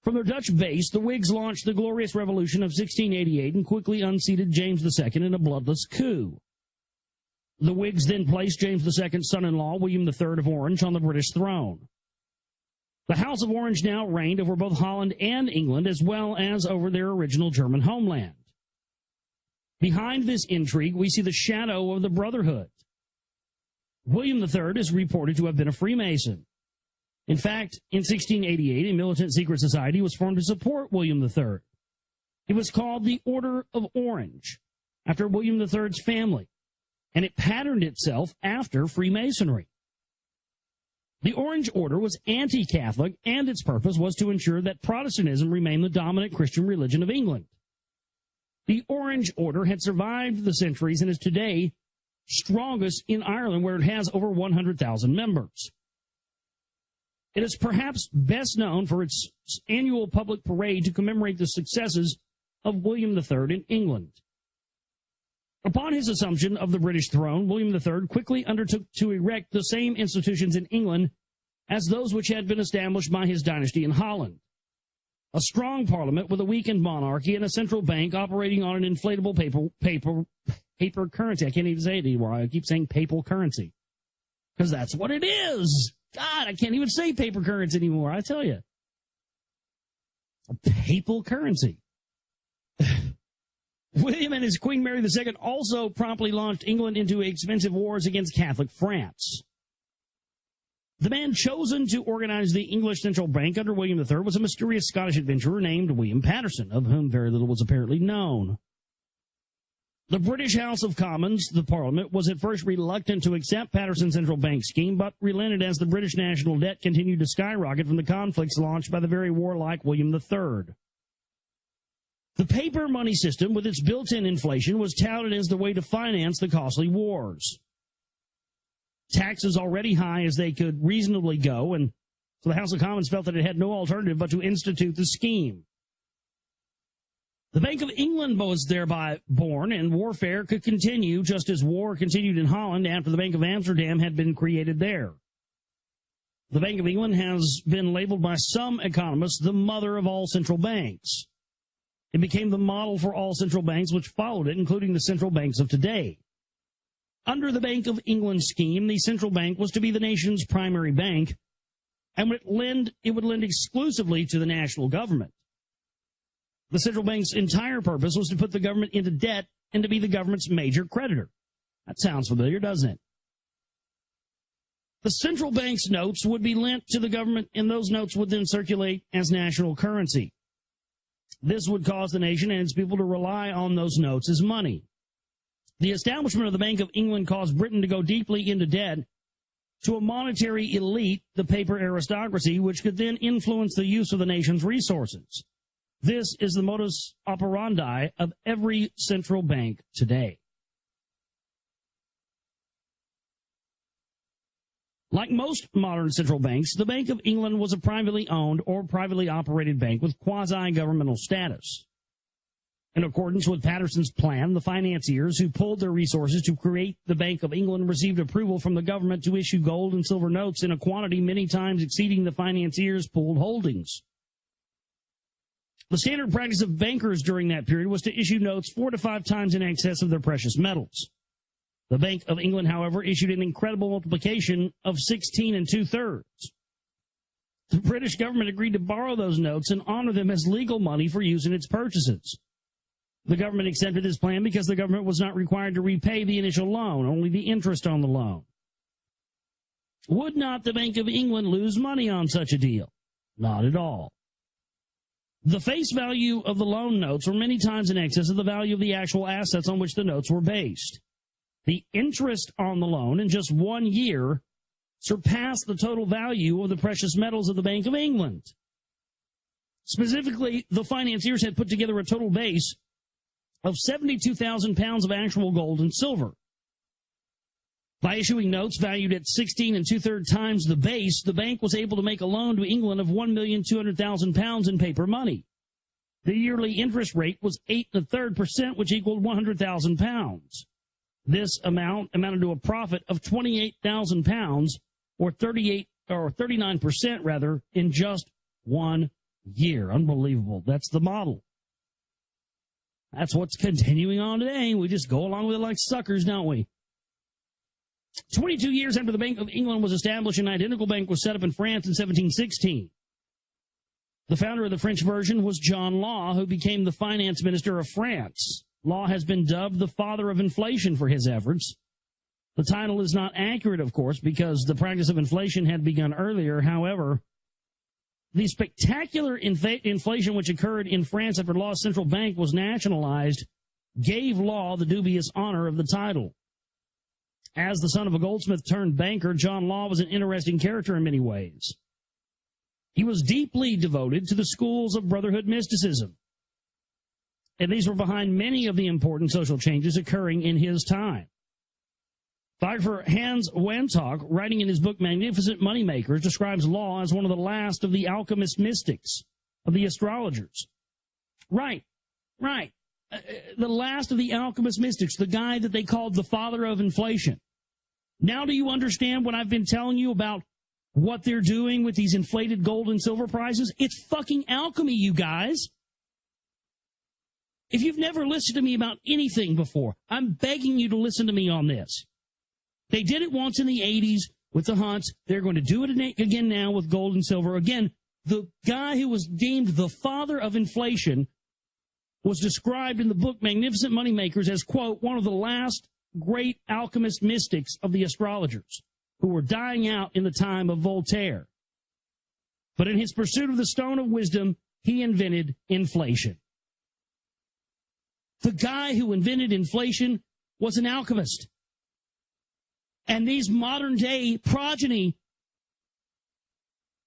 From their Dutch base, the Whigs launched the Glorious Revolution of 1688 and quickly unseated James II in a bloodless coup. The Whigs then placed James II's son-in-law, William III of Orange, on the British throne. The House of Orange now reigned over both Holland and England, as well as over their original German homeland. Behind this intrigue, we see the shadow of the Brotherhood. William III is reported to have been a Freemason. In fact, in 1688, a militant secret society was formed to support William III. It was called the Order of Orange, after William III's family, and it patterned itself after Freemasonry. The Orange Order was anti-Catholic, and its purpose was to ensure that Protestantism remained the dominant Christian religion of England. The Orange Order had survived the centuries and is today strongest in Ireland, where it has over 100,000 members. It is perhaps best known for its annual public parade to commemorate the successes of William III in England. Upon his assumption of the British throne, William III quickly undertook to erect the same institutions in England as those which had been established by his dynasty in Holland. A strong parliament with a weakened monarchy and a central bank operating on an inflatable paper currency. I can't even say it anymore. I keep saying papal currency because that's what it is. God, I can't even say paper currency anymore, I tell you. A papal currency. William and his Queen Mary II also promptly launched England into expensive wars against Catholic France. The man chosen to organize the English Central Bank under William III was a mysterious Scottish adventurer named William Paterson, of whom very little was apparently known. The British House of Commons, the Parliament, was at first reluctant to accept Paterson's central bank scheme, but relented as the British national debt continued to skyrocket from the conflicts launched by the very warlike William III. The paper money system, with its built-in inflation, was touted as the way to finance the costly wars. Taxes already high as they could reasonably go, and so the House of Commons felt that it had no alternative but to institute the scheme. The Bank of England was thereby born, and warfare could continue just as war continued in Holland after the Bank of Amsterdam had been created there. The Bank of England has been labeled by some economists the mother of all central banks. It became the model for all central banks which followed it, including the central banks of today. Under the Bank of England scheme, the central bank was to be the nation's primary bank, and it would lend exclusively to the national government. The central bank's entire purpose was to put the government into debt and to be the government's major creditor. That sounds familiar, doesn't it? The central bank's notes would be lent to the government, and those notes would then circulate as national currency. This would cause the nation and its people to rely on those notes as money. The establishment of the Bank of England caused Britain to go deeply into debt to a monetary elite, the paper aristocracy, which could then influence the use of the nation's resources. This is the modus operandi of every central bank today. Like most modern central banks, the Bank of England was a privately owned or privately operated bank with quasi-governmental status. In accordance with Paterson's plan, the financiers who pulled their resources to create the Bank of England received approval from the government to issue gold and silver notes in a quantity many times exceeding the financiers' pooled holdings. The standard practice of bankers during that period was to issue notes 4 to 5 times in excess of their precious metals. The Bank of England, however, issued an incredible multiplication of 16 2/3. The British government agreed to borrow those notes and honor them as legal money for use in its purchases. The government accepted this plan because the government was not required to repay the initial loan, only the interest on the loan. Would not the Bank of England lose money on such a deal? Not at all. The face value of the loan notes were many times in excess of the value of the actual assets on which the notes were based. The interest on the loan in just 1 year surpassed the total value of the precious metals of the Bank of England. Specifically, the financiers had put together a total base of 72,000 pounds of actual gold and silver. By issuing notes valued at 16 2/3 times the base, the bank was able to make a loan to England of 1,200,000 pounds in paper money. The yearly interest rate was 8 1/3%, which equaled 100,000 pounds. This amount amounted to a profit of 28,000 pounds, or 39% rather, in just 1 year. Unbelievable. That's the model. That's what's continuing on today. We just go along with it like suckers, don't we? 22 years after the Bank of England was established, an identical bank was set up in France in 1716. The founder of the French version was John Law, who became the finance minister of France. Law has been dubbed the father of inflation for his efforts. The title is not accurate, of course, because the practice of inflation had begun earlier. However, the spectacular inflation which occurred in France after Law's central bank was nationalized gave Law the dubious honor of the title. As the son of a goldsmith turned banker, John Law was an interesting character in many ways. He was deeply devoted to the schools of brotherhood mysticism, and these were behind many of the important social changes occurring in his time. Biographer Hans Wantag, writing in his book Magnificent Moneymakers, describes Law as one of the last of the alchemist mystics, of the astrologers. Right. The last of the alchemist mystics, the guy that they called the father of inflation. Now do you understand what I've been telling you about what they're doing with these inflated gold and silver prices? It's fucking alchemy, you guys. If you've never listened to me about anything before, I'm begging you to listen to me on this. They did it once in the 80s with the Hunts. They're going to do it again now with gold and silver. Again, the guy who was deemed the father of inflation was described in the book Magnificent Moneymakers as, quote, one of the last great alchemist mystics of the astrologers who were dying out in the time of Voltaire. But in his pursuit of the stone of wisdom, he invented inflation. The guy who invented inflation was an alchemist. And these modern-day progeny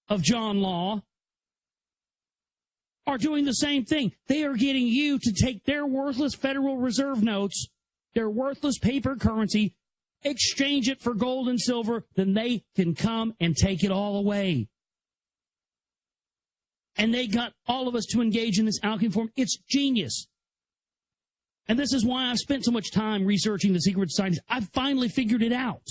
of John Law are doing the same thing. They are getting you to take their worthless Federal Reserve notes, their worthless paper currency, exchange it for gold and silver, then they can come and take it all away. And they got all of us to engage in this alchemy form. It's genius. And this is why I've spent so much time researching the secret societies. I've finally figured it out.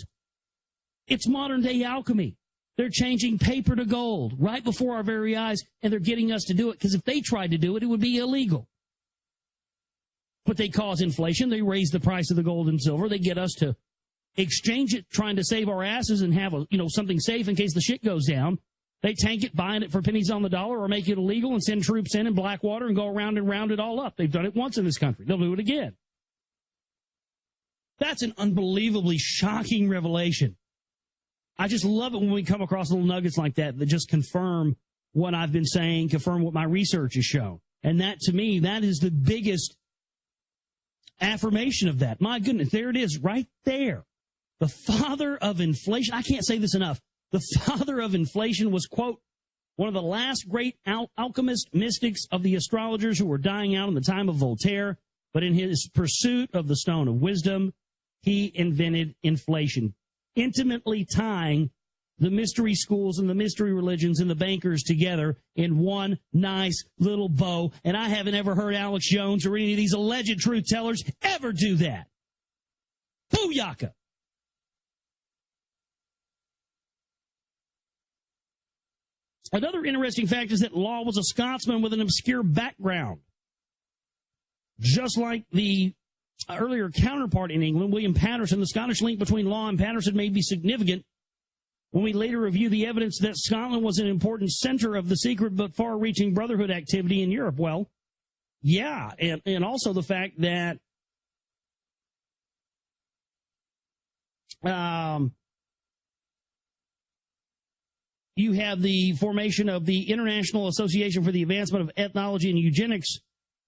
It's modern-day alchemy. They're changing paper to gold right before our very eyes, and they're getting us to do it, because if they tried to do it, it would be illegal. But they cause inflation. They raise the price of the gold and silver. They get us to exchange it, trying to save our asses and have something safe in case the shit goes down. They tank it, buying it for pennies on the dollar, or make it illegal and send troops in Blackwater and go around and round it all up. They've done it once in this country. They'll do it again. That's an unbelievably shocking revelation. I just love it when we come across little nuggets like that just confirm what I've been saying, confirm what my research has shown. And that, to me, that is the biggest affirmation of that. My goodness, there it is right there. The father of inflation. I can't say this enough. The father of inflation was, quote, one of the last great alchemist mystics of the astrologers who were dying out in the time of Voltaire. But in his pursuit of the stone of wisdom, he invented inflation, intimately tying the mystery schools and the mystery religions and the bankers together in one nice little bow. And I haven't ever heard Alex Jones or any of these alleged truth tellers ever do that. Booyaka! Another interesting fact is that Law was a Scotsman with an obscure background. Just like the earlier counterpart in England, William Patterson, the Scottish link between Law and Patterson may be significant when we later review the evidence that Scotland was an important center of the secret but far-reaching brotherhood activity in Europe. Well, yeah, and also the fact that you have the formation of the International Association for the Advancement of Ethnology and Eugenics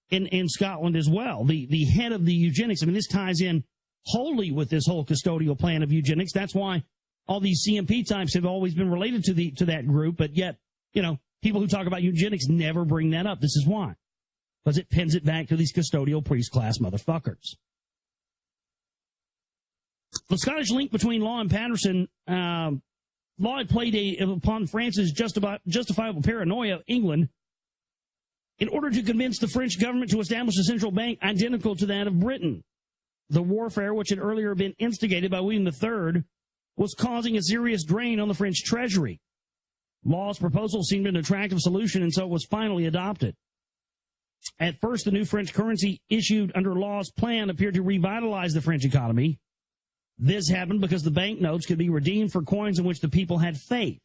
in Scotland as well. The head of the eugenics, I mean, this ties in wholly with this whole custodial plan of eugenics. That's why all these CMP types have always been related to that group, but yet, people who talk about eugenics never bring that up. This is why. Because it pins it back to these custodial priest class motherfuckers. The Scottish link between Law and Patterson, Law had played upon France's justifiable paranoia of England in order to convince the French government to establish a central bank identical to that of Britain. The warfare, which had earlier been instigated by William III, was causing a serious drain on the French treasury. Law's proposal seemed an attractive solution, and so it was finally adopted. At first, the new French currency issued under Law's plan appeared to revitalize the French economy. This happened because the banknotes could be redeemed for coins in which the people had faith.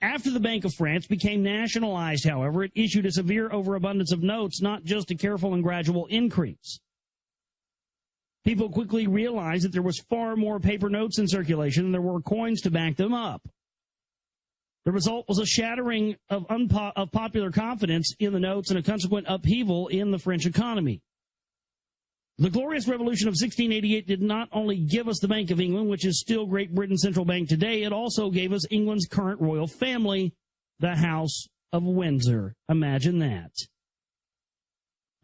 After the Bank of France became nationalized, however, it issued a severe overabundance of notes, not just a careful and gradual increase. People quickly realized that there was far more paper notes in circulation than there were coins to back them up. The result was a shattering of popular confidence in the notes and a consequent upheaval in the French economy. The Glorious Revolution of 1688 did not only give us the Bank of England, which is still Great Britain's central bank today, it also gave us England's current royal family, the House of Windsor. Imagine that.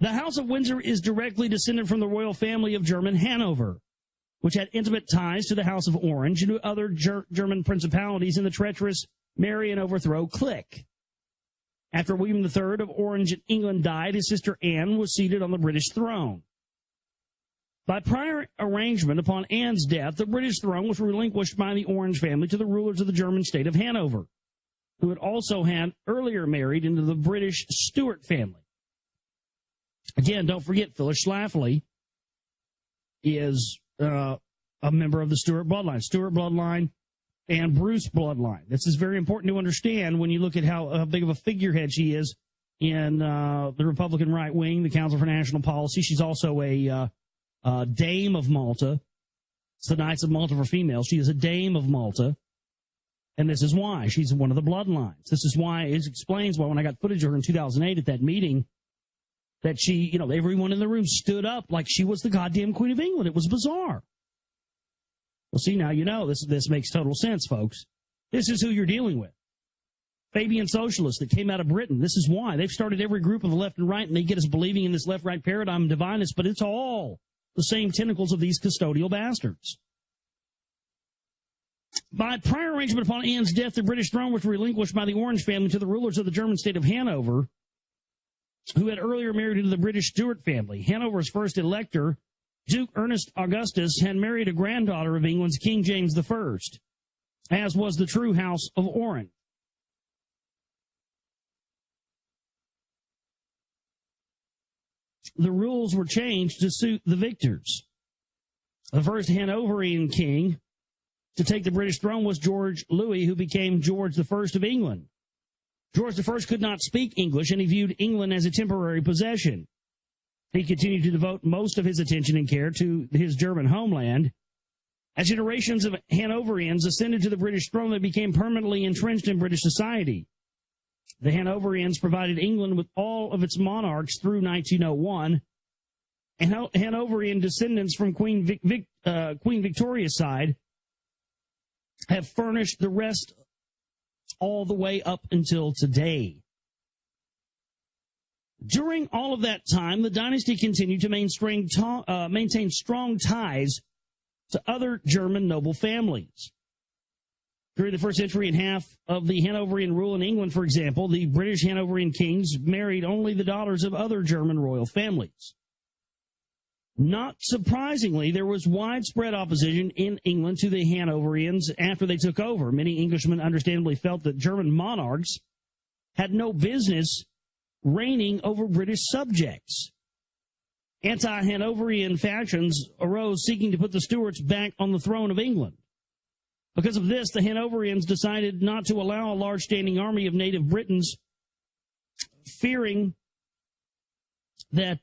The House of Windsor is directly descended from the royal family of German Hanover, which had intimate ties to the House of Orange and to other German principalities in the treacherous marry and overthrow clique. After William III of Orange in England died, his sister Anne was seated on the British throne. By prior arrangement, upon Anne's death, the British throne was relinquished by the Orange family to the rulers of the German state of Hanover, who had also had earlier married into the British Stuart family. Again, don't forget, Phyllis Schlafly is a member of the Stuart bloodline and Bruce bloodline. This is very important to understand when you look at how big of a figurehead she is in the Republican right wing, the Council for National Policy. She's also a Dame of Malta. It's the Knights of Malta for females. She is a Dame of Malta. And this is why. She's one of the bloodlines. This is why, it explains why when I got footage of her in 2008 at that meeting, that she, everyone in the room stood up like she was the goddamn Queen of England. It was bizarre. Well, see, now you know. This makes total sense, folks. This is who you're dealing with. Fabian socialists that came out of Britain. This is why. They've started every group of the left and right, and they get us believing in this left-right paradigm of divineness, but it's all the same tentacles of these custodial bastards. By prior arrangement upon Anne's death, the British throne was relinquished by the Orange family to the rulers of the German state of Hanover, who had earlier married into the British Stuart family. Hanover's first elector, Duke Ernest Augustus, had married a granddaughter of England's King James I, as was the true House of Orange. The rules were changed to suit the victors. The first Hanoverian king to take the British throne was George Louis, who became George I of England. George I could not speak English, and he viewed England as a temporary possession. He continued to devote most of his attention and care to his German homeland. As generations of Hanoverians ascended to the British throne, they became permanently entrenched in British society. The Hanoverians provided England with all of its monarchs through 1901, and Hanoverian descendants from Queen Victoria's side have furnished the rest all the way up until today. During all of that time, the dynasty continued to maintain strong ties to other German noble families. During the first century and half of the Hanoverian rule in England, for example, the British Hanoverian kings married only the daughters of other German royal families. Not surprisingly, there was widespread opposition in England to the Hanoverians after they took over. Many Englishmen understandably felt that German monarchs had no business reigning over British subjects. Anti-Hanoverian factions arose seeking to put the Stuarts back on the throne of England. Because of this, the Hanoverians decided not to allow a large standing army of native Britons, fearing that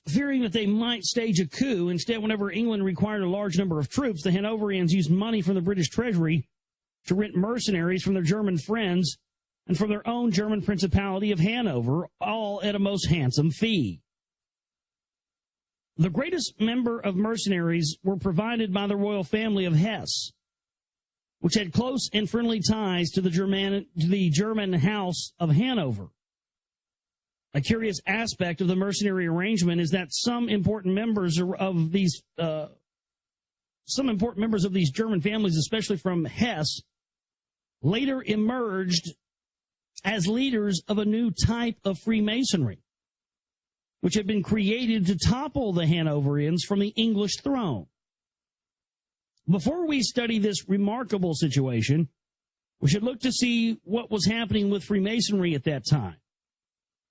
Fearing that they might stage a coup, instead, whenever England required a large number of troops, the Hanoverians used money from the British treasury to rent mercenaries from their German friends and from their own German Principality of Hanover, all at a most handsome fee. The greatest number of mercenaries were provided by the royal family of Hesse, which had close and friendly ties to the German House of Hanover. A curious aspect of the mercenary arrangement is that some important members of these German families, especially from Hesse, later emerged as leaders of a new type of Freemasonry, which had been created to topple the Hanoverians from the English throne. Before we study this remarkable situation, we should look to see what was happening with Freemasonry at that time.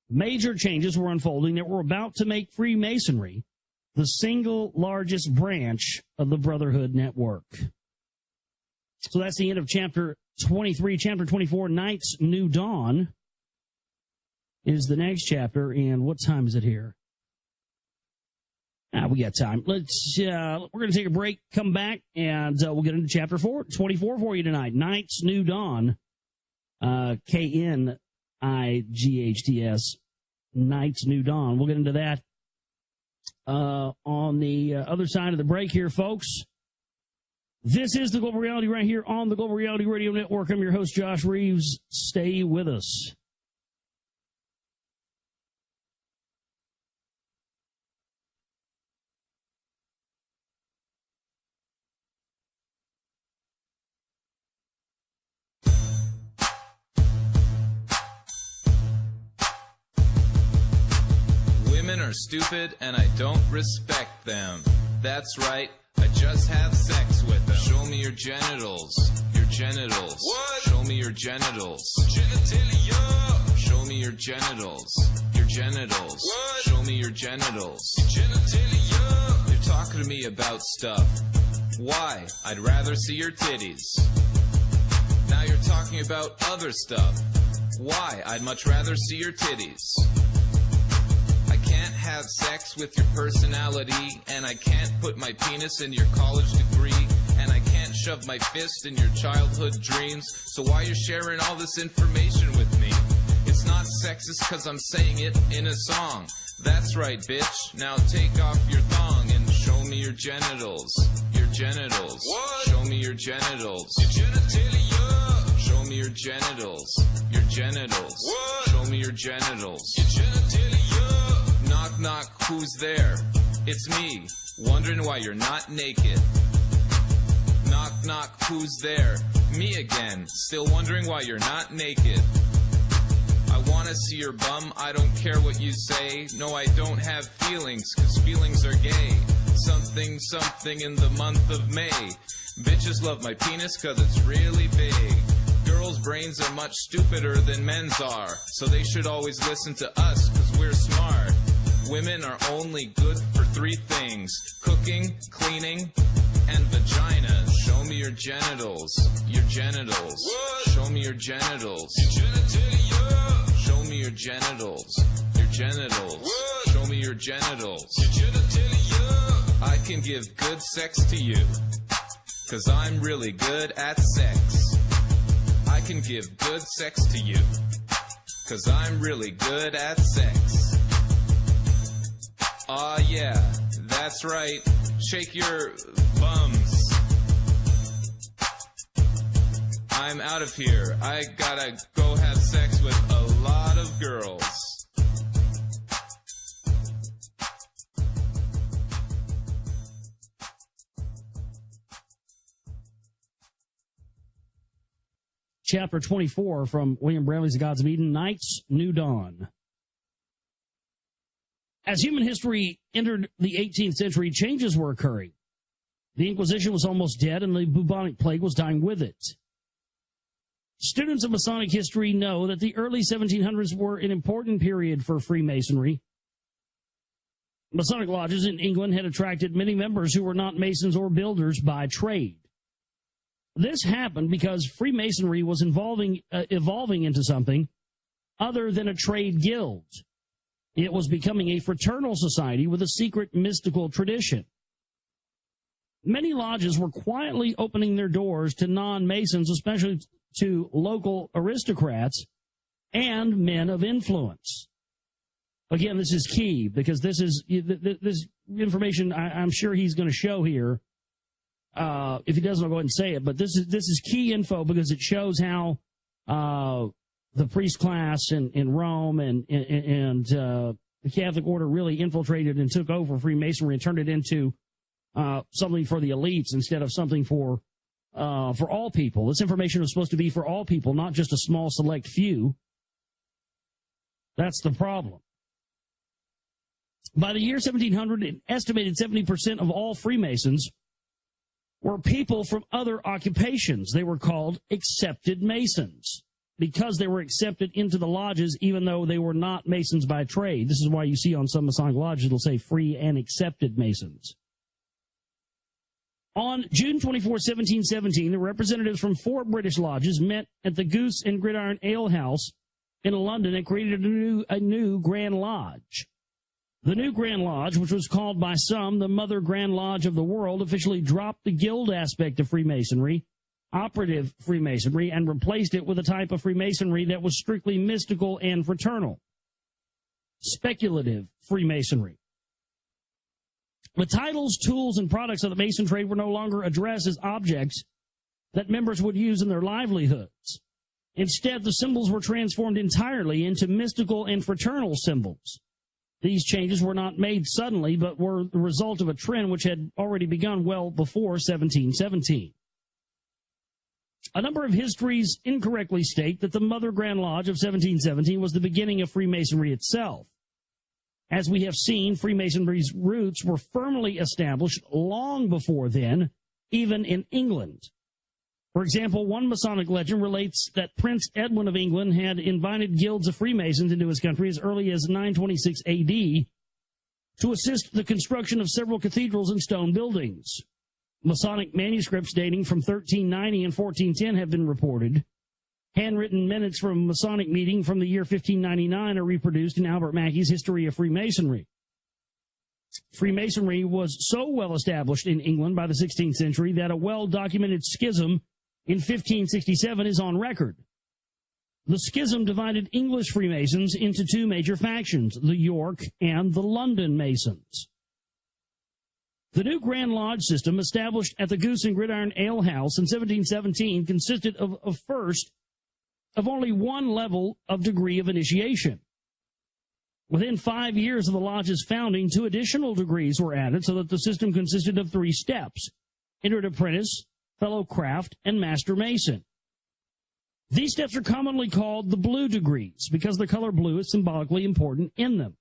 Major changes were unfolding that were about to make Freemasonry the single largest branch of the Brotherhood network. So that's the end of chapter 23. Chapter 24, Night's New Dawn, is the next chapter. And what time is it here? We got time. We're going to take a break, come back, and we'll get into chapter 24 for you tonight. Night's New Dawn, KNIGHTS, Night's New Dawn. We'll get into that on the other side of the break here, folks. This is the Global Reality right here on the Global Reality Radio Network. I'm your host, Josh Reeves. Stay with us. Women are stupid and I don't respect them. That's right, I just have sex with them. Show me your genitals. Your genitals. What? Show me your genitals. Genitalia. Show me your genitals. Your genitals. What? Show me your genitals. Genitalia. You're talking to me about stuff. Why? I'd rather see your titties. Now you're talking about other stuff. Why? I'd much rather see your titties. Can't have sex with your personality, and I can't put my penis in your college degree, and I can't shove my fist in your childhood dreams. So why you sharing all this information with me? It's not sexist cause I'm saying it in a song. That's right, bitch. Now take off your thong and show me your genitals. Your genitals. What? Show me your genitals. Your genitalia. Show me your genitals. Your genitals. What? Show me your genitals. Your genitalia. Knock, knock, who's there? It's me, wondering why you're not naked. Knock, knock, who's there? Me again, still wondering why you're not naked. I wanna see your bum, I don't care what you say. No, I don't have feelings, cause feelings are gay. Something, something in the month of May. Bitches love my penis cause it's really big. Girls' brains are much stupider than men's are, so they should always listen to us cause we're smart. Women are only good for three things: cooking, cleaning, and vaginas. Show me your genitals. Your genitals. What? Show me your genitals. Your genitalia. Show me your genitals. Your genitals. What? Show me your genitals. Your genitalia. I can give good sex to you, cause I'm really good at sex. I can give good sex to you, cause I'm really good at sex. Aw, yeah, that's right. Shake your bums. I'm out of here. I gotta go have sex with a lot of girls. Chapter 24 from William Bramley's The Gods of Eden, Night's New Dawn. As human history entered the 18th century, changes were occurring. The Inquisition was almost dead, and the bubonic plague was dying with it. Students of Masonic history know that the early 1700s were an important period for Freemasonry. Masonic lodges in England had attracted many members who were not Masons or builders by trade. This happened because Freemasonry was evolving into something other than a trade guild. It was becoming a fraternal society with a secret mystical tradition. Many lodges were quietly opening their doors to non-Masons, especially to local aristocrats and men of influence. Again, this is key because this information I'm sure he's going to show here. If he doesn't, I'll go ahead and say it. But this is key info because it shows how the priest class in Rome and the Catholic order really infiltrated and took over Freemasonry and turned it into something for the elites instead of something for all people. This information was supposed to be for all people, not just a small select few. That's the problem. By the year 1700, an estimated 70% of all Freemasons were people from other occupations. They were called accepted Masons because they were accepted into the lodges even though they were not Masons by trade. This is why you see on some Masonic lodges it'll say free and accepted Masons. On June 24, 1717, the representatives from 4 British lodges met at the Goose and Gridiron Ale House in London and created a new Grand Lodge. The new Grand Lodge, which was called by some the Mother Grand Lodge of the world, officially dropped the guild aspect of Freemasonry, operative Freemasonry, and replaced it with a type of Freemasonry that was strictly mystical and fraternal, speculative Freemasonry. The titles, tools, and products of the Mason trade were no longer addressed as objects that members would use in their livelihoods. Instead, the symbols were transformed entirely into mystical and fraternal symbols. These changes were not made suddenly, but were the result of a trend which had already begun well before 1717. A number of histories incorrectly state that the Mother Grand Lodge of 1717 was the beginning of Freemasonry itself. As we have seen, Freemasonry's roots were firmly established long before then, even in England. For example, one Masonic legend relates that Prince Edwin of England had invited guilds of Freemasons into his country as early as 926 AD to assist the construction of several cathedrals and stone buildings. Masonic manuscripts dating from 1390 and 1410 have been reported. Handwritten minutes from a Masonic meeting from the year 1599 are reproduced in Albert Mackey's History of Freemasonry. Freemasonry was so well established in England by the 16th century that a well-documented schism in 1567 is on record. The schism divided English Freemasons into 2 major factions, the York and the London Masons. The new Grand Lodge system established at the Goose and Gridiron Ale House in 1717 consisted of only one level of degree of initiation. Within 5 years of the lodge's founding, 2 additional degrees were added so that the system consisted of 3 steps: entered apprentice, fellow craft, and master mason. These steps are commonly called the blue degrees because the color blue is symbolically important in them.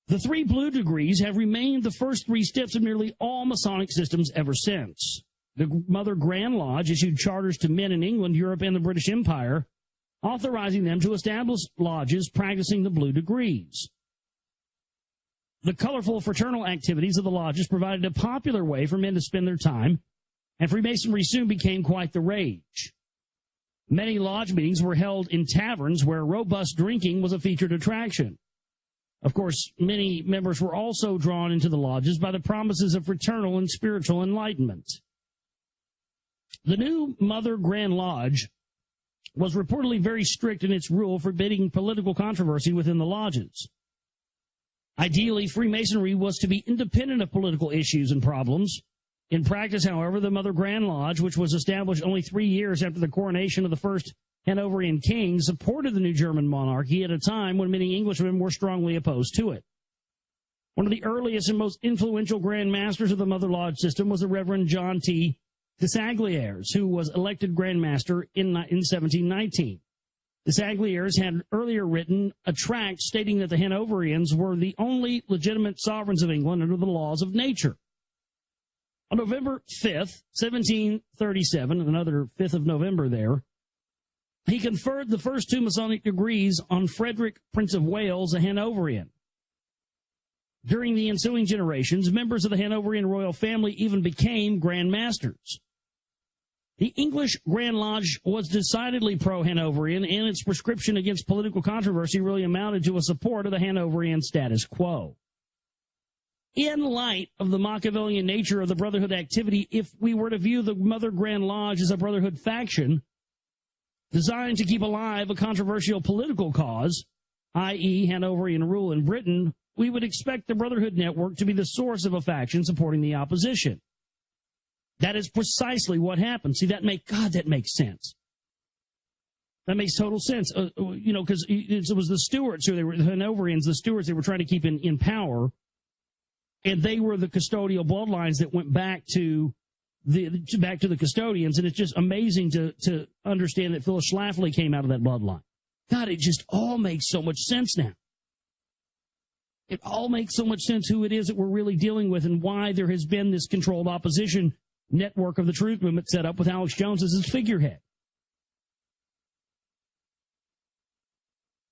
The 3 blue degrees have remained the first 3 steps of nearly all Masonic systems ever since. The Mother Grand Lodge issued charters to men in England, Europe, and the British Empire, authorizing them to establish lodges practicing the blue degrees. The colorful fraternal activities of the lodges provided a popular way for men to spend their time, and Freemasonry soon became quite the rage. Many lodge meetings were held in taverns where robust drinking was a featured attraction. Of course, many members were also drawn into the lodges by the promises of fraternal and spiritual enlightenment. The new Mother Grand Lodge was reportedly very strict in its rule forbidding political controversy within the lodges. Ideally, Freemasonry was to be independent of political issues and problems. In practice, however, the Mother Grand Lodge, which was established only 3 years after the coronation of the first Hanoverian king, supported the new German monarchy at a time when many Englishmen were strongly opposed to it. One of the earliest and most influential Grand Masters of the Mother Lodge system was the Reverend John T. Desaguliers, who was elected Grand Master in 1719. Desaguliers had earlier written a tract stating that the Hanoverians were the only legitimate sovereigns of England under the laws of nature. On November 5th, 1737, another 5th of November there, he conferred the first 2 Masonic degrees on Frederick, Prince of Wales, a Hanoverian. During the ensuing generations, members of the Hanoverian royal family even became Grand Masters. The English Grand Lodge was decidedly pro-Hanoverian, and its prescription against political controversy really amounted to a support of the Hanoverian status quo. In light of the Machiavellian nature of the Brotherhood activity, if we were to view the Mother Grand Lodge as a Brotherhood faction designed to keep alive a controversial political cause, i.e. Hanoverian rule in Britain, we would expect the Brotherhood network to be the source of a faction supporting the opposition. That is precisely what happened. See, that makes sense. That makes total sense. Because it was the Stuarts, the Hanoverians, the Stuarts they were trying to keep in power, and they were the custodial bloodlines that went back to the custodians, and it's just amazing to understand that Phyllis Schlafly came out of that bloodline. God, it just all makes so much sense now. It all makes so much sense who it is that we're really dealing with and why there has been this controlled opposition network of the truth movement set up with Alex Jones as its figurehead.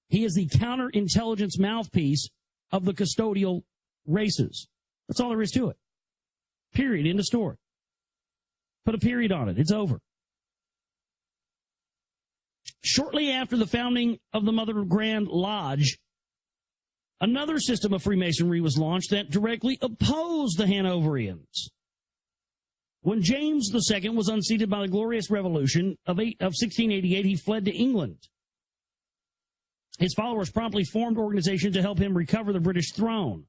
He is the counterintelligence mouthpiece of the custodial races. That's all there is to it. Period. End of story. Put a period on it. It's over. Shortly after the founding of the Mother Grand Lodge, another system of Freemasonry was launched that directly opposed the Hanoverians. When James II was unseated by the Glorious Revolution of 1688, he fled to England. His followers promptly formed organizations to help him recover the British throne.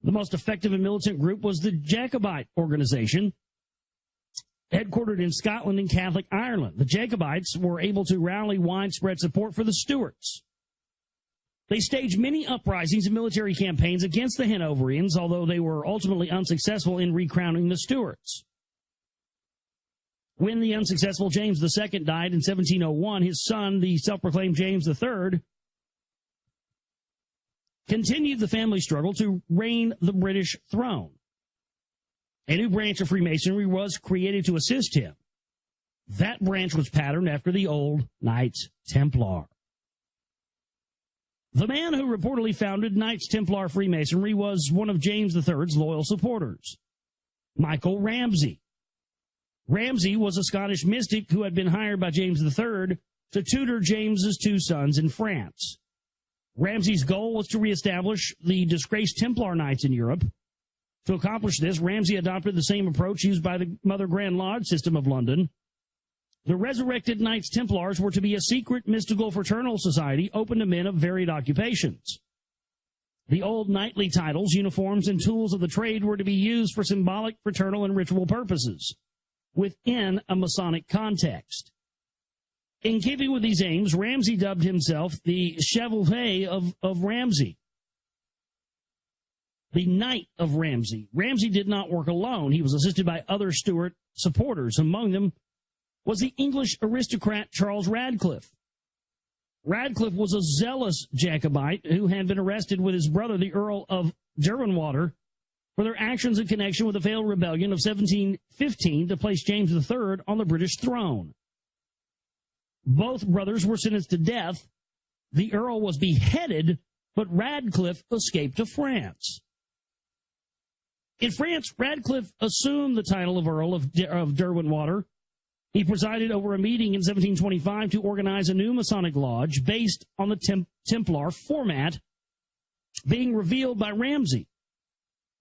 The most effective and militant group was the Jacobite organization, headquartered in Scotland and Catholic Ireland. The Jacobites were able to rally widespread support for the Stuarts. They staged many uprisings and military campaigns against the Hanoverians, although they were ultimately unsuccessful in recrowning the Stuarts. When the unsuccessful James II died in 1701, his son, the self-proclaimed James III, continued the family struggle to reign the British throne. A new branch of Freemasonry was created to assist him. That branch was patterned after the old Knights Templar. The man who reportedly founded Knights Templar Freemasonry was one of James III's loyal supporters, Michael Ramsay. Ramsay was a Scottish mystic who had been hired by James III to tutor James's two sons in France. Ramsay's goal was to reestablish the disgraced Templar Knights in Europe. To accomplish this, Ramsay adopted the same approach used by the Mother Grand Lodge system of London. The resurrected Knights Templars were to be a secret, mystical, fraternal society open to men of varied occupations. The old knightly titles, uniforms, and tools of the trade were to be used for symbolic, fraternal, and ritual purposes within a Masonic context. In keeping with these aims, Ramsay dubbed himself the Chevalier of Ramsay, the Knight of Ramsay. Ramsay did not work alone. He was assisted by other Stuart supporters. Among them was the English aristocrat Charles Radcliffe. Radcliffe was a zealous Jacobite who had been arrested with his brother, the Earl of Derwentwater, for their actions in connection with the failed rebellion of 1715 to place James III on the British throne. Both brothers were sentenced to death. The Earl was beheaded, but Radcliffe escaped to France. In France, Radcliffe assumed the title of Earl of Derwentwater. He presided over a meeting in 1725 to organize a new Masonic lodge based on the Templar format being revealed by Ramsay.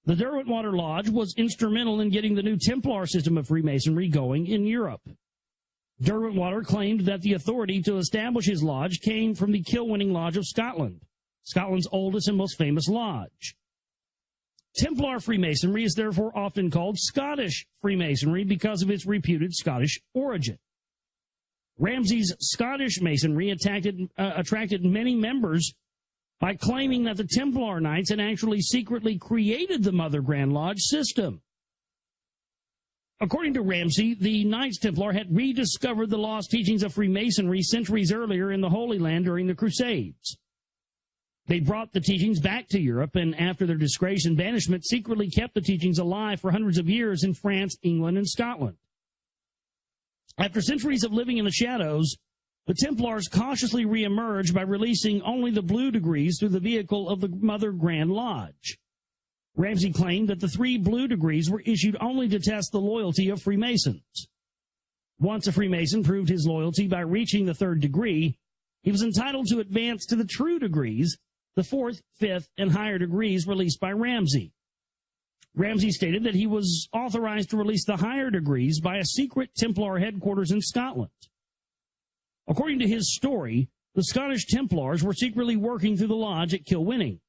The Derwentwater Lodge was instrumental in getting the new Templar system of Freemasonry going in Europe. Derwentwater claimed that the authority to establish his lodge came from the Kilwinning Lodge of Scotland, Scotland's oldest and most famous lodge. Templar Freemasonry is therefore often called Scottish Freemasonry because of its reputed Scottish origin. Ramsay's Scottish Masonry attracted many members by claiming that the Templar Knights had actually secretly created the Mother Grand Lodge system. According to Ramsay, the Knights Templar had rediscovered the lost teachings of Freemasonry centuries earlier in the Holy Land during the Crusades. They brought the teachings back to Europe, and after their disgrace and banishment, secretly kept the teachings alive for hundreds of years in France, England, and Scotland. After centuries of living in the shadows, the Templars cautiously reemerged by releasing only the blue degrees through the vehicle of the Mother Grand Lodge. Ramsay claimed that the 3 blue degrees were issued only to test the loyalty of Freemasons. Once a Freemason proved his loyalty by reaching the 3rd degree, he was entitled to advance to the true degrees, the 4th, 5th, and higher degrees released by Ramsay. Ramsay stated that he was authorized to release the higher degrees by a secret Templar headquarters in Scotland. According to his story, the Scottish Templars were secretly working through the lodge at Kilwinning.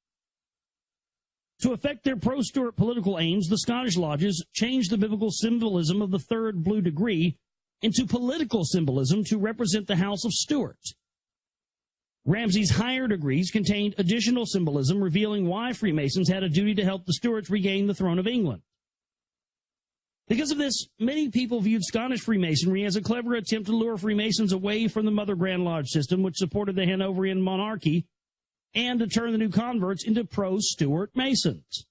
To effect their pro-Stuart political aims, the Scottish lodges changed the biblical symbolism of the 3rd blue degree into political symbolism to represent the House of Stuart. Ramsay's higher degrees contained additional symbolism revealing why Freemasons had a duty to help the Stuarts regain the throne of England. Because of this, many people viewed Scottish Freemasonry as a clever attempt to lure Freemasons away from the Mother Grand Lodge system, which supported the Hanoverian monarchy, and to turn the new converts into pro-Stuart Masons.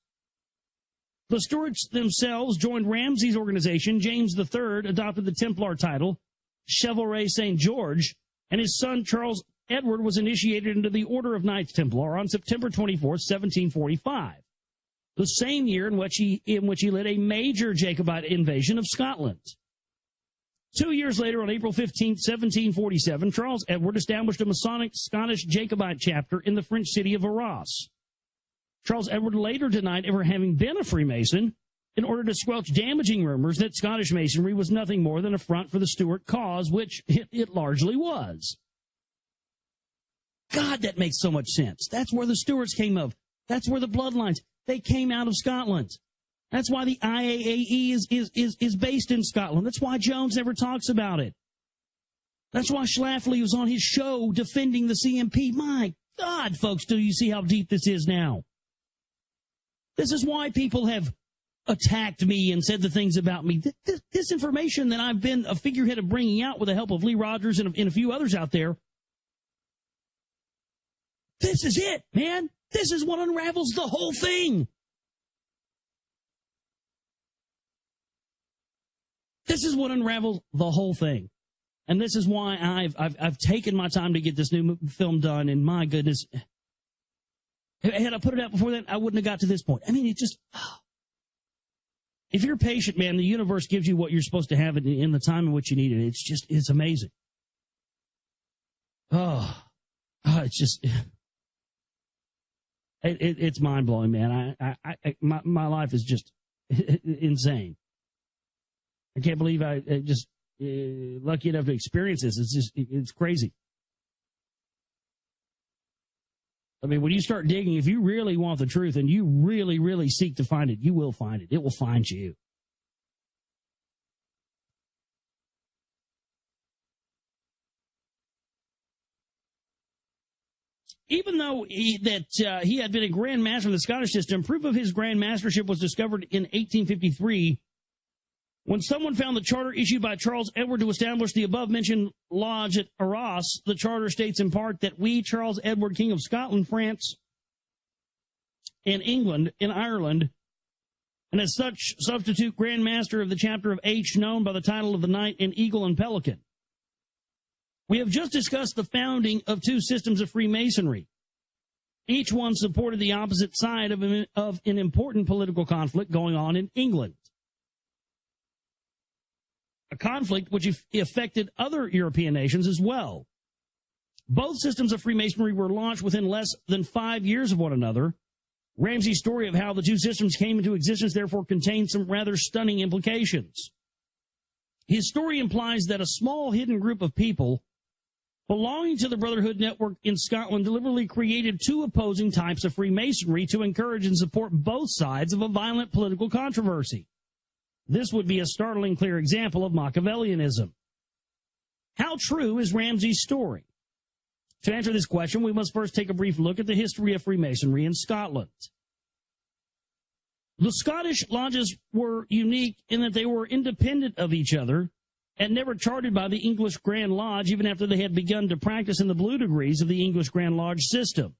The Stuarts themselves joined Ramsay's organization. James III adopted the Templar title, Chevalier St. George, and his son Charles Edward was initiated into the Order of Knights Templar on September 24, 1745, the same year in which he led a major Jacobite invasion of Scotland. 2 years later, on April 15, 1747, Charles Edward established a Masonic Scottish Jacobite chapter in the French city of Arras. Charles Edward later denied ever having been a Freemason in order to squelch damaging rumors that Scottish Masonry was nothing more than a front for the Stuart cause, which it largely was. God, that makes so much sense. That's where the Stuarts came of. That's where the bloodlines, they came out of Scotland. That's why the IAAE is based in Scotland. That's why Jones never talks about it. That's why Schlafly was on his show defending the CMP. My God, folks, do you see how deep this is now? This is why people have attacked me and said the things about me. This information that I've been a figurehead of bringing out with the help of Lee Rogers and a few others out there, this is it, man. This is what unravels the whole thing. This is what unravels the whole thing. And this is why I've taken my time to get this new film done, and my goodness, had I put it out before that, I wouldn't have got to this point. I mean, it just, if you're patient, man, the universe gives you what you're supposed to have in the time in which you need it. It's amazing. It's just, it's mind-blowing, man. My life is just insane. I can't believe I just lucky enough to experience this. It's crazy. I mean, when you start digging, if you really want the truth and you really, really seek to find it, you will find it. It will find you. Even though he had been a Grand Master of the Scottish system, proof of his Grand Mastership was discovered in 1853 when someone found the charter issued by Charles Edward to establish the above-mentioned lodge at Arras. The charter states in part that we, Charles Edward, King of Scotland, France, and England, in Ireland, and as such substitute Grand Master of the chapter of H, known by the title of the Knight and Eagle and Pelican. We have just discussed the founding of two systems of Freemasonry. Each one supported the opposite side of an important political conflict going on in England. A conflict which affected other European nations as well. Both systems of Freemasonry were launched within less than 5 years of one another. Ramsay's story of how the two systems came into existence therefore contains some rather stunning implications. His story implies that a small hidden group of people belonging to the Brotherhood Network in Scotland deliberately created two opposing types of Freemasonry to encourage and support both sides of a violent political controversy. This would be a startling clear example of Machiavellianism. How true is Ramsay's story? To answer this question, we must first take a brief look at the history of Freemasonry in Scotland. The Scottish lodges were unique in that they were independent of each other and never chartered by the English Grand Lodge, even after they had begun to practice in the blue degrees of the English Grand Lodge system.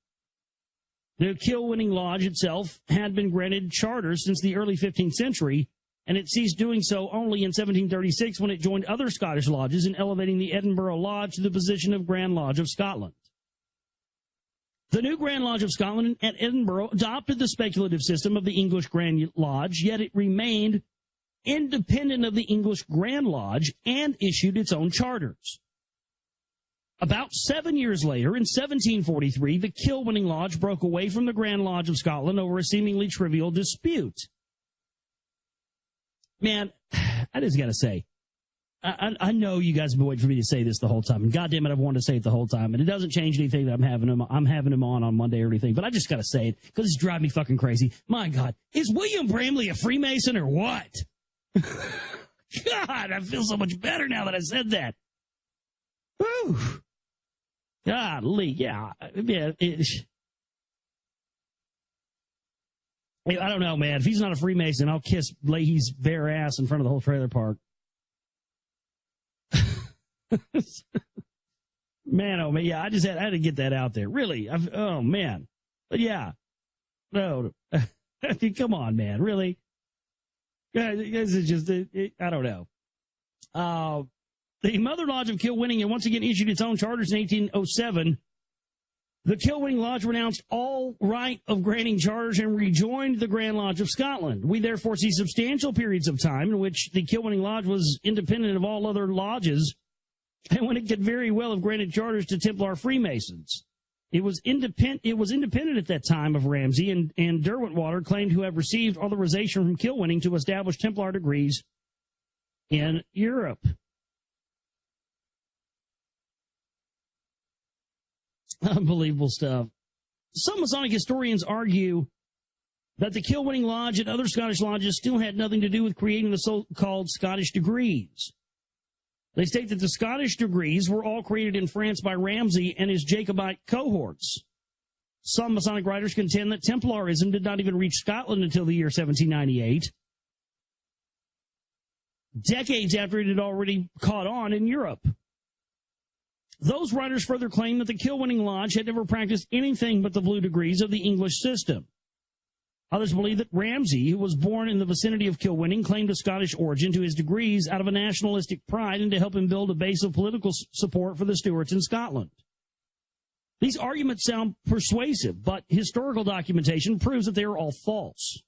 The Kilwinning Lodge itself had been granted charters since the early 15th century, and it ceased doing so only in 1736 when it joined other Scottish lodges in elevating the Edinburgh Lodge to the position of Grand Lodge of Scotland. The new Grand Lodge of Scotland at Edinburgh adopted the speculative system of the English Grand Lodge, yet it remained independent of the English Grand Lodge and issued its own charters. About 7 years later, in 1743, the Kilwinning Lodge broke away from the Grand Lodge of Scotland over a seemingly trivial dispute. Man, I just got to say, I know you guys have been waiting for me to say this the whole time, and goddamn it, I've wanted to say it the whole time, and it doesn't change anything that I'm having him on Monday or anything, but I just got to say it because it's driving me fucking crazy. My God, is William Bramley a Freemason or what? God, I feel so much better now that I said that. Whew. Golly, yeah. I don't know, man. If he's not a Freemason, I'll kiss Leahy's bare ass in front of the whole trailer park. Man, oh man, yeah, I had to get that out there. Really, oh man, but yeah, no, come on, man, really. This is just, I don't know. The Mother Lodge of Kilwinning had once again issued its own charters in 1807. The Kilwinning Lodge renounced all right of granting charters and rejoined the Grand Lodge of Scotland. We therefore see substantial periods of time in which the Kilwinning Lodge was independent of all other lodges, and when it could very well have granted charters to Templar Freemasons. It was independent at that time of Ramsey, and Derwentwater claimed to have received authorization from Kilwinning to establish Templar degrees in Europe. Unbelievable stuff. Some Masonic historians argue that the Kilwinning Lodge and other Scottish lodges still had nothing to do with creating the so-called Scottish degrees. They state that the Scottish degrees were all created in France by Ramsey and his Jacobite cohorts. Some Masonic writers contend that Templarism did not even reach Scotland until the year 1798, decades after it had already caught on in Europe. Those writers further claim that the Kilwinning Lodge had never practiced anything but the blue degrees of the English system. Others believe that Ramsey, who was born in the vicinity of Kilwinning, claimed a Scottish origin to his degrees out of a nationalistic pride and to help him build a base of political support for the Stuarts in Scotland. These arguments sound persuasive, but historical documentation proves that they are all false.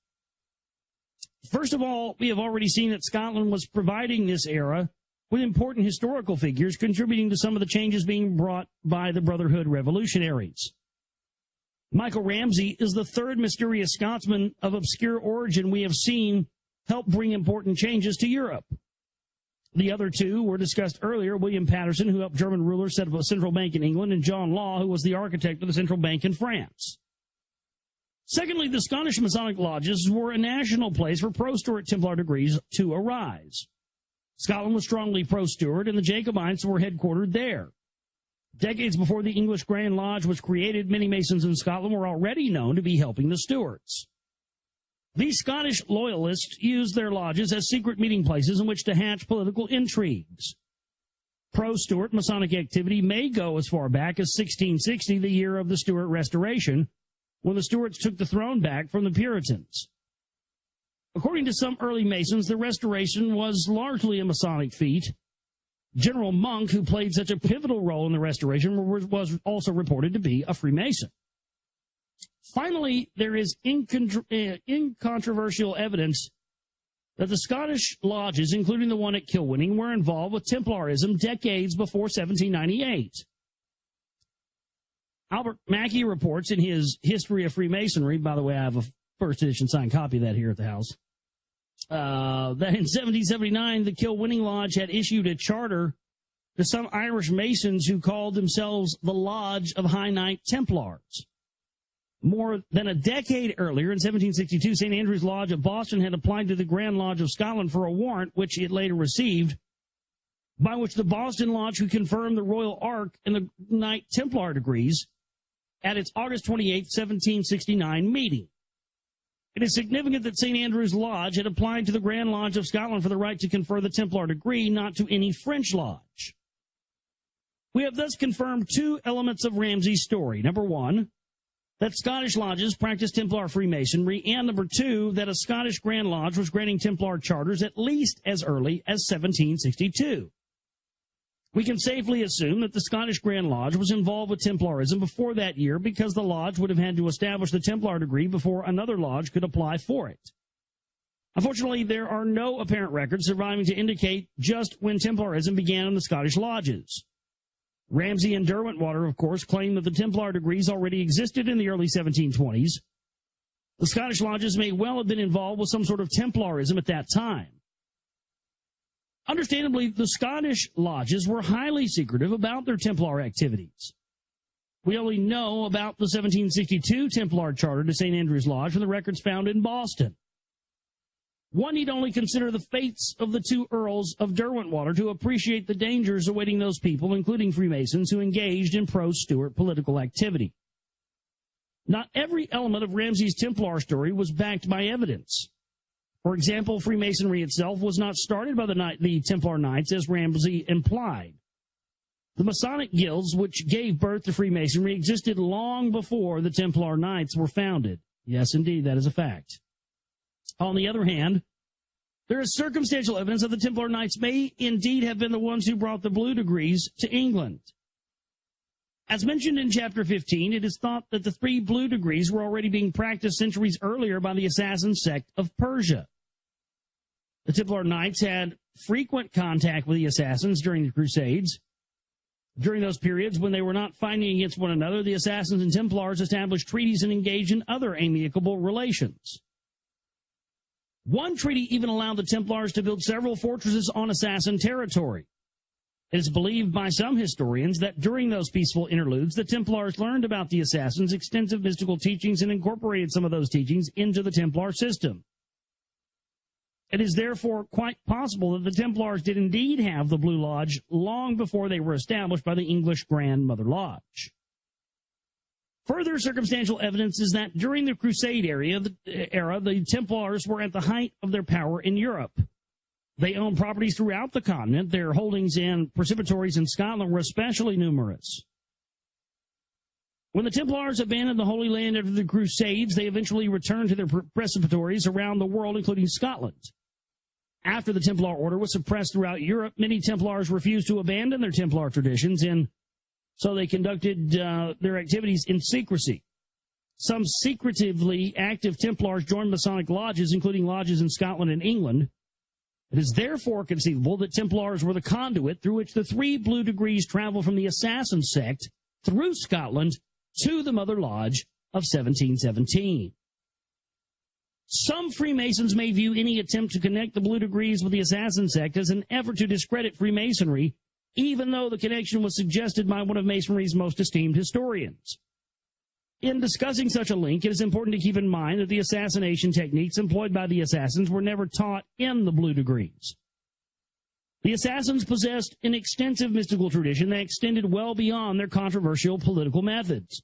First of all, we have already seen that Scotland was providing this era with important historical figures contributing to some of the changes being brought by the Brotherhood revolutionaries. Michael Ramsey is the third mysterious Scotsman of obscure origin we have seen help bring important changes to Europe. The other two were discussed earlier: William Patterson, who helped German rulers set up a central bank in England, and John Law, who was the architect of the central bank in France. Secondly, the Scottish Masonic lodges were a national place for pro-Stuart Templar degrees to arise. Scotland was strongly pro-Stuart, and the Jacobites were headquartered there. Decades before the English Grand Lodge was created, many Masons in Scotland were already known to be helping the Stuarts. These Scottish loyalists used their lodges as secret meeting places in which to hatch political intrigues. Pro-Stuart Masonic activity may go as far back as 1660, the year of the Stuart Restoration, when the Stuarts took the throne back from the Puritans. According to some early Masons, the Restoration was largely a Masonic feat. General Monk, who played such a pivotal role in the Restoration, was also reported to be a Freemason. Finally, there is incontrovertible evidence that the Scottish lodges, including the one at Kilwinning, were involved with Templarism decades before 1798. Albert Mackey reports in his History of Freemasonry — by the way, I have a first edition signed copy of that here at the house — that in 1779, the Kilwinning Lodge had issued a charter to some Irish Masons who called themselves the Lodge of High Knight Templars. More than a decade earlier, in 1762, St. Andrew's Lodge of Boston had applied to the Grand Lodge of Scotland for a warrant, which it later received, by which the Boston Lodge could confirm the Royal Ark and the Knight Templar degrees at its August 28, 1769 meeting. It is significant that St. Andrew's Lodge had applied to the Grand Lodge of Scotland for the right to confer the Templar degree, not to any French lodge. We have thus confirmed two elements of Ramsey's story. Number one, that Scottish lodges practiced Templar Freemasonry, and number two, that a Scottish Grand Lodge was granting Templar charters at least as early as 1762. We can safely assume that the Scottish Grand Lodge was involved with Templarism before that year, because the lodge would have had to establish the Templar degree before another lodge could apply for it. Unfortunately, there are no apparent records surviving to indicate just when Templarism began in the Scottish lodges. Ramsay and Derwentwater, of course, claim that the Templar degrees already existed in the early 1720s. The Scottish lodges may well have been involved with some sort of Templarism at that time. Understandably, the Scottish lodges were highly secretive about their Templar activities. We only know about the 1762 Templar charter to St. Andrew's Lodge from the records found in Boston. One need only consider the fates of the two Earls of Derwentwater to appreciate the dangers awaiting those people, including Freemasons, who engaged in pro-Stuart political activity. Not every element of Ramsay's Templar story was backed by evidence. For example, Freemasonry itself was not started by the Templar Knights, as Ramsay implied. The Masonic guilds, which gave birth to Freemasonry, existed long before the Templar Knights were founded. Yes, indeed, that is a fact. On the other hand, there is circumstantial evidence that the Templar Knights may indeed have been the ones who brought the blue degrees to England. As mentioned in Chapter 15, it is thought that the 3 blue degrees were already being practiced centuries earlier by the assassin sect of Persia. The Templar Knights had frequent contact with the assassins during the Crusades. During those periods when they were not fighting against one another, the assassins and Templars established treaties and engaged in other amicable relations. One treaty even allowed the Templars to build several fortresses on assassin territory. It is believed by some historians that during those peaceful interludes, the Templars learned about the assassins' extensive mystical teachings and incorporated some of those teachings into the Templar system. It is therefore quite possible that the Templars did indeed have the Blue Lodge long before they were established by the English Grand Mother Lodge. Further circumstantial evidence is that during the Crusade era, the Templars were at the height of their power in Europe. They owned properties throughout the continent. Their holdings in precipitories in Scotland were especially numerous. When the Templars abandoned the Holy Land after the Crusades, they eventually returned to their precipitories around the world, including Scotland. After the Templar order was suppressed throughout Europe, many Templars refused to abandon their Templar traditions, and so they conducted their activities in secrecy. Some secretively active Templars joined Masonic lodges, including lodges in Scotland and England. It is therefore conceivable that Templars were the conduit through which the 3 blue degrees traveled from the assassin sect through Scotland to the Mother Lodge of 1717. Some Freemasons may view any attempt to connect the blue degrees with the assassin sect as an effort to discredit Freemasonry, even though the connection was suggested by one of Masonry's most esteemed historians. In discussing such a link, it is important to keep in mind that the assassination techniques employed by the assassins were never taught in the blue degrees. The assassins possessed an extensive mystical tradition that extended well beyond their controversial political methods.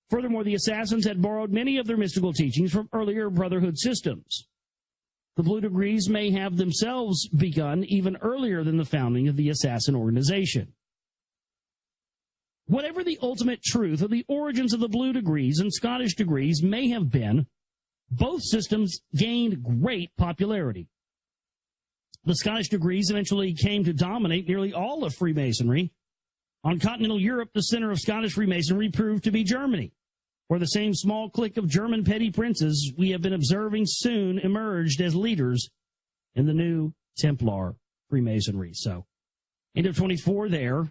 Furthermore, the assassins had borrowed many of their mystical teachings from earlier brotherhood systems. The blue degrees may have themselves begun even earlier than the founding of the assassin organization. Whatever the ultimate truth of the origins of the blue degrees and Scottish degrees may have been, both systems gained great popularity. The Scottish degrees eventually came to dominate nearly all of Freemasonry. On continental Europe, the center of Scottish Freemasonry proved to be Germany, where the same small clique of German petty princes we have been observing soon emerged as leaders in the new Templar Freemasonry. So, end of 24 there.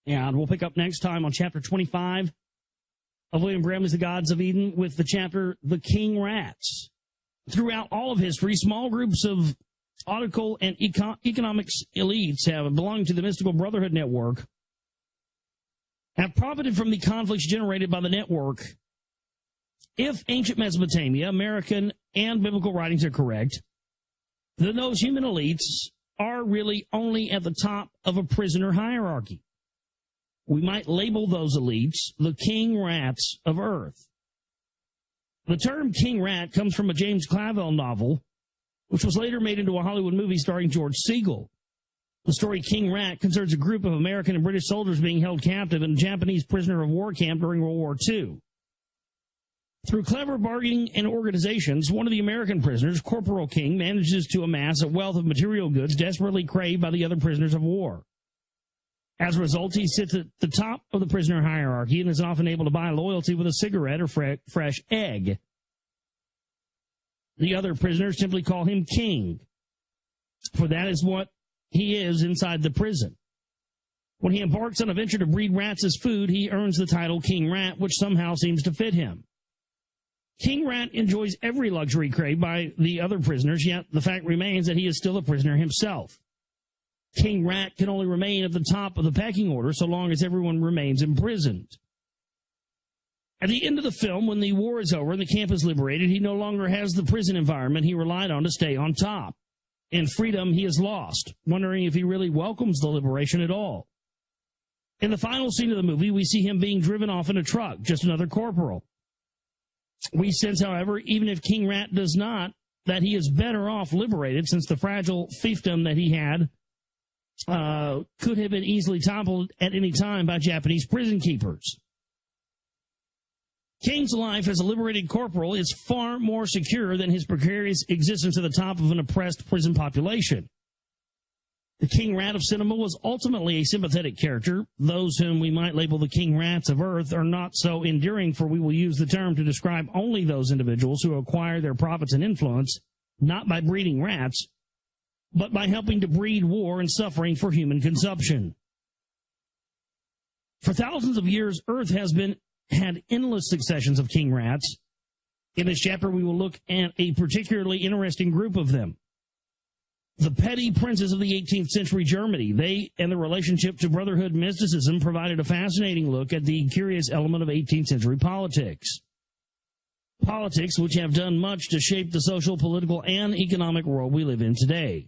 And we'll pick up next time on Chapter 25 of William Bramley's The Gods of Eden with the chapter, The King Rats. Throughout all of history, small groups of political and economics elites have belonged to the mystical brotherhood network, have profited from the conflicts generated by the network. If ancient Mesopotamia, American, and biblical writings are correct, then those human elites are really only at the top of a prisoner hierarchy. We might label those elites the king rats of Earth. The term king rat comes from a James Clavell novel, which was later made into a Hollywood movie starring George Segal. The story King Rat concerns a group of American and British soldiers being held captive in a Japanese prisoner of war camp during World War II. Through clever bargaining and organizations, one of the American prisoners, Corporal King, manages to amass a wealth of material goods desperately craved by the other prisoners of war. As a result, he sits at the top of the prisoner hierarchy and is often able to buy loyalty with a cigarette or fresh egg. The other prisoners simply call him King, for that is what he is inside the prison. When he embarks on a venture to breed rats as food, he earns the title King Rat, which somehow seems to fit him. King Rat enjoys every luxury craved by the other prisoners, yet the fact remains that he is still a prisoner himself. King Rat can only remain at the top of the pecking order so long as everyone remains imprisoned. At the end of the film, when the war is over and the camp is liberated, he no longer has the prison environment he relied on to stay on top. In freedom, he is lost, wondering if he really welcomes the liberation at all. In the final scene of the movie, we see him being driven off in a truck, just another corporal. We sense, however, even if King Rat does not, that he is better off liberated, since the fragile fiefdom that he had could have been easily toppled at any time by Japanese prison keepers. King's life as a liberated corporal is far more secure than his precarious existence at the top of an oppressed prison population. The King Rat of cinema was ultimately a sympathetic character. Those whom we might label the King Rats of Earth are not so endearing, for we will use the term to describe only those individuals who acquire their profits and influence, not by breeding rats, but by helping to breed war and suffering for human consumption. For thousands of years, Earth has had endless successions of king rats. In this chapter, we will look at a particularly interesting group of them. The petty princes of the 18th century Germany. They and the relationship to brotherhood mysticism provided a fascinating look at the curious element of 18th century politics. Politics which have done much to shape the social, political, and economic world we live in today.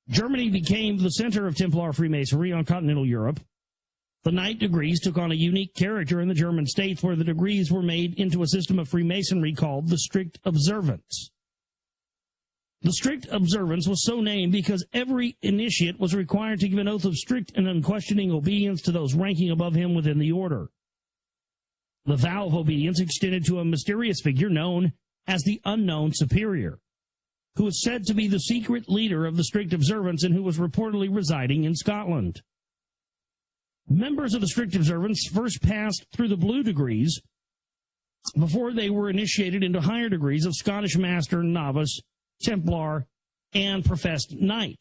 Germany became the center of Templar Freemasonry on continental Europe. The Knight degrees took on a unique character in the German states, where the degrees were made into a system of Freemasonry called the Strict Observance. The Strict Observance was so named because every initiate was required to give an oath of strict and unquestioning obedience to those ranking above him within the order. The vow of obedience extended to a mysterious figure known as the Unknown Superior, who was said to be the secret leader of the Strict Observance and who was reportedly residing in Scotland. Members of the Strict Observance first passed through the Blue degrees before they were initiated into higher degrees of Scottish Master, Novice, Templar, and Professed Knight.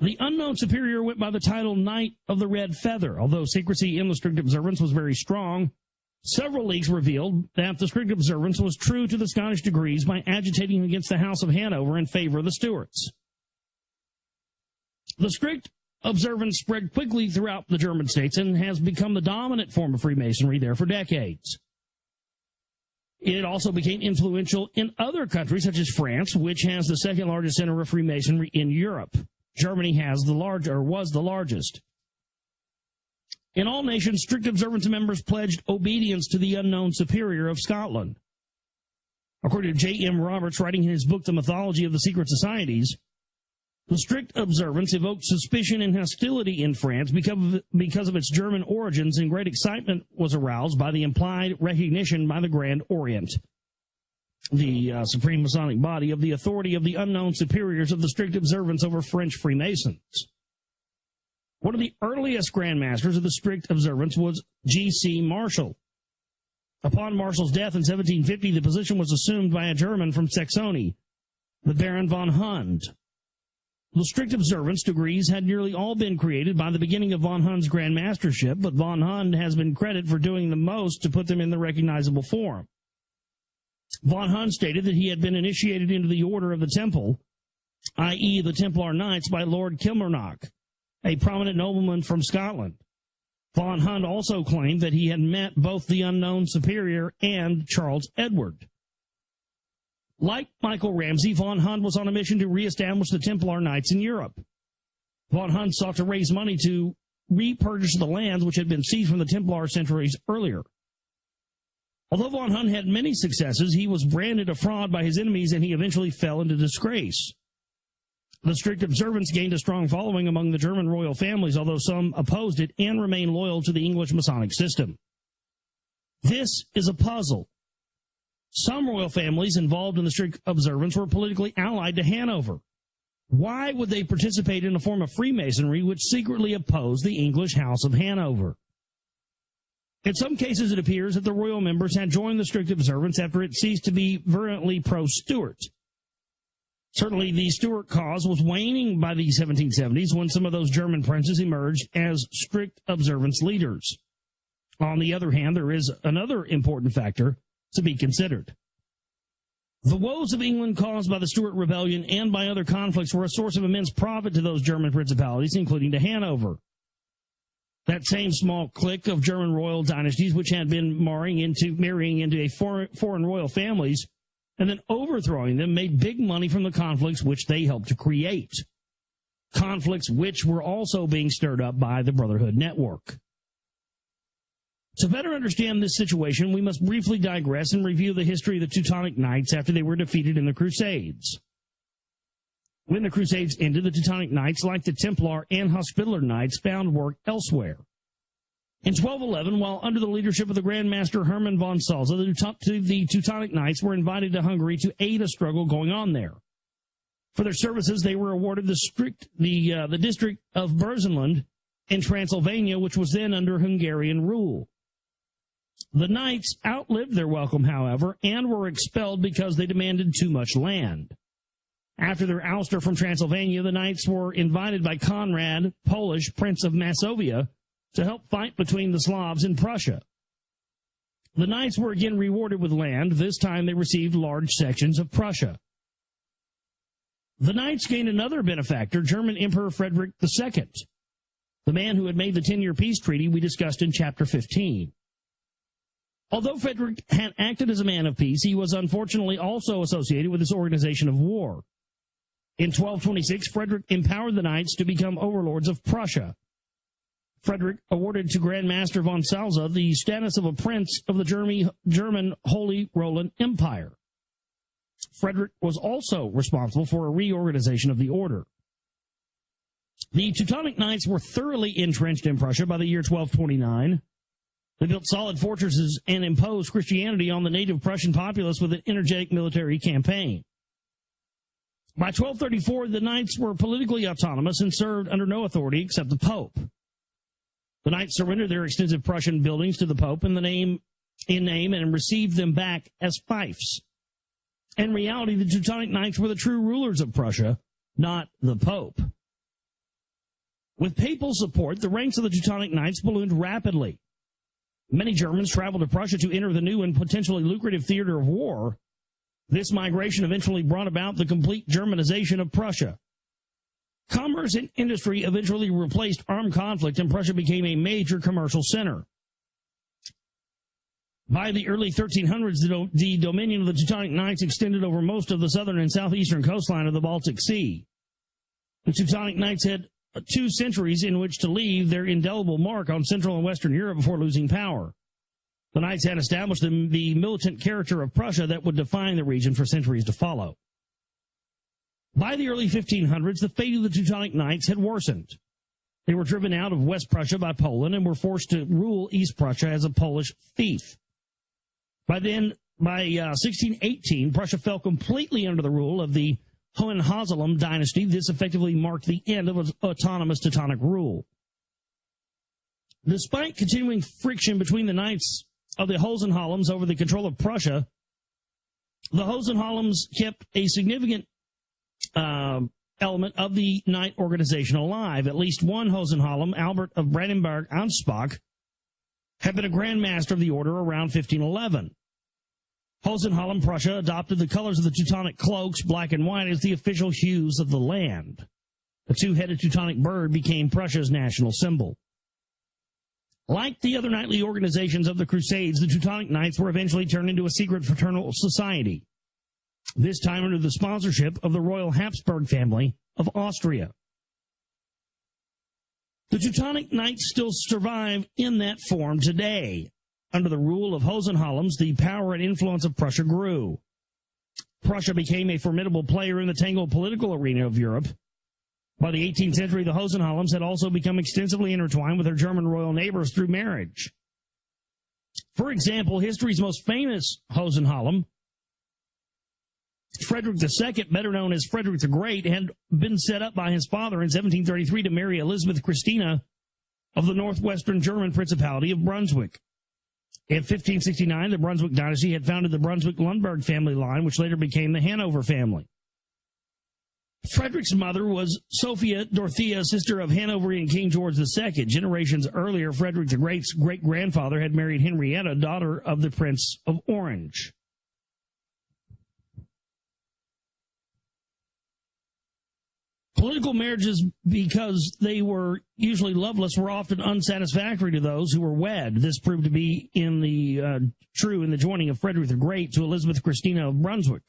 The Unknown Superior went by the title Knight of the Red Feather. Although secrecy in the Strict Observance was very strong, several leaks revealed that the Strict Observance was true to the Scottish degrees by agitating against the House of Hanover in favor of the Stuarts. The Strict Observance spread quickly throughout the German states and has become the dominant form of Freemasonry there for decades. It also became influential in other countries, such as France, which has the second largest center of Freemasonry in Europe. Germany was the largest. In all nations, Strict Observance members pledged obedience to the Unknown Superior of Scotland. According to J.M. Roberts, writing in his book, The Mythology of the Secret Societies, the Strict Observance evoked suspicion and hostility in France because of its German origins, and great excitement was aroused by the implied recognition by the Grand Orient, the supreme Masonic body, of the authority of the unknown superiors of the Strict Observance over French Freemasons. One of the earliest Grand Masters of the Strict Observance was G.C. Marshall. Upon Marshall's death in 1750, the position was assumed by a German from Saxony, the Baron von Hund. The Strict Observance degrees had nearly all been created by the beginning of von Hund's Grand Mastership, but von Hund has been credited for doing the most to put them in the recognizable form. Von Hund stated that he had been initiated into the Order of the Temple, i.e. the Templar Knights, by Lord Kilmarnock, a prominent nobleman from Scotland. Von Hund also claimed that he had met both the Unknown Superior and Charles Edward. Like Michael Ramsey, von Hund was on a mission to reestablish the Templar Knights in Europe. Von Hund sought to raise money to repurchase the lands which had been seized from the Templar centuries earlier. Although von Hund had many successes, he was branded a fraud by his enemies, and he eventually fell into disgrace. The Strict Observance gained a strong following among the German royal families, although some opposed it and remained loyal to the English Masonic system. This is a puzzle. Some royal families involved in the Strict Observance were politically allied to Hanover. Why would they participate in a form of Freemasonry which secretly opposed the English House of Hanover? In some cases, it appears that the royal members had joined the strict observance after it ceased to be virulently pro-Stuart. Certainly, the Stuart cause was waning by the 1770s when some of those German princes emerged as strict observance leaders. On the other hand, there is another important factor to be considered. The woes of England caused by the Stuart Rebellion and by other conflicts were a source of immense profit to those German principalities, including to Hanover. That same small clique of German royal dynasties, which had been marrying into foreign royal families and then overthrowing them, made big money from the conflicts which they helped to create. Conflicts which were also being stirred up by the Brotherhood Network. To better understand this situation, we must briefly digress and review the history of the Teutonic Knights after they were defeated in the Crusades. When the Crusades ended, the Teutonic Knights, like the Templar and Hospitaller Knights, found work elsewhere. In 1211, while under the leadership of the Grand Master Hermann von Salza, the Teutonic Knights were invited to Hungary to aid a struggle going on there. For their services, they were awarded the district of Burzenland in Transylvania, which was then under Hungarian rule. The Knights outlived their welcome, however, and were expelled because they demanded too much land. After their ouster from Transylvania, the Knights were invited by Conrad, Polish Prince of Masovia, to help fight between the Slavs in Prussia. The Knights were again rewarded with land. This time they received large sections of Prussia. The Knights gained another benefactor, German Emperor Frederick II, the man who had made the 10-year peace treaty we discussed in Chapter 15. Although Frederick had acted as a man of peace, he was unfortunately also associated with this organization of war. In 1226, Frederick empowered the Knights to become overlords of Prussia. Frederick awarded to Grand Master von Salza the status of a prince of the German Holy Roman Empire. Frederick was also responsible for a reorganization of the order. The Teutonic Knights were thoroughly entrenched in Prussia by the year 1229. They built solid fortresses and imposed Christianity on the native Prussian populace with an energetic military campaign. By 1234, the Knights were politically autonomous and served under no authority except the Pope. The Knights surrendered their extensive Prussian buildings to the Pope in name and received them back as fiefs. In reality, the Teutonic Knights were the true rulers of Prussia, not the Pope. With papal support, the ranks of the Teutonic Knights ballooned rapidly. Many Germans traveled to Prussia to enter the new and potentially lucrative theater of war. This migration eventually brought about the complete Germanization of Prussia. Commerce and industry eventually replaced armed conflict, and Prussia became a major commercial center. By the early 1300s, the dominion of the Teutonic Knights extended over most of the southern and southeastern coastline of the Baltic Sea. The Teutonic Knights had 2 centuries in which to leave their indelible mark on Central and Western Europe before losing power. The Knights had established the militant character of Prussia that would define the region for centuries to follow. By the early 1500s, the fate of the Teutonic Knights had worsened. They were driven out of West Prussia by Poland and were forced to rule East Prussia as a Polish fief. By 1618, Prussia fell completely under the rule of the Hohenzollern dynasty. This effectively marked the end of autonomous Teutonic rule. Despite continuing friction between the Knights of the Hohenzollerns over the control of Prussia, the Hohenzollerns kept a significant element of the Knight organization alive. At least one Hohenzollern, Albert of Brandenburg-Ansbach, had been a Grand Master of the order around 1511. Hohenzollern Prussia adopted the colors of the Teutonic cloaks, black and white, as the official hues of the land. The 2-headed Teutonic bird became Prussia's national symbol. Like the other knightly organizations of the Crusades, the Teutonic Knights were eventually turned into a secret fraternal society, this time under the sponsorship of the Royal Habsburg family of Austria. The Teutonic Knights still survive in that form today. Under the rule of Hohenzollerns, the power and influence of Prussia grew. Prussia became a formidable player in the tangled political arena of Europe. By the 18th century, the Hohenzollerns had also become extensively intertwined with their German royal neighbors through marriage. For example, history's most famous Hohenzollern, Frederick II, better known as Frederick the Great, had been set up by his father in 1733 to marry Elizabeth Christina of the northwestern German Principality of Brunswick. In 1569, the Brunswick dynasty had founded the Brunswick-Lundberg family line, which later became the Hanover family. Frederick's mother was Sophia Dorothea, sister of Hanoverian King George II. Generations earlier, Frederick the Great's great-grandfather had married Henrietta, daughter of the Prince of Orange. Political marriages, because they were usually loveless, were often unsatisfactory to those who were wed. This proved to be true in the joining of Frederick the Great to Elizabeth Christina of Brunswick.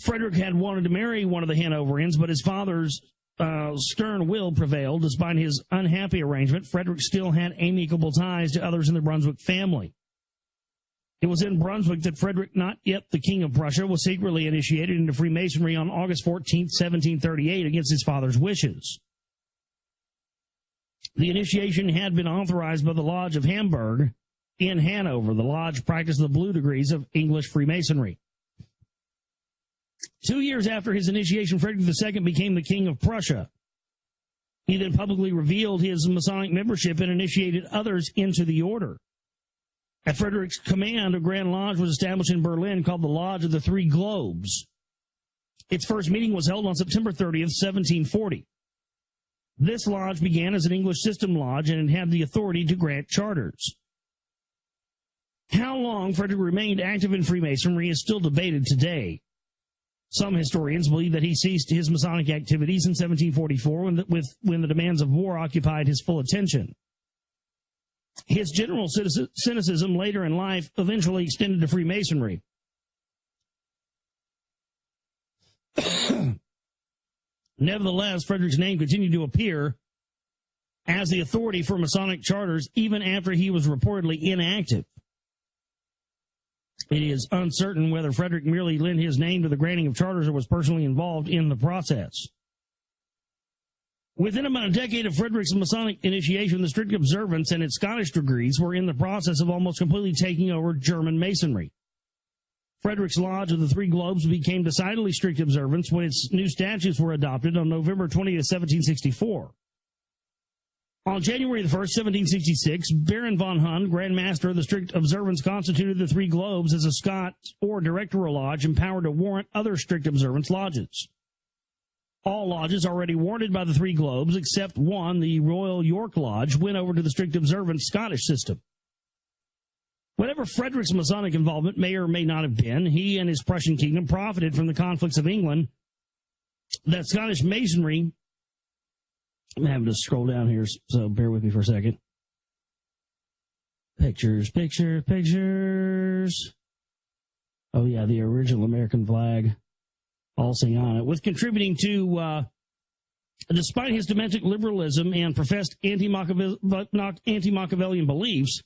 Frederick had wanted to marry one of the Hanoverians, but his father's stern will prevailed. Despite his unhappy arrangement, Frederick still had amicable ties to others in the Brunswick family. It was in Brunswick that Frederick, not yet the King of Prussia, was secretly initiated into Freemasonry on August 14, 1738, against his father's wishes. The initiation had been authorized by the Lodge of Hamburg in Hanover. The lodge practiced the blue degrees of English Freemasonry. 2 years after his initiation, Frederick II became the King of Prussia. He then publicly revealed his Masonic membership and initiated others into the order. At Frederick's command, a Grand Lodge was established in Berlin called the Lodge of the Three Globes. Its first meeting was held on September 30th, 1740. This lodge began as an English system lodge, and it had the authority to grant charters. How long Frederick remained active in Freemasonry is still debated today. Some historians believe that he ceased his Masonic activities in 1744 when the demands of war occupied his full attention. His general cynicism later in life eventually extended to Freemasonry. Nevertheless, Frederick's name continued to appear as the authority for Masonic charters even after he was reportedly inactive. It is uncertain whether Frederick merely lent his name to the granting of charters or was personally involved in the process. Within about a decade of Frederick's Masonic initiation, the strict observance and its Scottish degrees were in the process of almost completely taking over German Masonry. Frederick's Lodge of the Three Globes became decidedly strict observance when its new statutes were adopted on November 20th, 1764. On January 1st, 1766, Baron von Hund, Grand Master of the strict observance, constituted the Three Globes as a Scot or directorial lodge empowered to warrant other strict observance lodges. All lodges already warranted by the Three Globes, except one, the Royal York Lodge, went over to the strict observance Scottish system. Whatever Frederick's Masonic involvement may or may not have been, he and his Prussian kingdom profited from the conflicts of England that Scottish Masonry... I'm having to scroll down here, so bear with me for a second. Pictures. Oh, yeah, the original American flag. All sing on it. With contributing to, despite his domestic liberalism and professed anti-Machiavellian beliefs,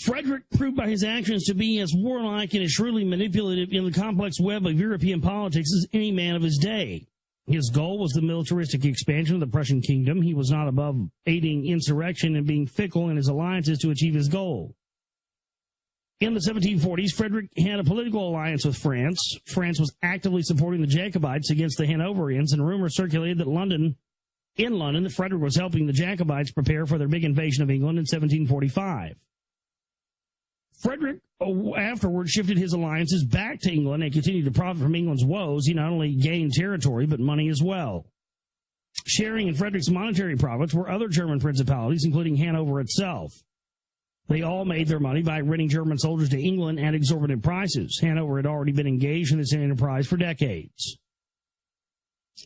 Frederick proved by his actions to be as warlike and as shrewdly manipulative in the complex web of European politics as any man of his day. His goal was the militaristic expansion of the Prussian kingdom. He was not above aiding insurrection and being fickle in his alliances to achieve his goal. In the 1740s, Frederick had a political alliance with France. France was actively supporting the Jacobites against the Hanoverians, and rumors circulated that in London, that Frederick was helping the Jacobites prepare for their big invasion of England in 1745. Frederick afterwards shifted his alliances back to England and continued to profit from England's woes. He not only gained territory, but money as well. Sharing in Frederick's monetary profits were other German principalities, including Hanover itself. They all made their money by renting German soldiers to England at exorbitant prices. Hanover had already been engaged in this enterprise for decades.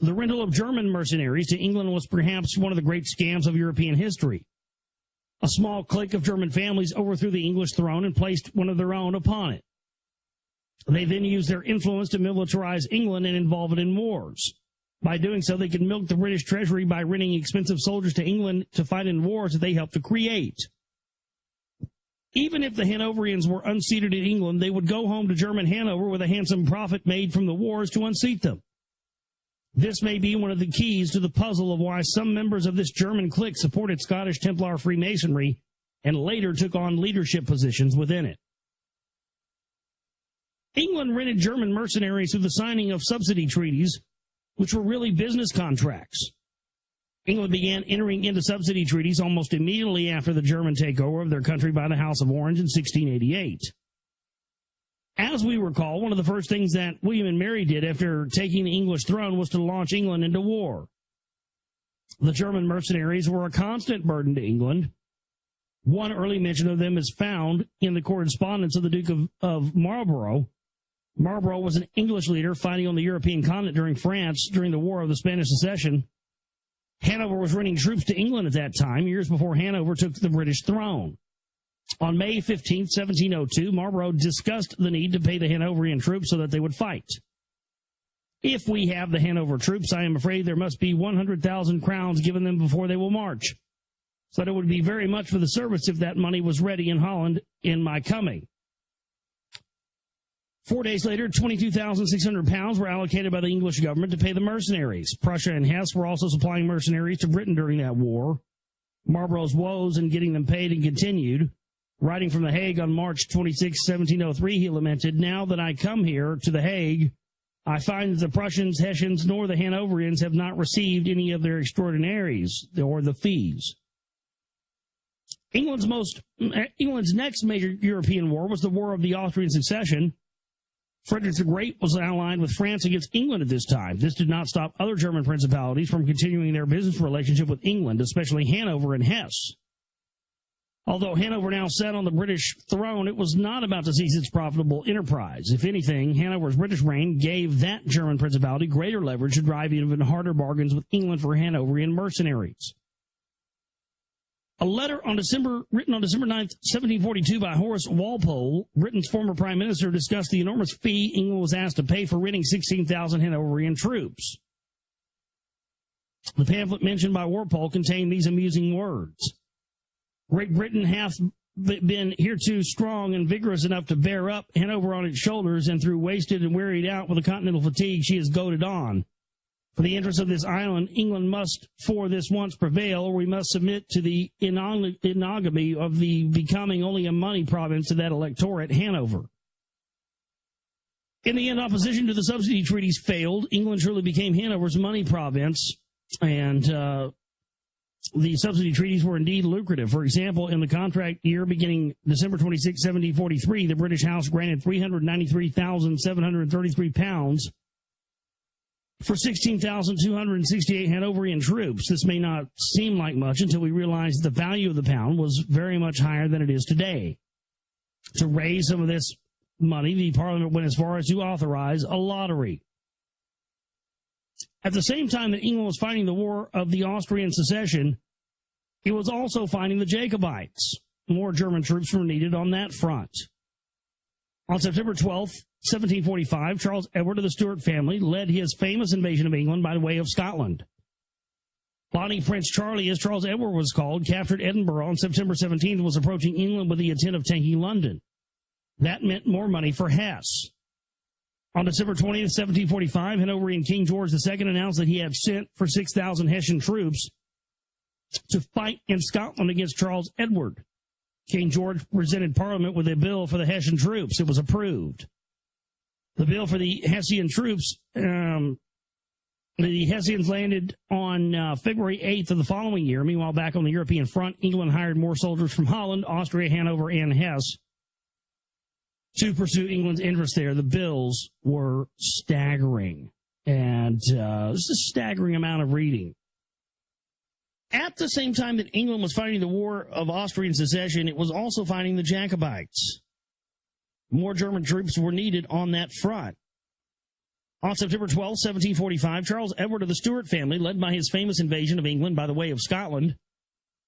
The rental of German mercenaries to England was perhaps one of the great scams of European history. A small clique of German families overthrew the English throne and placed one of their own upon it. They then used their influence to militarize England and involve it in wars. By doing so, they could milk the British treasury by renting expensive soldiers to England to fight in wars that they helped to create. Even if the Hanoverians were unseated in England, they would go home to German Hanover with a handsome profit made from the wars to unseat them. This may be one of the keys to the puzzle of why some members of this German clique supported Scottish Templar Freemasonry and later took on leadership positions within it. England rented German mercenaries through the signing of subsidy treaties, which were really business contracts. England began entering into subsidy treaties almost immediately after the German takeover of their country by the House of Orange in 1688. As we recall, one of the first things that William and Mary did after taking the English throne was to launch England into war. The German mercenaries were a constant burden to England. One early mention of them is found in the correspondence of the Duke of Marlborough. Marlborough was an English leader fighting on the European continent during France during the War of the Spanish Succession. Hanover was running troops to England at that time, years before Hanover took the British throne. On May 15, 1702, Marlborough discussed the need to pay the Hanoverian troops so that they would fight. If we have the Hanover troops, I am afraid there must be 100,000 crowns given them before they will march, so that it would be very much for the service if that money was ready in Holland in my coming. 4 days later, 22,600 pounds were allocated by the English government to pay the mercenaries. Prussia and Hesse were also supplying mercenaries to Britain during that war. Marlborough's woes in getting them paid and continued. Writing from The Hague on March 26, 1703, he lamented, "Now that I come here to The Hague, I find that the Prussians, Hessians, nor the Hanoverians have not received any of their extraordinaries or the fees." England's next major European war was the War of the Austrian Succession. Frederick the Great was allied with France against England at this time. This did not stop other German principalities from continuing their business relationship with England, especially Hanover and Hesse. Although Hanover now sat on the British throne, it was not about to cease its profitable enterprise. If anything, Hanover's British reign gave that German principality greater leverage to drive even harder bargains with England for Hanoverian mercenaries. A letter written on December 9, 1742 by Horace Walpole, Britain's former prime minister, discussed the enormous fee England was asked to pay for renting 16,000 Hanoverian troops. The pamphlet mentioned by Walpole contained these amusing words: "Great Britain hath been hereto strong and vigorous enough to bear up Hanover on its shoulders, and through wasted and wearied out with the continental fatigue she has goaded on. For the interest of this island, England must for this once prevail, or we must submit to the enogamy of the becoming only a money province to that electorate, Hanover." In the end, opposition to the subsidy treaties failed. England truly became Hanover's money province, and the subsidy treaties were indeed lucrative. For example, in the contract year beginning December 26, 1743, the British House granted £393,733 for 16,268 Hanoverian troops. This may not seem like much until we realize that the value of the pound was very much higher than it is today. To raise some of this money, the Parliament went as far as to authorize a lottery. At the same time that England was fighting the War of the Austrian Succession, it was also fighting the Jacobites. More German troops were needed on that front. On September 12, 1745, Charles Edward of the Stuart family led his famous invasion of England by way of Scotland. Bonnie Prince Charlie, as Charles Edward was called, captured Edinburgh on September 17th and was approaching England with the intent of taking London. That meant more money for Hesse. On December 20th, 1745, Hanoverian King George II announced that he had sent for 6,000 Hessian troops to fight in Scotland against Charles Edward. King George presented Parliament with a bill for the Hessian troops. It was approved. The bill for the Hessian troops, the Hessians landed on February 8th of the following year. Meanwhile, back on the European front, England hired more soldiers from Holland, Austria, Hanover, and Hesse to pursue England's interests there. The bills were staggering, and it's a staggering amount of reading. At the same time that England was fighting the War of Austrian Succession, it was also fighting the Jacobites. More German troops were needed on that front. On September 12, 1745, Charles Edward of the Stuart family, led by his famous invasion of England by the way of Scotland,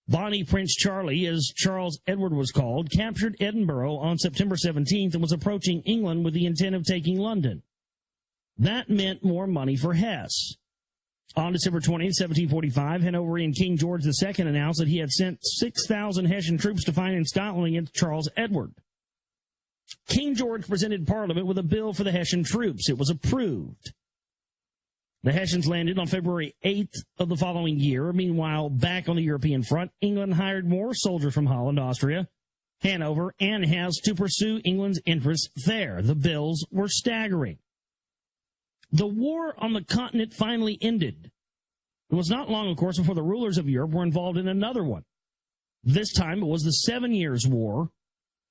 Bonnie Prince Charlie, as Charles Edward was called, captured Edinburgh on September 17th and was approaching England with the intent of taking London. That meant more money for Hesse. On December 20th, 1745, Hanoverian King George II announced that he had sent 6,000 Hessian troops to fight in Scotland against Charles Edward. King George presented Parliament with a bill for the Hessian troops. It was approved. The Hessians landed on February 8th of the following year. Meanwhile, back on the European front, England hired more soldiers from Holland, Austria, Hanover, and Hesse to pursue England's interests there. The bills were staggering. The war on the continent finally ended. It was not long, of course, before the rulers of Europe were involved in another one. This time it was the 7 Years' War,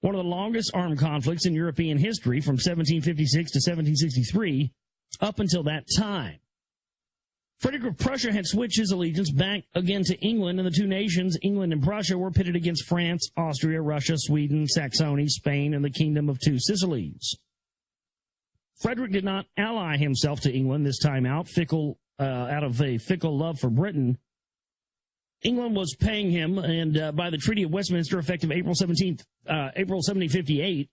one of the longest armed conflicts in European history from 1756 to 1763 up until that time. Frederick of Prussia had switched his allegiance back again to England, and the two nations, England and Prussia, were pitted against France, Austria, Russia, Sweden, Saxony, Spain, and the Kingdom of Two Sicilies. Frederick did not ally himself to England this time out of a fickle love for Britain. England was paying him, and by the Treaty of Westminster, effective April 1758,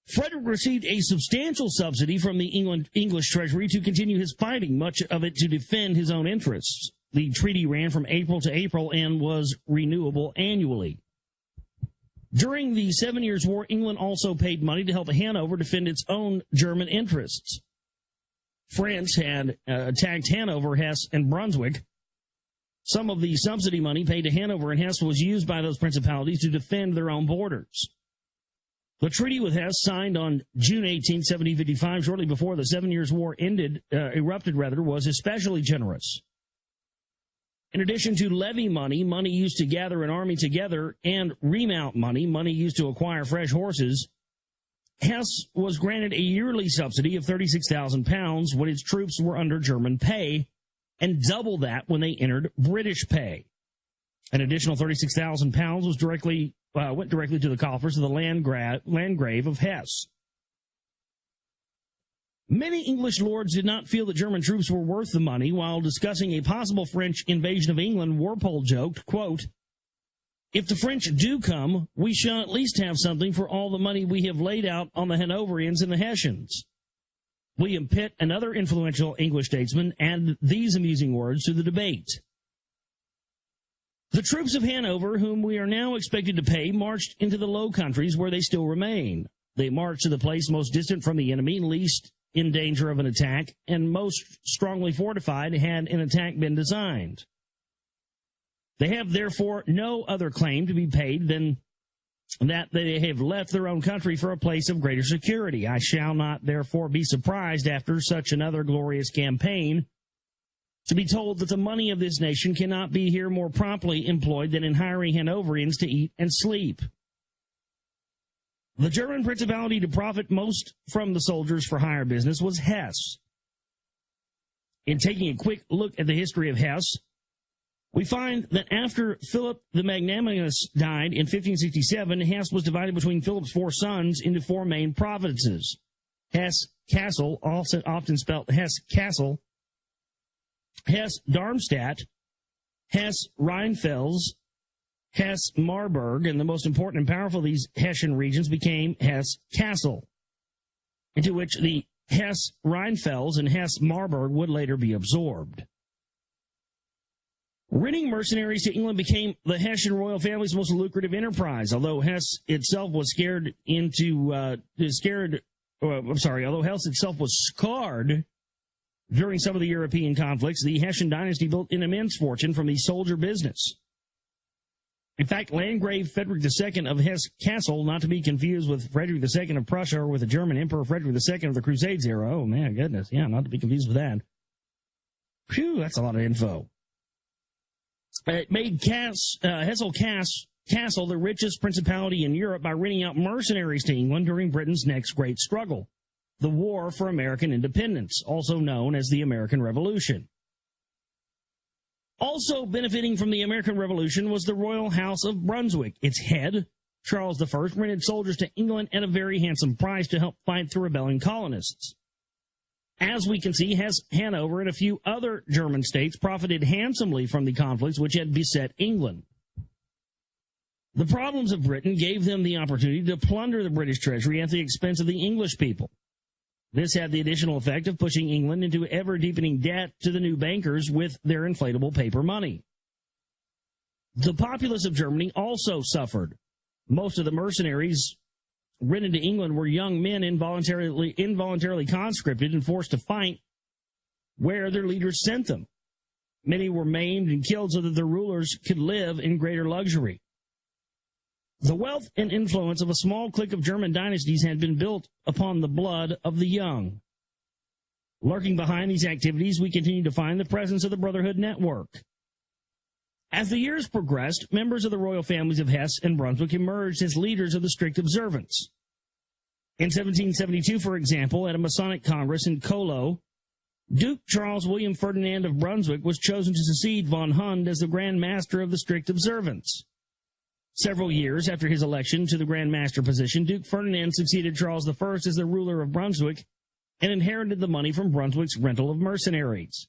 Frederick received a substantial subsidy from the English Treasury to continue his fighting, much of it to defend his own interests. The treaty ran from April to April and was renewable annually. During the 7 Years' War, England also paid money to help Hanover defend its own German interests. France had attacked Hanover, Hesse, and Brunswick. Some of the subsidy money paid to Hanover and Hesse was used by those principalities to defend their own borders. The treaty with Hesse, signed on June 18, 1755, shortly before the 7 Years' War erupted, was especially generous. In addition to levy money, money used to gather an army together, and remount money, money used to acquire fresh horses, Hesse was granted a yearly subsidy of £36,000 when its troops were under German pay, and double that when they entered British pay. An additional £36,000 went directly to the coffers of the Landgrave of Hesse. Many English lords did not feel that German troops were worth the money. While discussing a possible French invasion of England, Walpole joked, quote, "If the French do come, we shall at least have something for all the money we have laid out on the Hanoverians and the Hessians." William Pitt, another influential English statesman, added these amusing words to the debate. "The troops of Hanover, whom we are now expected to pay, marched into the Low Countries, where they still remain. They marched to the place most distant from the enemy, least in danger of an attack, and most strongly fortified had an attack been designed. They have therefore no other claim to be paid than that they have left their own country for a place of greater security. I shall not therefore be surprised after such another glorious campaign to be told that the money of this nation cannot be here more promptly employed than in hiring Hanoverians to eat and sleep. The German principality to profit most from the soldiers for hire business was Hesse. In taking a quick look at the history of Hesse, we find that after Philip the Magnanimous died in 1567, Hesse was divided between Philip's 4 sons into 4 main provinces. Hesse Castle, also often spelled Hesse Castle, Hesse Darmstadt, Hesse Rheinfels, Hesse Marburg, and the most important and powerful of these Hessian regions became Hesse Castle, into which the Hesse Rheinfels and Hesse Marburg would later be absorbed. Renting mercenaries to England became the Hessian royal family's most lucrative enterprise. Although Hesse itself was scarred during some of the European conflicts, the Hessian dynasty built an immense fortune from the soldier business. In fact, Landgrave Frederick II of Hesse Castle, not to be confused with Frederick II of Prussia or with the German Emperor Frederick II of the Crusades era. Oh, man, goodness. Yeah, not to be confused with that. Phew, that's a lot of info. It made Hesse Castle the richest principality in Europe by renting out mercenaries to England during Britain's next great struggle, the War for American Independence, also known as the American Revolution. Also benefiting from the American Revolution was the Royal House of Brunswick. Its head, Charles I, rented soldiers to England at a very handsome price to help fight the rebelling colonists. As we can see, Hanover and a few other German states profited handsomely from the conflicts which had beset England. The problems of Britain gave them the opportunity to plunder the British treasury at the expense of the English people. This had the additional effect of pushing England into ever-deepening debt to the new bankers with their inflatable paper money. The populace of Germany also suffered. Most of the mercenaries rented to England were young men involuntarily conscripted and forced to fight where their leaders sent them. Many were maimed and killed so that their rulers could live in greater luxury. The wealth and influence of a small clique of German dynasties had been built upon the blood of the young. Lurking behind these activities, we continue to find the presence of the Brotherhood Network. As the years progressed, members of the royal families of Hesse and Brunswick emerged as leaders of the strict observance. In 1772, for example, at a Masonic Congress in Colo, Duke Charles William Ferdinand of Brunswick was chosen to succeed von Hund as the Grand Master of the strict observance. Several years after his election to the Grand Master position, Duke Ferdinand succeeded Charles I as the ruler of Brunswick and inherited the money from Brunswick's rental of mercenaries.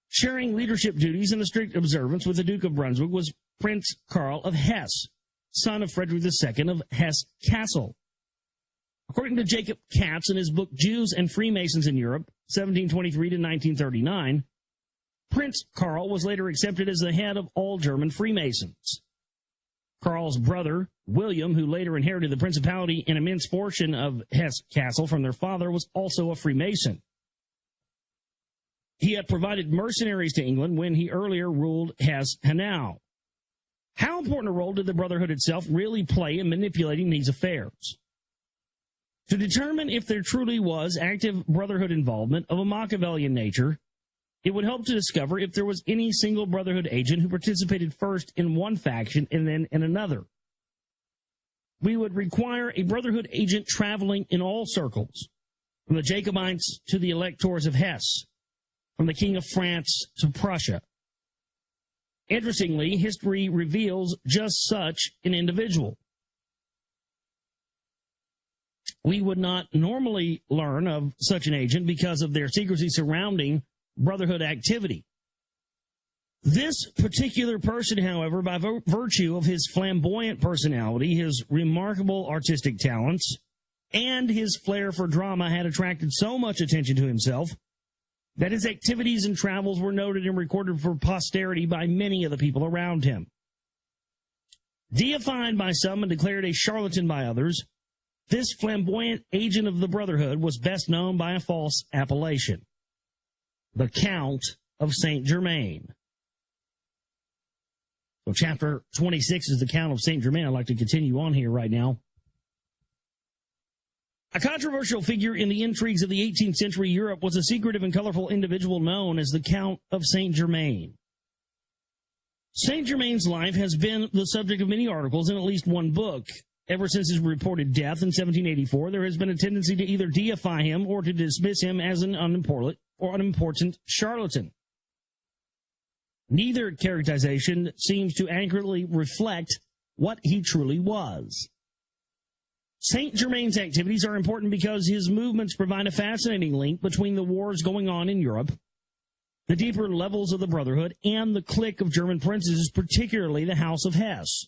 Sharing leadership duties in the strict observance with the Duke of Brunswick was Prince Karl of Hesse, son of Frederick II of Hesse-Kassel. According to Jacob Katz in his book Jews and Freemasons in Europe, 1723 to 1939, Prince Karl was later accepted as the head of all German Freemasons. Karl's brother, William, who later inherited the principality and immense fortune of Hesse-Kassel from their father, was also a Freemason. He had provided mercenaries to England when he earlier ruled Hesse-Hanau. How important a role did the Brotherhood itself really play in manipulating these affairs? To determine if there truly was active Brotherhood involvement of a Machiavellian nature, it would help to discover if there was any single Brotherhood agent who participated first in one faction and then in another. We would require a Brotherhood agent traveling in all circles, from the Jacobites to the electors of Hesse, from the King of France to Prussia. Interestingly, history reveals just such an individual. We would not normally learn of such an agent because of their secrecy surrounding Brotherhood activity. This particular person, however, by virtue of his flamboyant personality, his remarkable artistic talents, and his flair for drama, had attracted so much attention to himself that his activities and travels were noted and recorded for posterity by many of the people around him. Deified by some and declared a charlatan by others, this flamboyant agent of the Brotherhood was best known by a false appellation, the Count of Saint Germain. So chapter 26 is the Count of Saint Germain. I'd like to continue on here right now. A controversial figure in the intrigues of the 18th century Europe was a secretive and colorful individual known as the Count of Saint Germain. Saint Germain's life has been the subject of many articles in at least one book. Ever since his reported death in 1784, there has been a tendency to either deify him or to dismiss him as an unimportant charlatan. Neither characterization seems to accurately reflect what he truly was. Saint Germain's activities are important because his movements provide a fascinating link between the wars going on in Europe, the deeper levels of the Brotherhood, and the clique of German princes, particularly the House of Hesse.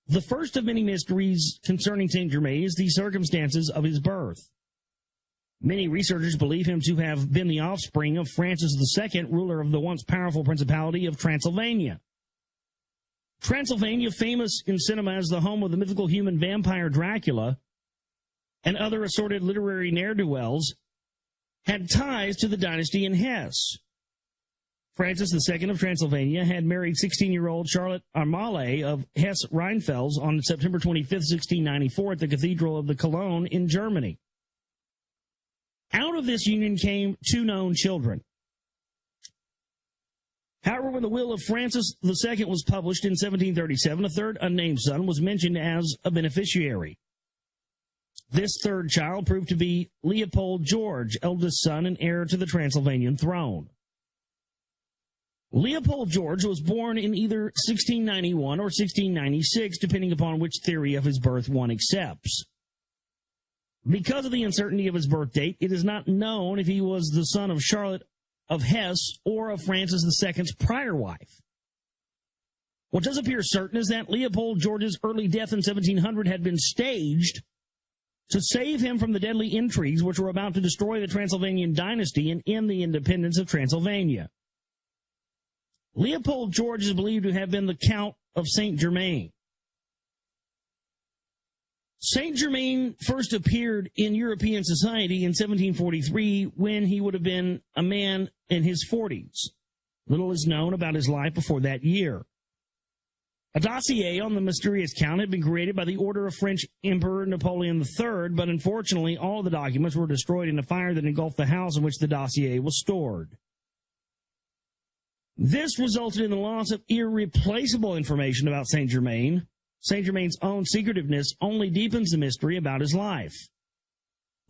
The first of many mysteries concerning Saint Germain is the circumstances of his birth. Many researchers believe him to have been the offspring of Francis II, ruler of the once powerful Principality of Transylvania. Transylvania, famous in cinema as the home of the mythical human vampire Dracula and other assorted literary ne'er-do-wells, had ties to the dynasty in Hesse. Francis II of Transylvania had married 16-year-old Charlotte Amalie of Hesse-Rheinfels on September 25, 1694, at the Cathedral of the Cologne in Germany. Out of this union came two known children. However, when the will of Francis II was published in 1737, a third unnamed son was mentioned as a beneficiary. This third child proved to be Leopold George, eldest son and heir to the Transylvanian throne. Leopold George was born in either 1691 or 1696, depending upon which theory of his birth one accepts. Because of the uncertainty of his birth date, it is not known if he was the son of Charlotte of Hesse or of Francis II's prior wife. What does appear certain is that Leopold George's early death in 1700 had been staged to save him from the deadly intrigues which were about to destroy the Transylvanian dynasty and end the independence of Transylvania. Leopold George is believed to have been the Count of Saint Germain. Saint Germain first appeared in European society in 1743 when he would have been a man in his 40s. Little is known about his life before that year. A dossier on the mysterious count had been created by the order of French Emperor Napoleon III, but unfortunately all of the documents were destroyed in a fire that engulfed the house in which the dossier was stored. This resulted in the loss of irreplaceable information about Saint Germain. Saint Germain's own secretiveness only deepens the mystery about his life.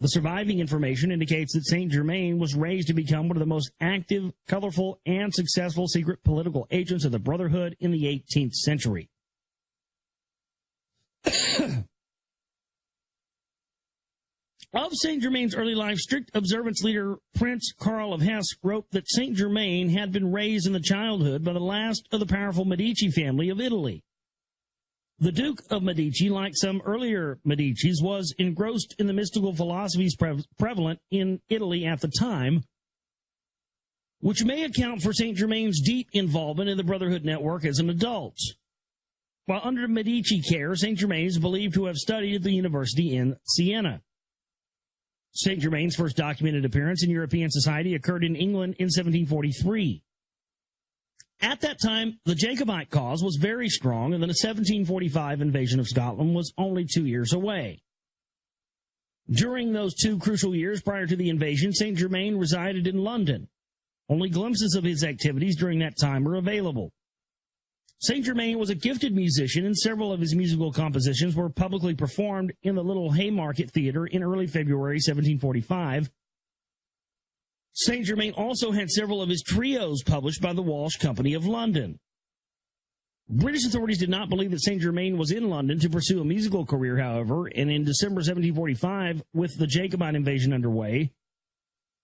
The surviving information indicates that Saint Germain was raised to become one of the most active, colorful, and successful secret political agents of the Brotherhood in the 18th century. Of Saint Germain's early life, strict observance leader Prince Karl of Hesse wrote that Saint Germain had been raised in the childhood by the last of the powerful Medici family of Italy. The Duke of Medici, like some earlier Medicis, was engrossed in the mystical philosophies prevalent in Italy at the time, which may account for Saint Germain's deep involvement in the Brotherhood network as an adult. While under Medici care, Saint Germain is believed to have studied at the university in Siena. Saint Germain's first documented appearance in European society occurred in England in 1743. At that time, the Jacobite cause was very strong, and the 1745 invasion of Scotland was only 2 years away. During those 2 crucial years prior to the invasion, Saint Germain resided in London. Only glimpses of his activities during that time are available. Saint Germain was a gifted musician, and several of his musical compositions were publicly performed in the Little Haymarket Theatre in early February 1745. Saint Germain also had several of his trios published by the Walsh Company of London. British authorities did not believe that Saint Germain was in London to pursue a musical career, however, and in December 1745, with the Jacobite invasion underway,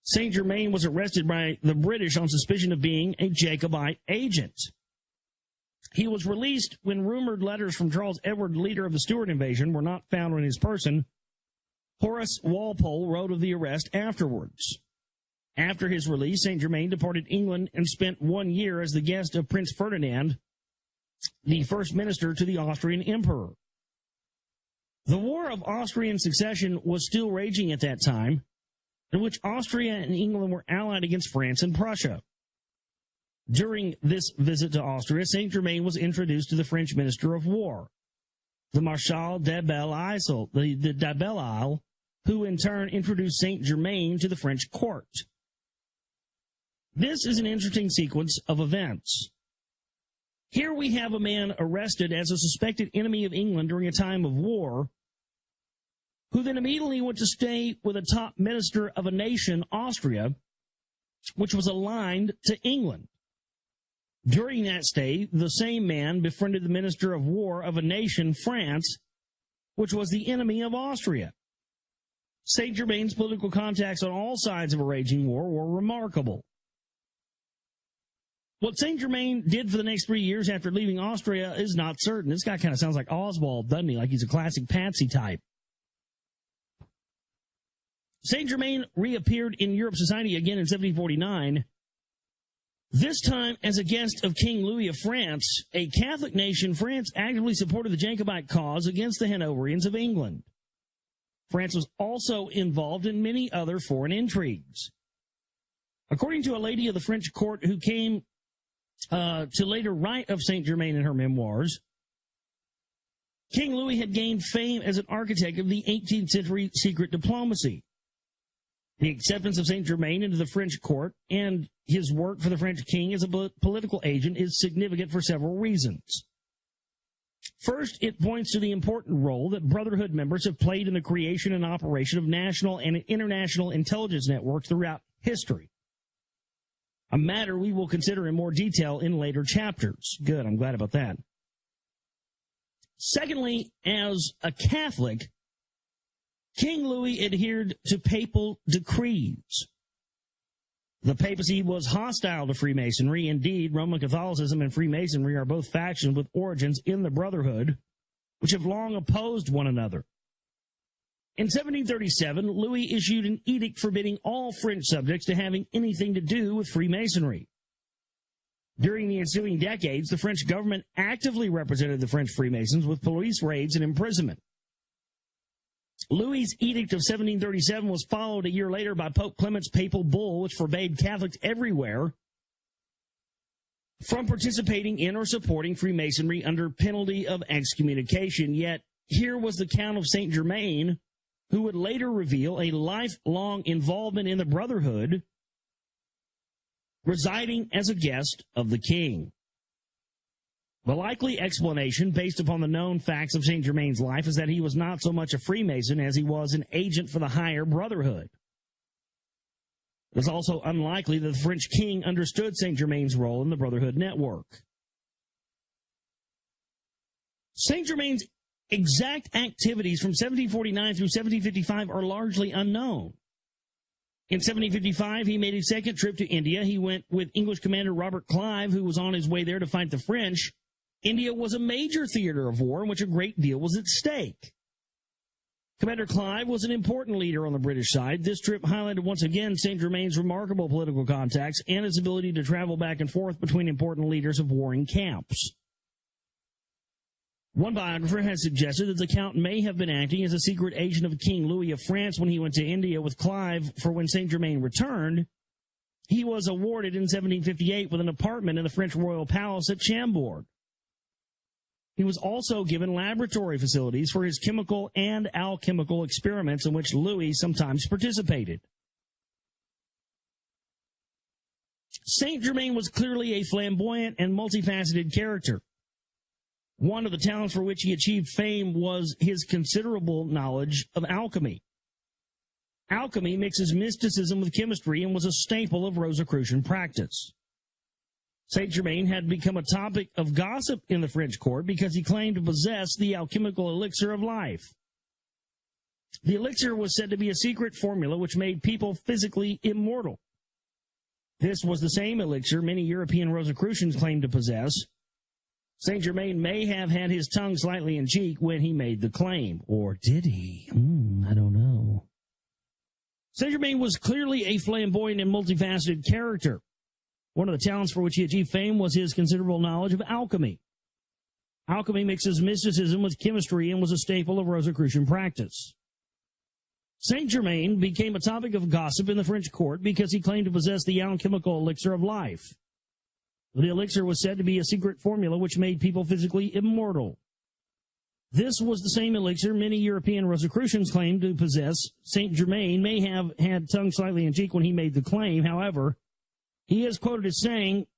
Saint Germain was arrested by the British on suspicion of being a Jacobite agent. He was released when rumored letters from Charles Edward, leader of the Stuart invasion, were not found on his person. Horace Walpole wrote of the arrest afterwards. After his release, Saint Germain departed England and spent 1 year as the guest of Prince Ferdinand, the first minister to the Austrian emperor. The War of Austrian Succession was still raging at that time, in which Austria and England were allied against France and Prussia. During this visit to Austria, Saint Germain was introduced to the French Minister of War, the Marshal de Belleisle, who in turn introduced Saint Germain to the French court. This is an interesting sequence of events. Here we have a man arrested as a suspected enemy of England during a time of war, who then immediately went to stay with a top minister of a nation, Austria, which was aligned to England. During that stay, the same man befriended the minister of war of a nation, France, which was the enemy of Austria. Saint Germain's political contacts on all sides of a raging war were remarkable. What Saint Germain did for the next 3 years after leaving Austria is not certain. This guy kind of sounds like Oswald, doesn't he? Like he's a classic patsy type. Saint Germain reappeared in Europe society again in 1749, this time as a guest of King Louis of France. A Catholic nation, France actively supported the Jacobite cause against the Hanoverians of England. France was also involved in many other foreign intrigues. According to a lady of the French court who came to later write of Saint Germain in her memoirs, King Louis had gained fame as an architect of the 18th century secret diplomacy. The acceptance of Saint Germain into the French court and his work for the French king as a political agent is significant for several reasons. First, it points to the important role that Brotherhood members have played in the creation and operation of national and international intelligence networks throughout history, a matter we will consider in more detail in later chapters. Good, I'm glad about that. Secondly, as a Catholic, King Louis adhered to papal decrees. The papacy was hostile to Freemasonry. Indeed, Roman Catholicism and Freemasonry are both factions with origins in the Brotherhood, which have long opposed one another. In 1737, Louis issued an edict forbidding all French subjects to having anything to do with Freemasonry. During the ensuing decades, the French government actively represented the French Freemasons with police raids and imprisonment. Louis's edict of 1737 was followed a year later by Pope Clement's papal bull, which forbade Catholics everywhere from participating in or supporting Freemasonry under penalty of excommunication. Yet here was the Count of St. Germain, who would later reveal a lifelong involvement in the Brotherhood, residing as a guest of the king. The likely explanation, based upon the known facts of St. Germain's life, is that he was not so much a Freemason as he was an agent for the higher Brotherhood. It is also unlikely that the French king understood St. Germain's role in the Brotherhood network. St. Germain's exact activities from 1749 through 1755 are largely unknown. In 1755, he made a second trip to India. He went with English commander Robert Clive, who was on his way there to fight the French. India was a major theater of war in which a great deal was at stake. Commander Clive was an important leader on the British side. This trip highlighted once again St. Germain's remarkable political contacts and his ability to travel back and forth between important leaders of warring camps. One biographer has suggested that the Count may have been acting as a secret agent of King Louis of France when he went to India with Clive, for when St. Germain returned, he was awarded in 1758 with an apartment in the French royal palace at Chambord. He was also given laboratory facilities for his chemical and alchemical experiments in which Louis sometimes participated. St. Germain was clearly a flamboyant and multifaceted character. One of the talents for which he achieved fame was his considerable knowledge of alchemy. Alchemy mixes mysticism with chemistry and was a staple of Rosicrucian practice. St. Germain had become a topic of gossip in the French court because he claimed to possess the alchemical elixir of life. The elixir was said to be a secret formula which made people physically immortal. This was the same elixir many European Rosicrucians claimed to possess. St. Germain may have had his tongue slightly in cheek when he made the claim. Or did he? I don't know. St. Germain was clearly a flamboyant and multifaceted character. One of the talents for which he achieved fame was his considerable knowledge of alchemy. Alchemy mixes mysticism with chemistry and was a staple of Rosicrucian practice. St. Germain became a topic of gossip in the French court because he claimed to possess the alchemical elixir of life. The elixir was said to be a secret formula which made people physically immortal. This was the same elixir many European Rosicrucians claimed to possess. St. Germain may have had tongue slightly in cheek when he made the claim. However, he is quoted as saying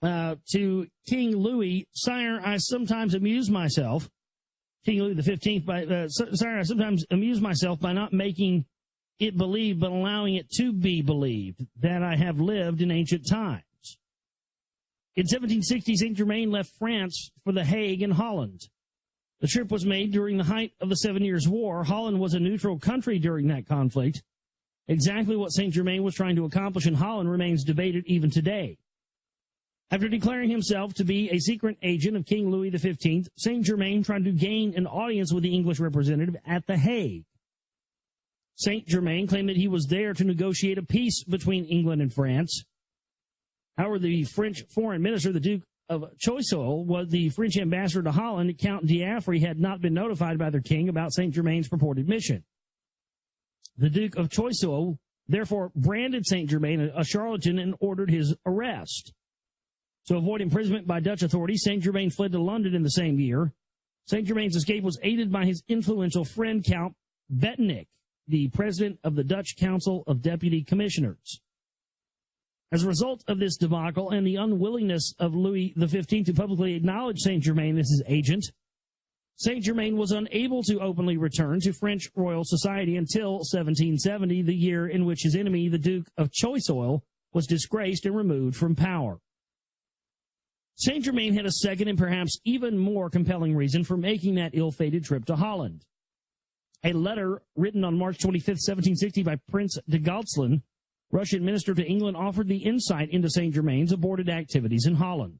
to King Louis, "Sire, I sometimes amuse myself," King Louis XV, "Sire, I sometimes amuse myself by not making it believed, but allowing it to be believed, that I have lived in ancient times." In 1760, St. Germain left France for The Hague in Holland. The trip was made during the height of the 7 Years' War. Holland was a neutral country during that conflict. Exactly what St. Germain was trying to accomplish in Holland remains debated even today. After declaring himself to be a secret agent of King Louis XV, St. Germain tried to gain an audience with the English representative at The Hague. St. Germain claimed that he was there to negotiate a peace between England and France. However, the French foreign minister, the Duke of Choiseul, was the French ambassador to Holland. Count d'Affry had not been notified by their king about St. Germain's purported mission. The Duke of Choiseul therefore branded St. Germain a charlatan and ordered his arrest. To avoid imprisonment by Dutch authorities, St. Germain fled to London in the same year. St. Germain's escape was aided by his influential friend Count Bettenich, the president of the Dutch Council of Deputy Commissioners. As a result of this debacle and the unwillingness of Louis XV to publicly acknowledge St. Germain as his agent, St. Germain was unable to openly return to French royal society until 1770, the year in which his enemy, the Duke of Choiseul, was disgraced and removed from power. St. Germain had a second and perhaps even more compelling reason for making that ill-fated trip to Holland. A letter written on March 25, 1760 by Prince de Gotselin, Russian minister to England, offered the insight into St. Germain's aborted activities in Holland.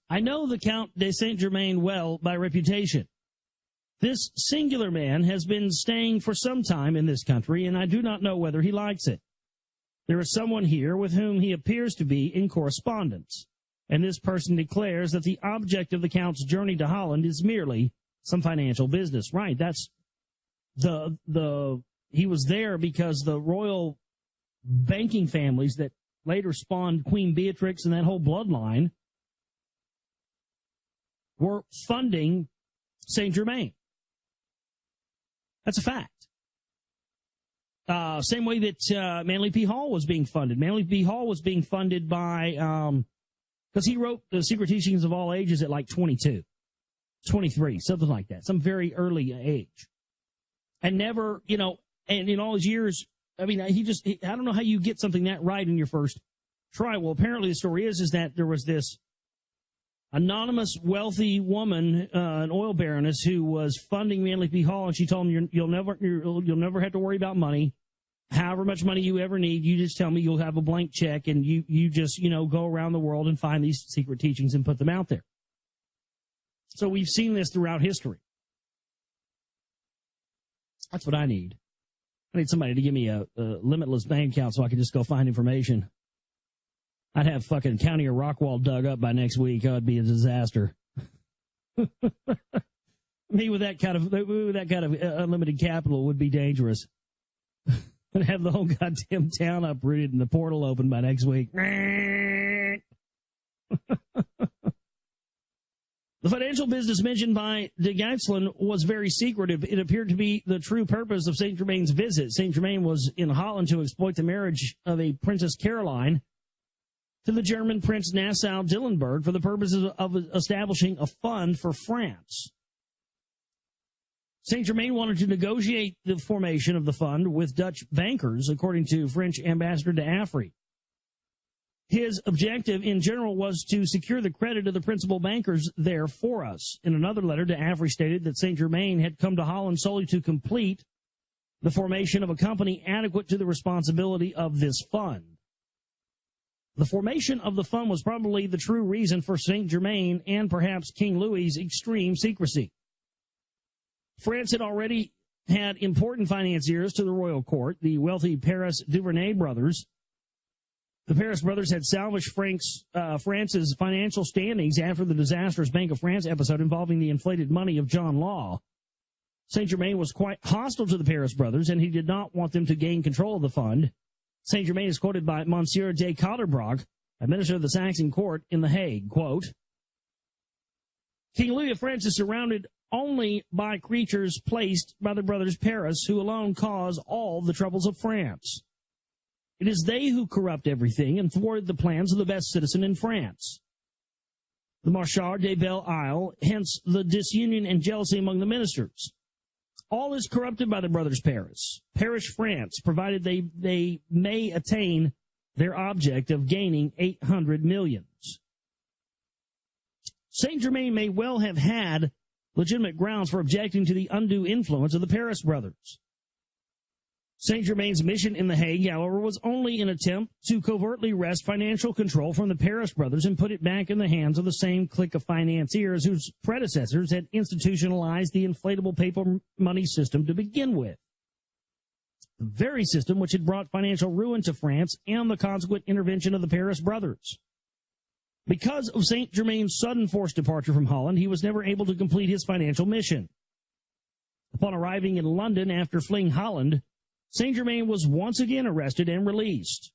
"I know the Count de St. Germain well by reputation. This singular man has been staying for some time in this country, and I do not know whether he likes it. There is someone here with whom he appears to be in correspondence, and this person declares that the object of the Count's journey to Holland is merely some financial business." Right, that's he was there because the royal banking families that later spawned Queen Beatrix and that whole bloodline, were funding Saint Germain. That's a fact. Same way that Manly P. Hall was being funded. Manly P. Hall was being funded by, because he wrote The Secret Teachings of All Ages at like 22, 23, something like that, some very early age. And never, and in all his years, I mean, I don't know how you get something that right in your first try. Well, apparently the story is that there was this anonymous wealthy woman, an oil baroness, who was funding Manly P. Hall, and she told him, you'll never have to worry about money. However much money you ever need, you just tell me, you'll have a blank check, and you just, go around the world and find these secret teachings and put them out there. So we've seen this throughout history. That's what I need. I need somebody to give me a limitless bank account so I can just go find information. I'd have fucking County of Rockwall dug up by next week. That would be a disaster. Me with that kind of unlimited capital would be dangerous. And have the whole goddamn town uprooted and the portal open by next week. The financial business mentioned by de Geislin was very secretive. It appeared to be the true purpose of Saint Germain's visit. Saint Germain was in Holland to exploit the marriage of a Princess Caroline to the German Prince Nassau-Dillenburg for the purposes of establishing a fund for France. Saint Germain wanted to negotiate the formation of the fund with Dutch bankers, according to French ambassador to Afrique. His objective in general was to secure the credit of the principal bankers there for us. In another letter to Afrique stated that Saint Germain had come to Holland solely to complete the formation of a company adequate to the responsibility of this fund. The formation of the fund was probably the true reason for Saint Germain and perhaps King Louis's extreme secrecy. France had already had important financiers to the royal court, the wealthy Paris Duvernay brothers. The Paris brothers had salvaged France's financial standings after the disastrous Bank of France episode involving the inflated money of John Law. Saint Germain was quite hostile to the Paris brothers, and he did not want them to gain control of the fund. Saint Germain is quoted by Monsieur de Calderbrock, a minister of the Saxon court in The Hague, quote, King Louis of France is surrounded only by creatures placed by the brothers Paris, who alone cause all the troubles of France. It is they who corrupt everything and thwart the plans of the best citizen in France. The Marchard de Belle Isle, hence the disunion and jealousy among the ministers. All is corrupted by the brothers Paris. Perish France, provided they may attain their object of gaining 800 millions. Saint Germain may well have had legitimate grounds for objecting to the undue influence of the Paris brothers. Saint Germain's mission in The Hague, however, was only an attempt to covertly wrest financial control from the Paris brothers and put it back in the hands of the same clique of financiers whose predecessors had institutionalized the inflatable paper money system to begin with. The very system which had brought financial ruin to France and the consequent intervention of the Paris brothers. Because of Saint Germain's sudden forced departure from Holland, he was never able to complete his financial mission. Upon arriving in London after fleeing Holland, Saint Germain was once again arrested and released.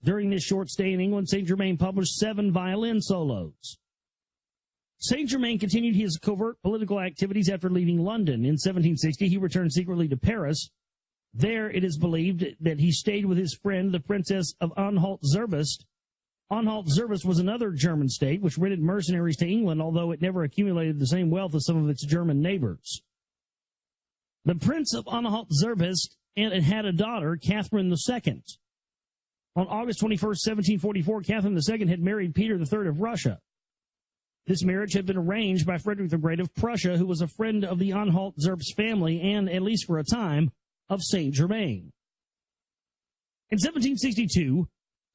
During this short stay in England, Saint Germain published 7 violin solos. Saint Germain continued his covert political activities after leaving London. In 1760, he returned secretly to Paris. There, it is believed that he stayed with his friend, the Princess of Anhalt-Zerbst. Anhalt-Zerbst was another German state which rented mercenaries to England, although it never accumulated the same wealth as some of its German neighbors. The Prince of Anhalt-Zerbst had a daughter, Catherine II. On August 21, 1744, Catherine II had married Peter III of Russia. This marriage had been arranged by Frederick the Great of Prussia, who was a friend of the Anhalt-Zerbst family and, at least for a time, of Saint Germain. In 1762,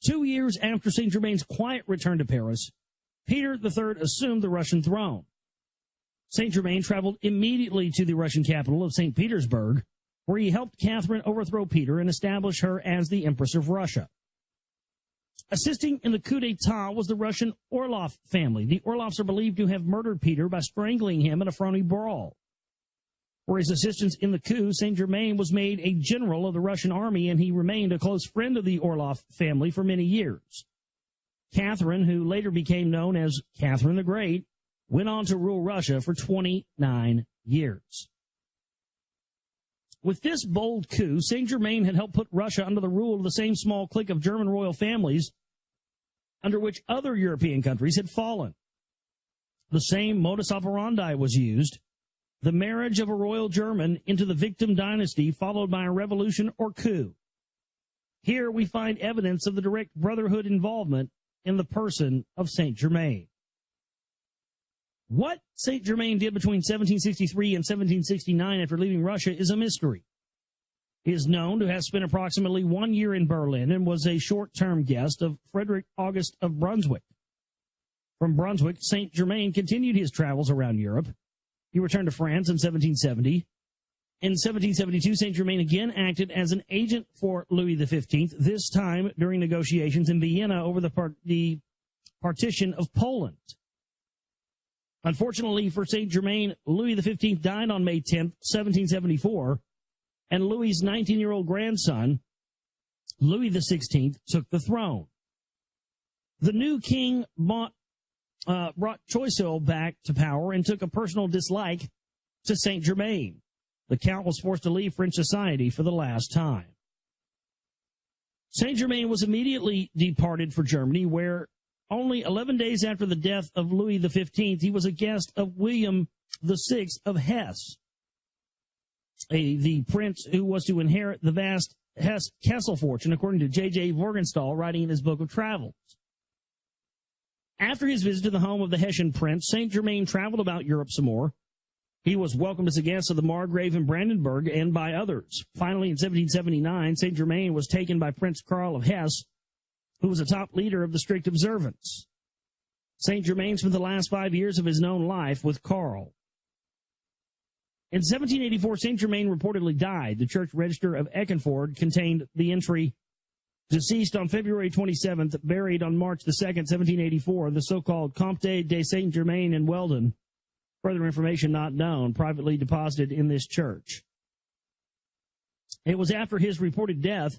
2 years after Saint Germain's quiet return to Paris, Peter III assumed the Russian throne. Saint Germain traveled immediately to the Russian capital of St. Petersburg, where he helped Catherine overthrow Peter and establish her as the Empress of Russia. Assisting in the coup d'etat was the Russian Orlov family. The Orlovs are believed to have murdered Peter by strangling him in a phony brawl. For his assistance in the coup, Saint Germain was made a general of the Russian army, and he remained a close friend of the Orlov family for many years. Catherine, who later became known as Catherine the Great, went on to rule Russia for 29 years. With this bold coup, Saint Germain had helped put Russia under the rule of the same small clique of German royal families under which other European countries had fallen. The same modus operandi was used: the marriage of a royal German into the victim dynasty, followed by a revolution or coup. Here we find evidence of the direct brotherhood involvement in the person of Saint Germain. What Saint Germain did between 1763 and 1769 after leaving Russia is a mystery. He is known to have spent approximately 1 year in Berlin and was a short-term guest of Frederick August of Brunswick. From Brunswick, Saint Germain continued his travels around Europe. He returned to France in 1770. In 1772, Saint Germain again acted as an agent for Louis XV, this time during negotiations in Vienna over the partition of Poland. Unfortunately for Saint Germain, Louis XV died on May 10, 1774, and Louis's 19-year-old grandson, Louis XVI, took the throne. The new king brought Choiseul back to power and took a personal dislike to Saint Germain. The count was forced to leave French society for the last time. Saint Germain was immediately departed for Germany, where only 11 days after the death of Louis XV, he was a guest of William VI of Hesse, the prince who was to inherit the vast Hesse castle fortune, according to J.J. Morgenstern, writing in his book of travels. After his visit to the home of the Hessian prince, Saint Germain traveled about Europe some more. He was welcomed as a guest of the Margrave in Brandenburg and by others. Finally, in 1779, Saint Germain was taken by Prince Karl of Hesse, who was a top leader of the strict observance. Saint Germain spent the last 5 years of his known life with Karl. In 1784, Saint Germain reportedly died. The church register of Eckernford contained the entry, "Deceased on February 27th, buried on March 2nd, 1784, the so-called Comte de Saint Germain in Weldon. Further information not known, privately deposited in this church." It was after his reported death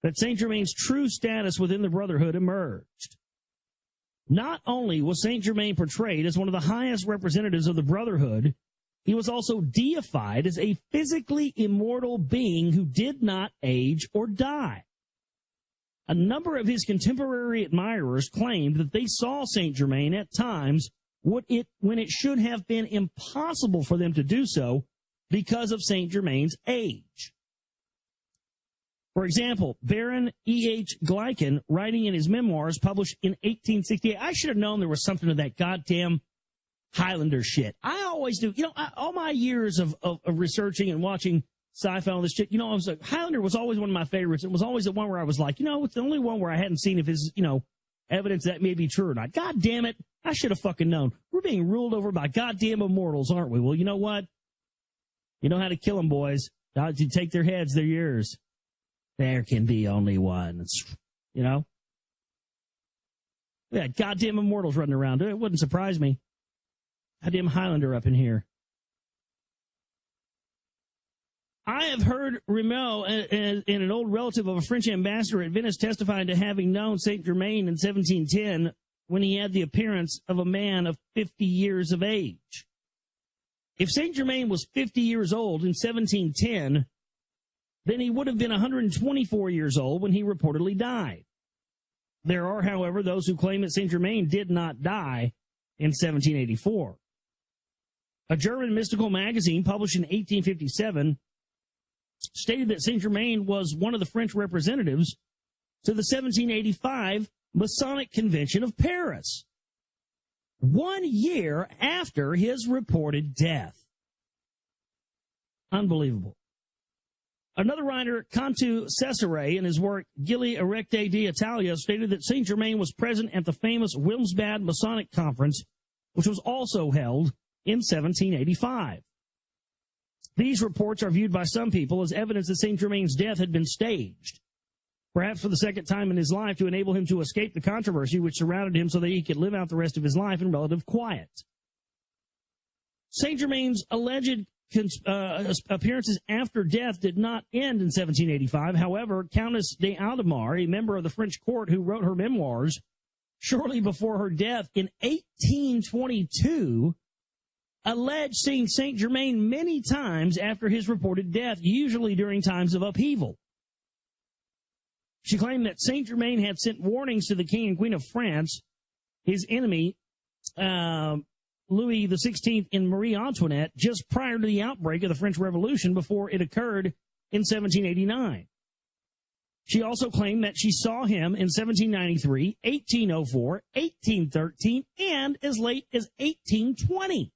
that Saint Germain's true status within the Brotherhood emerged. Not only was Saint Germain portrayed as one of the highest representatives of the Brotherhood, he was also deified as a physically immortal being who did not age or die. A number of his contemporary admirers claimed that they saw Saint Germain at times when it should have been impossible for them to do so because of Saint Germain's age. For example, Baron E.H. Gleichen, writing in his memoirs published in 1868, I should have known there was something to that goddamn Highlander shit. I always do. All my years of researching and watching sci-fi and this shit, I was like, Highlander was always one of my favorites. It was always the one where I was like, it's the only one where I hadn't seen if his, evidence that may be true or not. God damn it. I should have fucking known. We're being ruled over by goddamn immortals, aren't we? Well, you know what? You know how to kill them, boys. You take their heads, they're yours. There can be only one. We had goddamn immortals running around. It wouldn't surprise me. Goddamn Highlander up in here. I have heard Rameau and an old relative of a French ambassador at Venice testifying to having known Saint Germain in 1710 when he had the appearance of a man of 50 years of age. If Saint Germain was 50 years old in 1710, then he would have been 124 years old when he reportedly died. There are, however, those who claim that Saint Germain did not die in 1784. A German mystical magazine published in 1857 stated that Saint Germain was one of the French representatives to the 1785 Masonic Convention of Paris, 1 year after his reported death. Unbelievable. Another writer, Cantu Cesare, in his work Gili Erecte d'Italia, stated that Saint Germain was present at the famous Wilmsbad Masonic Conference, which was also held in 1785. These reports are viewed by some people as evidence that Saint Germain's death had been staged, perhaps for the second time in his life, to enable him to escape the controversy which surrounded him so that he could live out the rest of his life in relative quiet. Saint Germain's alleged appearances after death did not end in 1785. However, Countess de Aldemar, a member of the French court who wrote her memoirs shortly before her death in 1822, alleged seeing Saint Germain many times after his reported death, usually during times of upheaval. She claimed that Saint Germain had sent warnings to the King and Queen of France, his enemy, Louis XVI and Marie Antoinette, just prior to the outbreak of the French Revolution before it occurred in 1789. She also claimed that she saw him in 1793, 1804, 1813, and as late as 1820.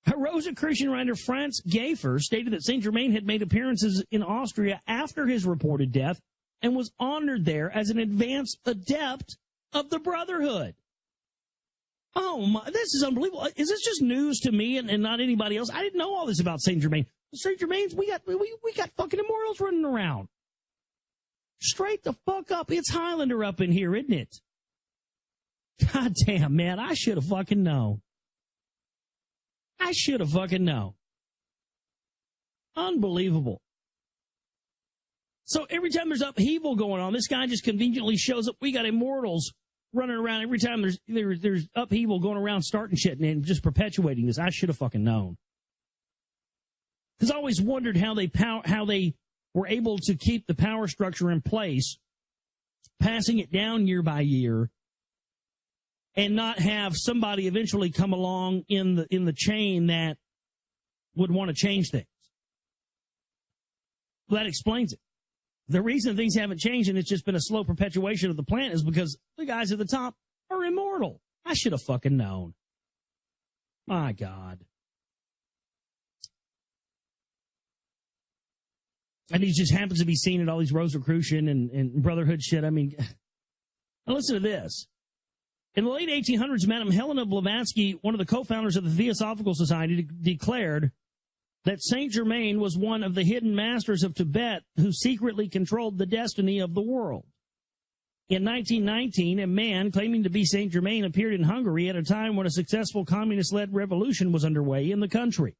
A Rosicrucian writer, Franz Gaffer, stated that Saint Germain had made appearances in Austria after his reported death and was honored there as an advanced adept of the Brotherhood. Oh, my, this is unbelievable. Is this just news to me and not anybody else? I didn't know all this about Saint Germain. Saint Germain's, we got fucking immortals running around. Straight the fuck up. It's Highlander up in here, isn't it? God damn, man. I should have fucking known. I should have fucking known. Unbelievable. So every time there's upheaval going on, this guy just conveniently shows up. We got immortals running around every time there's upheaval going around starting shit and just perpetuating this. I should have fucking known. Because I always wondered how they were able to keep the power structure in place, passing it down year by year, and not have somebody eventually come along in the chain that would want to change things. Well, that explains it. The reason things haven't changed and it's just been a slow perpetuation of the planet is because the guys at the top are immortal. I should have fucking known. My God. And he just happens to be seen at all these Rosicrucian and Brotherhood shit. I mean, now listen to this. In the late 1800s, Madame Helena Blavatsky, one of the co-founders of the Theosophical Society, declared that Saint Germain was one of the hidden masters of Tibet who secretly controlled the destiny of the world. In 1919, a man claiming to be Saint Germain appeared in Hungary at a time when a successful communist-led revolution was underway in the country.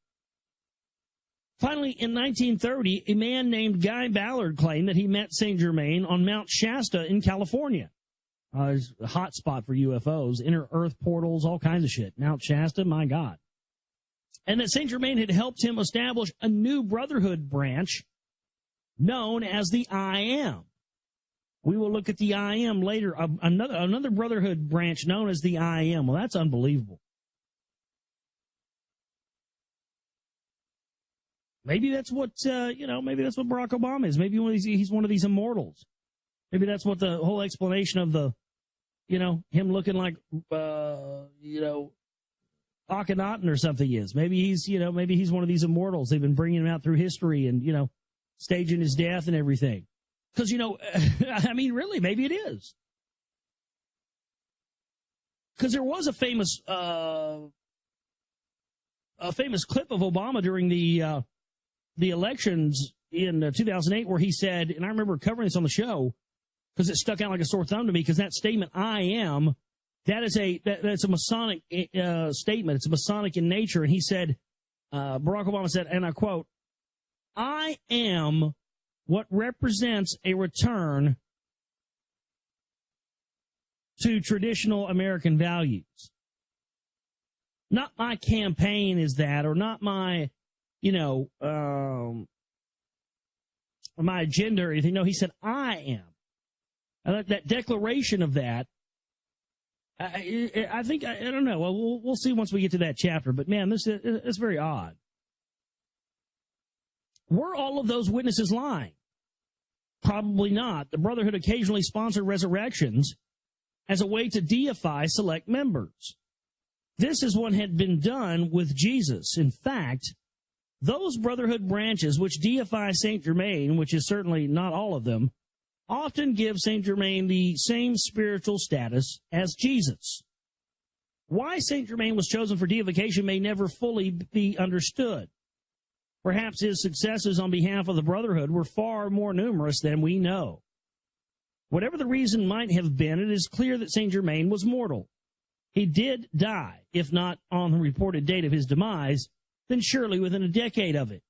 Finally, in 1930, a man named Guy Ballard claimed that he met Saint Germain on Mount Shasta in California. It's a hot spot for UFOs, inner Earth portals, all kinds of shit. Mount Shasta, my God. And that Saint Germain had helped him establish a new Brotherhood branch known as the I Am. We will look at the I Am later. Another Brotherhood branch known as the I Am. Well, that's unbelievable. Maybe that's what, maybe that's what Barack Obama is. Maybe he's one of these immortals. Maybe that's what the whole explanation of the, him looking like, Akhenaten or something is. Maybe he's one of these immortals. They've been bringing him out through history and, staging his death and everything. Because, I mean, really, maybe it is. Because there was a famous clip of Obama during the elections in 2008 where he said, and I remember covering this on the show because it stuck out like a sore thumb to me, because that statement, I am, that's a Masonic statement. It's Masonic in nature. And he said, Barack Obama said, and I quote, I am what represents a return to traditional American values. Not my campaign is that, or not my, my agenda or anything. No, he said, I am. And that declaration of that, I think, I don't know. Well, we'll see once we get to that chapter. But, man, this is very odd. Were all of those witnesses lying? Probably not. The Brotherhood occasionally sponsored resurrections as a way to deify select members. This is what had been done with Jesus. In fact, those Brotherhood branches which deify Saint Germain, which is certainly not all of them, often give Saint Germain the same spiritual status as Jesus. Why Saint Germain was chosen for deification may never fully be understood. Perhaps his successes on behalf of the Brotherhood were far more numerous than we know. Whatever the reason might have been, it is clear that Saint Germain was mortal. He did die, if not on the reported date of his demise, then surely within a decade of it.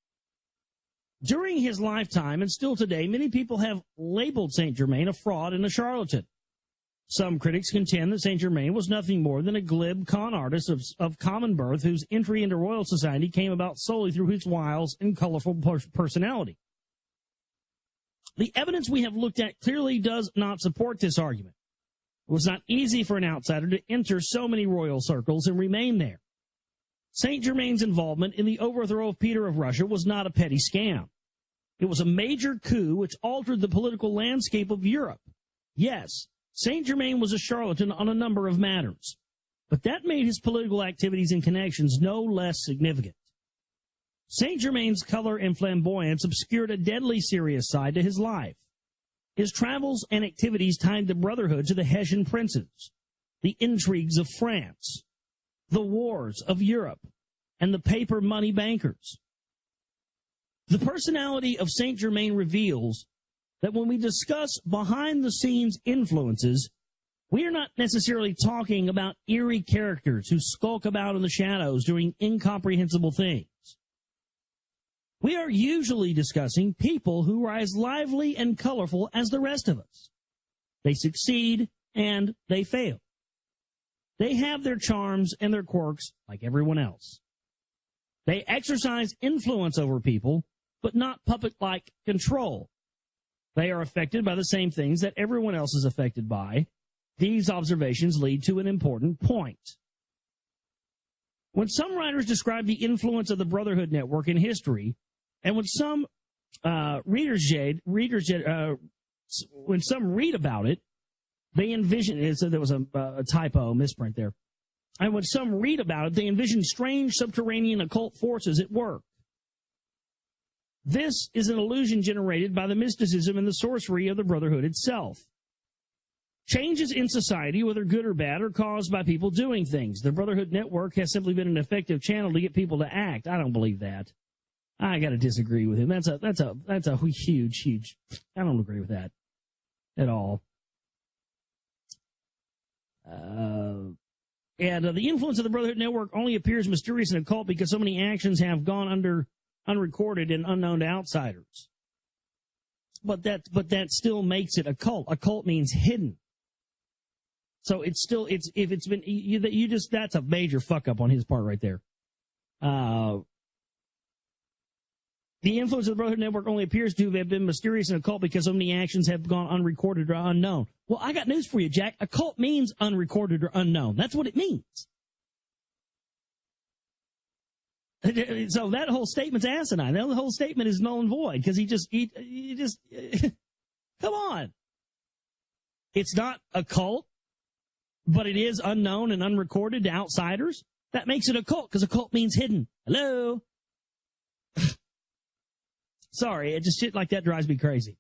During his lifetime, and still today, many people have labeled Saint Germain a fraud and a charlatan. Some critics contend that Saint Germain was nothing more than a glib con artist of common birth whose entry into royal society came about solely through his wiles and colorful personality. The evidence we have looked at clearly does not support this argument. It was not easy for an outsider to enter so many royal circles and remain there. Saint Germain's involvement in the overthrow of Peter of Russia was not a petty scam. It was a major coup which altered the political landscape of Europe. Yes, Saint Germain was a charlatan on a number of matters, but that made his political activities and connections no less significant. Saint Germain's color and flamboyance obscured a deadly serious side to his life. His travels and activities tied the Brotherhood to the Hessian princes, the intrigues of France, the wars of Europe, and the paper money bankers. The personality of Saint Germain reveals that when we discuss behind-the-scenes influences, we are not necessarily talking about eerie characters who skulk about in the shadows doing incomprehensible things. We are usually discussing people who are as lively and colorful as the rest of us. They succeed and they fail. They have their charms and their quirks like everyone else. They exercise influence over people, but not puppet-like control. They are affected by the same things that everyone else is affected by. These observations lead to an important point. When some writers describe the influence of the Brotherhood Network in history, and when some when some read about it, they envision, so there was a typo, misprint there. And when some read about it, they envision strange subterranean occult forces at work. This is an illusion generated by the mysticism and the sorcery of the Brotherhood itself. Changes in society, whether good or bad, are caused by people doing things. The Brotherhood Network has simply been an effective channel to get people to act. I don't believe that. I got to disagree with him. That's a huge. I don't agree with that at all. And the influence of the Brotherhood Network only appears mysterious and occult because so many actions have gone unrecorded and unknown to outsiders. But that still makes it a cult. A cult means hidden. So that's a major fuck up on his part right there. The influence of the Brotherhood Network only appears to have been mysterious and occult because so many actions have gone unrecorded or unknown. Well, I got news for you, Jack. A cult means unrecorded or unknown. That's what it means. So that whole statement's asinine. The whole statement is null and void because he just come on. It's not a cult, but it is unknown and unrecorded to outsiders. That makes it a cult because a cult means hidden. Hello? Sorry, it just shit like that drives me crazy.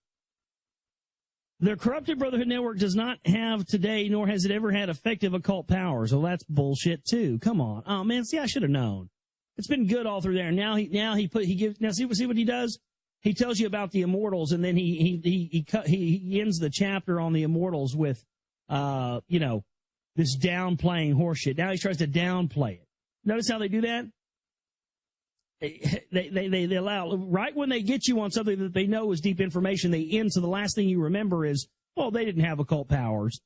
The corrupted Brotherhood Network does not have today, nor has it ever had effective occult powers. Well, that's bullshit too. Come on. Oh man, see, I should have known. It's been good all through there. Now see what he does? He tells you about the immortals, and then he ends the chapter on the immortals with this downplaying horseshit. Now he tries to downplay it. Notice how they do that? They allow, right when they get you on something that they know is deep information, they end, so the last thing you remember is, oh, they didn't have occult powers.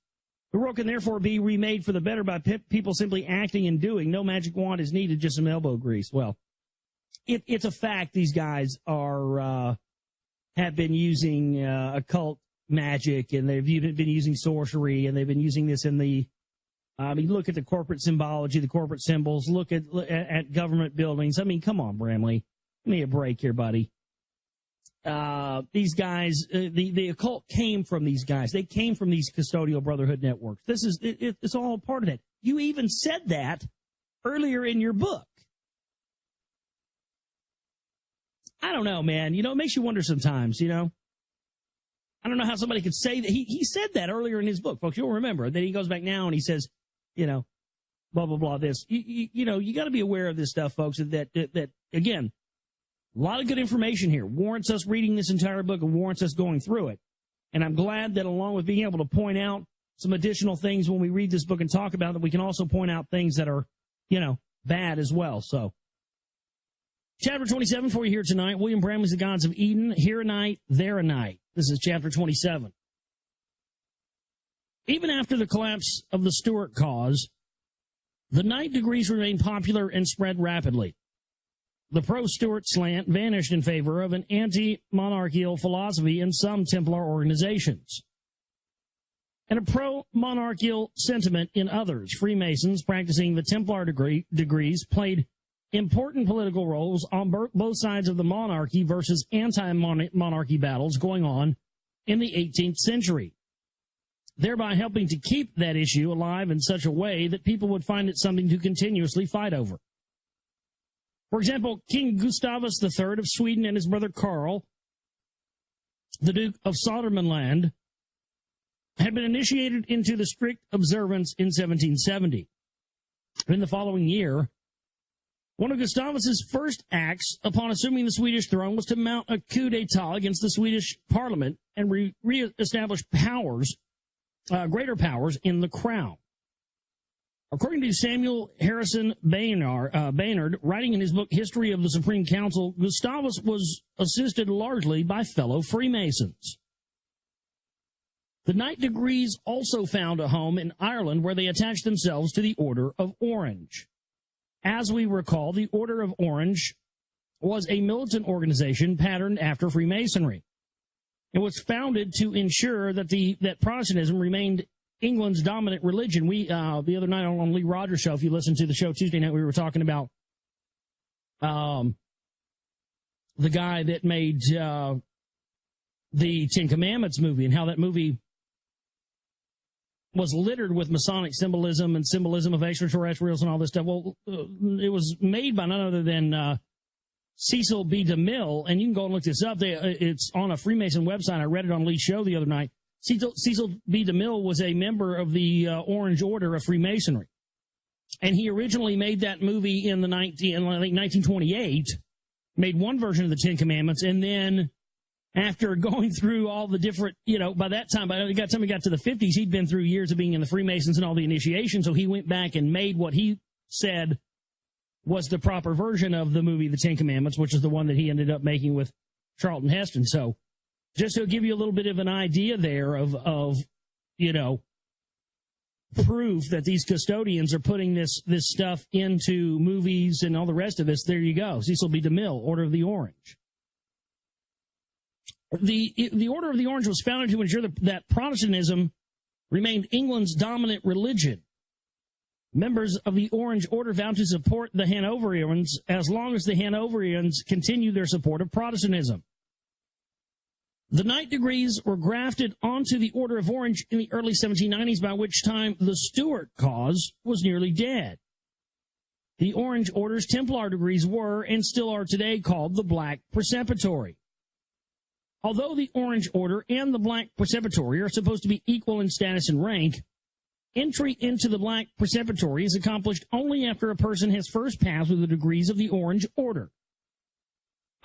The world can therefore be remade for the better by people simply acting and doing. No magic wand is needed, just some elbow grease. Well, it's a fact these guys have been using occult magic, and they've been using sorcery, and they've been using this in the look at the corporate symbology, the corporate symbols, look at government buildings. I mean, come on, Bramley. Give me a break here, buddy. These guys, the occult came from these guys. They came from these custodial Brotherhood networks. It's all part of that. You even said that earlier in your book. I don't know, man. It makes you wonder sometimes, I don't know how somebody could say that. He said that earlier in his book, folks. You'll remember. Then he goes back now and he says, blah, blah, blah, this. You got to be aware of this stuff, folks, that again, a lot of good information here. Warrants us reading this entire book and warrants us going through it. And I'm glad that along with being able to point out some additional things when we read this book and talk about it, we can also point out things that are, bad as well. So Chapter 27 for you here tonight. William Bramley's The Gods of Eden. Here a night, there a night. This is chapter 27. Even after the collapse of the Stuart cause, the night degrees remained popular and spread rapidly. The pro-Stuart slant vanished in favor of an anti-monarchical philosophy in some Templar organizations, and a pro-monarchical sentiment in others. Freemasons practicing the Templar degrees played important political roles on both sides of the monarchy versus anti-monarchy battles going on in the 18th century, thereby helping to keep that issue alive in such a way that people would find it something to continuously fight over. For example, King Gustavus III of Sweden and his brother Karl, the Duke of Södermanland, had been initiated into the strict observance in 1770. In the following year, one of Gustavus's first acts upon assuming the Swedish throne was to mount a coup d'etat against the Swedish parliament and re-establish greater powers in the crown. According to Samuel Harrison Baynard, writing in his book History of the Supreme Council, Gustavus was assisted largely by fellow Freemasons. The Knight degrees also found a home in Ireland, where they attached themselves to the Order of Orange. As we recall, the Order of Orange was a militant organization patterned after Freemasonry. It was founded to ensure that Protestantism remained England's dominant religion. We the other night on Lee Rogers' show, if you listened to the show Tuesday night, we were talking about the guy that made the Ten Commandments movie and how that movie was littered with Masonic symbolism and symbolism of extraterrestrials and all this stuff. Well, it was made by none other than Cecil B. DeMille, and you can go and look this up. It's on a Freemason website. I read it on Lee's show the other night. Cecil B. DeMille was a member of the Orange Order of Freemasonry, and he originally made that movie in 1928, made one version of the Ten Commandments, and then after going through all the different, by the time he got to the 50s, he'd been through years of being in the Freemasons and all the initiation, so he went back and made what he said was the proper version of the movie The Ten Commandments, which is the one that he ended up making with Charlton Heston. So just to give you a little bit of an idea there of proof that these custodians are putting this stuff into movies and all the rest of this, there you go. Cecil B. DeMille, Order of the Orange. The Order of the Orange was founded to ensure that Protestantism remained England's dominant religion. Members of the Orange Order vowed to support the Hanoverians as long as the Hanoverians continued their support of Protestantism. The Knight degrees were grafted onto the Order of Orange in the early 1790s, by which time the Stuart cause was nearly dead. The Orange Order's Templar degrees were, and still are today, called the Black Preceptory. Although the Orange Order and the Black Preceptory are supposed to be equal in status and rank, entry into the Black Preceptory is accomplished only after a person has first passed through the degrees of the Orange Order.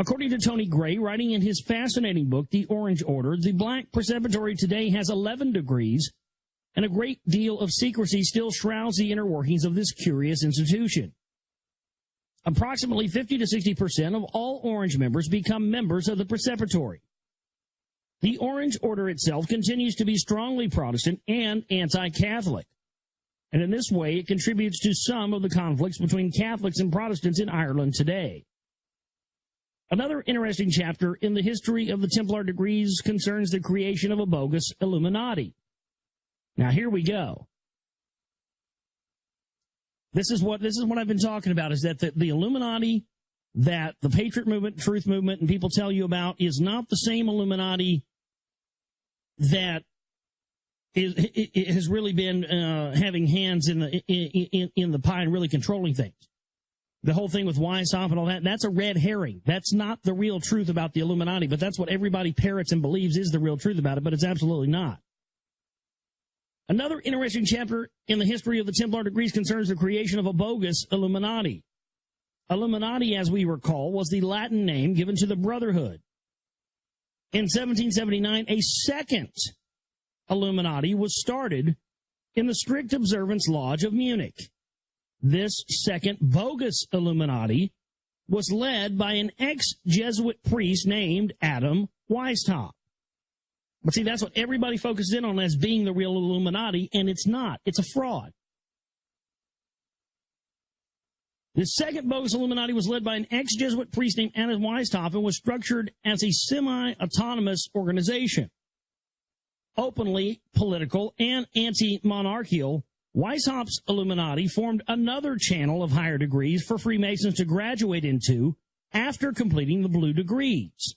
According to Tony Gray, writing in his fascinating book, The Orange Order, the Black Preceptory today has 11 degrees, and a great deal of secrecy still shrouds the inner workings of this curious institution. Approximately 50 to 60% of all Orange members become members of the Preceptory. The Orange Order itself continues to be strongly Protestant and anti-Catholic, and in this way it contributes to some of the conflicts between Catholics and Protestants in Ireland today. Another interesting chapter in the history of the Templar degrees concerns the creation of a bogus Illuminati. Now here we go. This is what I've been talking about, is that the Illuminati that the Patriot Movement, Truth Movement, and people tell you about is not the same Illuminati that has really been having hands in the pie and really controlling things. The whole thing with Weishaupt and all that, that's a red herring. That's not the real truth about the Illuminati, but that's what everybody parrots and believes is the real truth about it, but it's absolutely not. Another interesting chapter in the history of the Templar degrees concerns the creation of a bogus Illuminati. Illuminati, as we recall, was the Latin name given to the Brotherhood. In 1779, a second Illuminati was started in the Strict Observance Lodge of Munich. This second bogus Illuminati was led by an ex-Jesuit priest named Adam Weishaupt. But see, that's what everybody focuses in on as being the real Illuminati, and it's not. It's a fraud. The second bogus Illuminati was led by an ex-Jesuit priest named Adam Weishaupt and was structured as a semi-autonomous organization. Openly political and anti-monarchical, Weishaupt's Illuminati formed another channel of higher degrees for Freemasons to graduate into after completing the blue degrees.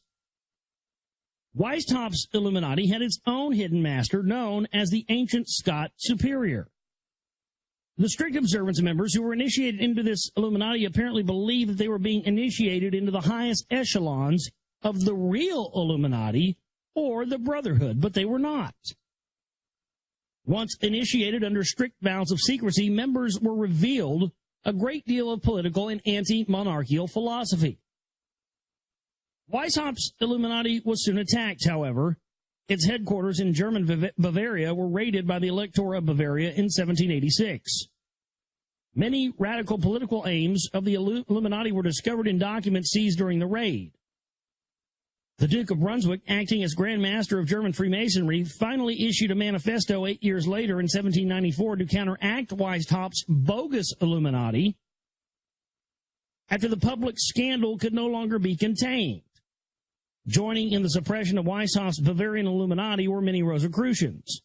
Weishaupt's Illuminati had its own hidden master known as the Ancient Scot Superior. The strict observance members who were initiated into this Illuminati apparently believed that they were being initiated into the highest echelons of the real Illuminati or the Brotherhood, but they were not. Once initiated under strict vows of secrecy, members were revealed a great deal of political and anti-monarchical philosophy. Weishaupt's Illuminati was soon attacked, however. Its headquarters in German Bavaria were raided by the Elector of Bavaria in 1786. Many radical political aims of the Illuminati were discovered in documents seized during the raid. The Duke of Brunswick, acting as Grand Master of German Freemasonry, finally issued a manifesto 8 years later in 1794 to counteract Weishaupt's bogus Illuminati after the public scandal could no longer be contained. Joining in the suppression of Weishaupt's Bavarian Illuminati were many Rosicrucians.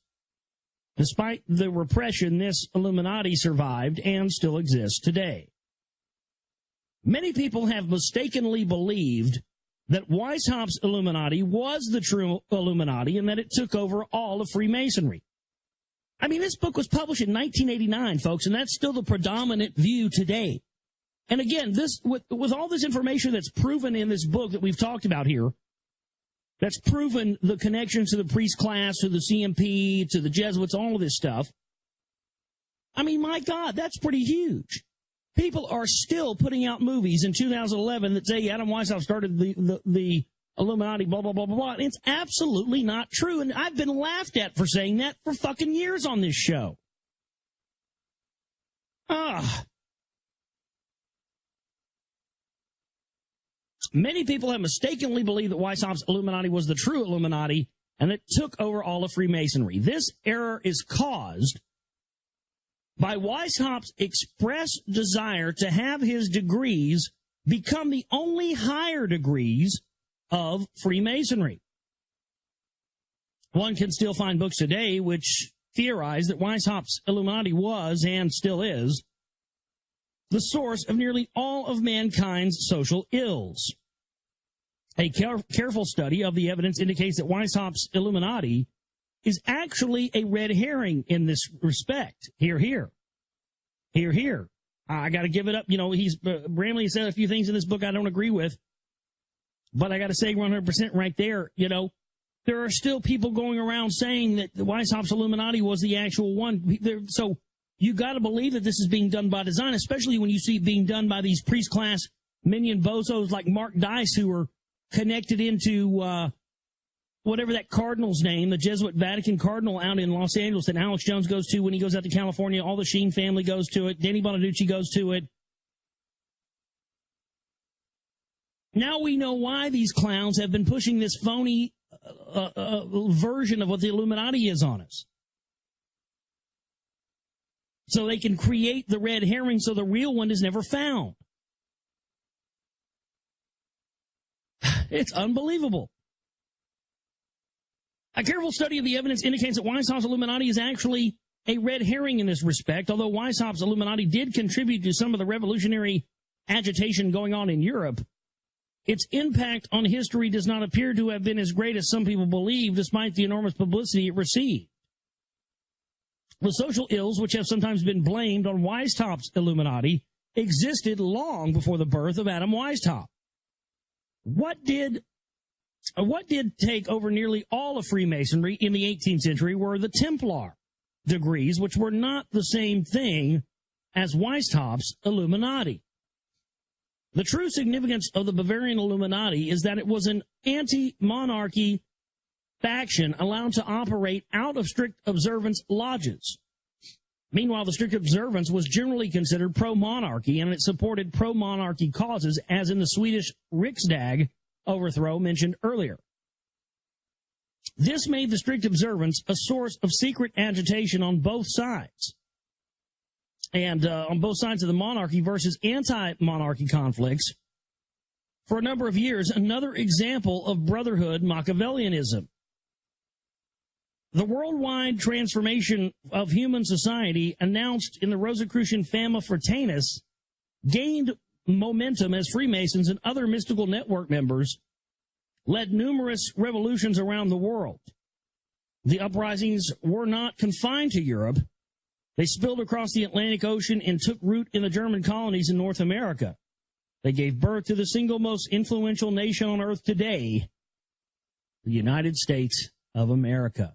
Despite the repression, this Illuminati survived and still exists today. Many people have mistakenly believed that Weishaupt's Illuminati was the true Illuminati and that it took over all of Freemasonry. I mean, this book was published in 1989, folks, and that's still the predominant view today. And again, this with all this information that's proven in this book that we've talked about here, that's proven the connections to the priest class, to the CMP, to the Jesuits, all of this stuff. I mean, my God, that's pretty huge. People are still putting out movies in 2011 that say Adam Weishaupt started the Illuminati, blah, blah, blah, blah, blah. It's absolutely not true. And I've been laughed at for saying that for fucking years on this show. Many people have mistakenly believed that Weishaupt's Illuminati was the true Illuminati and that took over all of Freemasonry. This error is caused by Weishaupt's express desire to have his degrees become the only higher degrees of Freemasonry. One can still find books today which theorize that Weishaupt's Illuminati was, and still is, the source of nearly all of mankind's social ills. A careful study of the evidence indicates that Weishaupt's Illuminati is actually a red herring in this respect. Hear, hear. Hear, hear. I got to give it up. You know, Bramley said a few things in this book I don't agree with, but I got to say 100% right there, you know, there are still people going around saying that the Weishaupt's Illuminati was the actual one. So you got to believe that this is being done by design, especially when you see it being done by these priest class minion bozos like Mark Dice, who are connected into whatever that cardinal's name, the Jesuit Vatican cardinal out in Los Angeles that Alex Jones goes to when he goes out to California. All the Sheen family goes to it. Danny Bonaducci goes to it. Now we know why these clowns have been pushing this phony version of what the Illuminati is on us. So they can create the red herring so the real one is never found. It's unbelievable. A careful study of the evidence indicates that Weishaupt's Illuminati is actually a red herring in this respect, although Weishaupt's Illuminati did contribute to some of the revolutionary agitation going on in Europe. Its impact on history does not appear to have been as great as some people believe, despite the enormous publicity it received. The social ills, which have sometimes been blamed on Weishaupt's Illuminati, existed long before the birth of Adam Weishaupt. What did take over nearly all of Freemasonry in the 18th century were the Templar degrees, which were not the same thing as Weishaupt's Illuminati. The true significance of the Bavarian Illuminati is that it was an anti-monarchy faction allowed to operate out of strict observance lodges. Meanwhile, the strict observance was generally considered pro-monarchy, and it supported pro-monarchy causes, as in the Swedish Riksdag overthrow mentioned earlier. This made the strict observance a source of secret agitation on both sides. And on both sides of the monarchy versus anti-monarchy conflicts for a number of years, another example of brotherhood Machiavellianism. The worldwide transformation of human society announced in the Rosicrucian Fama Fraternis gained momentum as Freemasons and other mystical network members led numerous revolutions around the world. The uprisings were not confined to Europe. They spilled across the Atlantic Ocean and took root in the German colonies in North America. They gave birth to the single most influential nation on earth today, the United States of America.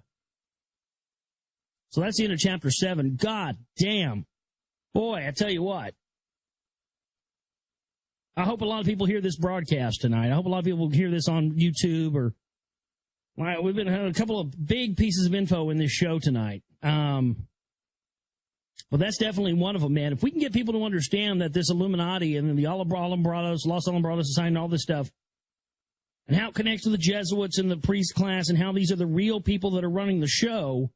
So that's the end of chapter 7. God damn. Boy, I tell you what. I hope a lot of people hear this broadcast tonight. I hope a lot of people hear this on YouTube or we've been having a couple of big pieces of info in this show tonight. But that's definitely one of them, man. If we can get people to understand that this Illuminati and the Alumbrados, Los Alumbrados Society and all this stuff, and how it connects to the Jesuits and the priest class, and how these are the real people that are running the show,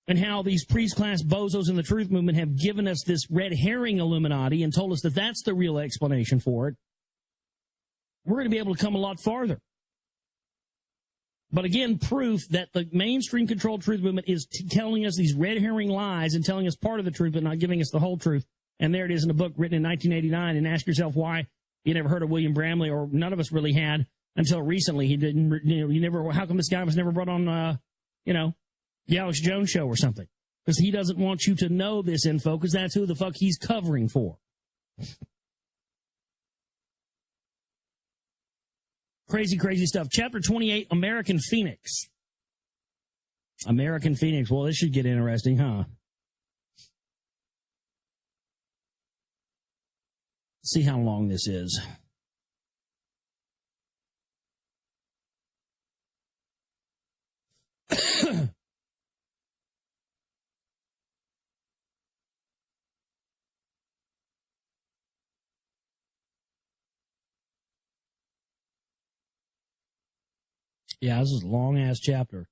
and how these priest class bozos in the truth movement have given us this red herring Illuminati and told us that that's the real explanation for it, we're going to be able to come a lot farther. But again, proof that the mainstream controlled truth movement is telling us these red herring lies and telling us part of the truth but not giving us the whole truth. And there it is in a book written in 1989. And ask yourself why you never heard of William Bramley, or none of us really had until recently. He didn't, you never, how come this guy was never brought on, the Alex Jones show or something? Because he doesn't want you to know this info, because that's who the fuck he's covering for. Crazy, crazy stuff. Chapter 28, American Phoenix. American Phoenix. Well, this should get interesting, huh? Let's see how long this is. Yeah, this is a long-ass chapter.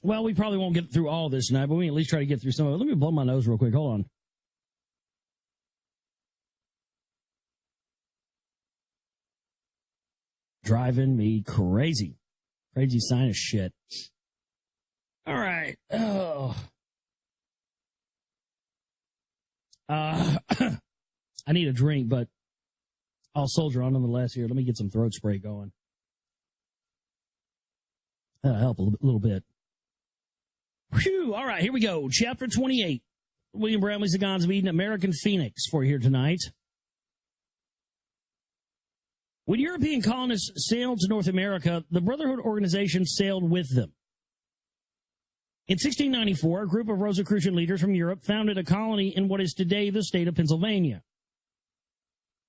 Well, we probably won't get through all this tonight, but we can at least try to get through some of it. Let me blow my nose real quick. Hold on. Driving me crazy. Crazy sinus shit. All right. Oh. I need a drink, but I'll soldier on nonetheless here. Let me get some throat spray going. That'll help a little bit. Whew. All right, here we go. Chapter 28. William Bramley's The Gods of Eden, American Phoenix for you here tonight. When European colonists sailed to North America, the Brotherhood organization sailed with them. In 1694, a group of Rosicrucian leaders from Europe founded a colony in what is today the state of Pennsylvania.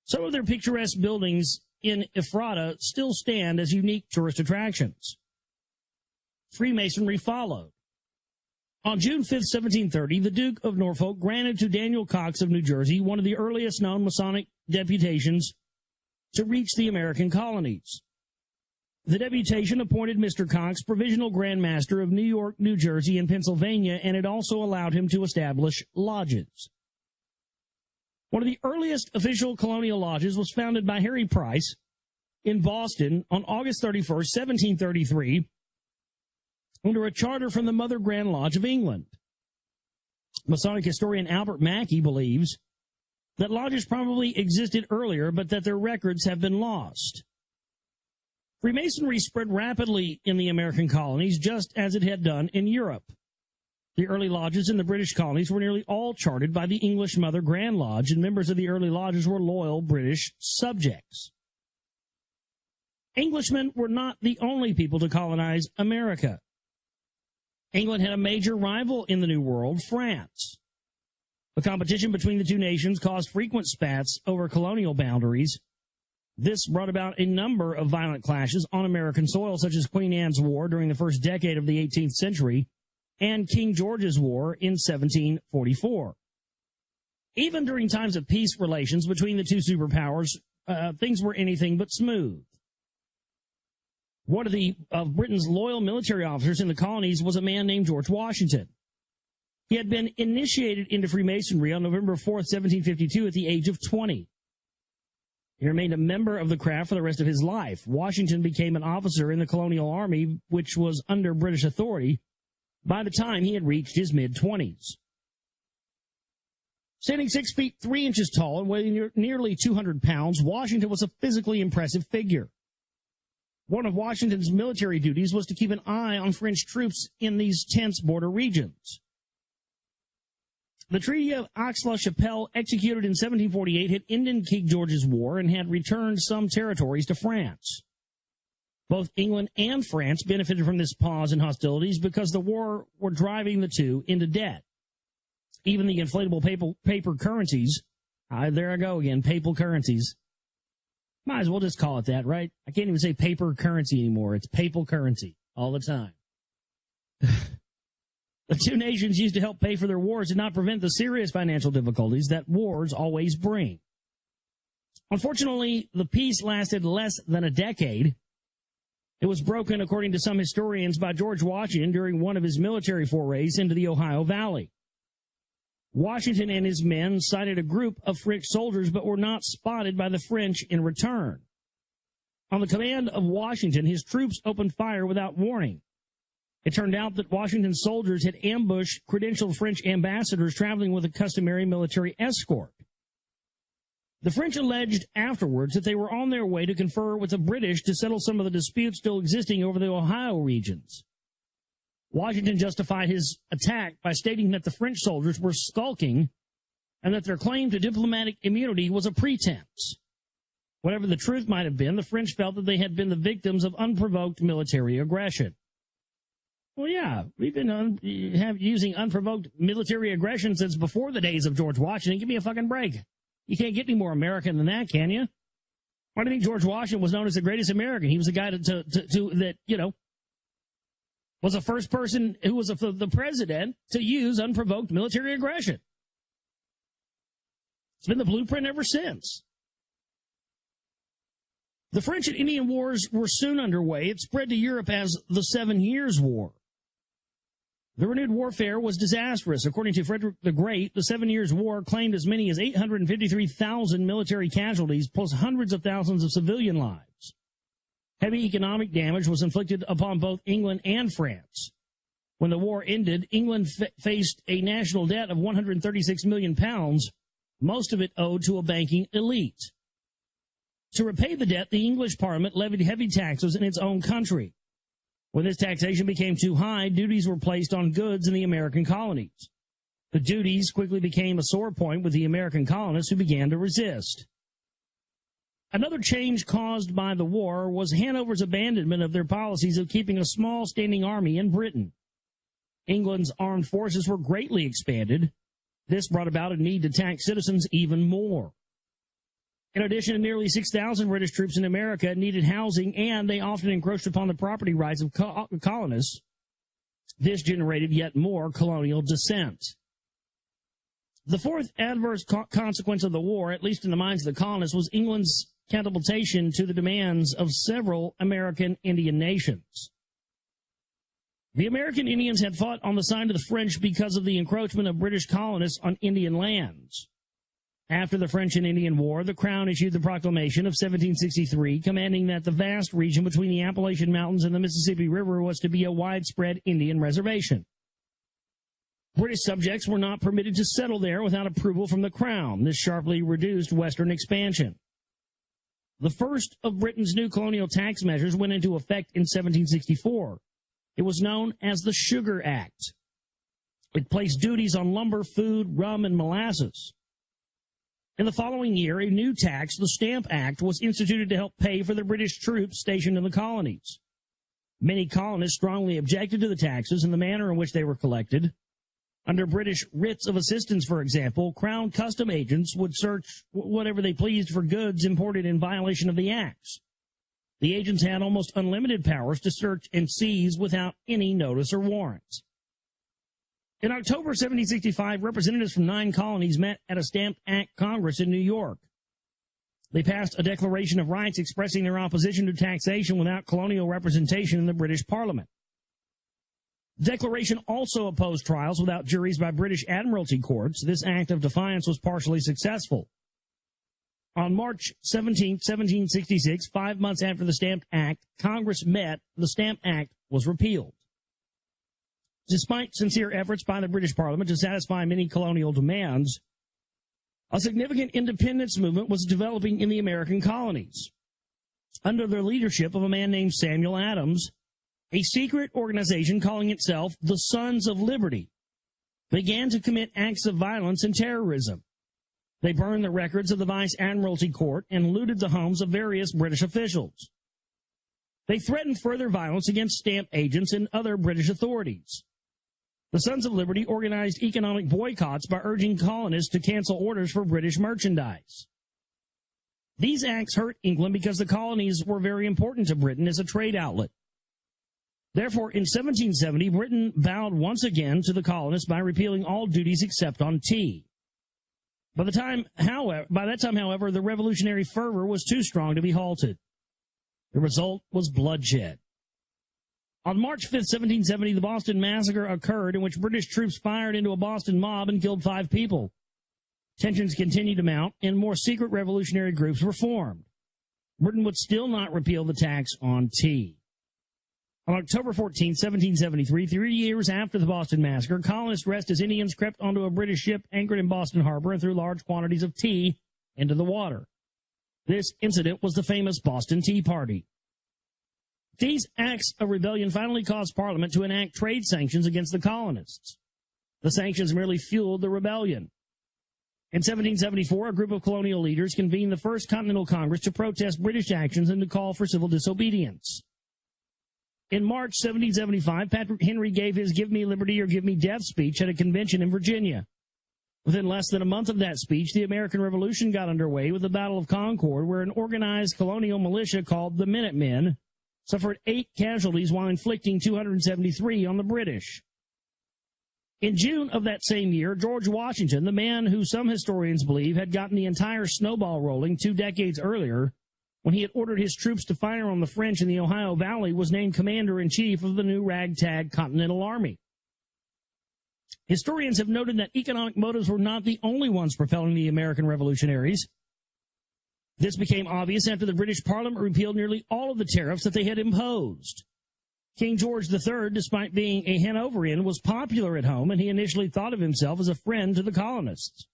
Some of their picturesque buildings in Ephrata still stand as unique tourist attractions. Freemasonry followed. On June 5, 1730, the Duke of Norfolk granted to Daniel Cox of New Jersey one of the earliest known Masonic deputations to reach the American colonies. The deputation appointed Mr. Cox provisional Grand Master of New York, New Jersey, and Pennsylvania, and it also allowed him to establish lodges. One of the earliest official colonial lodges was founded by Harry Price in Boston on August 31, 1733, under a charter from the Mother Grand Lodge of England. Masonic historian Albert Mackey believes that lodges probably existed earlier, but that their records have been lost. Freemasonry spread rapidly in the American colonies, just as it had done in Europe. The early lodges in the British colonies were nearly all chartered by the English Mother Grand Lodge, and members of the early lodges were loyal British subjects. Englishmen were not the only people to colonize America. England had a major rival in the New World, France. The competition between the two nations caused frequent spats over colonial boundaries. This brought about a number of violent clashes on American soil, such as Queen Anne's War during the first decade of the 18th century and King George's War in 1744. Even during times of peace relations between the two superpowers, things were anything but smooth. One of Britain's loyal military officers in the colonies was a man named George Washington. He had been initiated into Freemasonry on November 4th, 1752 at the age of 20. He remained a member of the craft for the rest of his life. Washington became an officer in the colonial army, which was under British authority, by the time he had reached his mid-20s. Standing 6 feet 3 inches tall and weighing nearly 200 pounds, Washington was a physically impressive figure. One of Washington's military duties was to keep an eye on French troops in these tense border regions. The Treaty of Aix-la-Chapelle, executed in 1748, had ended King George's War and had returned some territories to France. Both England and France benefited from this pause in hostilities because the war were driving the two into debt. Even the inflatable paper currencies, there I go again, papal currencies. Might as well just call it that, right? I can't even say paper currency anymore. It's papal currency all the time. The two nations used to help pay for their wars did not prevent the serious financial difficulties that wars always bring. Unfortunately, the peace lasted less than a decade. It was broken, according to some historians, by George Washington during one of his military forays into the Ohio Valley. Washington and his men sighted a group of French soldiers but were not spotted by the French in return. On the command of Washington, his troops opened fire without warning. It turned out that Washington's soldiers had ambushed credentialed French ambassadors traveling with a customary military escort. The French alleged afterwards that they were on their way to confer with the British to settle some of the disputes still existing over the Ohio regions. Washington justified his attack by stating that the French soldiers were skulking and that their claim to diplomatic immunity was a pretense. Whatever the truth might have been, the French felt that they had been the victims of unprovoked military aggression. Well, yeah, we've been using unprovoked military aggression since before the days of George Washington. Give me a fucking break. You can't get any more American than that, can you? Why do you think George Washington was known as the greatest American? He was the guy that was the first person who was the president to use unprovoked military aggression. It's been the blueprint ever since. The French and Indian Wars were soon underway. It spread to Europe as the 7 Years' War. The renewed warfare was disastrous. According to Frederick the Great, the 7 Years' War claimed as many as 853,000 military casualties, plus hundreds of thousands of civilian lives. Heavy economic damage was inflicted upon both England and France. When the war ended, England faced a national debt of £136 million, most of it owed to a banking elite. To repay the debt, the English Parliament levied heavy taxes in its own country. When this taxation became too high, duties were placed on goods in the American colonies. The duties quickly became a sore point with the American colonists, who began to resist. Another change caused by the war was Hanover's abandonment of their policies of keeping a small standing army in Britain. England's armed forces were greatly expanded. This brought about a need to tax citizens even more. In addition, nearly 6,000 British troops in America needed housing, and they often encroached upon the property rights of colonists. This generated yet more colonial dissent. The fourth adverse consequence of the war, at least in the minds of the colonists, was England's catapultation to the demands of several American Indian nations. The American Indians had fought on the side of the French because of the encroachment of British colonists on Indian lands. After the French and Indian War, the Crown issued the proclamation of 1763, commanding that the vast region between the Appalachian Mountains and the Mississippi River was to be a widespread Indian reservation. British subjects were not permitted to settle there without approval from the Crown. This sharply reduced Western expansion. The first of Britain's new colonial tax measures went into effect in 1764. It was known as the Sugar Act. It placed duties on lumber, food, rum, and molasses. In the following year, a new tax, the Stamp Act, was instituted to help pay for the British troops stationed in the colonies. Many colonists strongly objected to the taxes and the manner in which they were collected. Under British writs of assistance, for example, Crown custom agents would search whatever they pleased for goods imported in violation of the acts. The agents had almost unlimited powers to search and seize without any notice or warrants. In October 1765, representatives from 9 colonies met at a Stamp Act Congress in New York. They passed a Declaration of Rights expressing their opposition to taxation without colonial representation in the British Parliament. The Declaration also opposed trials without juries by British Admiralty courts. This act of defiance was partially successful. On March 17, 1766, 5 months after the Stamp Act, Congress met. The Stamp Act was repealed. Despite sincere efforts by the British Parliament to satisfy many colonial demands, a significant independence movement was developing in the American colonies. Under the leadership of a man named Samuel Adams, a secret organization calling itself the Sons of Liberty began to commit acts of violence and terrorism. They burned the records of the Vice Admiralty Court and looted the homes of various British officials. They threatened further violence against stamp agents and other British authorities. The Sons of Liberty organized economic boycotts by urging colonists to cancel orders for British merchandise. These acts hurt England because the colonies were very important to Britain as a trade outlet. Therefore, in 1770, Britain bowed once again to the colonists by repealing all duties except on tea. By that time, however, the revolutionary fervor was too strong to be halted. The result was bloodshed. On March 5, 1770, the Boston Massacre occurred, in which British troops fired into a Boston mob and killed 5 people. Tensions continued to mount, and more secret revolutionary groups were formed. Britain would still not repeal the tax on tea. On October 14, 1773, 3 years after the Boston Massacre, colonists dressed as Indians crept onto a British ship anchored in Boston Harbor and threw large quantities of tea into the water. This incident was the famous Boston Tea Party. These acts of rebellion finally caused Parliament to enact trade sanctions against the colonists. The sanctions merely fueled the rebellion. In 1774, a group of colonial leaders convened the First Continental Congress to protest British actions and to call for civil disobedience. In March 1775, Patrick Henry gave his Give Me Liberty or Give Me Death speech at a convention in Virginia. Within less than a month of that speech, the American Revolution got underway with the Battle of Concord, where an organized colonial militia called the Minutemen suffered 8 casualties while inflicting 273 on the British. In June of that same year, George Washington, the man who some historians believe had gotten the entire snowball rolling 2 decades earlier, when he had ordered his troops to fire on the French in the Ohio Valley, was named commander-in-chief of the new ragtag Continental Army. Historians have noted that economic motives were not the only ones propelling the American revolutionaries. This became obvious after the British Parliament repealed nearly all of the tariffs that they had imposed. King George III, despite being a Hanoverian, was popular at home, and he initially thought of himself as a friend to the colonists.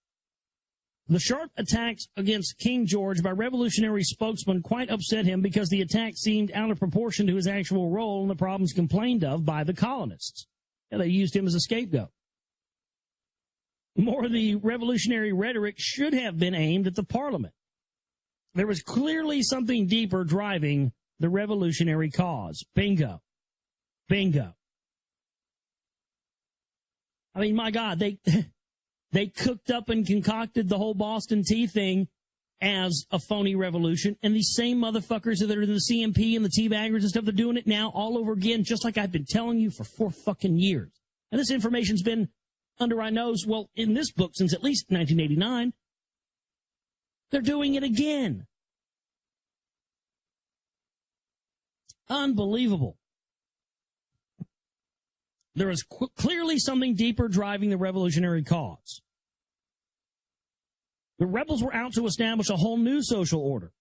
The sharp attacks against King George by revolutionary spokesmen quite upset him because the attack seemed out of proportion to his actual role in the problems complained of by the colonists. They used him as a scapegoat. More of the revolutionary rhetoric should have been aimed at the Parliament. There was clearly something deeper driving the revolutionary cause. Bingo. Bingo. I mean, my God, they cooked up and concocted the whole Boston Tea thing as a phony revolution, and these same motherfuckers that are in the CMP and the tea baggers and stuff, they're doing it now all over again, just like I've been telling you for 4 fucking years. And this information's been under our nose, well, in this book since at least 1989. They're doing it again. Unbelievable. There is clearly something deeper driving the revolutionary cause. The rebels were out to establish a whole new social order.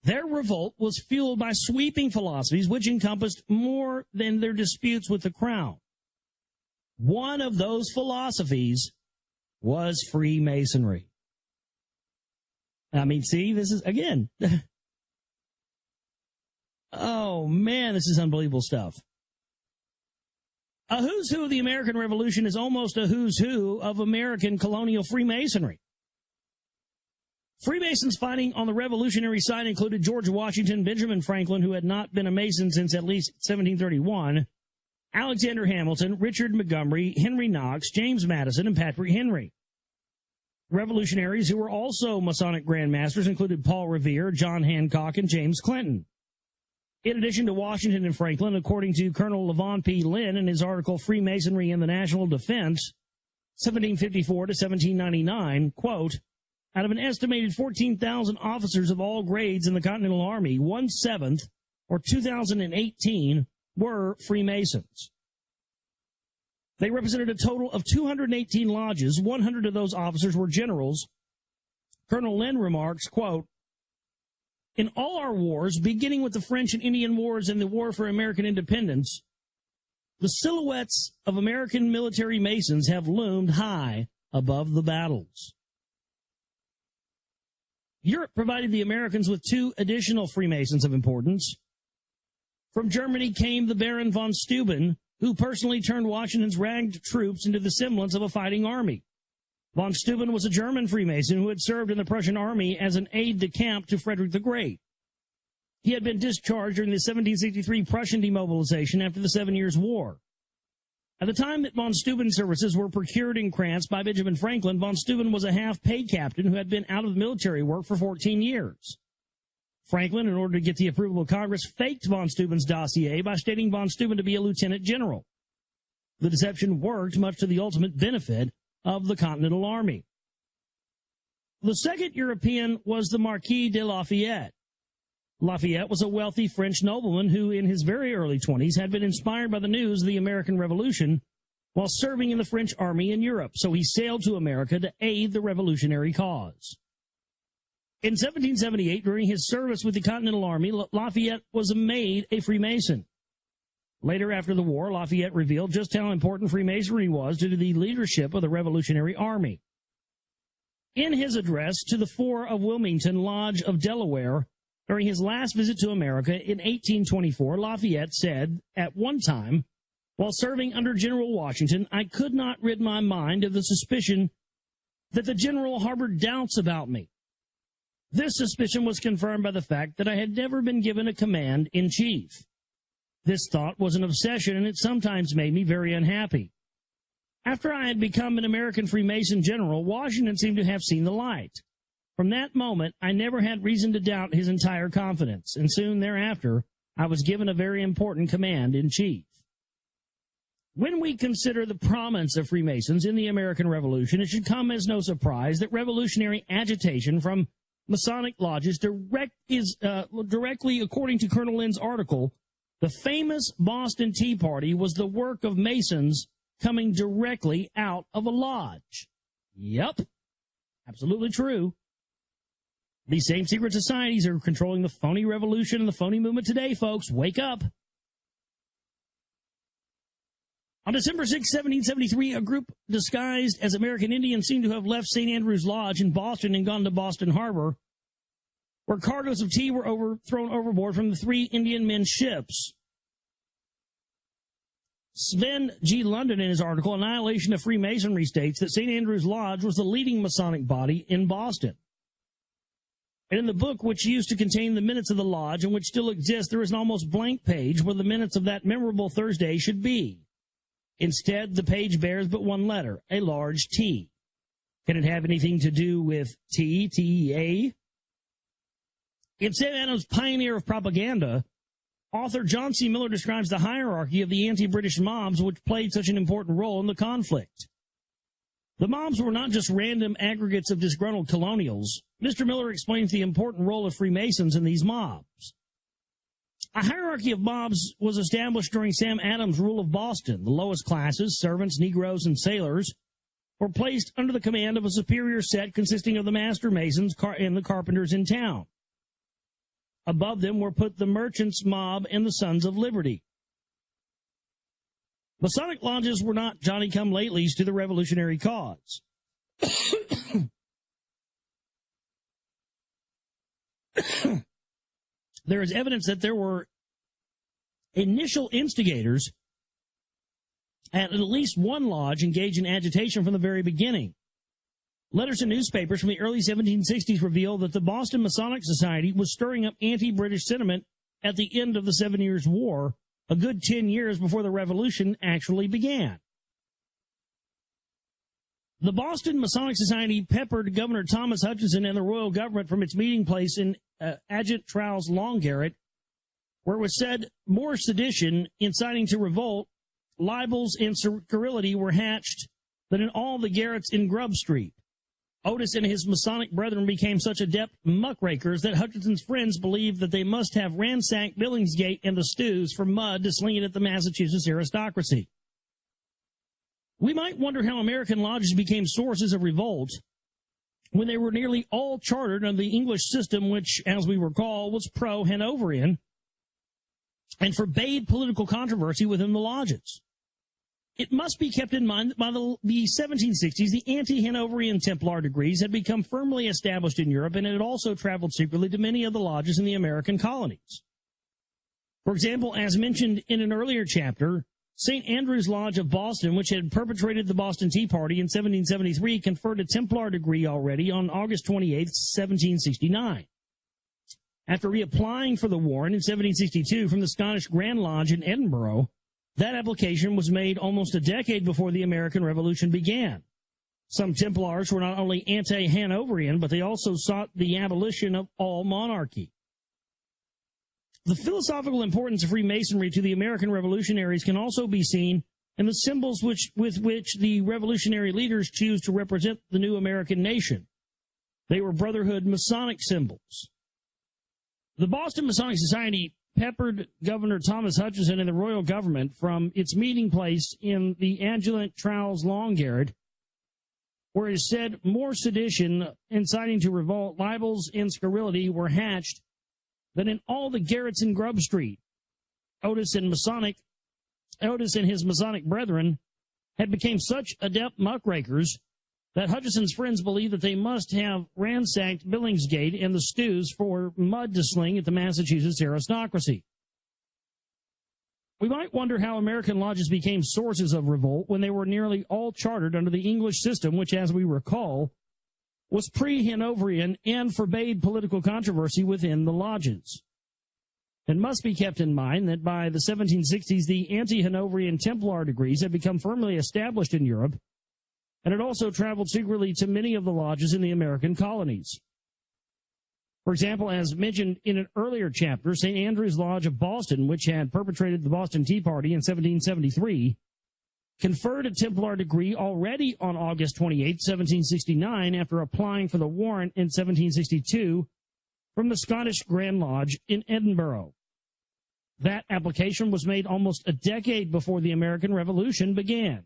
Their revolt was fueled by sweeping philosophies which encompassed more than their disputes with the crown. One of those philosophies was Freemasonry. I mean, see, this is, again, oh man, this is unbelievable stuff. A who's who of the American Revolution is almost a who's who of American colonial Freemasonry. Freemasons fighting on the revolutionary side included George Washington, Benjamin Franklin, who had not been a Mason since at least 1731, Alexander Hamilton, Richard Montgomery, Henry Knox, James Madison, and Patrick Henry. Revolutionaries who were also Masonic Grand Masters included Paul Revere, John Hancock, and James Clinton. In addition to Washington and Franklin, according to Colonel Levon P. Lynn in his article Freemasonry in the National Defense, 1754 to 1799, quote, out of an estimated 14,000 officers of all grades in the Continental Army, 1/7, or 2,018, were Freemasons. They represented a total of 218 lodges. 100 of those officers were generals. Colonel Lynn remarks, quote, in all our wars, beginning with the French and Indian Wars and the War for American Independence, the silhouettes of American military Masons have loomed high above the battles. Europe provided the Americans with 2 additional Freemasons of importance. From Germany came the Baron von Steuben, who personally turned Washington's ragged troops into the semblance of a fighting army. Von Steuben was a German Freemason who had served in the Prussian army as an aide-de-camp to Frederick the Great. He had been discharged during the 1763 Prussian demobilization after the 7 Years' War. At the time that von Steuben's services were procured in France by Benjamin Franklin, von Steuben was a half-paid captain who had been out of military work for 14 years. Franklin, in order to get the approval of Congress, faked von Steuben's dossier by stating von Steuben to be a lieutenant general. The deception worked, much to the ultimate benefit of the Continental Army. The second European was the Marquis de Lafayette. Lafayette was a wealthy French nobleman who, in his very early 20s, had been inspired by the news of the American Revolution while serving in the French army in Europe, so he sailed to America to aid the revolutionary cause. In 1778, during his service with the Continental Army, Lafayette was made a Freemason. Later, after the war, Lafayette revealed just how important Freemasonry was to the leadership of the Revolutionary Army. In his address to the Four of Wilmington Lodge of Delaware, during his last visit to America in 1824, Lafayette said, at one time, while serving under General Washington, I could not rid my mind of the suspicion that the general harbored doubts about me. This suspicion was confirmed by the fact that I had never been given a command in chief. This thought was an obsession, and it sometimes made me very unhappy. After I had become an American Freemason general, Washington seemed to have seen the light. From that moment, I never had reason to doubt his entire confidence, and soon thereafter, I was given a very important command in chief. When we consider the prominence of Freemasons in the American Revolution, it should come as no surprise that revolutionary agitation from Masonic lodges directly, according to Colonel Lynn's article, the famous Boston Tea Party was the work of Masons coming directly out of a lodge. Yep, absolutely true. These same secret societies are controlling the phony revolution and the phony movement today, folks. Wake up. On December 6, 1773, a group disguised as American Indians seemed to have left St. Andrew's Lodge in Boston and gone to Boston Harbor, where cargoes of tea were thrown overboard from the 3 Indian men's ships. Sven G. London, in his article, Annihilation of Freemasonry, states that St. Andrew's Lodge was the leading Masonic body in Boston. And in the book, which used to contain the minutes of the lodge and which still exists, there is an almost blank page where the minutes of that memorable Thursday should be. Instead, the page bears but one letter, a large T. Can it have anything to do with T, T-E-A? In Sam Adams' Pioneer of Propaganda, author John C. Miller describes the hierarchy of the anti-British mobs which played such an important role in the conflict. The mobs were not just random aggregates of disgruntled colonials. Mr. Miller explains the important role of Freemasons in these mobs. A hierarchy of mobs was established during Sam Adams' rule of Boston. The lowest classes, servants, Negroes, and sailors, were placed under the command of a superior set consisting of the master masons and the carpenters in town. Above them were put the merchants' mob and the Sons of Liberty. Masonic lodges were not Johnny-come-latelys to the revolutionary cause. There is evidence that there were initial instigators at least one lodge engaged in agitation from the very beginning. Letters to newspapers from the early 1760s reveal that the Boston Masonic Society was stirring up anti-British sentiment at the end of the 7 Years' War a good 10 years before the revolution actually began. The Boston Masonic Society peppered Governor Thomas Hutchinson and the royal government from its meeting place in Adjutant Trowels Long Garret, where it was said more sedition, inciting to revolt, libels, and scurrility were hatched than in all the garrets in Grub Street. Otis and his Masonic brethren became such adept muckrakers that Hutchinson's friends believed that they must have ransacked Billingsgate and the stews for mud to sling it at the Massachusetts aristocracy. We might wonder how American lodges became sources of revolt when they were nearly all chartered under the English system, which, as we recall, was pro-Hanoverian and forbade political controversy within the lodges. It must be kept in mind that by the 1760s, the anti-Hanoverian Templar degrees had become firmly established in Europe and had also traveled secretly to many of the lodges in the American colonies. For example, as mentioned in an earlier chapter, St. Andrew's Lodge of Boston, which had perpetrated the Boston Tea Party in 1773, conferred a Templar degree already on August 28, 1769. After reapplying for the warrant in 1762 from the Scottish Grand Lodge in Edinburgh, that application was made almost a decade before the American Revolution began. Some Templars were not only anti-Hanoverian, but they also sought the abolition of all monarchy. The philosophical importance of Freemasonry to the American revolutionaries can also be seen in the symbols with which the revolutionary leaders choose to represent the new American nation. They were Brotherhood Masonic symbols. The Boston Masonic Society peppered Governor Thomas Hutchinson and the royal government from its meeting place in the Adjutant Trowels Long Garret, where it is said more sedition, inciting to revolt, libels, and scurrility were hatched than in all the garrets in Grub Street. Otis and his Masonic brethren had become such adept muckrakers that Hutchinson's friends believed that they must have ransacked Billingsgate and the stews for mud to sling at the Massachusetts aristocracy. We might wonder how American lodges became sources of revolt when they were nearly all chartered under the English system, which, as we recall, was pre-Hanoverian and forbade political controversy within the lodges. It must be kept in mind that by the 1760s, the anti-Hanoverian Templar degrees had become firmly established in Europe, and had also traveled secretly to many of the lodges in the American colonies. For example, as mentioned in an earlier chapter, St. Andrew's Lodge of Boston, which had perpetrated the Boston Tea Party in 1773, conferred a Templar degree already on August 28, 1769, after applying for the warrant in 1762 from the Scottish Grand Lodge in Edinburgh. That application was made almost a decade before the American Revolution began.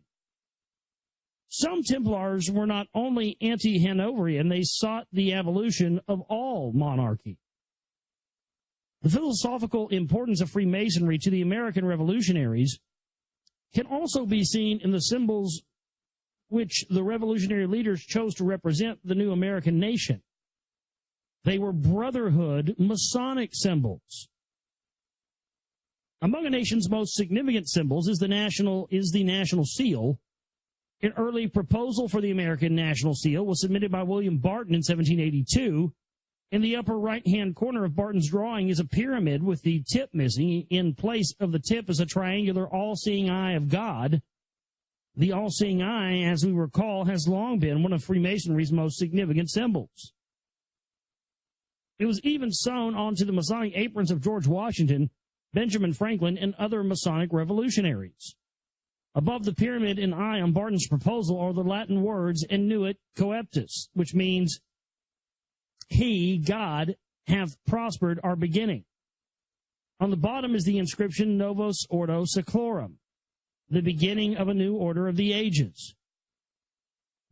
Some Templars were not only anti-Hanoverian, they sought the abolition of all monarchy. The philosophical importance of Freemasonry to the American revolutionaries can also be seen in the symbols which the revolutionary leaders chose to represent the new American nation. They were Brotherhood Masonic symbols. Among a nation's most significant symbols is the national seal. An early proposal for the American national seal was submitted by William Barton in 1782. In the upper right-hand corner of Barton's drawing is a pyramid with the tip missing. In place of the tip is a triangular all-seeing eye of God. The all-seeing eye, as we recall, has long been one of Freemasonry's most significant symbols. It was even sewn onto the Masonic aprons of George Washington, Benjamin Franklin, and other Masonic revolutionaries. Above the pyramid and eye on Barton's proposal are the Latin words "Annuit Coeptus," which means, He, God, hath prospered our beginning. On the bottom is the inscription Novus Ordo Seclorum, the beginning of a new order of the ages.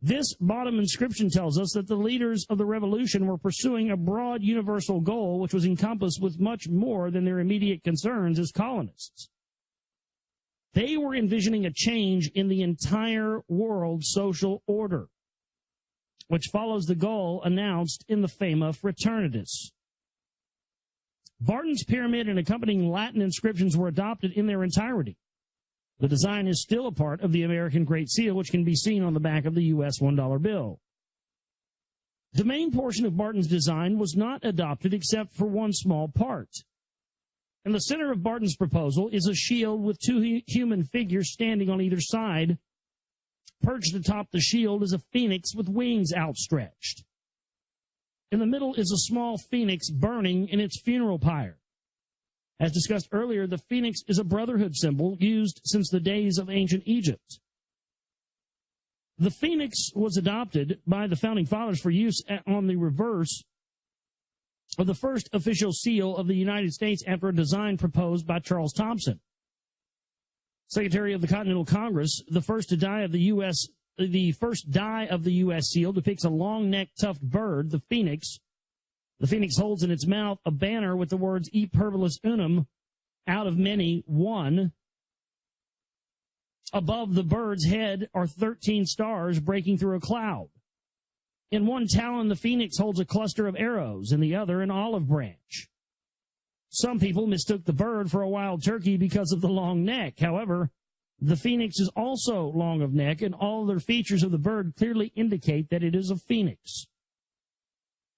This bottom inscription tells us that the leaders of the revolution were pursuing a broad universal goal which was encompassed with much more than their immediate concerns as colonists. They were envisioning a change in the entire world social order, which follows the goal announced in the Fama Fraternitas. Barton's pyramid and accompanying Latin inscriptions were adopted in their entirety. The design is still a part of the American Great Seal, which can be seen on the back of the U.S. $1 bill. The main portion of Barton's design was not adopted except for one small part. In the center of Barton's proposal is a shield with two human figures standing on either side. Perched atop the shield is a phoenix with wings outstretched. In the middle is a small phoenix burning in its funeral pyre. As discussed earlier, the phoenix is a brotherhood symbol used since the days of ancient Egypt. The phoenix was adopted by the Founding Fathers for use on the reverse of the first official seal of the United States after a design proposed by Charles Thomson. Secretary of the Continental Congress, the first die of the U.S. seal depicts a long-necked tufted bird, the phoenix. The phoenix holds in its mouth a banner with the words "E pluribus unum," out of many, one. Above the bird's head are 13 stars breaking through a cloud. In one talon, the phoenix holds a cluster of arrows, in the other, an olive branch. Some people mistook the bird for a wild turkey because of the long neck. However, the phoenix is also long of neck, and all other features of the bird clearly indicate that it is a phoenix.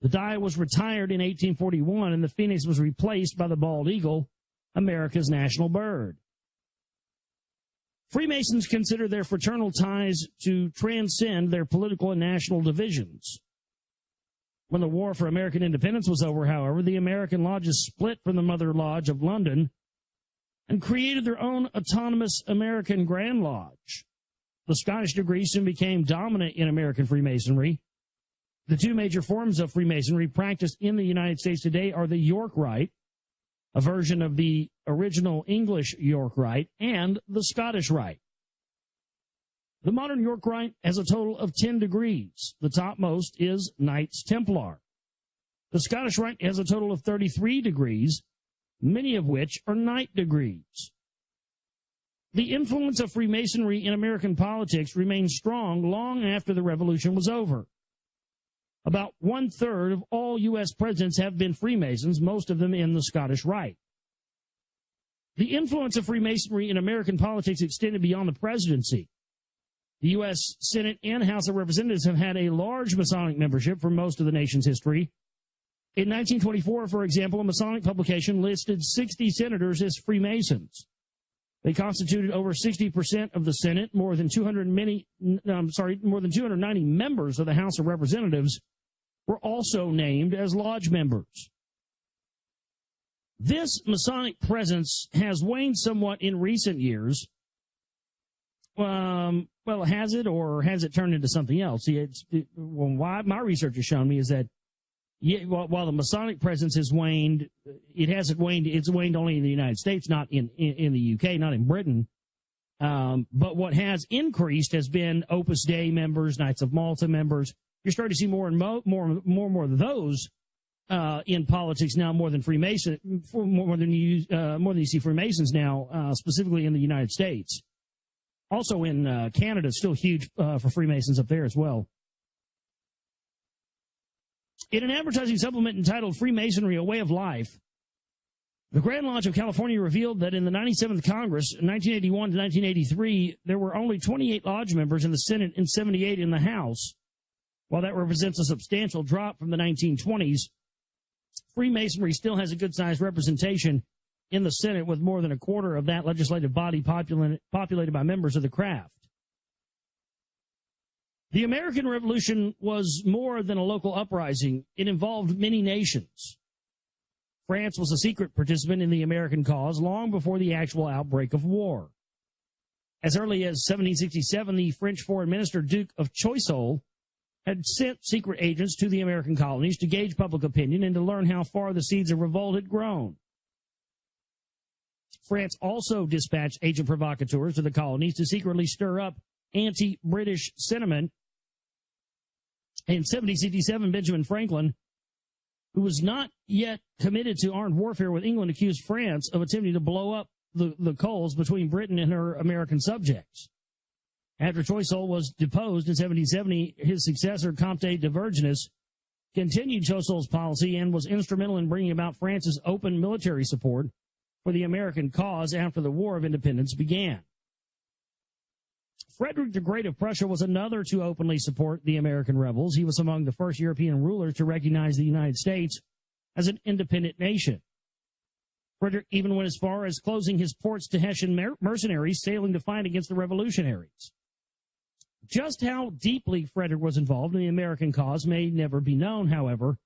The die was retired in 1841, and the phoenix was replaced by the bald eagle, America's national bird. Freemasons consider their fraternal ties to transcend their political and national divisions. When the War for American Independence was over, however, the American lodges split from the Mother Lodge of London and created their own autonomous American Grand Lodge. The Scottish degree soon became dominant in American Freemasonry. The two major forms of Freemasonry practiced in the United States today are the York Rite, a version of the original English York Rite, and the Scottish Rite. The modern York Rite has a total of 10 degrees. The topmost is Knights Templar. The Scottish Rite has a total of 33 degrees, many of which are Knight degrees. The influence of Freemasonry in American politics remained strong long after the Revolution was over. About 1/3 of all U.S. presidents have been Freemasons, most of them in the Scottish Rite. The influence of Freemasonry in American politics extended beyond the presidency. The U.S. Senate and House of Representatives have had a large Masonic membership for most of the nation's history. In 1924, for example, a Masonic publication listed 60 senators as Freemasons. They constituted over 60% of the Senate, more than 290 members of the House of Representatives were also named as lodge members. This Masonic presence has waned somewhat in recent years. Has it, or has it turned into something else? See, what my research has shown me is that while the Masonic presence has waned, it hasn't waned. It's waned only in the United States, not in the UK, not in Britain. But what has increased has been Opus Dei members, Knights of Malta members. You're starting to see more and more of those in politics now, more than Freemason, more than you see Freemasons now, specifically in the United States. Also in Canada, still huge for Freemasons up there as well. In an advertising supplement entitled Freemasonry, A Way of Life, the Grand Lodge of California revealed that in the 97th Congress, 1981 to 1983, there were only 28 lodge members in the Senate and 78 in the House. While that represents a substantial drop from the 1920s, Freemasonry still has a good-sized representation in the Senate, with more than a quarter of that legislative body populated by members of the craft. The American Revolution was more than a local uprising. It involved many nations. France was a secret participant in the American cause long before the actual outbreak of war. As early as 1767, the French foreign minister, Duke of Choiseul, had sent secret agents to the American colonies to gauge public opinion and to learn how far the seeds of revolt had grown. France also dispatched agent provocateurs to the colonies to secretly stir up anti-British sentiment. In 1767, Benjamin Franklin, who was not yet committed to armed warfare with England, accused France of attempting to blow up the coals between Britain and her American subjects. After Choiseul was deposed in 1770, his successor, Comte de Vergennes, continued Choiseul's policy and was instrumental in bringing about France's open military support for the American cause after the War of Independence began. Frederick the Great of Prussia was another to openly support the American rebels. He was among the first European rulers to recognize the United States as an independent nation. Frederick even went as far as closing his ports to Hessian mercenaries sailing to fight against the revolutionaries. Just how deeply Frederick was involved in the American cause may never be known, however.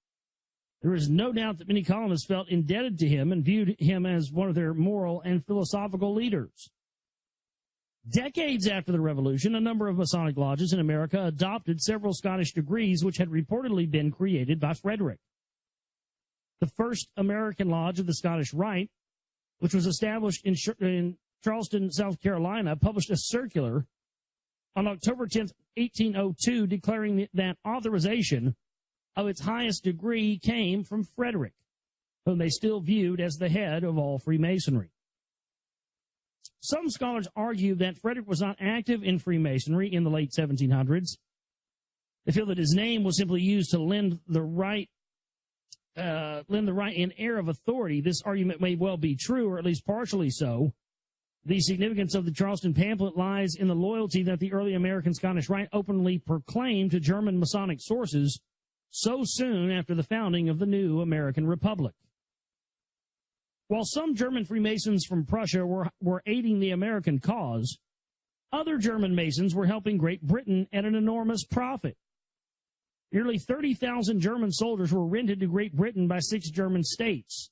There is no doubt that many colonists felt indebted to him and viewed him as one of their moral and philosophical leaders. Decades after the Revolution, a number of Masonic lodges in America adopted several Scottish degrees which had reportedly been created by Frederick. The first American Lodge of the Scottish Rite, which was established in Charleston, South Carolina, published a circular on October 10, 1802, declaring that authorization of its highest degree came from Frederick, whom they still viewed as the head of all Freemasonry. Some scholars argue that Frederick was not active in Freemasonry in the late 1700s. They feel that his name was simply used to lend the right and air of authority. This argument may well be true, or at least partially so. The significance of the Charleston pamphlet lies in the loyalty that the early American Scottish Rite openly proclaimed to German Masonic sources so soon after the founding of the new American Republic. While some German Freemasons from Prussia were aiding the American cause, other German Masons were helping Great Britain at an enormous profit. Nearly 30,000 German soldiers were rented to Great Britain by 6 German states: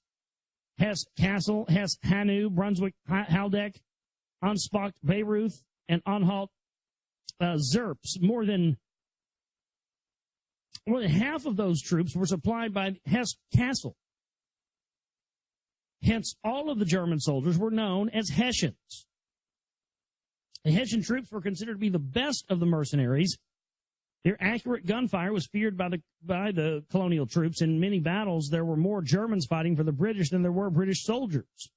Hesse-Kassel, Hesse-Hanau, Brunswick, Haldeck, Ansbach, Bayreuth, and Anhalt-Zerbst. More than half of those troops were supplied by Hesse-Kassel. Hence, all of the German soldiers were known as Hessians. The Hessian troops were considered to be the best of the mercenaries. Their accurate gunfire was feared by the colonial troops. In many battles, there were more Germans fighting for the British than there were British soldiers.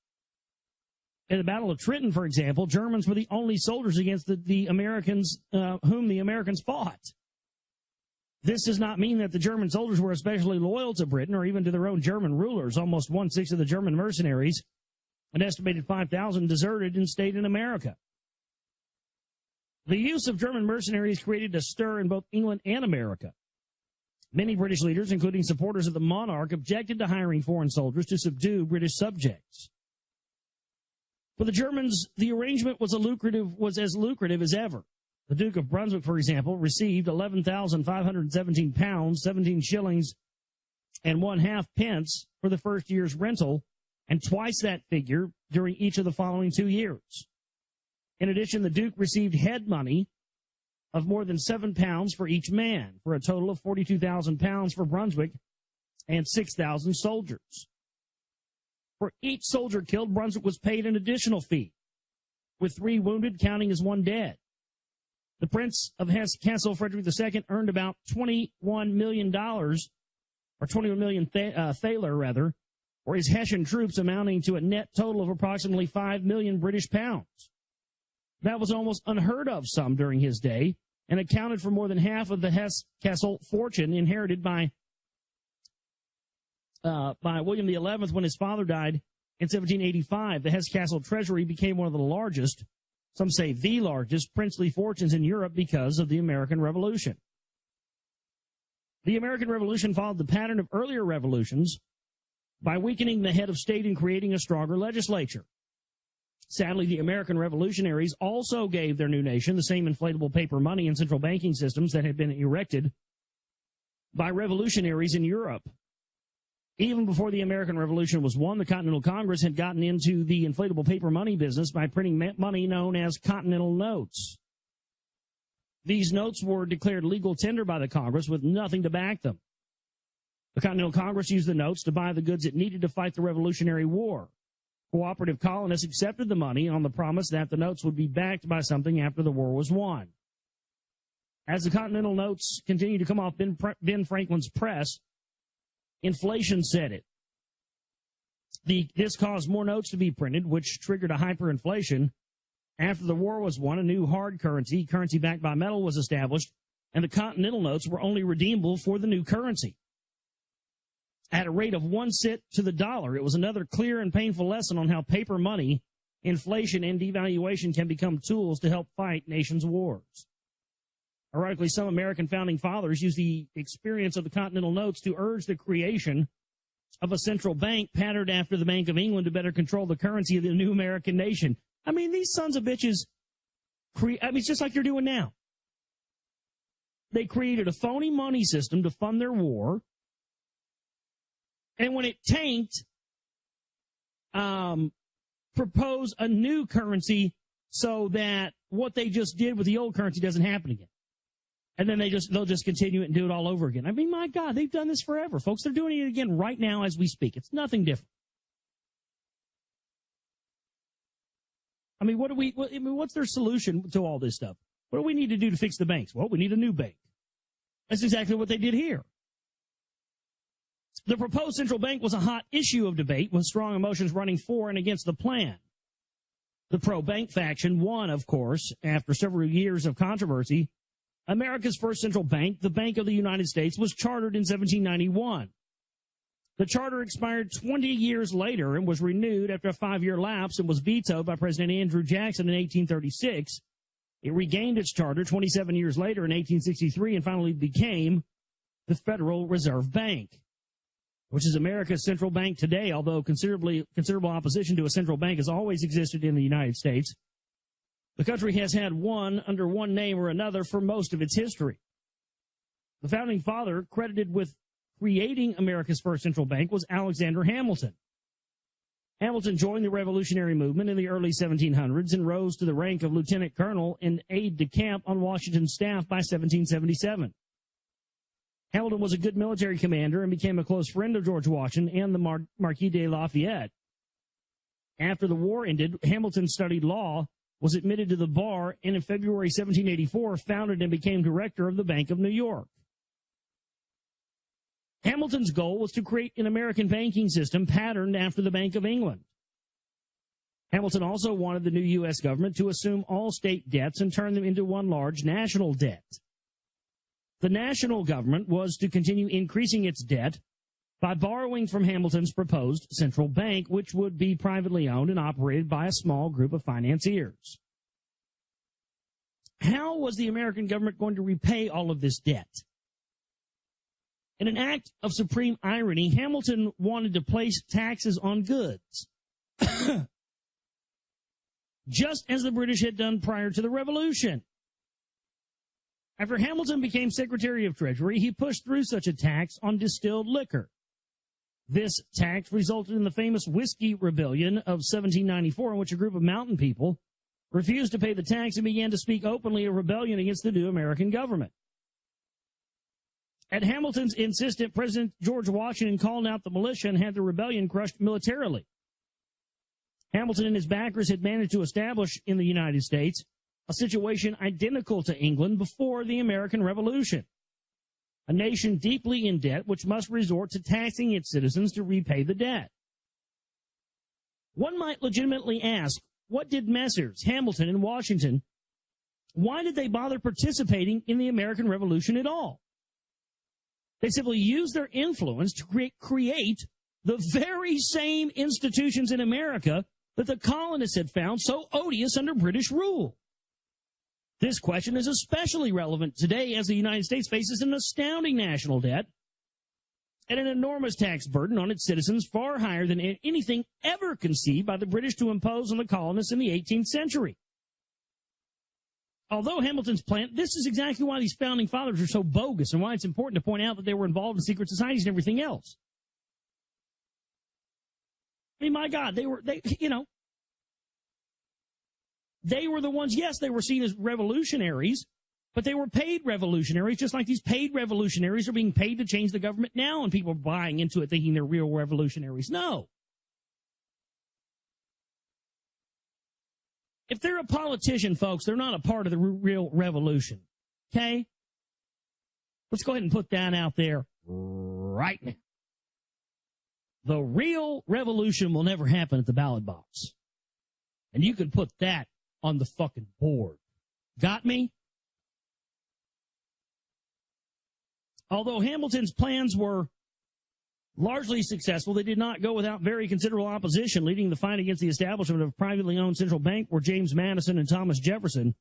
In the Battle of Trenton, for example, Germans were the only soldiers against the Americans whom the Americans fought. This does not mean that the German soldiers were especially loyal to Britain or even to their own German rulers. Almost 1/6 of the German mercenaries, an estimated 5,000, deserted and stayed in America. The use of German mercenaries created a stir in both England and America. Many British leaders, including supporters of the monarch, objected to hiring foreign soldiers to subdue British subjects. For the Germans, the arrangement was as lucrative as ever. The Duke of Brunswick, for example, received 11,517 pounds, 17 shillings, and 1/2 pence for the first year's rental, and twice that figure during each of the following 2 years. In addition, the Duke received head money of more than £7 for each man, for a total of £42,000 for Brunswick and 6,000 soldiers. For each soldier killed, Brunswick was paid an additional fee, with 3 wounded counting as 1 dead. The Prince of Hesse-Kassel, Frederick II, earned about $21 million, or 21 million thaler, rather, for his Hessian troops, amounting to a net total of approximately 5 million British pounds. That was almost unheard of some during his day, and accounted for more than half of the Hesse-Kassel fortune inherited by William XI when his father died in 1785. The Hesse-Kassel treasury became one of the largest, some say the largest, princely fortunes in Europe because of the American Revolution. The American Revolution followed the pattern of earlier revolutions by weakening the head of state and creating a stronger legislature. Sadly, the American revolutionaries also gave their new nation the same inflatable paper money and central banking systems that had been erected by revolutionaries in Europe. Even before the American Revolution was won, the Continental Congress had gotten into the inflatable paper money business by printing money known as Continental Notes. These notes were declared legal tender by the Congress with nothing to back them. The Continental Congress used the notes to buy the goods it needed to fight the Revolutionary War. Cooperative colonists accepted the money on the promise that the notes would be backed by something after the war was won. As the Continental Notes continued to come off Ben Franklin's press, inflation set it. This caused more notes to be printed, which triggered a hyperinflation. After the war was won, a new hard currency backed by metal, was established, and the Continental Notes were only redeemable for the new currency. At a rate of 1 cent to the dollar, it was another clear and painful lesson on how paper money, inflation, and devaluation can become tools to help fight nations' wars. Ironically, some American founding fathers used the experience of the Continental Notes to urge the creation of a central bank patterned after the Bank of England to better control the currency of the new American nation. I mean, these sons of bitches, it's just like they're doing now. They created a phony money system to fund their war. And when it tanked, propose a new currency so that what they just did with the old currency doesn't happen again. And then they'll just continue it and do it all over again. I mean, my God, they've done this forever, folks. They're doing it again right now as we speak. It's nothing different. I mean, what's their solution to all this stuff? What do we need to do to fix the banks? Well, we need a new bank. That's exactly what they did here. The proposed central bank was a hot issue of debate, with strong emotions running for and against the plan. The pro-bank faction won, of course, after several years of controversy. America's first central bank, the Bank of the United States, was chartered in 1791. The charter expired 20 years later and was renewed after a 5-year lapse and was vetoed by President Andrew Jackson in 1836. It regained its charter 27 years later in 1863 and finally became the Federal Reserve Bank, which is America's central bank today, although considerable opposition to a central bank has always existed in the United States. The country has had one under one name or another for most of its history. The founding father, credited with creating America's first central bank, was Alexander Hamilton. Hamilton joined the revolutionary movement in the early 1700s and rose to the rank of lieutenant colonel and aide-de-camp on Washington's staff by 1777. Hamilton was a good military commander and became a close friend of George Washington and the Marquis de Lafayette. After the war ended, Hamilton studied law, was admitted to the bar, and in February 1784 founded and became director of the Bank of New York. Hamilton's goal was to create an American banking system patterned after the Bank of England. Hamilton also wanted the new U.S. government to assume all state debts and turn them into one large national debt. The national government was to continue increasing its debt by borrowing from Hamilton's proposed central bank, which would be privately owned and operated by a small group of financiers. How was the American government going to repay all of this debt? In an act of supreme irony, Hamilton wanted to place taxes on goods, just as the British had done prior to the Revolution. After Hamilton became Secretary of Treasury, he pushed through such a tax on distilled liquor. This tax resulted in the famous Whiskey Rebellion of 1794, in which a group of mountain people refused to pay the tax and began to speak openly of rebellion against the new American government. At Hamilton's insistence, President George Washington called out the militia and had the rebellion crushed militarily. Hamilton and his backers had managed to establish in the United States a situation identical to England before the American Revolution. A nation deeply in debt which must resort to taxing its citizens to repay the debt. One might legitimately ask, what did Messrs. Hamilton and Washington, why did they bother participating in the American Revolution at all? They simply used their influence to create the very same institutions in America that the colonists had found so odious under British rule. This question is especially relevant today as the United States faces an astounding national debt and an enormous tax burden on its citizens far higher than anything ever conceived by the British to impose on the colonists in the 18th century. Although Hamilton's plan, this is exactly why these founding fathers are so bogus and why it's important to point out that they were involved in secret societies and everything else. I mean, my God, they were the ones, yes, they were seen as revolutionaries, but they were paid revolutionaries, just like these paid revolutionaries are being paid to change the government now, and people are buying into it thinking they're real revolutionaries. No. If they're a politician, folks, they're not a part of the real revolution. Okay? Let's go ahead and put that out there right now. The real revolution will never happen at the ballot box. And you can put that on the fucking board. Got me? Although Hamilton's plans were largely successful, they did not go without very considerable opposition. Leading the fight against the establishment of a privately owned central bank were James Madison and Thomas Jefferson.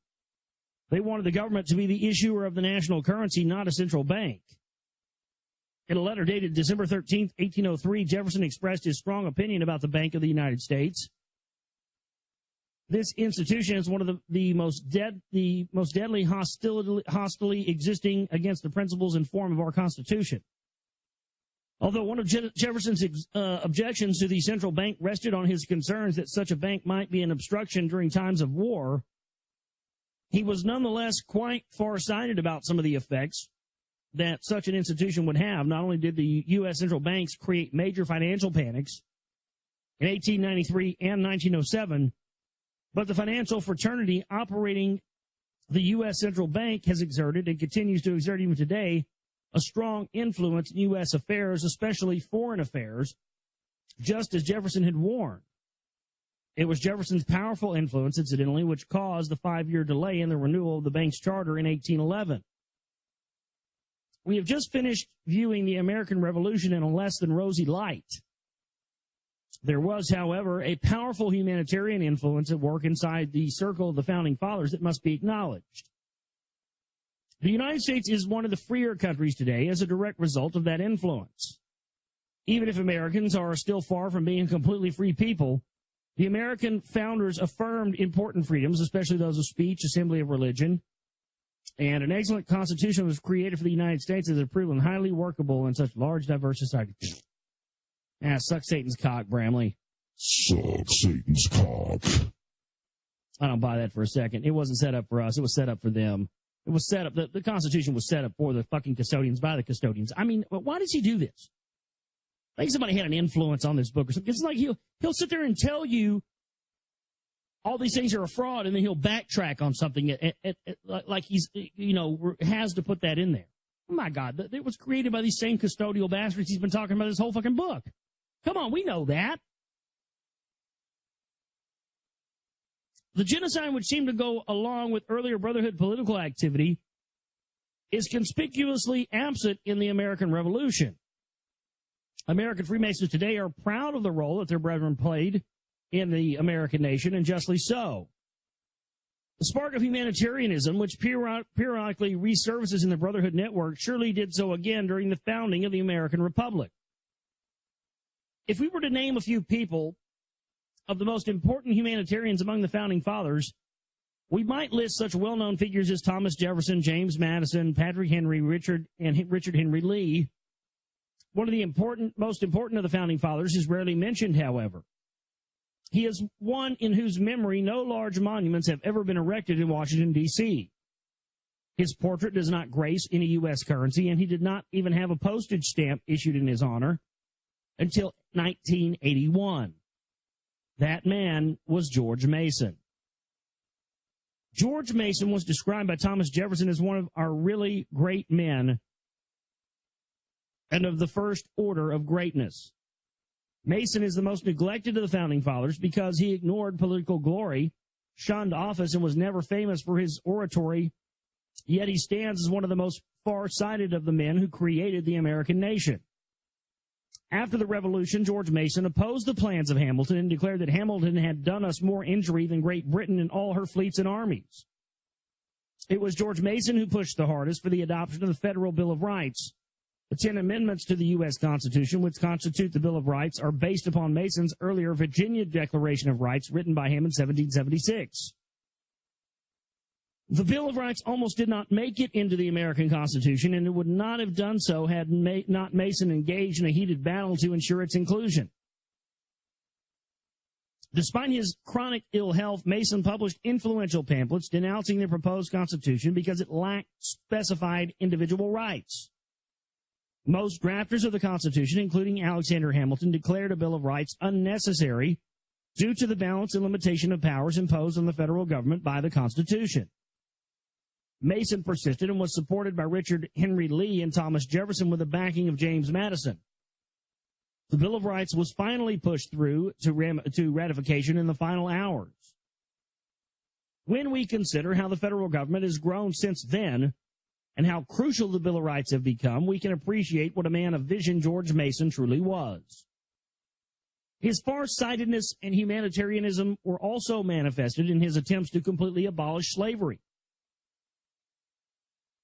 They wanted the government to be the issuer of the national currency, not a central bank. In a letter dated December 13th, 1803, Jefferson expressed his strong opinion about the Bank of the United States. This institution is one of the most deadly hostility existing against the principles and form of our Constitution. Although one of Jefferson's objections to the central bank rested on his concerns that such a bank might be an obstruction during times of war, he was nonetheless quite far-sighted about some of the effects that such an institution would have. Not only did the U.S. central banks create major financial panics in 1893 and 1907, but the financial fraternity operating the U.S. central bank has exerted and continues to exert even today a strong influence in U.S. affairs, especially foreign affairs, just as Jefferson had warned. It was Jefferson's powerful influence, incidentally, which caused the 5-year delay in the renewal of the bank's charter in 1811. We have just finished viewing the American Revolution in a less than rosy light. There was, however, a powerful humanitarian influence at work inside the circle of the Founding Fathers that must be acknowledged. The United States is one of the freer countries today as a direct result of that influence. Even if Americans are still far from being a completely free people, the American founders affirmed important freedoms, especially those of speech, assembly of religion, and an excellent constitution was created for the United States as it proven highly workable in such large, diverse society. Suck Satan's cock, Bramley. Suck Satan's cock. I don't buy that for a second. It wasn't set up for us. It was set up for them. It was set up, the Constitution was set up for the fucking custodians, by the custodians. I mean, why does he do this? I think somebody had an influence on this book or something. It's like he'll sit there and tell you all these things are a fraud, and then he'll backtrack on something like he's, has to put that in there. Oh, my God. It was created by these same custodial bastards he's been talking about this whole fucking book. Come on, we know that. The genocide, which seemed to go along with earlier Brotherhood political activity, is conspicuously absent in the American Revolution. American Freemasons today are proud of the role that their brethren played in the American nation, and justly so. The spark of humanitarianism, which periodically resurfaces in the Brotherhood network, surely did so again during the founding of the American Republic. If we were to name a few people of the most important humanitarians among the Founding Fathers, we might list such well-known figures as Thomas Jefferson, James Madison, Patrick Henry, Richard Henry Lee. One of the most important of the Founding Fathers is rarely mentioned, however. He is one in whose memory no large monuments have ever been erected in Washington, D.C. His portrait does not grace any U.S. currency, and he did not even have a postage stamp issued in his honor until 1981. That man was George Mason. George Mason was described by Thomas Jefferson as one of our really great men and of the first order of greatness. Mason is the most neglected of the Founding Fathers because he ignored political glory, shunned office, and was never famous for his oratory, yet he stands as one of the most far-sighted of the men who created the American nation. After the Revolution, George Mason opposed the plans of Hamilton and declared that Hamilton had done us more injury than Great Britain and all her fleets and armies. It was George Mason who pushed the hardest for the adoption of the Federal Bill of Rights. The 10 amendments to the U.S. Constitution, which constitute the Bill of Rights, are based upon Mason's earlier Virginia Declaration of Rights written by him in 1776. The Bill of Rights almost did not make it into the American Constitution, and it would not have done so had not Mason engaged in a heated battle to ensure its inclusion. Despite his chronic ill health, Mason published influential pamphlets denouncing the proposed Constitution because it lacked specified individual rights. Most drafters of the Constitution, including Alexander Hamilton, declared a Bill of Rights unnecessary due to the balance and limitation of powers imposed on the federal government by the Constitution. Mason persisted and was supported by Richard Henry Lee and Thomas Jefferson with the backing of James Madison. The Bill of Rights was finally pushed through to ratification in the final hours. When we consider how the federal government has grown since then and how crucial the Bill of Rights have become, we can appreciate what a man of vision George Mason truly was. His far-sightedness and humanitarianism were also manifested in his attempts to completely abolish slavery.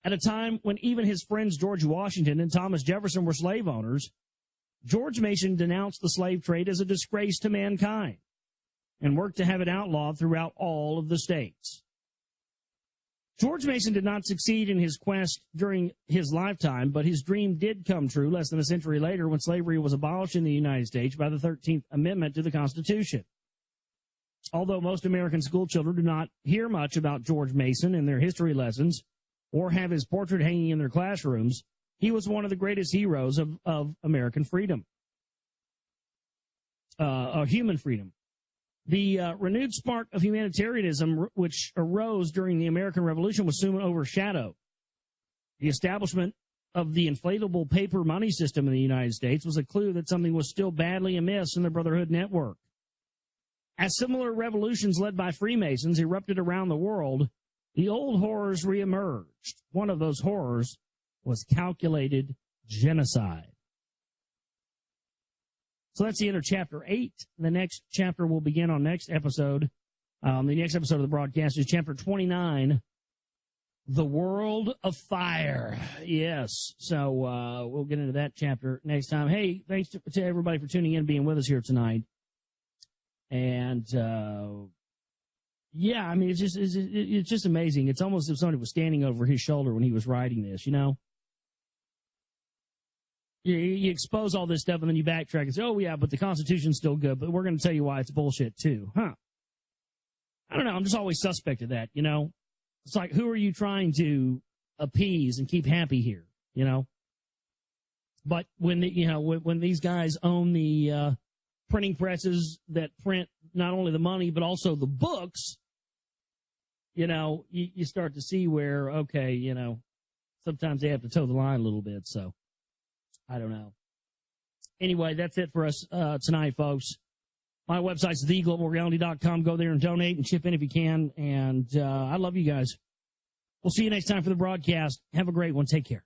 At a time when even his friends George Washington and Thomas Jefferson were slave owners, George Mason denounced the slave trade as a disgrace to mankind and worked to have it outlawed throughout all of the states. George Mason did not succeed in his quest during his lifetime, but his dream did come true less than a century later when slavery was abolished in the United States by the 13th Amendment to the Constitution. Although most American schoolchildren do not hear much about George Mason in their history lessons or have his portrait hanging in their classrooms, he was one of the greatest heroes of American freedom, human freedom. The renewed spark of humanitarianism, which arose during the American Revolution, was soon overshadowed. The establishment of the inflatable paper money system in the United States was a clue that something was still badly amiss in the Brotherhood network. As similar revolutions led by Freemasons erupted around the world, the old horrors reemerged. One of those horrors was calculated genocide. So that's the end of Chapter 8. The next chapter will begin on next episode. The next episode of the broadcast is Chapter 29, The World of Fire. Yes, so we'll get into that chapter next time. Hey, thanks to everybody for tuning in and being with us here tonight. And, yeah, I mean, it's just amazing. It's almost as if somebody was standing over his shoulder when he was writing this, you know? You expose all this stuff, and then you backtrack and say, oh, yeah, but the Constitution's still good, but we're going to tell you why it's bullshit, too. Huh. I don't know. I'm just always suspect of that, you know? It's like, who are you trying to appease and keep happy here, you know? But when, when these guys own the printing presses that print not only the money, but also the books, you start to see where, okay, sometimes they have to toe the line a little bit, so. I don't know. Anyway, that's it for us tonight, folks. My website's theglobalreality.com. Go there and donate and chip in if you can. And I love you guys. We'll see you next time for the broadcast. Have a great one. Take care.